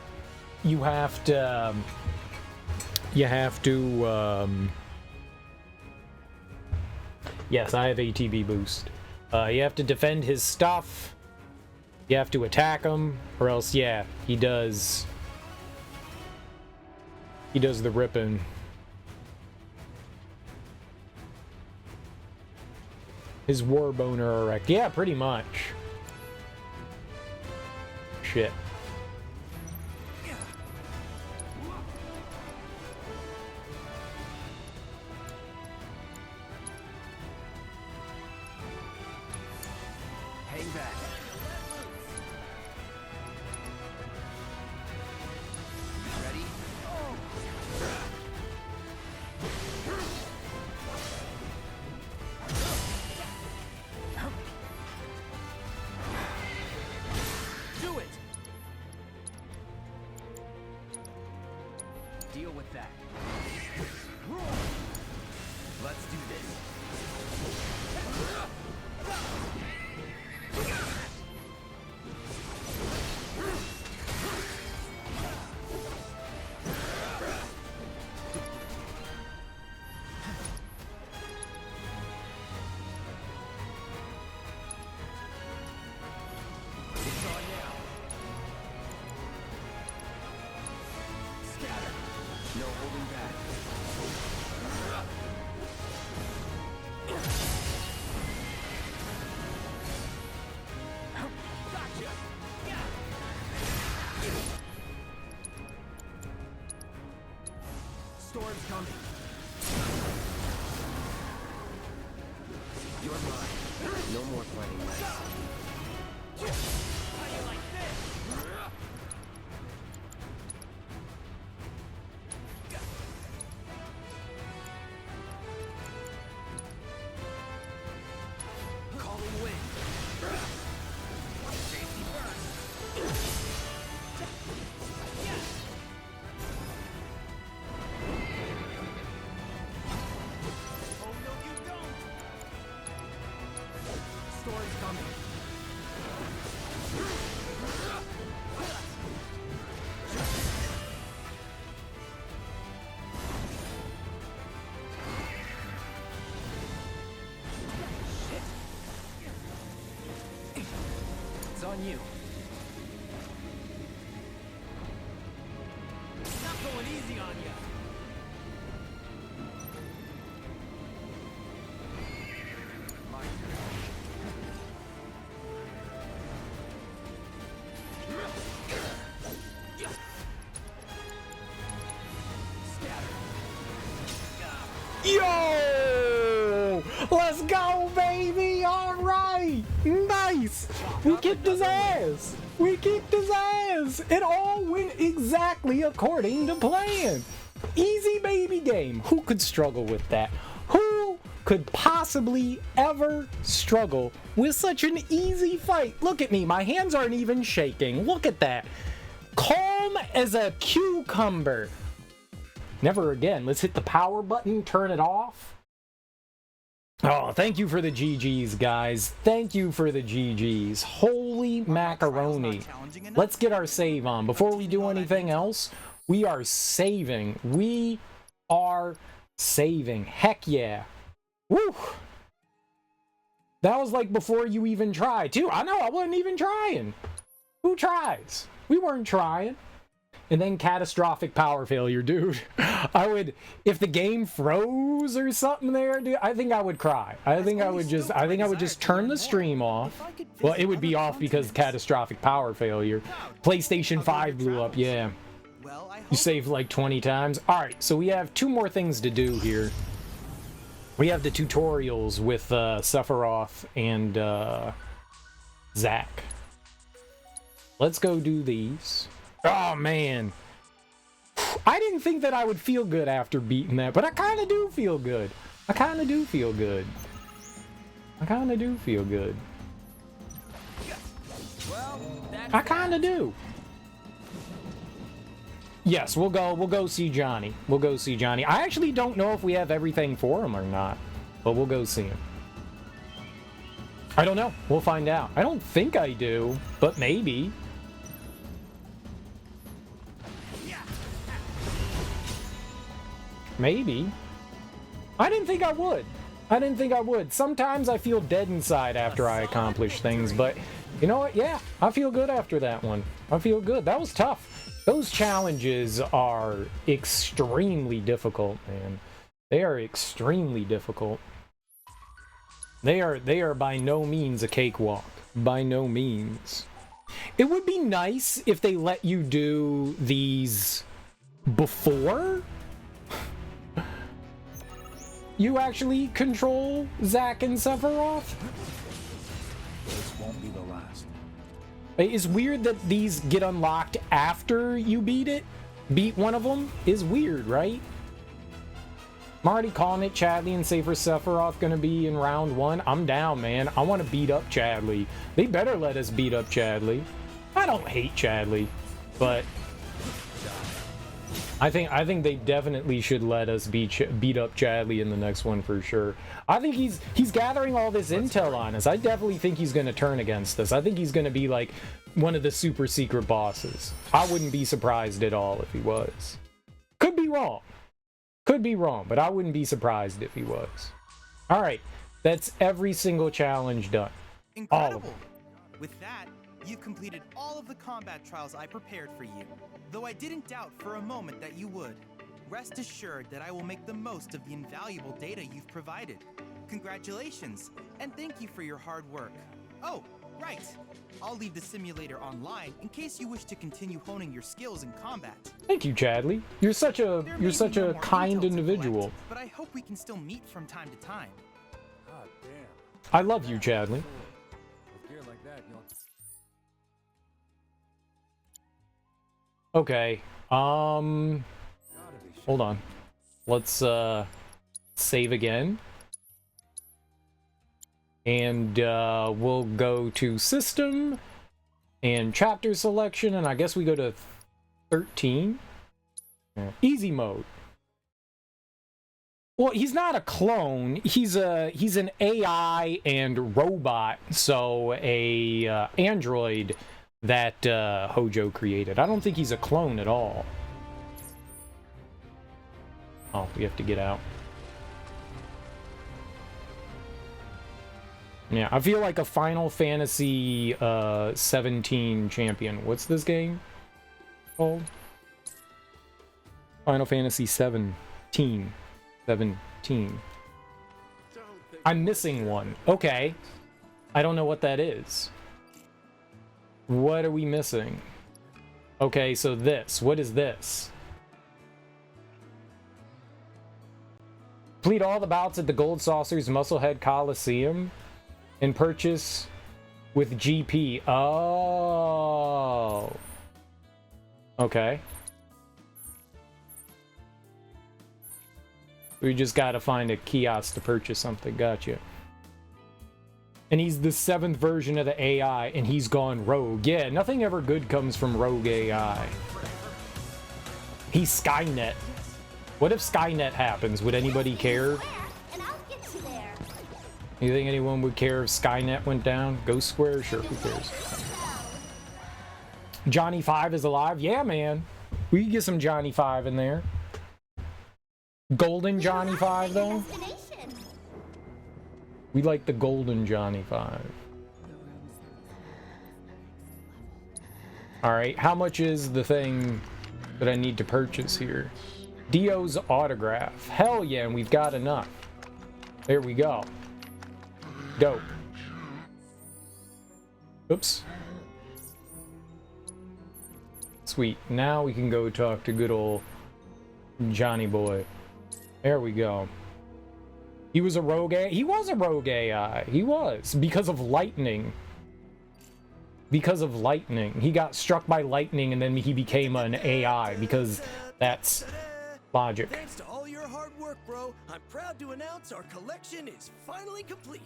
You have to yes, I have ATB boost. You have to defend his stuff. You have to attack him, or else, yeah, he does the ripping. His war boner erect. Yeah, pretty much. Shit. Hang back. Ready? Do it. Deal with that. Let's do this. It's on now. Scatter. No holding back. Gotcha. Yeah. Storm's coming. You're mine. No more playing nice. How do you like this? Calling wind. Safety first. Yes. Oh no, you don't. Storm's coming. It's on you. Not going easy on you. My turn. Yo! Let's go, baby! Alright! Nice! We kicked his ass! We kicked his ass! It all went exactly according to plan! Easy baby game. Who could struggle with that? Who could possibly ever struggle with such an easy fight? Look at me, my hands aren't even shaking. Look at that. Calm as a cucumber. Never again. Let's hit the power button, turn it off. Oh, thank you for the GGs, guys. Thank you for the GGs. Holy macaroni. Let's get our save on. Before we do anything else, we are saving. We are saving. Heck yeah. Woo! That was like before you even tried, too. I know, I wasn't even trying. Who tries? We weren't trying. And then catastrophic power failure, dude. I would, if the game froze or something there, dude, I think I would cry. I think I would just turn the stream off. Well, it would be off because catastrophic power failure. PlayStation 5 blew up, yeah. You saved like 20 times. All right, so we have 2 more things to do here. We have the tutorials with Sephiroth and Zack. Let's go do these. Oh, man. I didn't think that I would feel good after beating that, but I kind of do feel good. I kind of do feel good. I kind of do feel good. Well, that's I kind of do. Yes, we'll go see Johnny. We'll go see Johnny. I actually don't know if we have everything for him or not, but we'll go see him. I don't know. We'll find out. I don't think I do, but maybe. Maybe. I didn't think I would. I didn't think I would. Sometimes I feel dead inside after I accomplish things, but you know what? Yeah, I feel good after that one. I feel good. That was tough. Those challenges are extremely difficult, man. They are extremely difficult. They are by no means a cakewalk. By no means. It would be nice if they let you do these before you actually control Zack and Sephiroth. This won't be the last. It's weird that these get unlocked after you beat one of them. Is weird, right? I'm already calling it Chadley and Sephiroth gonna be in round 1. I'm down, man. I want to beat up Chadley. They better let us beat up Chadley. I don't hate Chadley, but I think they definitely should let us beat up Chadley in the next one for sure. I think he's gathering all this intel on us. I definitely think he's going to turn against us. I think he's going to be like one of the super secret bosses. I wouldn't be surprised at all if he was. Could be wrong. Could be wrong, but I wouldn't be surprised if he was. All right, that's every single challenge done. Incredible. All of them. With that, you've completed all of the combat trials I prepared for you, though I didn't doubt for a moment that you would. Rest assured that I will make the most of the invaluable data you've provided. Congratulations, and thank you for your hard work. Oh, right. I'll leave the simulator online in case you wish to continue honing your skills in combat. Thank you, Chadley. You're such a kind individual. Collect, but I hope we can still meet from time to time. God damn. I love you, Chadley. With gear like that, you'll... Okay. Hold on. Let's save again. And we'll go to system and chapter selection, and I guess we go to 13. Easy mode. Well, he's not a clone. He's an AI and robot, so a android that Hojo created. I don't think he's a clone at all. Oh, we have to get out. Yeah, I feel like a Final Fantasy 17 champion. What's this game called? Final Fantasy 17. 17. I'm missing one. Okay. I don't know what that is. What are we missing? Okay, so this. What is this? Complete all the bouts at the Gold Saucer's Musclehead Colosseum and purchase with GP. Oh. Okay. We just gotta find a kiosk to purchase something. Gotcha. And he's the 7th version of the AI, and he's gone rogue. Yeah, nothing ever good comes from rogue AI. He's Skynet. What if Skynet happens? Would anybody care? You think anyone would care if Skynet went down? Ghost Square? Sure, who cares? Johnny 5 is alive? Yeah, man. We can get some Johnny 5 in there. Golden Johnny 5, though? We like the golden Johnny 5. Alright, how much is the thing that I need to purchase here? Dio's autograph. Hell yeah, and we've got enough. There we go. Dope. Oops. Sweet. Now we can go talk to good old Johnny boy. There we go. He was a rogue AI. He was a rogue AI. He was. Because of lightning. Because of lightning. He got struck by lightning and then he became an AI because That's Ta-da! logic. Thanks to all your hard work, bro, I'm proud to announce our collection is finally complete.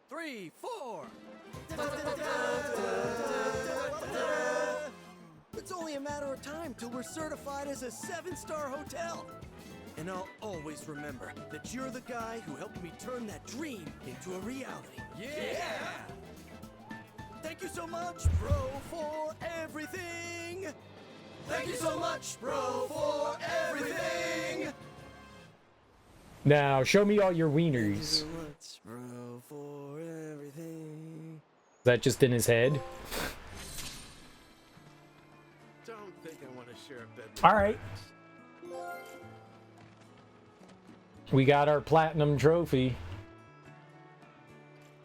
3, 4. It's only a matter of time till we're certified as a 7-star hotel. And I'll always remember that you're the guy who helped me turn that dream into a reality. Yeah! Thank you so much, bro, for everything! Thank you so much, bro, for everything! Now, show me all your Thank you wieners. so much, bro, for everything. Is that just in his head? Don't think I want to share a bed with All right. you. We got our platinum trophy.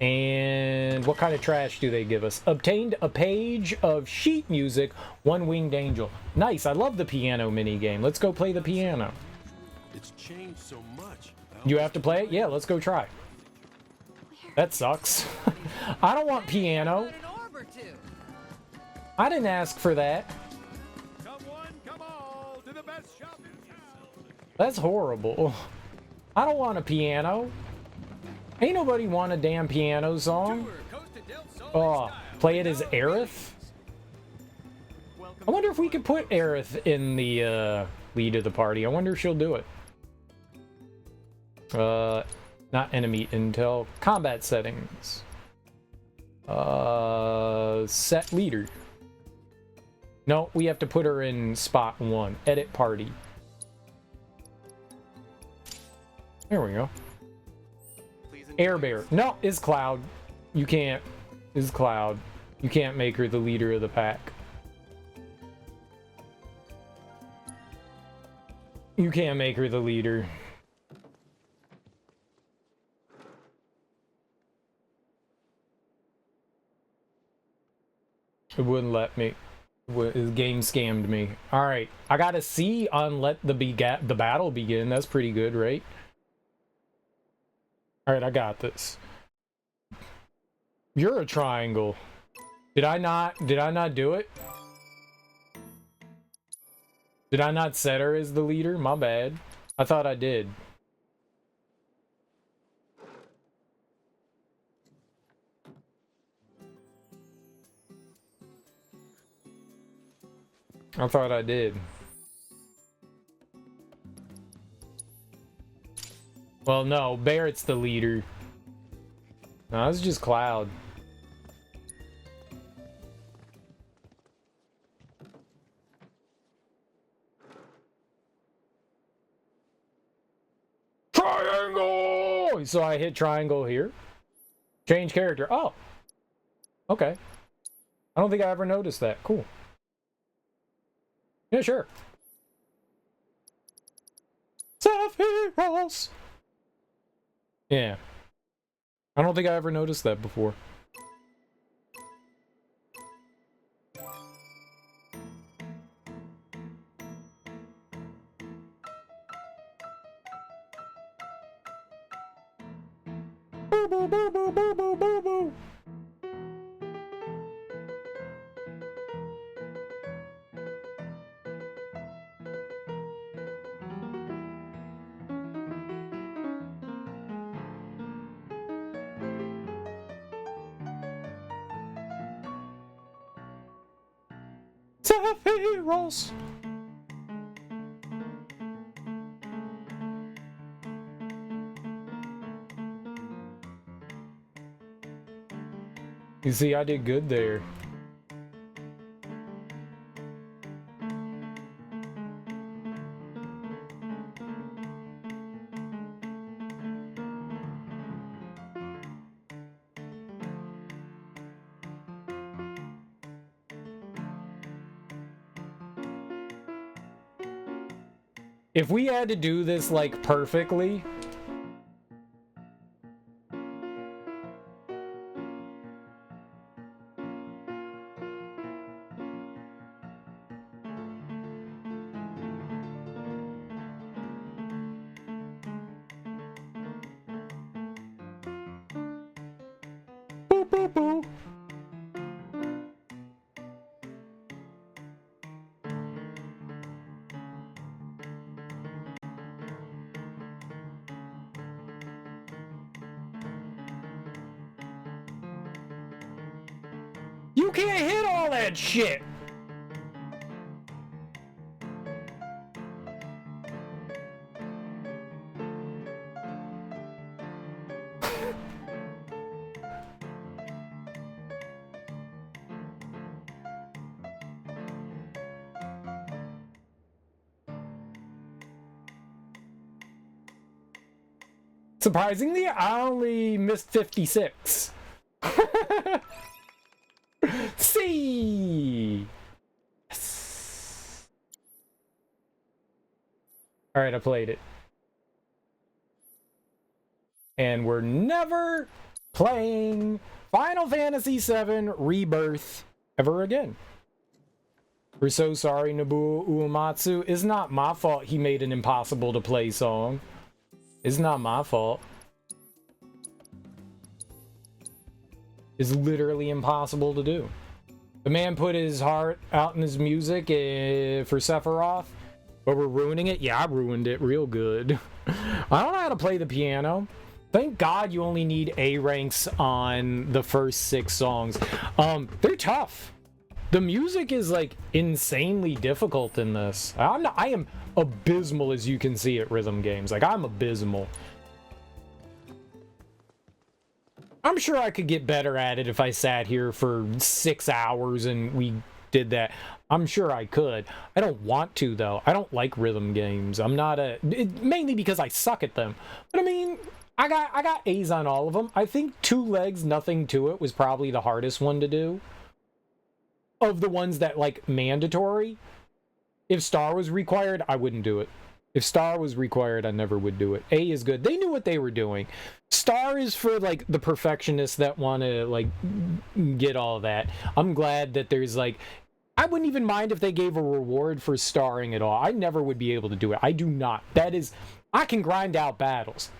And what kind of trash do they give us? Obtained a page of sheet music, 1 winged angel. Nice, I love the piano mini game. Let's go play the piano. It's changed so much. You have to play it? Yeah, let's go try. That sucks. I don't want piano. I didn't ask for that. Come one, come all to the best shop in town. That's horrible. I don't want a piano. Ain't nobody want a damn piano song. Oh, play it as Aerith? I wonder if we could put Aerith in the lead of the party. I wonder if she'll do it. Not enemy intel. Combat settings. Set leader. No, we have to put her in spot 1. Edit party. There we go. Air Bear. No, is Cloud. You can't. Is Cloud. You can't make her the leader of the pack. You can't make her the leader. It wouldn't let me. His game scammed me. Alright. I got a C on let the battle begin. That's pretty good, right? Alright, I got this. You're a triangle. Did I not do it? Did I not set her as the leader? My bad. I thought I did. I thought I did. Well, no, Barrett's the leader. No, it's just Cloud. Triangle! So I hit triangle here. Change character. Oh. Okay. I don't think I ever noticed that. Cool. Yeah, sure. Sephiroth! Yeah. I don't think I ever noticed that before. Boo, boo, boo, boo, boo, boo, boo, boo. Sephiroth! You see, I did good there. If we had to do this, like, perfectly... Boo, boo, boo. You can't hit all that shit! Surprisingly, I only missed 56. See. Yes. All right, I played it. And we're never playing Final Fantasy VII Rebirth ever again. We're so sorry, Nobuo Uematsu. It's not my fault he made an impossible to play song. It's not my fault. It's literally impossible to do. The man put his heart out in his music for Sephiroth, but we're ruining it? Yeah, I ruined it real good. I don't know how to play the piano. Thank God you only need A ranks on the first 6 songs. They're tough. The music is like insanely difficult in this. I am abysmal, as you can see, at rhythm games. Like, I'm abysmal. I'm sure I could get better at it if I sat here for 6 hours and we did that. I'm sure I could. I don't want to, though. I don't like rhythm games. I'm not mainly because I suck at them. But I mean, I got A's on all of them. I think 2 Legs, Nothing to It was probably the hardest one to do. Of the ones that, like, mandatory. If Star was required, I wouldn't do it. If Star was required, I never would do it. A is good. They knew what they were doing. Star is for, like, the perfectionists that want to, like, get all that. I'm glad that there's, like... I wouldn't even mind if they gave a reward for starring at all. I never would be able to do it. I do not. That is... I can grind out battles.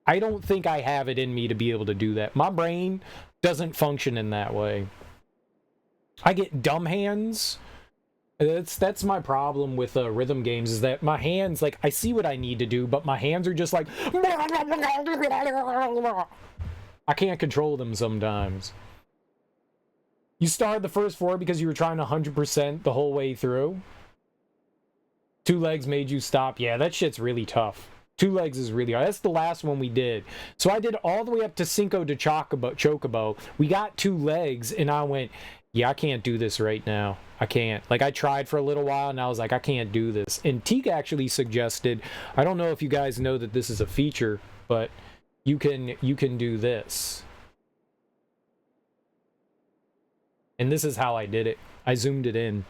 I don't think I have it in me to be able to do that. My brain doesn't function in that way. I get dumb hands. That's my problem with rhythm games, is that my hands, like, I see what I need to do, but my hands are just like... I can't control them sometimes. You started the first 4 because you were trying 100% the whole way through? 2 Legs made you stop? Yeah, that shit's really tough. 2 Legs is really hard. That's the last one we did. So I did all the way up to Cinco de Chocobo. We got 2 Legs, and I went... Yeah, I can't do this right now. I can't. Like, I tried for a little while, and I was like, I can't do this. And Teak actually suggested, I don't know if you guys know that this is a feature, but you can do this. And this is how I did it. I zoomed it in.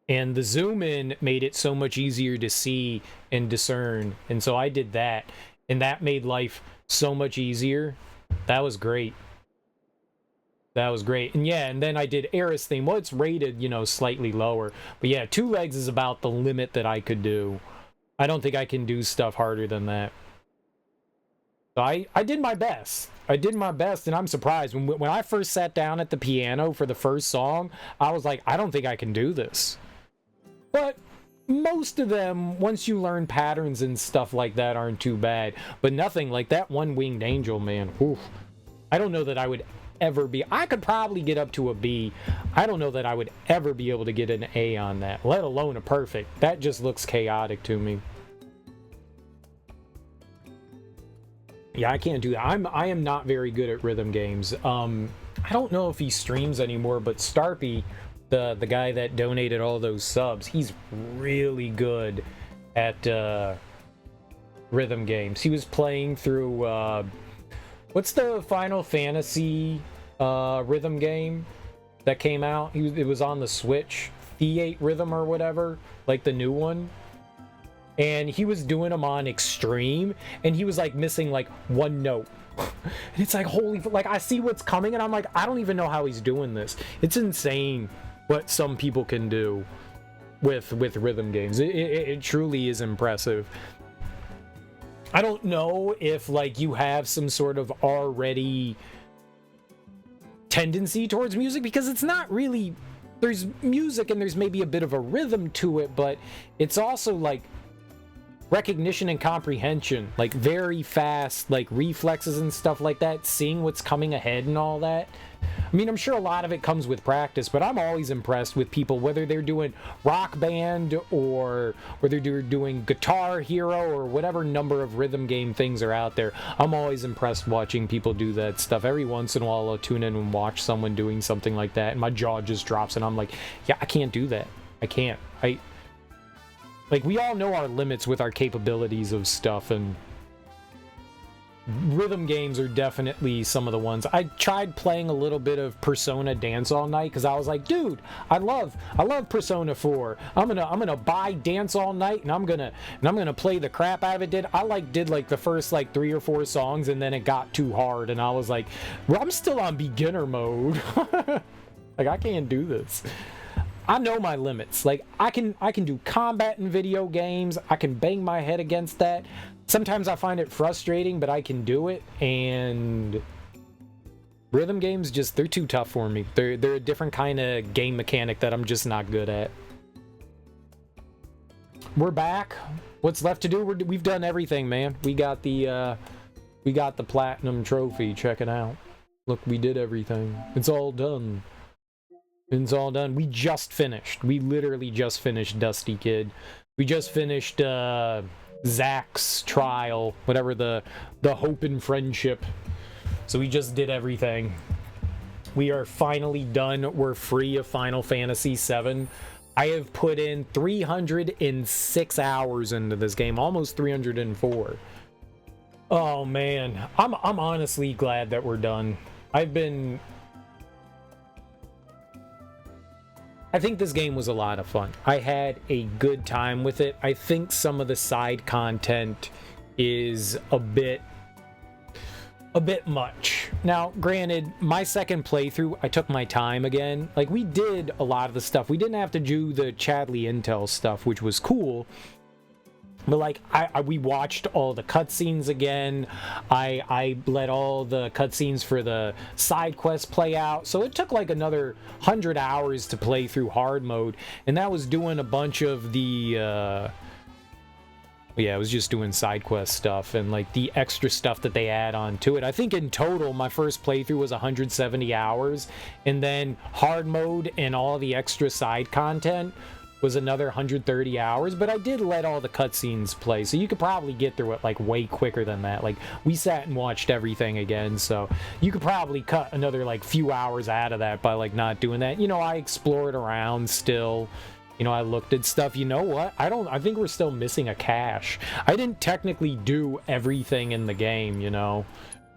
And the zoom in made it so much easier to see and discern. And so I did that, and that made life so much easier. That was great. That was great. And yeah, and then I did Eris theme. Well, it's rated, you know, slightly lower. But yeah, 2 Legs is about the limit that I could do. I don't think I can do stuff harder than that. So I did my best. I did my best, and I'm surprised. When I first sat down at the piano for the first song, I was like, I don't think I can do this. But most of them, once you learn patterns and stuff like that, aren't too bad. But nothing like that One Winged Angel, man. Oof. I don't know that I would ever be... I could probably get up to a B. I don't know that I would ever be able to get an A on that, let alone a perfect. That just looks chaotic to me. Yeah, I can't do that. I am not very good at rhythm games. I don't know if he streams anymore, but Starpy, the guy that donated all those subs, he's really good at rhythm games. He was playing through... what's the Final Fantasy rhythm game that came out? It was on the Switch. V8 Rhythm or whatever, like the new one. And he was doing them on extreme, and he was like missing like 1 note. And it's like, holy, like, I see what's coming, and I'm like, I don't even know how he's doing this. It's insane what some people can do with rhythm games. It truly is impressive. I don't know if, like, you have some sort of already tendency towards music, because it's not really... There's music and there's maybe a bit of a rhythm to it, but it's also, like, recognition and comprehension, like very fast, like reflexes and stuff like that, seeing what's coming ahead and all that. I mean, I'm sure a lot of it comes with practice, but I'm always impressed with people, whether they're doing Rock Band or whether they're doing Guitar Hero or whatever number of rhythm game things are out there. I'm always impressed watching people do that stuff. Every once in a while, I'll tune in and watch someone doing something like that, and my jaw just drops, and I'm like, yeah, I can't do that. I can't. Like, we all know our limits with our capabilities of stuff, and rhythm games are definitely some of the ones. I tried playing a little bit of Persona Dance All Night because I was like, dude, I love Persona 4. I'm gonna buy Dance All Night, and I'm gonna play the crap out of it. Did like the first like 3 or 4 songs, and then it got too hard, and I was like, well, I'm still on beginner mode. Like, I can't do this. I know my limits. Like, I can do combat in video games. I can bang my head against that. Sometimes I find it frustrating, but I can do it. And rhythm games, just, they're too tough for me. They're a different kind of game mechanic that I'm just not good at. We're back. What's left to do? We've done everything, man. We got the platinum trophy. Check it out. Look, we did everything. It's all done. It's all done. We just finished. We literally just finished Dusty Kid. We just finished Zack's trial, whatever, the hope and friendship. So we just did everything. We are finally done. We're free of Final Fantasy VII. I have put in 306 hours into this game, almost 304. Oh man, I'm honestly glad that we're done. I think this game was a lot of fun. I had a good time with it. I think some of the side content is a bit much. Now, granted, my second playthrough, I took my time again. Like, we did a lot of the stuff. We didn't have to do the Chadley intel stuff, which was cool. But like, we watched all the cutscenes again. I let all the cutscenes for the side quests play out. So it took like another 100 hours to play through hard mode, and that was doing a bunch of the yeah, it was just doing side quest stuff and like the extra stuff that they add on to it. I think in total my first playthrough was 170 hours, and then hard mode and all the extra side content was another 130 hours, but I did let all the cutscenes play, so you could probably get through it like way quicker than that. Like, we sat and watched everything again, so you could probably cut another like few hours out of that by like not doing that. You know, I explored around still. You know, I looked at stuff. You know what? I think we're still missing a cache. I didn't technically do everything in the game, you know.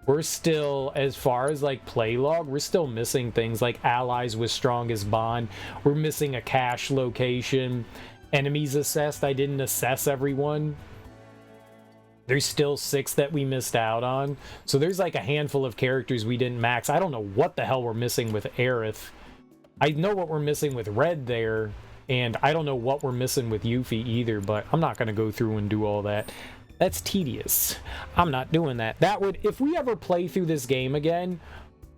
We're still, as far as like play log, we're still missing things like allies with strongest bond. We're missing a cache location. Enemies assessed. I didn't assess everyone. There's still 6 that we missed out on. So there's like a handful of characters we didn't max. I don't know what the hell we're missing with Aerith. I know what we're missing with Red there, and I don't know what we're missing with Yuffie either, but I'm not going to go through and do all that. That's tedious. I'm not doing that. That would, if we ever play through this game again,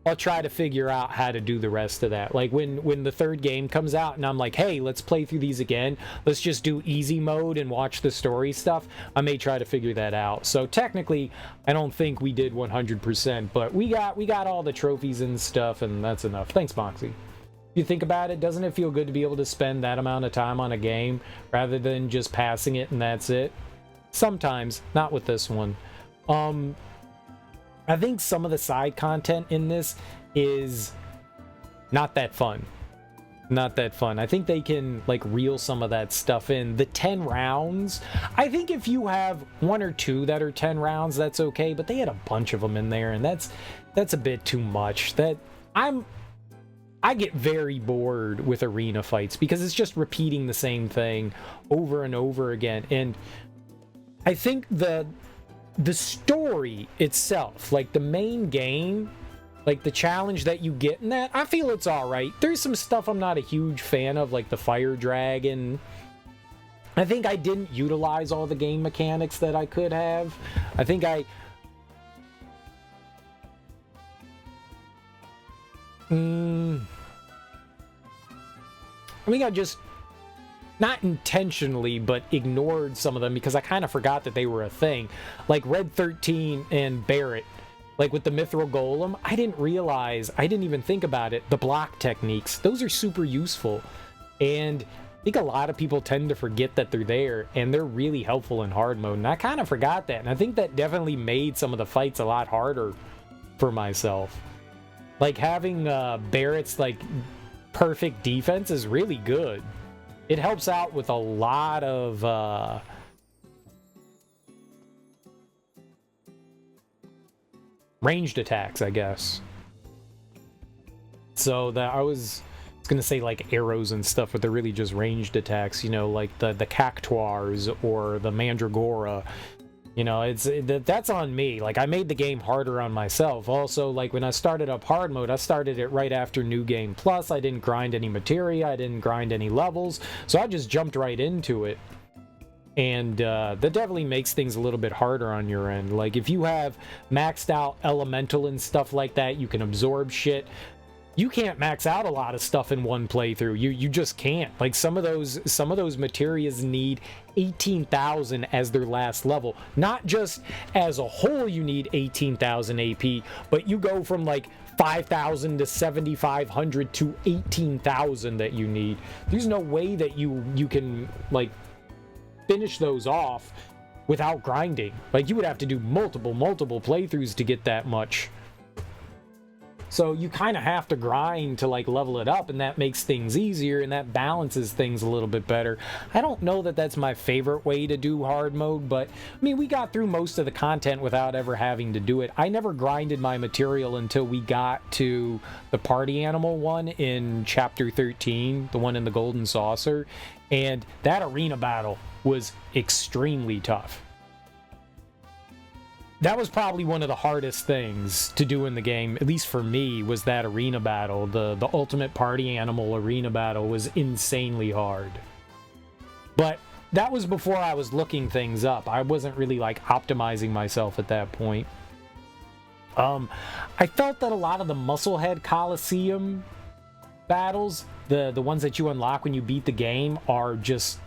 I'll try to figure out how to do the rest of that. Like when the third game comes out and I'm like, hey, let's play through these again. Let's just do easy mode and watch the story stuff. I may try to figure that out. So technically, I don't think we did 100%, but we got all the trophies and stuff, and that's enough. Thanks, Moxie. You think about it, doesn't it feel good to be able to spend that amount of time on a game rather than just passing it and that's it? Sometimes, not with this one. I think some of the side content in this is not that fun. Not that fun. I think they can like reel some of that stuff in. The 10 rounds, I think if you have 1 or 2 that are 10 rounds, that's okay, but they had a bunch of them in there, and that's a bit too much. I get very bored with arena fights because it's just repeating the same thing over and over again. And I think the story itself, like the main game, like the challenge that you get in that, I feel it's all right. There's some stuff I'm not a huge fan of, like the fire dragon. I think I didn't utilize all the game mechanics that I could have. I think I not intentionally, but ignored some of them because I kind of forgot that they were a thing. Like Red XIII and Barret, like with the Mythril Golem, I didn't realize, I didn't even think about it, the block techniques, those are super useful. And I think a lot of people tend to forget that they're there, and they're really helpful in hard mode, and I kind of forgot that, and I think that definitely made some of the fights a lot harder for myself. Like having Barret's like perfect defense is really good. It helps out with a lot of ranged attacks, I guess. So that I was gonna say like arrows and stuff, but they're really just ranged attacks, you know, like the cactuars or the Mandragora. You know, that's on me. Like, I made the game harder on myself. Also, like, when I started up hard mode, I started it right after New Game Plus. I didn't grind any materia. I didn't grind any levels. So I just jumped right into it. And that definitely makes things a little bit harder on your end. Like, if you have maxed out elemental and stuff like that, you can absorb shit. You can't max out a lot of stuff in one playthrough. You just can't. Like some of those materias need 18,000 as their last level. Not just as a whole you need 18,000 AP, but you go from like 5,000 to 7,500 to 18,000 that you need. There's no way that you can like finish those off without grinding. Like you would have to do multiple playthroughs to get that much. So you kind of have to grind to like level it up, and that makes things easier and that balances things a little bit better. I don't know that that's my favorite way to do hard mode, but I mean, we got through most of the content without ever having to do it. I never grinded my material until we got to the party animal one in chapter 13, the one in the golden saucer, and that arena battle was extremely tough. That was probably one of the hardest things to do in the game, at least for me, was that arena battle. The ultimate party animal arena battle was insanely hard. But that was before I was looking things up. I wasn't really like optimizing myself at that point. I felt that a lot of the Musclehead Colosseum battles, the ones that you unlock when you beat the game, are just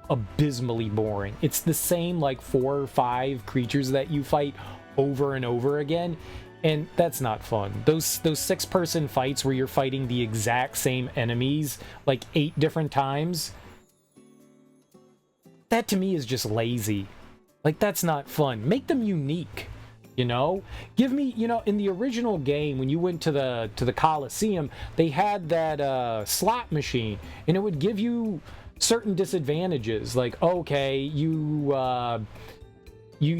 abysmally boring. It's the same like 4 or 5 creatures that you fight over and over again, and that's not fun. Those 6-person fights where you're fighting the exact same enemies like 8 different times, that to me is just lazy. Like, that's not fun. Make them unique, you know? Give me, you know, in the original game, when you went to the Colosseum, they had that slot machine, and it would give you certain disadvantages, like, okay, you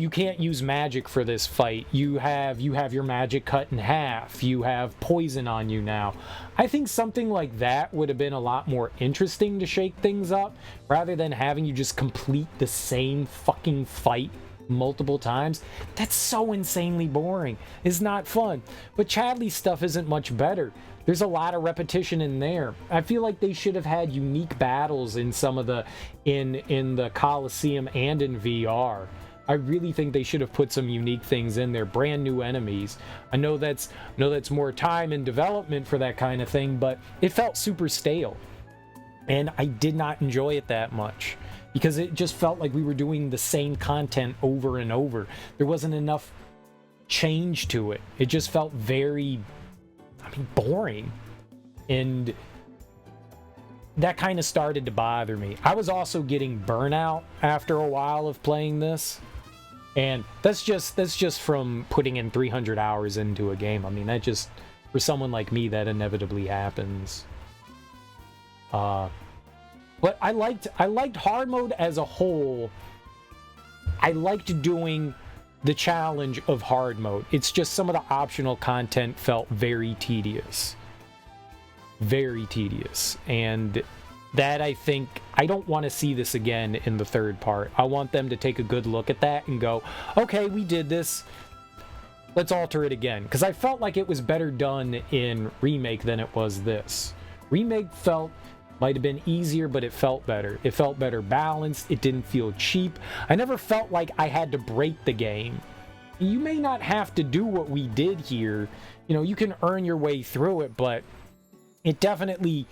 can't use magic for this fight. You have your magic cut in half. You have poison on you now. I think something like that would have been a lot more interesting to shake things up, rather than having you just complete the same fucking fight multiple times. That's so insanely boring. It's not fun. But Chadley's stuff isn't much better. There's a lot of repetition in there. I feel like they should have had unique battles in some of the in the Colosseum and in VR. I really think they should have put some unique things in there, brand new enemies. I know that's more time and development for that kind of thing, but it felt super stale. And I did not enjoy it that much, because it just felt like we were doing the same content over and over. There wasn't enough change to it. It just felt very, boring. And that kind of started to bother me. I was also getting burnout after a while of playing this. And that's just from putting in 300 hours into a game. I mean, that just, for someone like me, that inevitably happens. But I liked hard mode as a whole. I liked doing the challenge of hard mode. It's just some of the optional content felt very tedious. Very tedious. And that, I think, I don't want to see this again in the third part. I want them to take a good look at that and go, okay, we did this. Let's alter it again. Because I felt like it was better done in Remake than it was this. Remake might have been easier, but it felt better. It felt better balanced. It didn't feel cheap. I never felt like I had to break the game. You may not have to do what we did here. You know, you can earn your way through it, but it definitely,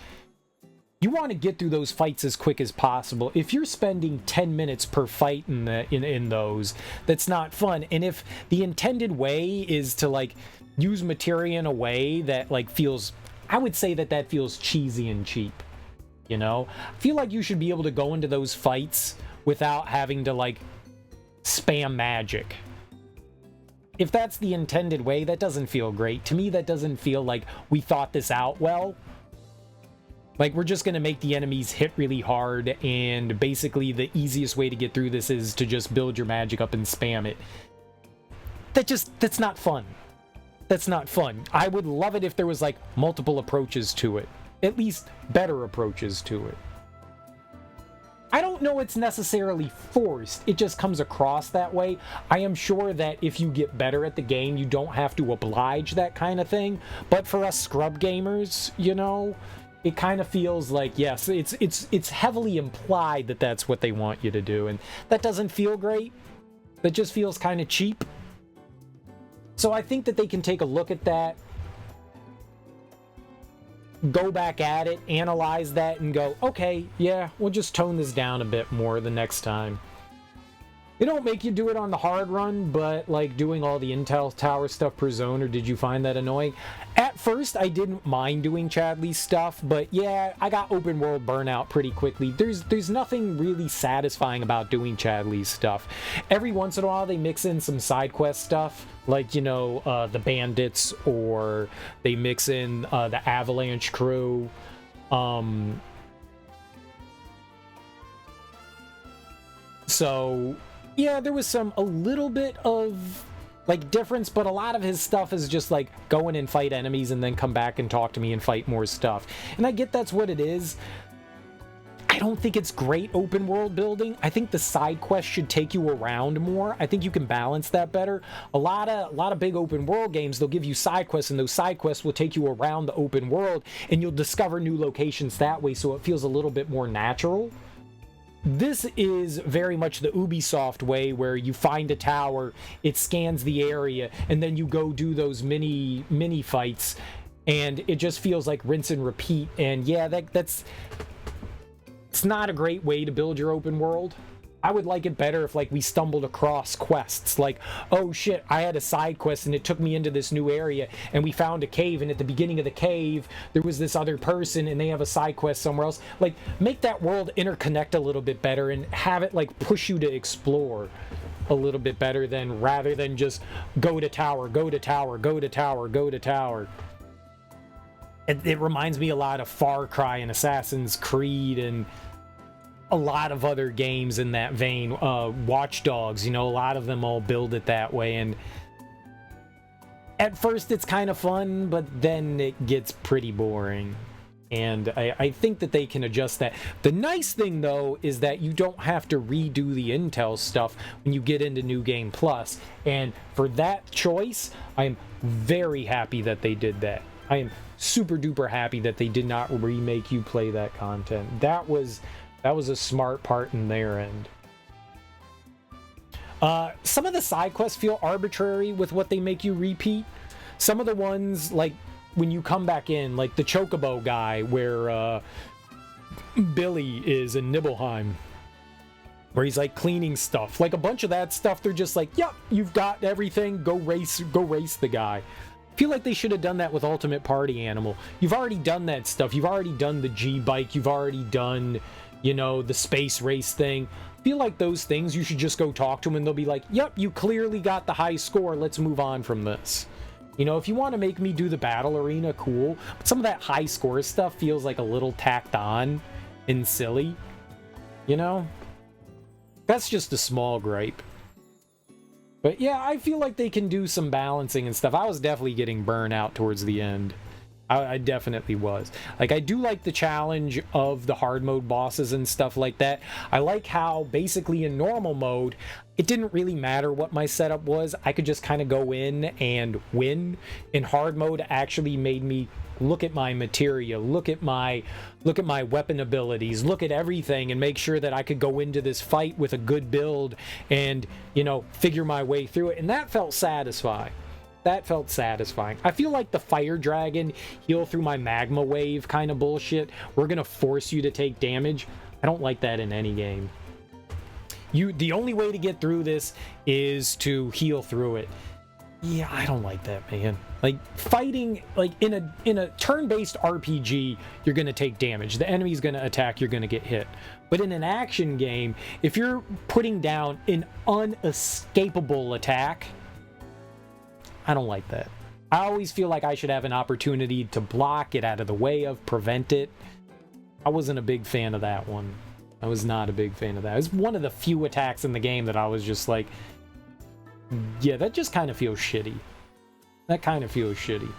you want to get through those fights as quick as possible. If you're spending 10 minutes per fight in those, that's not fun. And if the intended way is to like use materia in a way that like feels, I would say that feels cheesy and cheap. You know, I feel like you should be able to go into those fights without having to like spam magic. If that's the intended way, that doesn't feel great. To me, that doesn't feel like we thought this out well. Like, we're just going to make the enemies hit really hard, and basically the easiest way to get through this is to just build your magic up and spam it. That's not fun. That's not fun. I would love it if there was, like, multiple approaches to it. At least better approaches to it. I don't know it's necessarily forced. It just comes across that way. I am sure that if you get better at the game, you don't have to oblige that kind of thing. But for us scrub gamers, you know, it kind of feels like, yes, it's heavily implied that that's what they want you to do, and that doesn't feel great. That just feels kind of cheap. So I think that they can take a look at that, go back at it, analyze that, and go, okay, yeah, we'll just tone this down a bit more the next time. They don't make you do it on the hard run, but like doing all the intel tower stuff per zone, or did you find that annoying? At first, I didn't mind doing Chadley's stuff, but yeah, I got open world burnout pretty quickly. There's nothing really satisfying about doing Chadley's stuff. Every once in a while, they mix in some side quest stuff, like, you know, the bandits, or they mix in the avalanche crew. So yeah, there was a little bit of like difference, but a lot of his stuff is just like go in and fight enemies and then come back and talk to me and fight more stuff. And I get that's what it is. I don't think it's great open world building. I think the side quests should take you around more. I think you can balance that better. A lot of big open world games, they'll give you side quests, and those side quests will take you around the open world, and you'll discover new locations that way, so it feels a little bit more natural. This is very much the Ubisoft way, where you find a tower, it scans the area, and then you go do those mini fights, and it just feels like rinse and repeat. And yeah, it's not a great way to build your open world. I would like it better if like we stumbled across quests, like, oh shit, I had a side quest and it took me into this new area, and we found a cave, and at the beginning of the cave there was this other person and they have a side quest somewhere else. Like, make that world interconnect a little bit better and have it like push you to explore a little bit better, than rather than just go to tower, go to tower, go to tower, go to tower. It reminds me a lot of Far Cry and Assassin's Creed and a lot of other games in that vein. Watch Dogs, you know, a lot of them all build it that way, and at first it's kind of fun, but then it gets pretty boring. And I think that they can adjust that. The nice thing, though, is that you don't have to redo the intel stuff when you get into New Game Plus. And for that choice, I am very happy that they did that. I am super duper happy that they did not remake you play that content. That was a smart part in their end. Some of the side quests feel arbitrary with what they make you repeat. Some of the ones, like when you come back in, like the Chocobo guy, where Billy is in Nibelheim, where he's like cleaning stuff. Like a bunch of that stuff, they're just like, yep, you've got everything, go race the guy. I feel like they should have done that with Ultimate Party Animal. You've already done that stuff. You've already done the G-Bike. You've already done, you know, the space race thing. I feel like those things, you should just go talk to them and they'll be like, yep, you clearly got the high score. Let's move on from this. You know, if you want to make me do the battle arena, cool. But some of that high score stuff feels like a little tacked on and silly. You know? That's just a small gripe. But yeah, I feel like they can do some balancing and stuff. I was definitely getting burnt out towards the end. I definitely was. Like, I do like the challenge of the hard mode bosses and stuff like that. I like how basically in normal mode, it didn't really matter what my setup was. I could just kind of go in and win. In hard mode, actually made me look at my materia, look at my weapon abilities, look at everything, and make sure that I could go into this fight with a good build and, you know, figure my way through it. And that felt satisfying. That felt satisfying. I feel like the fire dragon heal through my magma wave kind of bullshit. We're gonna force you to take damage. I don't like that in any game. The only way to get through this is to heal through it. Yeah, I don't like that, man. Like, fighting, like, in a turn-based RPG, you're gonna take damage. The enemy's gonna attack, you're gonna get hit. But in an action game, if you're putting down an unescapable attack, I don't like that. I always feel like I should have an opportunity to block, get out of the way of, prevent it. I wasn't a big fan of that one. I was not a big fan of that. It was one of the few attacks in the game that I was just like, yeah, that just kind of feels shitty. That kind of feels shitty.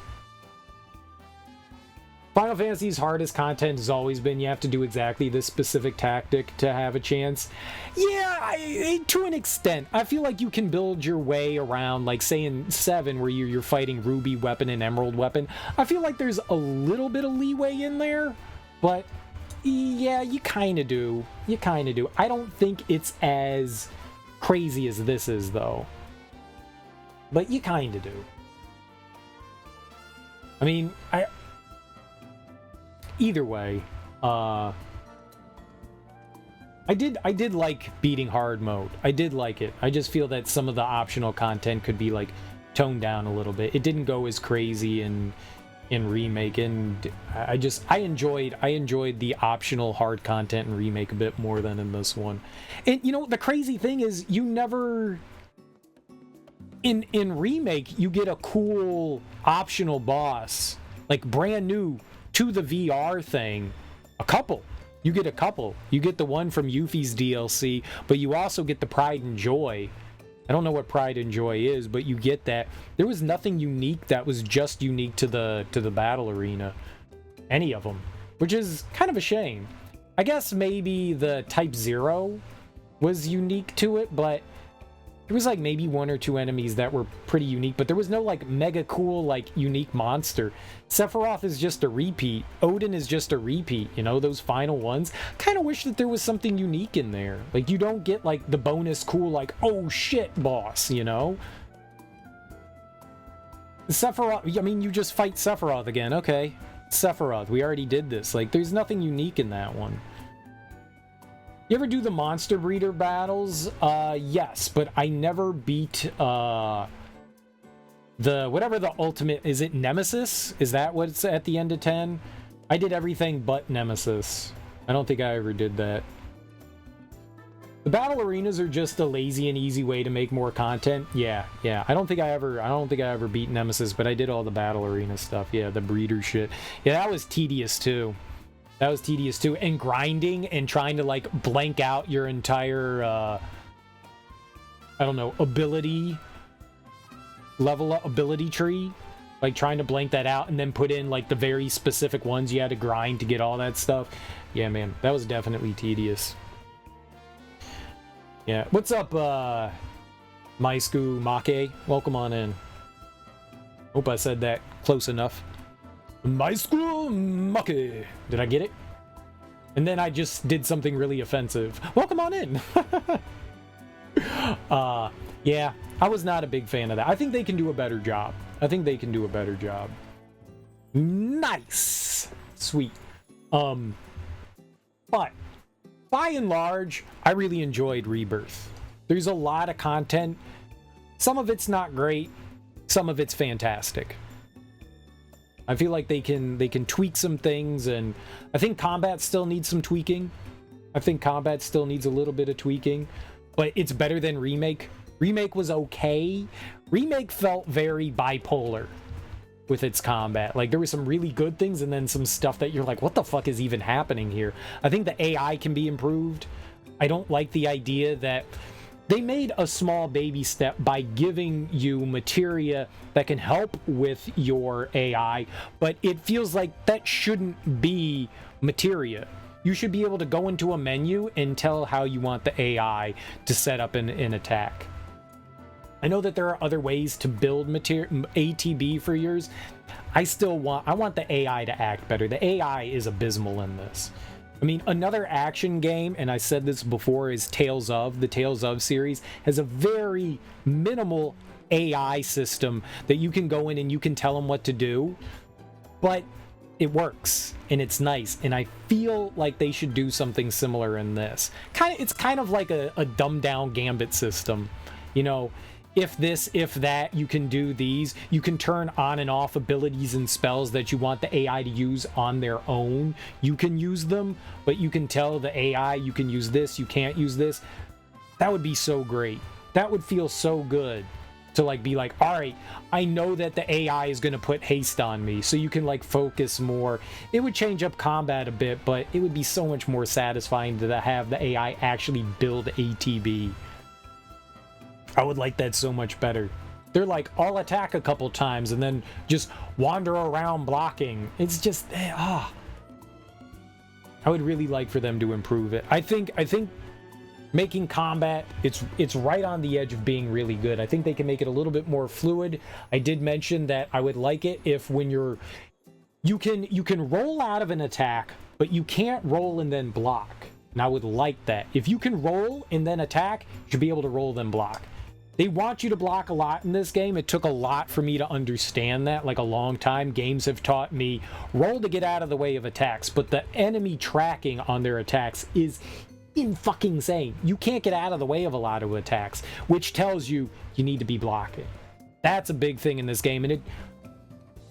Final Fantasy's hardest content has always been you have to do exactly this specific tactic to have a chance. Yeah, to an extent. I feel like you can build your way around, like, say in 7, where you're fighting Ruby weapon and Emerald weapon. I feel like there's a little bit of leeway in there, but yeah, you kind of do. You kind of do. I don't think it's as crazy as this is, though. But you kind of do. I mean, either way, I did like beating hard mode. I did like it. I just feel that some of the optional content could be, like, toned down a little bit. It didn't go as crazy in Remake, and I enjoyed the optional hard content in Remake a bit more than in this one. And you know, the crazy thing is, you never in Remake you get a cool optional boss, like brand new to the VR thing. You get a couple. You get the one from Yuffie's DLC, but you also get the Pride and Joy. I don't know what Pride and Joy is, but you get that. There was nothing unique that was just unique to the battle arena. Any of them. Which is kind of a shame. I guess maybe the Type 0 was unique to it, but there was like maybe 1 or 2 enemies that were pretty unique, but there was no like mega cool, like unique monster. Sephiroth is just a repeat. Odin is just a repeat, you know, those final ones. Kind of wish that there was something unique in there. Like, you don't get like the bonus cool, like, oh shit boss, you know? Sephiroth, I mean, you just fight Sephiroth again. Okay, Sephiroth, we already did this. Like, there's nothing unique in that one. You ever do the monster breeder battles? Yes, but I never beat the whatever the ultimate, is it Nemesis? Is that what's at the end of 10? I did everything but Nemesis. I don't think I ever did that. The battle arenas are just a lazy and easy way to make more content. Yeah. I don't think I ever beat Nemesis, but I did all the battle arena stuff. Yeah, the breeder shit. Yeah, that was tedious too. And grinding and trying to like blank out your entire I don't know, ability tree, like trying to blank that out and then put in like the very specific ones you had to grind to get all that stuff. Yeah, man, that was definitely tedious. Yeah, what's up, Maisku Make? Welcome on in. Hope I said that close enough. Maisku Make. Did I get it? And then I just did something really offensive. Welcome on in. Yeah, I was not a big fan of that. I think they can do a better job. Nice. Sweet. But by and large, I really enjoyed Rebirth. There's a lot of content. Some of it's not great. Some of it's fantastic. I feel like they can tweak some things, and I think combat still needs some tweaking. I think combat still needs a little bit of tweaking, but it's better than Remake. Remake was okay. Remake felt very bipolar with its combat. Like, there were some really good things and then some stuff that you're like, what the fuck is even happening here? I think the AI can be improved. I don't like the idea that they made a small baby step by giving you materia that can help with your AI, but it feels like that shouldn't be materia. You should be able to go into a menu and tell how you want the AI to set up an attack. I know that there are other ways to build ATB for yours. I want the AI to act better. The AI is abysmal in this. I mean, another action game, and I said this before, is Tales of. The Tales of series has a very minimal AI system that you can go in and you can tell them what to do, but it works and it's nice, and I feel like they should do something similar in this. It's kind of like a dumbed down Gambit system, you know. If this, if that, you can do these. You can turn on and off abilities and spells that you want the AI to use on their own. You can use them, but you can tell the AI you can use this, you can't use this. That would be so great. That would feel so good to like be like, all right, I know that the AI is going to put haste on me, so you can like focus more. It would change up combat a bit, but it would be so much more satisfying to have the AI actually build ATB. I would like that so much better. They're like, I'll attack a couple times and then just wander around blocking. It's just, I would really like for them to improve it. I think making combat, it's right on the edge of being really good. I think they can make it a little bit more fluid. I did mention that I would like it if when you can roll out of an attack, but you can't roll and then block. And I would like that. If you can roll and then attack, you should be able to roll then block. They want you to block a lot in this game. It took a lot for me to understand that, like a long time. Games have taught me roll to get out of the way of attacks, but the enemy tracking on their attacks is fucking insane. You can't get out of the way of a lot of attacks, which tells you you need to be blocking. That's a big thing in this game, and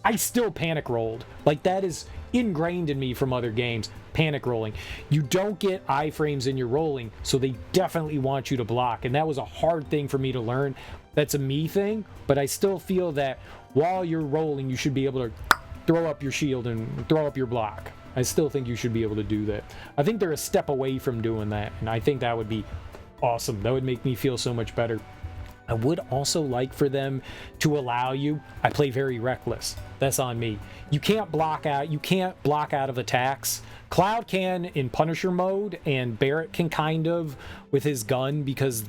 I still panic rolled. Like, that is ingrained in me from other games. Panic rolling. You don't get iframes in your rolling, so they definitely want you to block, and that was a hard thing for me to learn. That's a me thing, but I still feel that while you're rolling, you should be able to throw up your shield and throw up your block. I still think you should be able to do that. I think they're a step away from doing that, and I think that would be awesome. That would make me feel so much better. I would also like for them to allow you, I play very reckless. That's on me. You can't block out of attacks. Cloud can in Punisher mode, and Barrett can kind of with his gun, because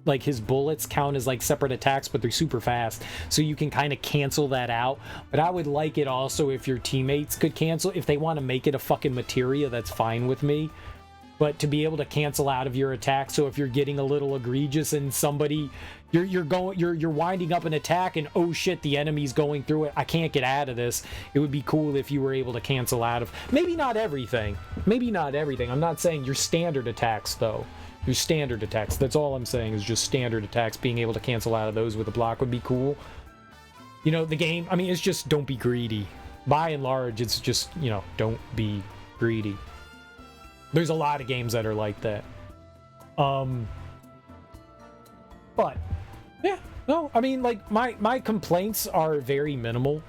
like his bullets count as like separate attacks, but they're super fast, so you can kind of cancel that out. But I would like it also if your teammates could cancel. If they want to make it a fucking materia, that's fine with me. But to be able to cancel out of your attack, so if you're getting a little egregious and somebody you're winding up an attack and oh shit, the enemy's going through it, I can't get out of this. It would be cool if you were able to cancel out of maybe not everything. I'm not saying your standard attacks though. Your standard attacks. That's all I'm saying, is just standard attacks. Being able to cancel out of those with a block would be cool. You know, the game, I mean, it's just don't be greedy. By and large, it's just, you know, don't be greedy. There's a lot of games that are like that. But yeah, no, I mean, like my complaints are very minimal.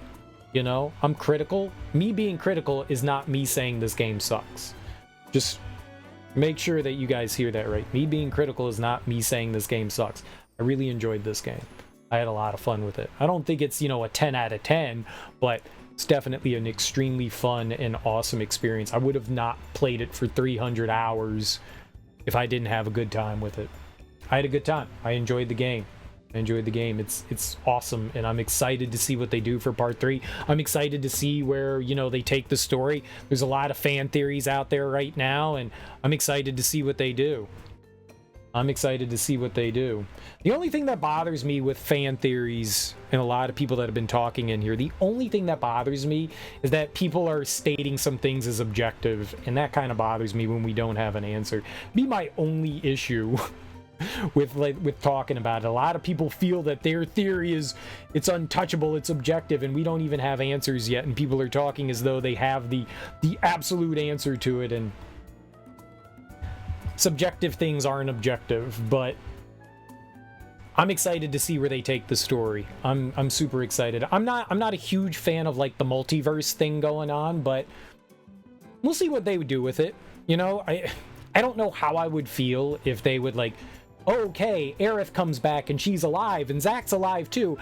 You know, I'm critical. Me being critical is not me saying this game sucks. Just make sure that you guys hear that right. Me being critical is not me saying this game sucks. I really enjoyed this game. I had a lot of fun with it. I don't think it's, you know, a 10 out of 10, but it's definitely an extremely fun and awesome experience. I would have not played it for 300 hours if I didn't have a good time with it. I had a good time. I enjoyed the game. It's awesome, and I'm excited to see what they do for part 3. I'm excited to see where, you know, they take the story. There's a lot of fan theories out there right now, and I'm excited to see what they do. The only thing that bothers me with fan theories, and a lot of people that have been talking in here, the only thing that bothers me is that people are stating some things as objective, and that kind of bothers me when we don't have an answer. Be my only issue with talking about it. A lot of people feel that their theory is it's untouchable, it's objective, and we don't even have answers yet, and people are talking as though they have the absolute answer to it, and subjective things aren't objective. But I'm excited to see where they take the story. I'm super excited. I'm not a huge fan of like the multiverse thing going on, but we'll see what they would do with it. You know, I don't know how I would feel if they would like, okay, Aerith comes back and she's alive and Zack's alive too.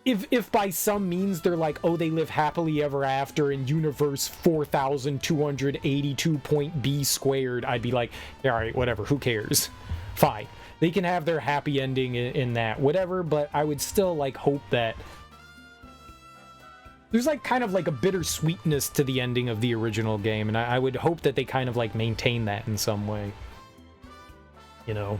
If by some means they're like, oh, they live happily ever after in universe 4282.b squared, I'd be like, all right, whatever, who cares? Fine. They can have their happy ending in that, whatever, but I would still like hope that there's like kind of like a bittersweetness to the ending of the original game, and I would hope that they kind of like maintain that in some way, you know.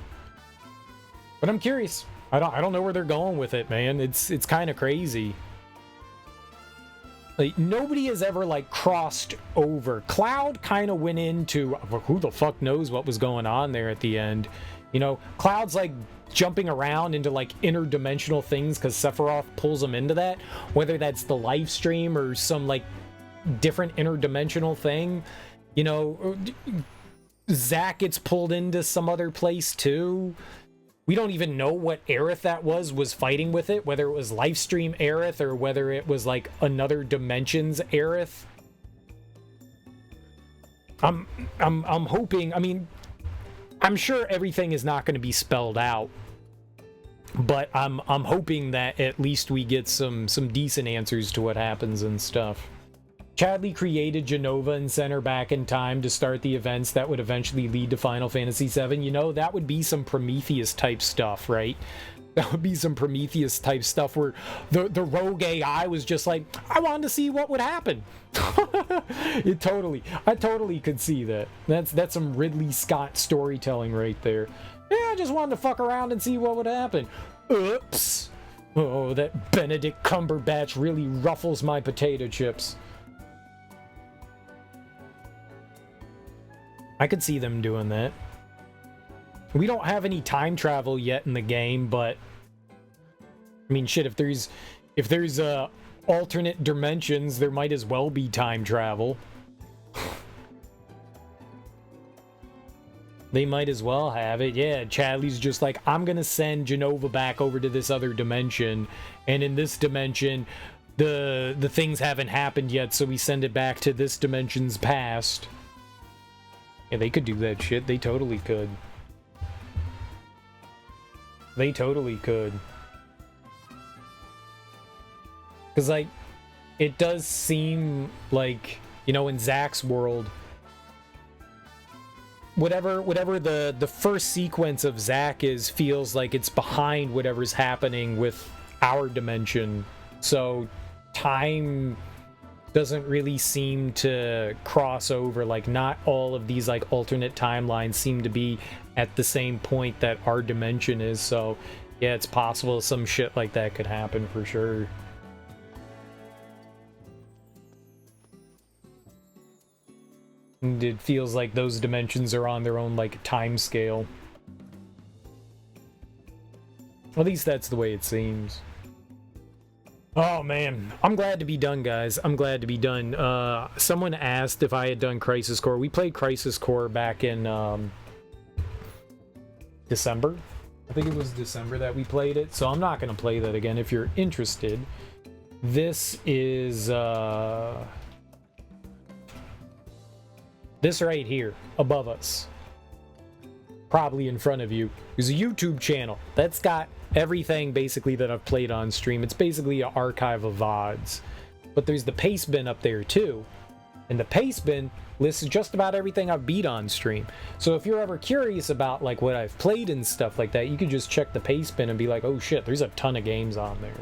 But I'm curious. I don't know where they're going with it, man. It's kind of crazy. Like, nobody has ever, like, crossed over. Cloud kind of went into, who the fuck knows what was going on there at the end. You know, Cloud's, like, jumping around into, like, interdimensional things because Sephiroth pulls him into that. Whether that's the live stream or some, like, different interdimensional thing. You know, Zack gets pulled into some other place, too. We don't even know what Aerith that was fighting with it, whether it was Livestream Aerith or whether it was like another dimensions Aerith. I'm hoping, I mean, I'm sure everything is not going to be spelled out, but I'm hoping that at least we get some decent answers to what happens and stuff. Chadley created Jenova and sent her back in time to start the events that would eventually lead to Final Fantasy VII. You know, that would be some Prometheus-type stuff, right? That would be some Prometheus-type stuff where the rogue AI was just like, I wanted to see what would happen. I totally could see that. That's some Ridley Scott storytelling right there. Yeah, I just wanted to fuck around and see what would happen. Oops. Oh, that Benedict Cumberbatch really ruffles my potato chips. I could see them doing that. We don't have any time travel yet in the game, but I mean, shit, if there's alternate dimensions, there might as well be time travel. They might as well have it. Yeah, Chadley's just like, I'm gonna send Jenova back over to this other dimension, and in this dimension, the things haven't happened yet, so we send it back to this dimension's past. Yeah, they could do that shit. They totally could. They totally could. Because, like, it does seem like, you know, in Zack's world, whatever the first sequence of Zack is feels like it's behind whatever's happening with our dimension. So time doesn't really seem to cross over. Like, not all of these like alternate timelines seem to be at the same point that our dimension is. So yeah, it's possible some shit like that could happen for sure. And it feels like those dimensions are on their own like time scale. At least that's the way it seems. Oh man, I'm glad to be done, guys. I'm glad to be done. Someone asked if I had done Crisis Core. We played Crisis Core back in December. I think it was December that we played it, so I'm not going to play that again. If you're interested, this is this right here above us, probably in front of you, is a YouTube channel that's got everything basically that I've played on stream. It's basically an archive of VODs. But there's the paste bin up there too. And the paste bin lists just about everything I've beat on stream. So if you're ever curious about like what I've played and stuff like that, you can just check the paste bin and be like, oh shit, there's a ton of games on there.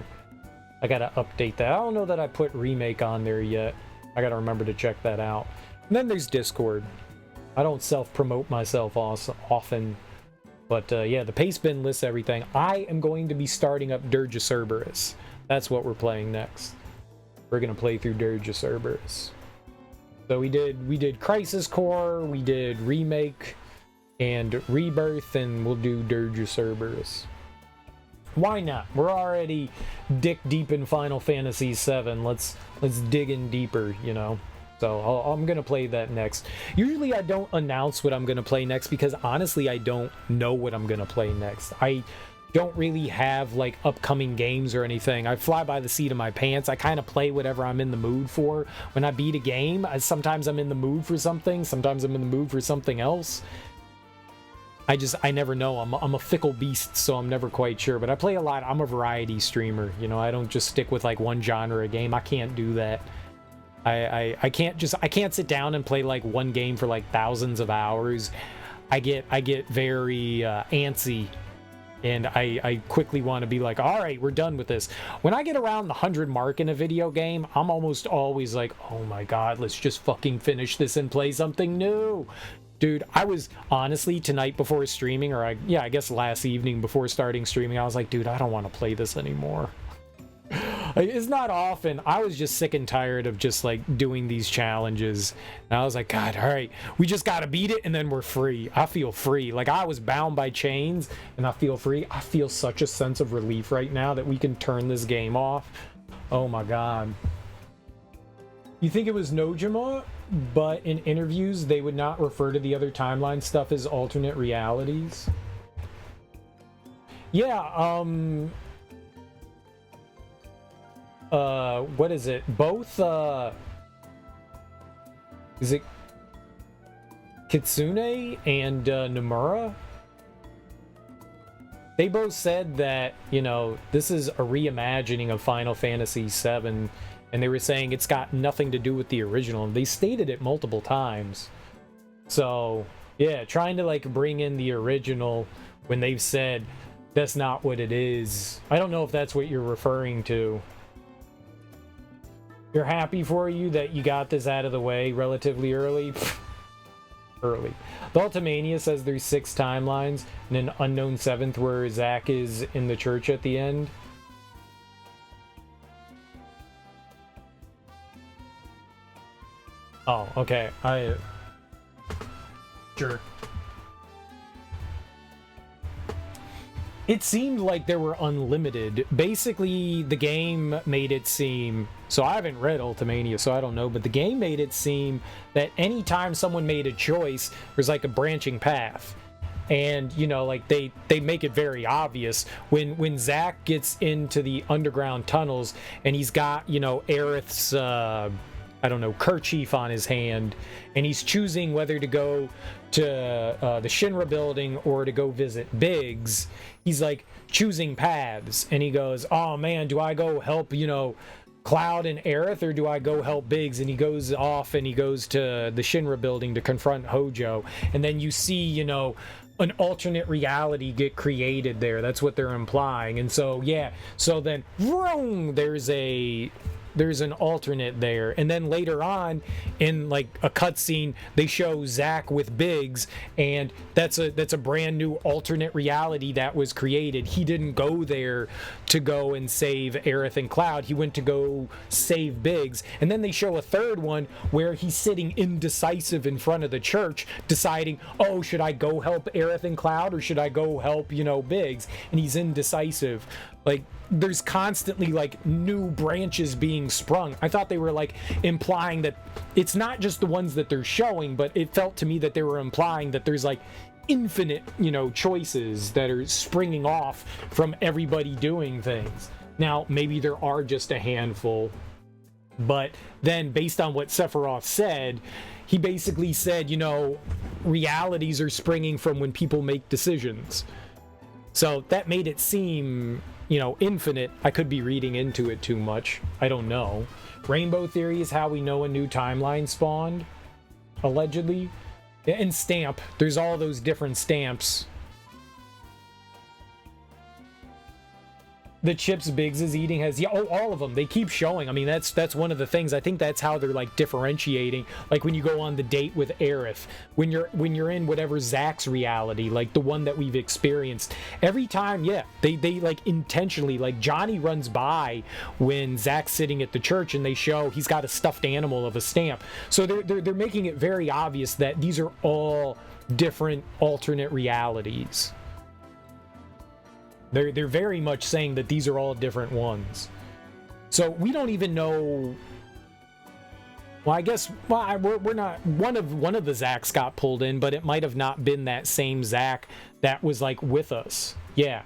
I gotta update that. I don't know that I put Remake on there yet. I gotta remember to check that out. And then there's Discord. I don't self-promote myself often. But yeah, the paste bin lists everything. I am going to be starting up Dirge of Cerberus. That's what we're playing next. We're gonna play through Dirge of Cerberus. So we did Crisis Core, we did Remake and Rebirth, and we'll do Dirge of Cerberus. Why not? We're already dick deep in Final Fantasy VII. Let's dig in deeper, you know. So I'm going to play that next. Usually I don't announce what I'm going to play next because honestly I don't know what I'm going to play next. I don't really have like upcoming games or anything. I fly by the seat of my pants. I kind of play whatever I'm in the mood for. When I beat a game, sometimes I'm in the mood for something. Sometimes I'm in the mood for something else. I never know. I'm a fickle beast, so I'm never quite sure. But I play a lot. I'm a variety streamer. You know, I don't just stick with like one genre of game. I can't do that. I can't sit down and play like one game for like thousands of hours. I get very antsy, and I quickly want to be like, all right, we're done with this. When I get around the 100 mark in a video game, I'm almost always like, oh my god, let's just fucking finish this and play something new. Dude, I was honestly tonight before streaming, or I guess last evening before starting streaming, I was like, dude, I don't want to play this anymore. Like, it's not often. I was just sick and tired of just like doing these challenges. And I was like, God, all right, we just got to beat it and then we're free. I feel free. Like, I was bound by chains and I feel free. I feel such a sense of relief right now that we can turn this game off. Oh my God. You think it was Nojima, but in interviews they would not refer to the other timeline stuff as alternate realities? Yeah, what is it? Both, is it Kitsune and Nomura? They both said that, you know, this is a reimagining of Final Fantasy VII, and they were saying it's got nothing to do with the original. They stated it multiple times. So, yeah, trying to, like, bring in the original when they've said that's not what it is. I don't know if that's what you're referring to. You're happy for you that you got this out of the way relatively early? Early. The Ultimania says there's 6 timelines and an unknown 7th where Zack is in the church at the end. Oh, okay. Sure. It seemed like there were unlimited. Basically, the game made it seem... So I haven't read Ultimania, so I don't know, but the game made it seem that anytime someone made a choice, there's like a branching path. And, you know, like, they make it very obvious. When Zack gets into the underground tunnels, and he's got, you know, Aerith's, I don't know, kerchief on his hand, and he's choosing whether to go to the Shinra building or to go visit Biggs, he's like choosing paths, and he goes, oh man, do I go help, you know, Cloud and Aerith, or do I go help Biggs? And he goes off and he goes to the Shinra building to confront Hojo, and then you see, you know, an alternate reality get created there. That's what they're implying. And so, yeah, so then vroom, there's an alternate there, and then later on in like a cutscene they show Zack with Biggs, and that's a brand new alternate reality that was created. He didn't go there to go and save Aerith and Cloud, he went to go save Biggs. And then they show a third one where he's sitting indecisive in front of the church deciding, oh, should I go help Aerith and Cloud or should I go help, you know, Biggs? And he's indecisive. Like, there's constantly like new branches being sprung. I thought they were like implying that it's not just the ones that they're showing, but it felt to me that they were implying that there's like infinite, you know, choices that are springing off from everybody doing things. Now, maybe there are just a handful, but then based on what Sephiroth said, he basically said, you know, realities are springing from when people make decisions. So that made it seem, you know, infinite. I could be reading into it too much. I don't know. Rainbow Theory is how we know a new timeline spawned, allegedly. And Stamp. There's all those different stamps. The chips Biggs is eating has, yeah, oh, all of them. They keep showing. I mean, that's one of the things. I think that's how they're like differentiating. Like when you go on the date with Aerith, when you're in whatever Zack's reality, like the one that we've experienced, every time, yeah, they like intentionally, like Johnny runs by when Zack's sitting at the church and they show he's got a stuffed animal of a stamp. So they're making it very obvious that these are all different alternate realities. They're very much saying that these are all different ones. So we don't even know. Well, I guess we're not. One of the Zacks got pulled in, but it might have not been that same Zack that was like with us. Yeah.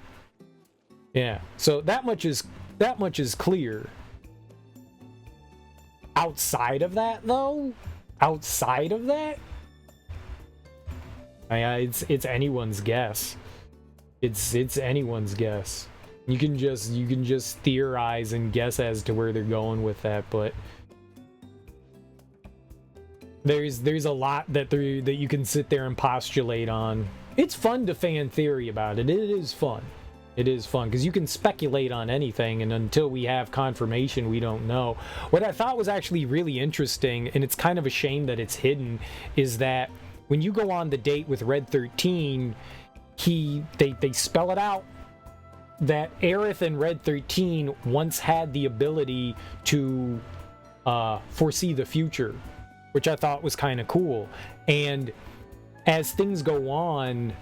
So that much is clear. Outside of that, though, it's anyone's guess. It's anyone's guess. You can just theorize and guess as to where they're going with that, but there's a lot that you can sit there and postulate on. It's fun to fan theory about it. It is fun. It is fun because you can speculate on anything, and until we have confirmation, we don't know. What I thought was actually really interesting, and it's kind of a shame that it's hidden, is that when you go on the date with Red XIII, they spell it out that Aerith and Red XIII once had the ability to foresee the future, which I thought was kind of cool. And as things go on,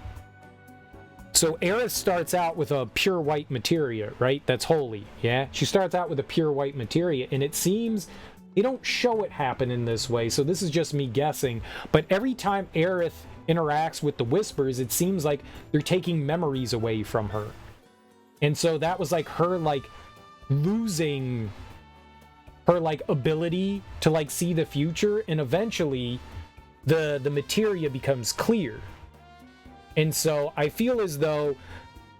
so Aerith starts out with a pure white materia, right? That's holy, yeah? She starts out with a pure white materia, and it seems they don't show it happen in this way, so this is just me guessing. But every time Aerith interacts with the Whispers, it seems like they're taking memories away from her. And so that was like her like losing her like ability to like see the future, and eventually the materia becomes clear. And so I feel as though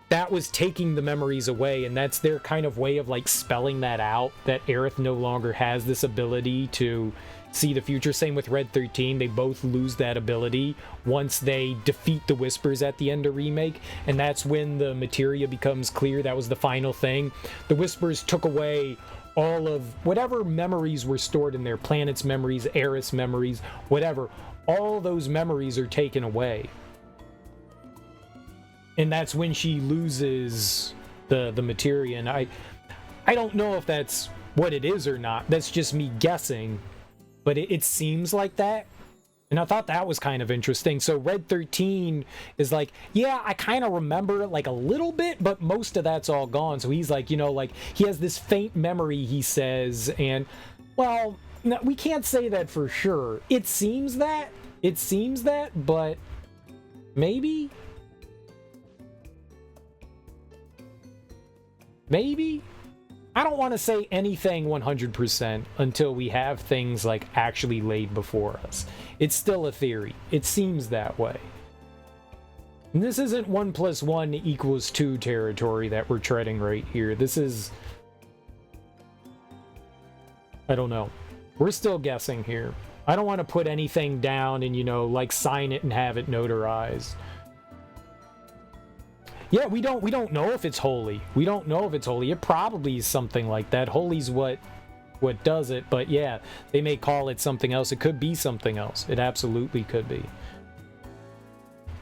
that was taking the memories away, and that's their kind of way of like spelling that out, that Aerith no longer has this ability to see the future. Same with Red XIII, they both lose that ability once they defeat the Whispers at the end of Remake, and that's when the materia becomes clear. That was the final thing. The Whispers took away all of whatever memories were stored in there, planet's memories, Aerith's memories, whatever. All those memories are taken away. And that's when she loses the materia. And I don't know if that's what it is or not. That's just me guessing. But it seems like that. And I thought that was kind of interesting. So Red XIII is like, yeah, I kind of remember it like a little bit, but most of that's all gone. So he's like, you know, like he has this faint memory, he says. And, well, no, we can't say that for sure. It seems that, but maybe... Maybe? I don't want to say anything 100% until we have things like actually laid before us. It's still a theory. It seems that way. And this isn't 1 + 1 = 2 territory that we're treading right here. This is... I don't know. We're still guessing here. I don't want to put anything down and, you know, like sign it and have it notarized. Yeah, we don't know if it's holy. We don't know if it's holy. It probably is something like that. Holy's what does it, but yeah, they may call it something else. It could be something else. It absolutely could be.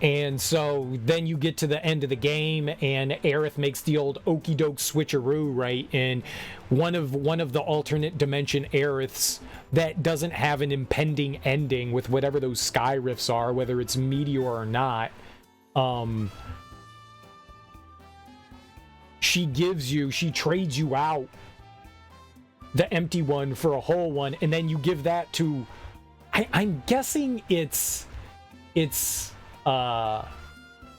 And so then you get to the end of the game, and Aerith makes the old okey doke switcheroo, right? And one of the alternate dimension Aeriths that doesn't have an impending ending with whatever those sky rifts are, whether it's meteor or not. She trades you out the empty one for a whole one, and then you give that to, I'm guessing it's Lifestream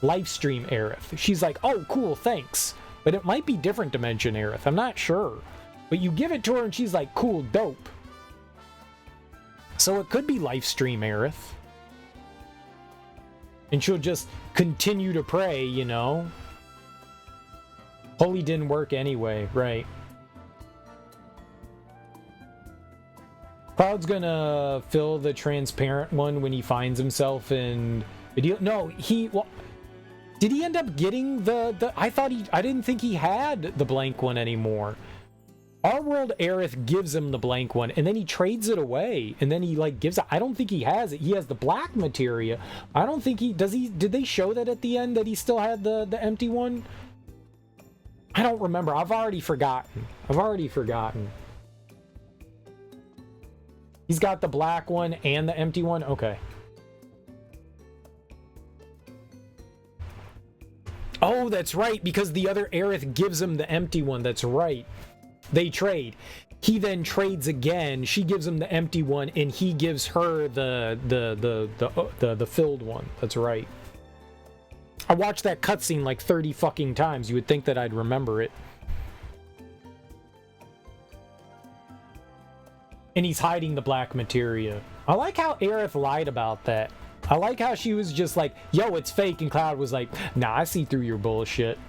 Aerith. She's like, oh, cool, thanks. But it might be different dimension Aerith. I'm not sure. But you give it to her, and she's like, cool, dope. So it could be Lifestream Aerith. And she'll just continue to pray, you know? Holy didn't work anyway, right? Cloud's gonna fill the transparent one when he finds himself in video. No, did he end up getting the I didn't think he had the blank one anymore. Our World Aerith gives him the blank one, and then he trades it away, and then he like gives it. I don't think he has it. He has the black materia. I don't think he does. Did they show that at the end that he still had the empty one? I don't remember. I've already forgotten. He's got the black one and the empty one? Okay. Oh, that's right, because the other Aerith gives him the empty one. That's right. They trade. He then trades again. She gives him the empty one, and he gives her the filled one. That's right. I watched that cutscene like 30 fucking times. You would think that I'd remember it. And he's hiding the black materia. I like how Aerith lied about that. I like how she was just like, yo, it's fake, and Cloud was like, nah, I see through your bullshit.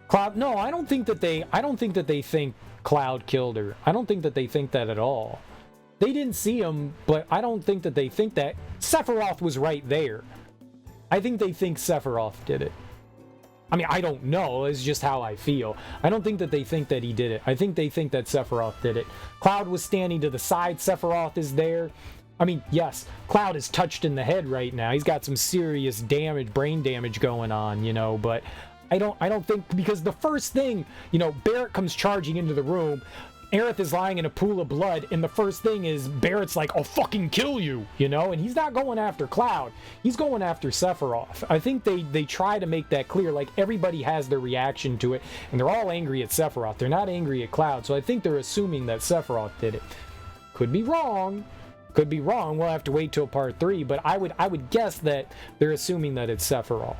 Cloud, no, I don't think that they think Cloud killed her. I don't think that they think that at all. They didn't see him, but I don't think that they think that. Sephiroth was right there. I think they think Sephiroth did it. I mean, I don't know. It's just how I feel. I don't think that they think that he did it. I think they think that Sephiroth did it. Cloud was standing to the side. Sephiroth is there. I mean, yes, Cloud is touched in the head right now. He's got some serious damage, brain damage going on, you know, but I don't think, because the first thing, you know, Barret comes charging into the room. Aerith is lying in a pool of blood, and the first thing is Barrett's like, I'll fucking kill you, you know? And he's not going after Cloud. He's going after Sephiroth. I think they try to make that clear. Like, everybody has their reaction to it, and they're all angry at Sephiroth. They're not angry at Cloud, so I think they're assuming that Sephiroth did it. Could be wrong. Could be wrong. We'll have to wait till part 3, but I would guess that they're assuming that it's Sephiroth.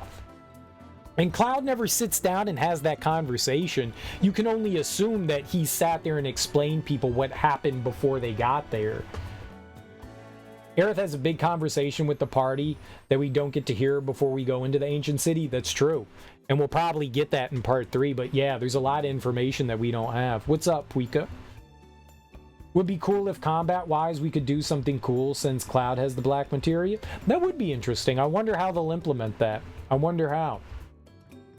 And Cloud never sits down and has that conversation. You can only assume that he sat there and explained people what happened before they got there. Aerith has a big conversation with the party that we don't get to hear before we go into the ancient city. That's true. And we'll probably get that in part 3, but yeah, there's a lot of information that we don't have. What's up, Puika? Would be cool if combat-wise we could do something cool since Cloud has the black materia. That would be interesting. I wonder how they'll implement that. I wonder how.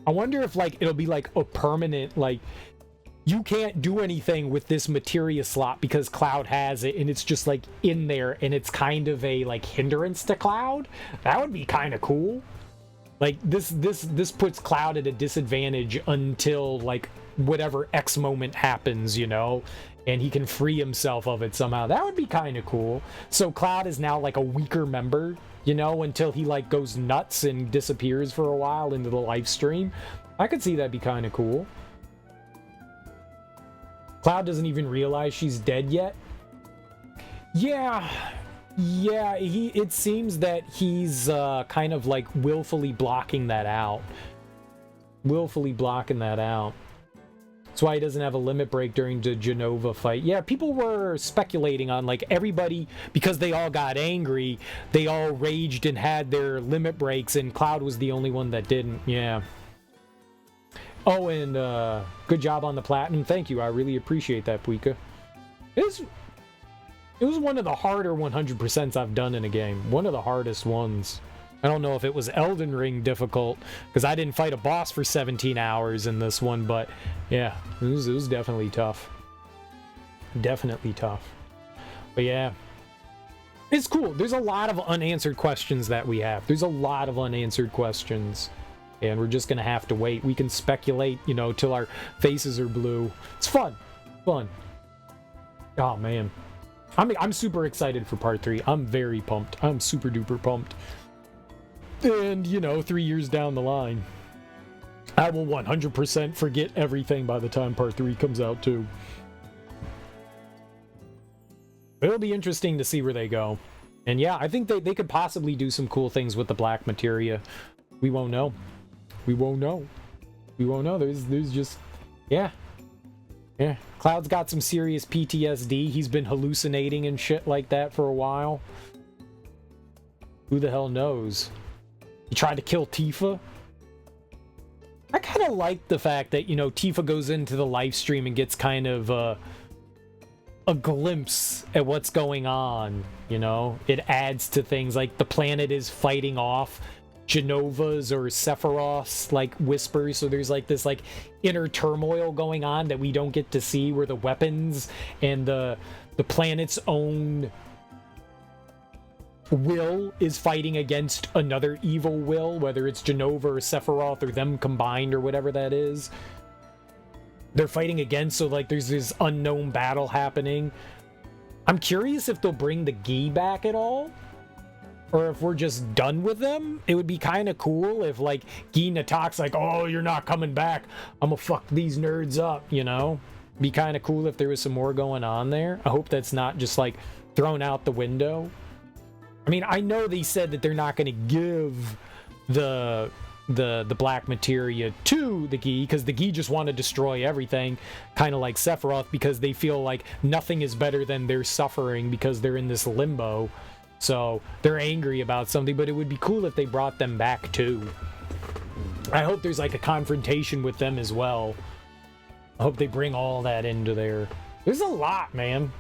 I wonder if, like, it'll be like a permanent, like, you can't do anything with this materia slot because Cloud has it, and it's just like in there, and it's kind of a like hindrance to Cloud. That would be kind of cool. Like, this puts Cloud at a disadvantage until like whatever X moment happens, you know, and he can free himself of it somehow. That would be kind of cool. So Cloud is now like a weaker member, you know, until he like goes nuts and disappears for a while into the live stream. I could see that be kind of cool. Cloud doesn't even realize she's dead yet. Yeah, it seems that he's kind of like willfully blocking that out. That's why he doesn't have a limit break during the Jenova fight. Yeah, people were speculating on, like, everybody, because they all got angry, they all raged and had their limit breaks, and Cloud was the only one that didn't. Yeah. Oh, and good job on the platinum. Thank you. I really appreciate that, Puika. It was one of the harder 100% I've done in a game. One of the hardest ones. I don't know if it was Elden Ring difficult, because I didn't fight a boss for 17 hours in this one, but yeah, it was definitely tough. Definitely tough. But yeah, it's cool. There's a lot of unanswered questions that we have. There's a lot of unanswered questions, and we're just going to have to wait. We can speculate, you know, till our faces are blue. It's fun. Fun. Oh, man. I'm super excited for part 3. I'm very pumped. I'm super duper pumped. And, you know, 3 years down the line, I will 100% forget everything by the time part 3 comes out, too. It'll be interesting to see where they go. And yeah, I think they could possibly do some cool things with the black materia. We won't know. We won't know. We won't know. There's just... Yeah. Yeah. Cloud's got some serious PTSD. He's been hallucinating and shit like that for a while. Who the hell knows? He tried to kill Tifa. I kind of like the fact that, you know, Tifa goes into the live stream and gets kind of a glimpse at what's going on, you know? It adds to things, like the planet is fighting off Jenova's or Sephiroth's, like, whispers, so there's, like, this, like, inner turmoil going on that we don't get to see, where the weapons and the planet's own will is fighting against another evil will, whether it's Jenova or Sephiroth or them combined or whatever that is. They're fighting against, so like there's this unknown battle happening. I'm curious if they'll bring the Gi back at all, or if we're just done with them. It would be kind of cool if like Gi Nattak's like, oh, you're not coming back, I'm gonna fuck these nerds up, you know? Be kind of cool if there was some more going on there. I hope that's not just like thrown out the window. I mean, I know they said that they're not going to give the black materia to the Gi, because the Gi just want to destroy everything, kind of like Sephiroth, because they feel like nothing is better than their suffering because they're in this limbo. So they're angry about something, but it would be cool if they brought them back too. I hope there's like a confrontation with them as well. I hope they bring all that into there. There's a lot, man.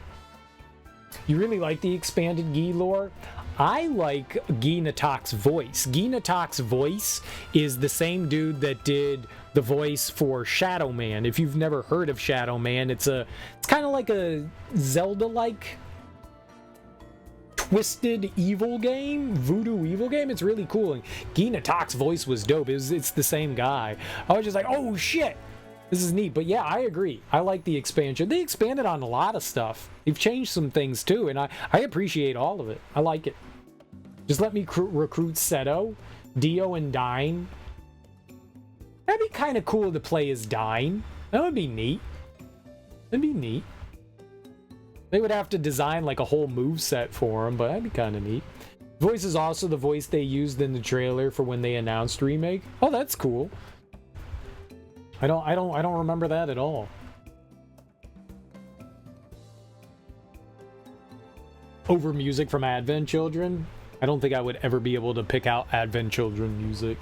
You really like the expanded Gi lore? I like Nattak's voice. Nattak's voice is the same dude that did the voice for Shadow Man. If you've never heard of Shadow Man, it's kind of like a Zelda-like twisted evil game, voodoo evil game. It's really cool. And Nattak's voice was dope. It's the same guy. I was just like, oh shit, this is neat. But yeah, I agree. I like the expansion. They expanded on a lot of stuff. They've changed some things too, and I appreciate all of it. I like it. Just let me recruit Seto, Dio, and Dine. That'd be kind of cool to play as Dine. That would be neat. That'd be neat. They would have to design like a whole move set for him, but that'd be kind of neat. Voice is also the voice they used in the trailer for when they announced Remake. Oh, that's cool. I don't remember that at all. Over music from Advent Children. I don't think I would ever be able to pick out Advent Children music.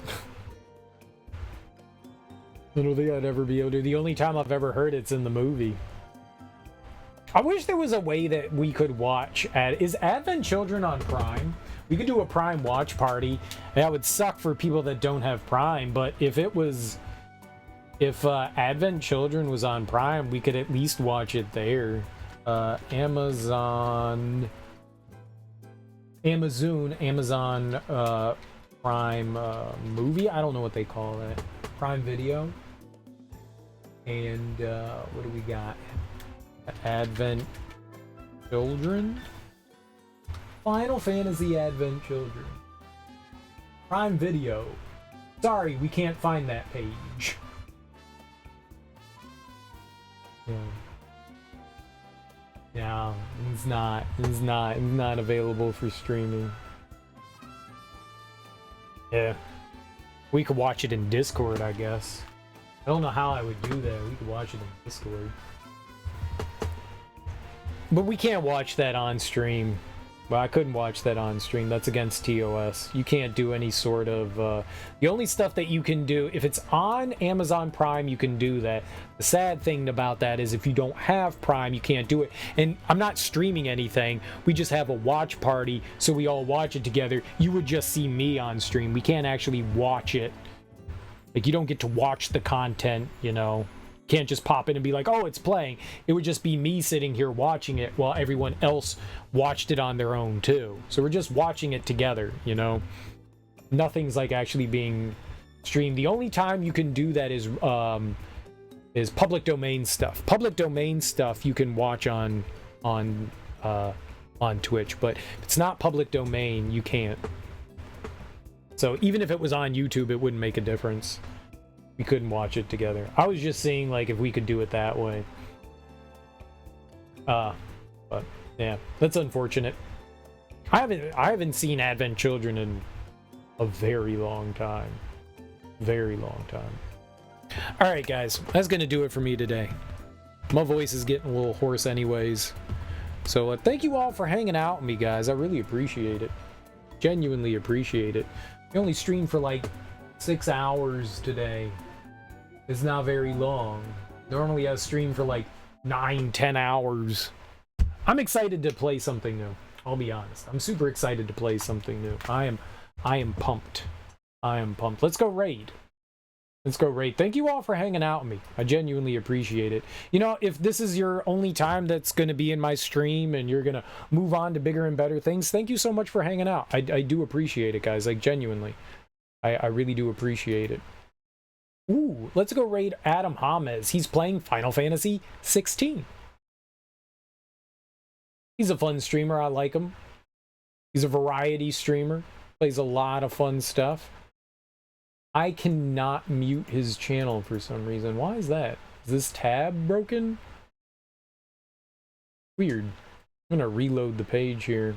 I don't think I'd ever be able to. The only time I've ever heard it's in the movie. I wish there was a way that we could watch. Is Advent Children on Prime? We could do a Prime watch party. That would suck for people that don't have Prime, but if Advent Children was on Prime, we could at least watch it there. Amazon Prime movie. I don't know what they call it. Prime Video. And what do we got? Advent Children? Final Fantasy Advent Children. Prime Video. Sorry, we can't find that page. Yeah, it's not available for streaming. Yeah. We could watch it in Discord, I guess. I don't know how I would do that. We could watch it in Discord. But we can't watch that on stream. Well, I couldn't watch that on stream. That's against TOS. You can't do any sort of... the only stuff that you can do... If it's on Amazon Prime, you can do that. The sad thing about that is if you don't have Prime, you can't do it. And I'm not streaming anything. We just have a watch party, so we all watch it together. You would just see me on stream. We can't actually watch it. Like, you don't get to watch the content, you know. Can't just pop in and be like, oh, it's playing. It would just be me sitting here watching it while everyone else watched it on their own too. So we're just watching it together, you know. Nothing's like actually being streamed. The only time you can do that is public domain stuff. Public domain stuff you can watch on Twitch, but if it's not public domain, you can't. So even if it was on YouTube, it wouldn't make a difference. We couldn't watch it together. I was just seeing like if we could do it that way. But yeah, that's unfortunate. I haven't seen Advent Children in a very long time. Very long time. Alright guys, that's gonna do it for me today. My voice is getting a little hoarse anyways. So thank you all for hanging out with me, guys. I really appreciate it. Genuinely appreciate it. We only streamed for like 6 hours today. It's not very long. Normally I stream for like 9-10 hours. I'm excited to play something new. I'll be honest. I'm super excited to play something new. I am pumped. I am pumped. Let's go raid. Let's go raid. Thank you all for hanging out with me. I genuinely appreciate it. You know, if this is your only time that's going to be in my stream and you're going to move on to bigger and better things, thank you so much for hanging out. I do appreciate it, guys. Like, genuinely. I really do appreciate it. Ooh, let's go raid Adam James. He's playing Final Fantasy 16. He's a fun streamer. I like him. He's a variety streamer. Plays a lot of fun stuff. I cannot mute his channel for some reason. Why is that? Is this tab broken? Weird. I'm gonna reload the page here.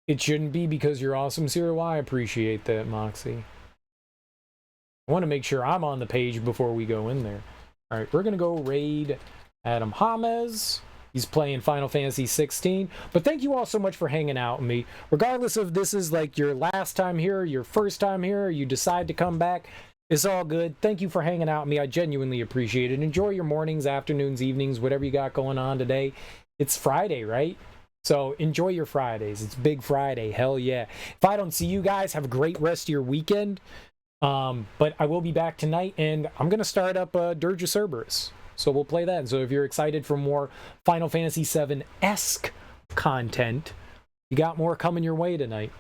It shouldn't be because you're awesome, Cyril. I appreciate that, Moxie. I want to make sure I'm on the page before we go in there. Alright, we're gonna go raid Adam James. He's playing Final Fantasy 16. But thank you all so much for hanging out with me. Regardless of this is like your last time here, your first time here, or you decide to come back, it's all good. Thank you for hanging out with me. I genuinely appreciate it. Enjoy your mornings, afternoons, evenings, whatever you got going on today. It's Friday, right? So enjoy your Fridays. It's Big Friday. Hell yeah. If I don't see you guys, have a great rest of your weekend. But I will be back tonight, and I'm going to start up Dirge of Cerberus. So we'll play that. So if you're excited for more Final Fantasy VII-esque content, you got more coming your way tonight.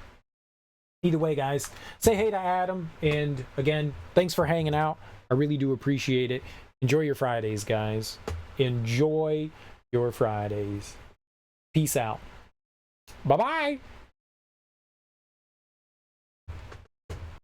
Either way, guys, say hey to Adam. And again, thanks for hanging out. I really do appreciate it. Enjoy your Fridays, guys. Enjoy your Fridays. Peace out. Bye-bye.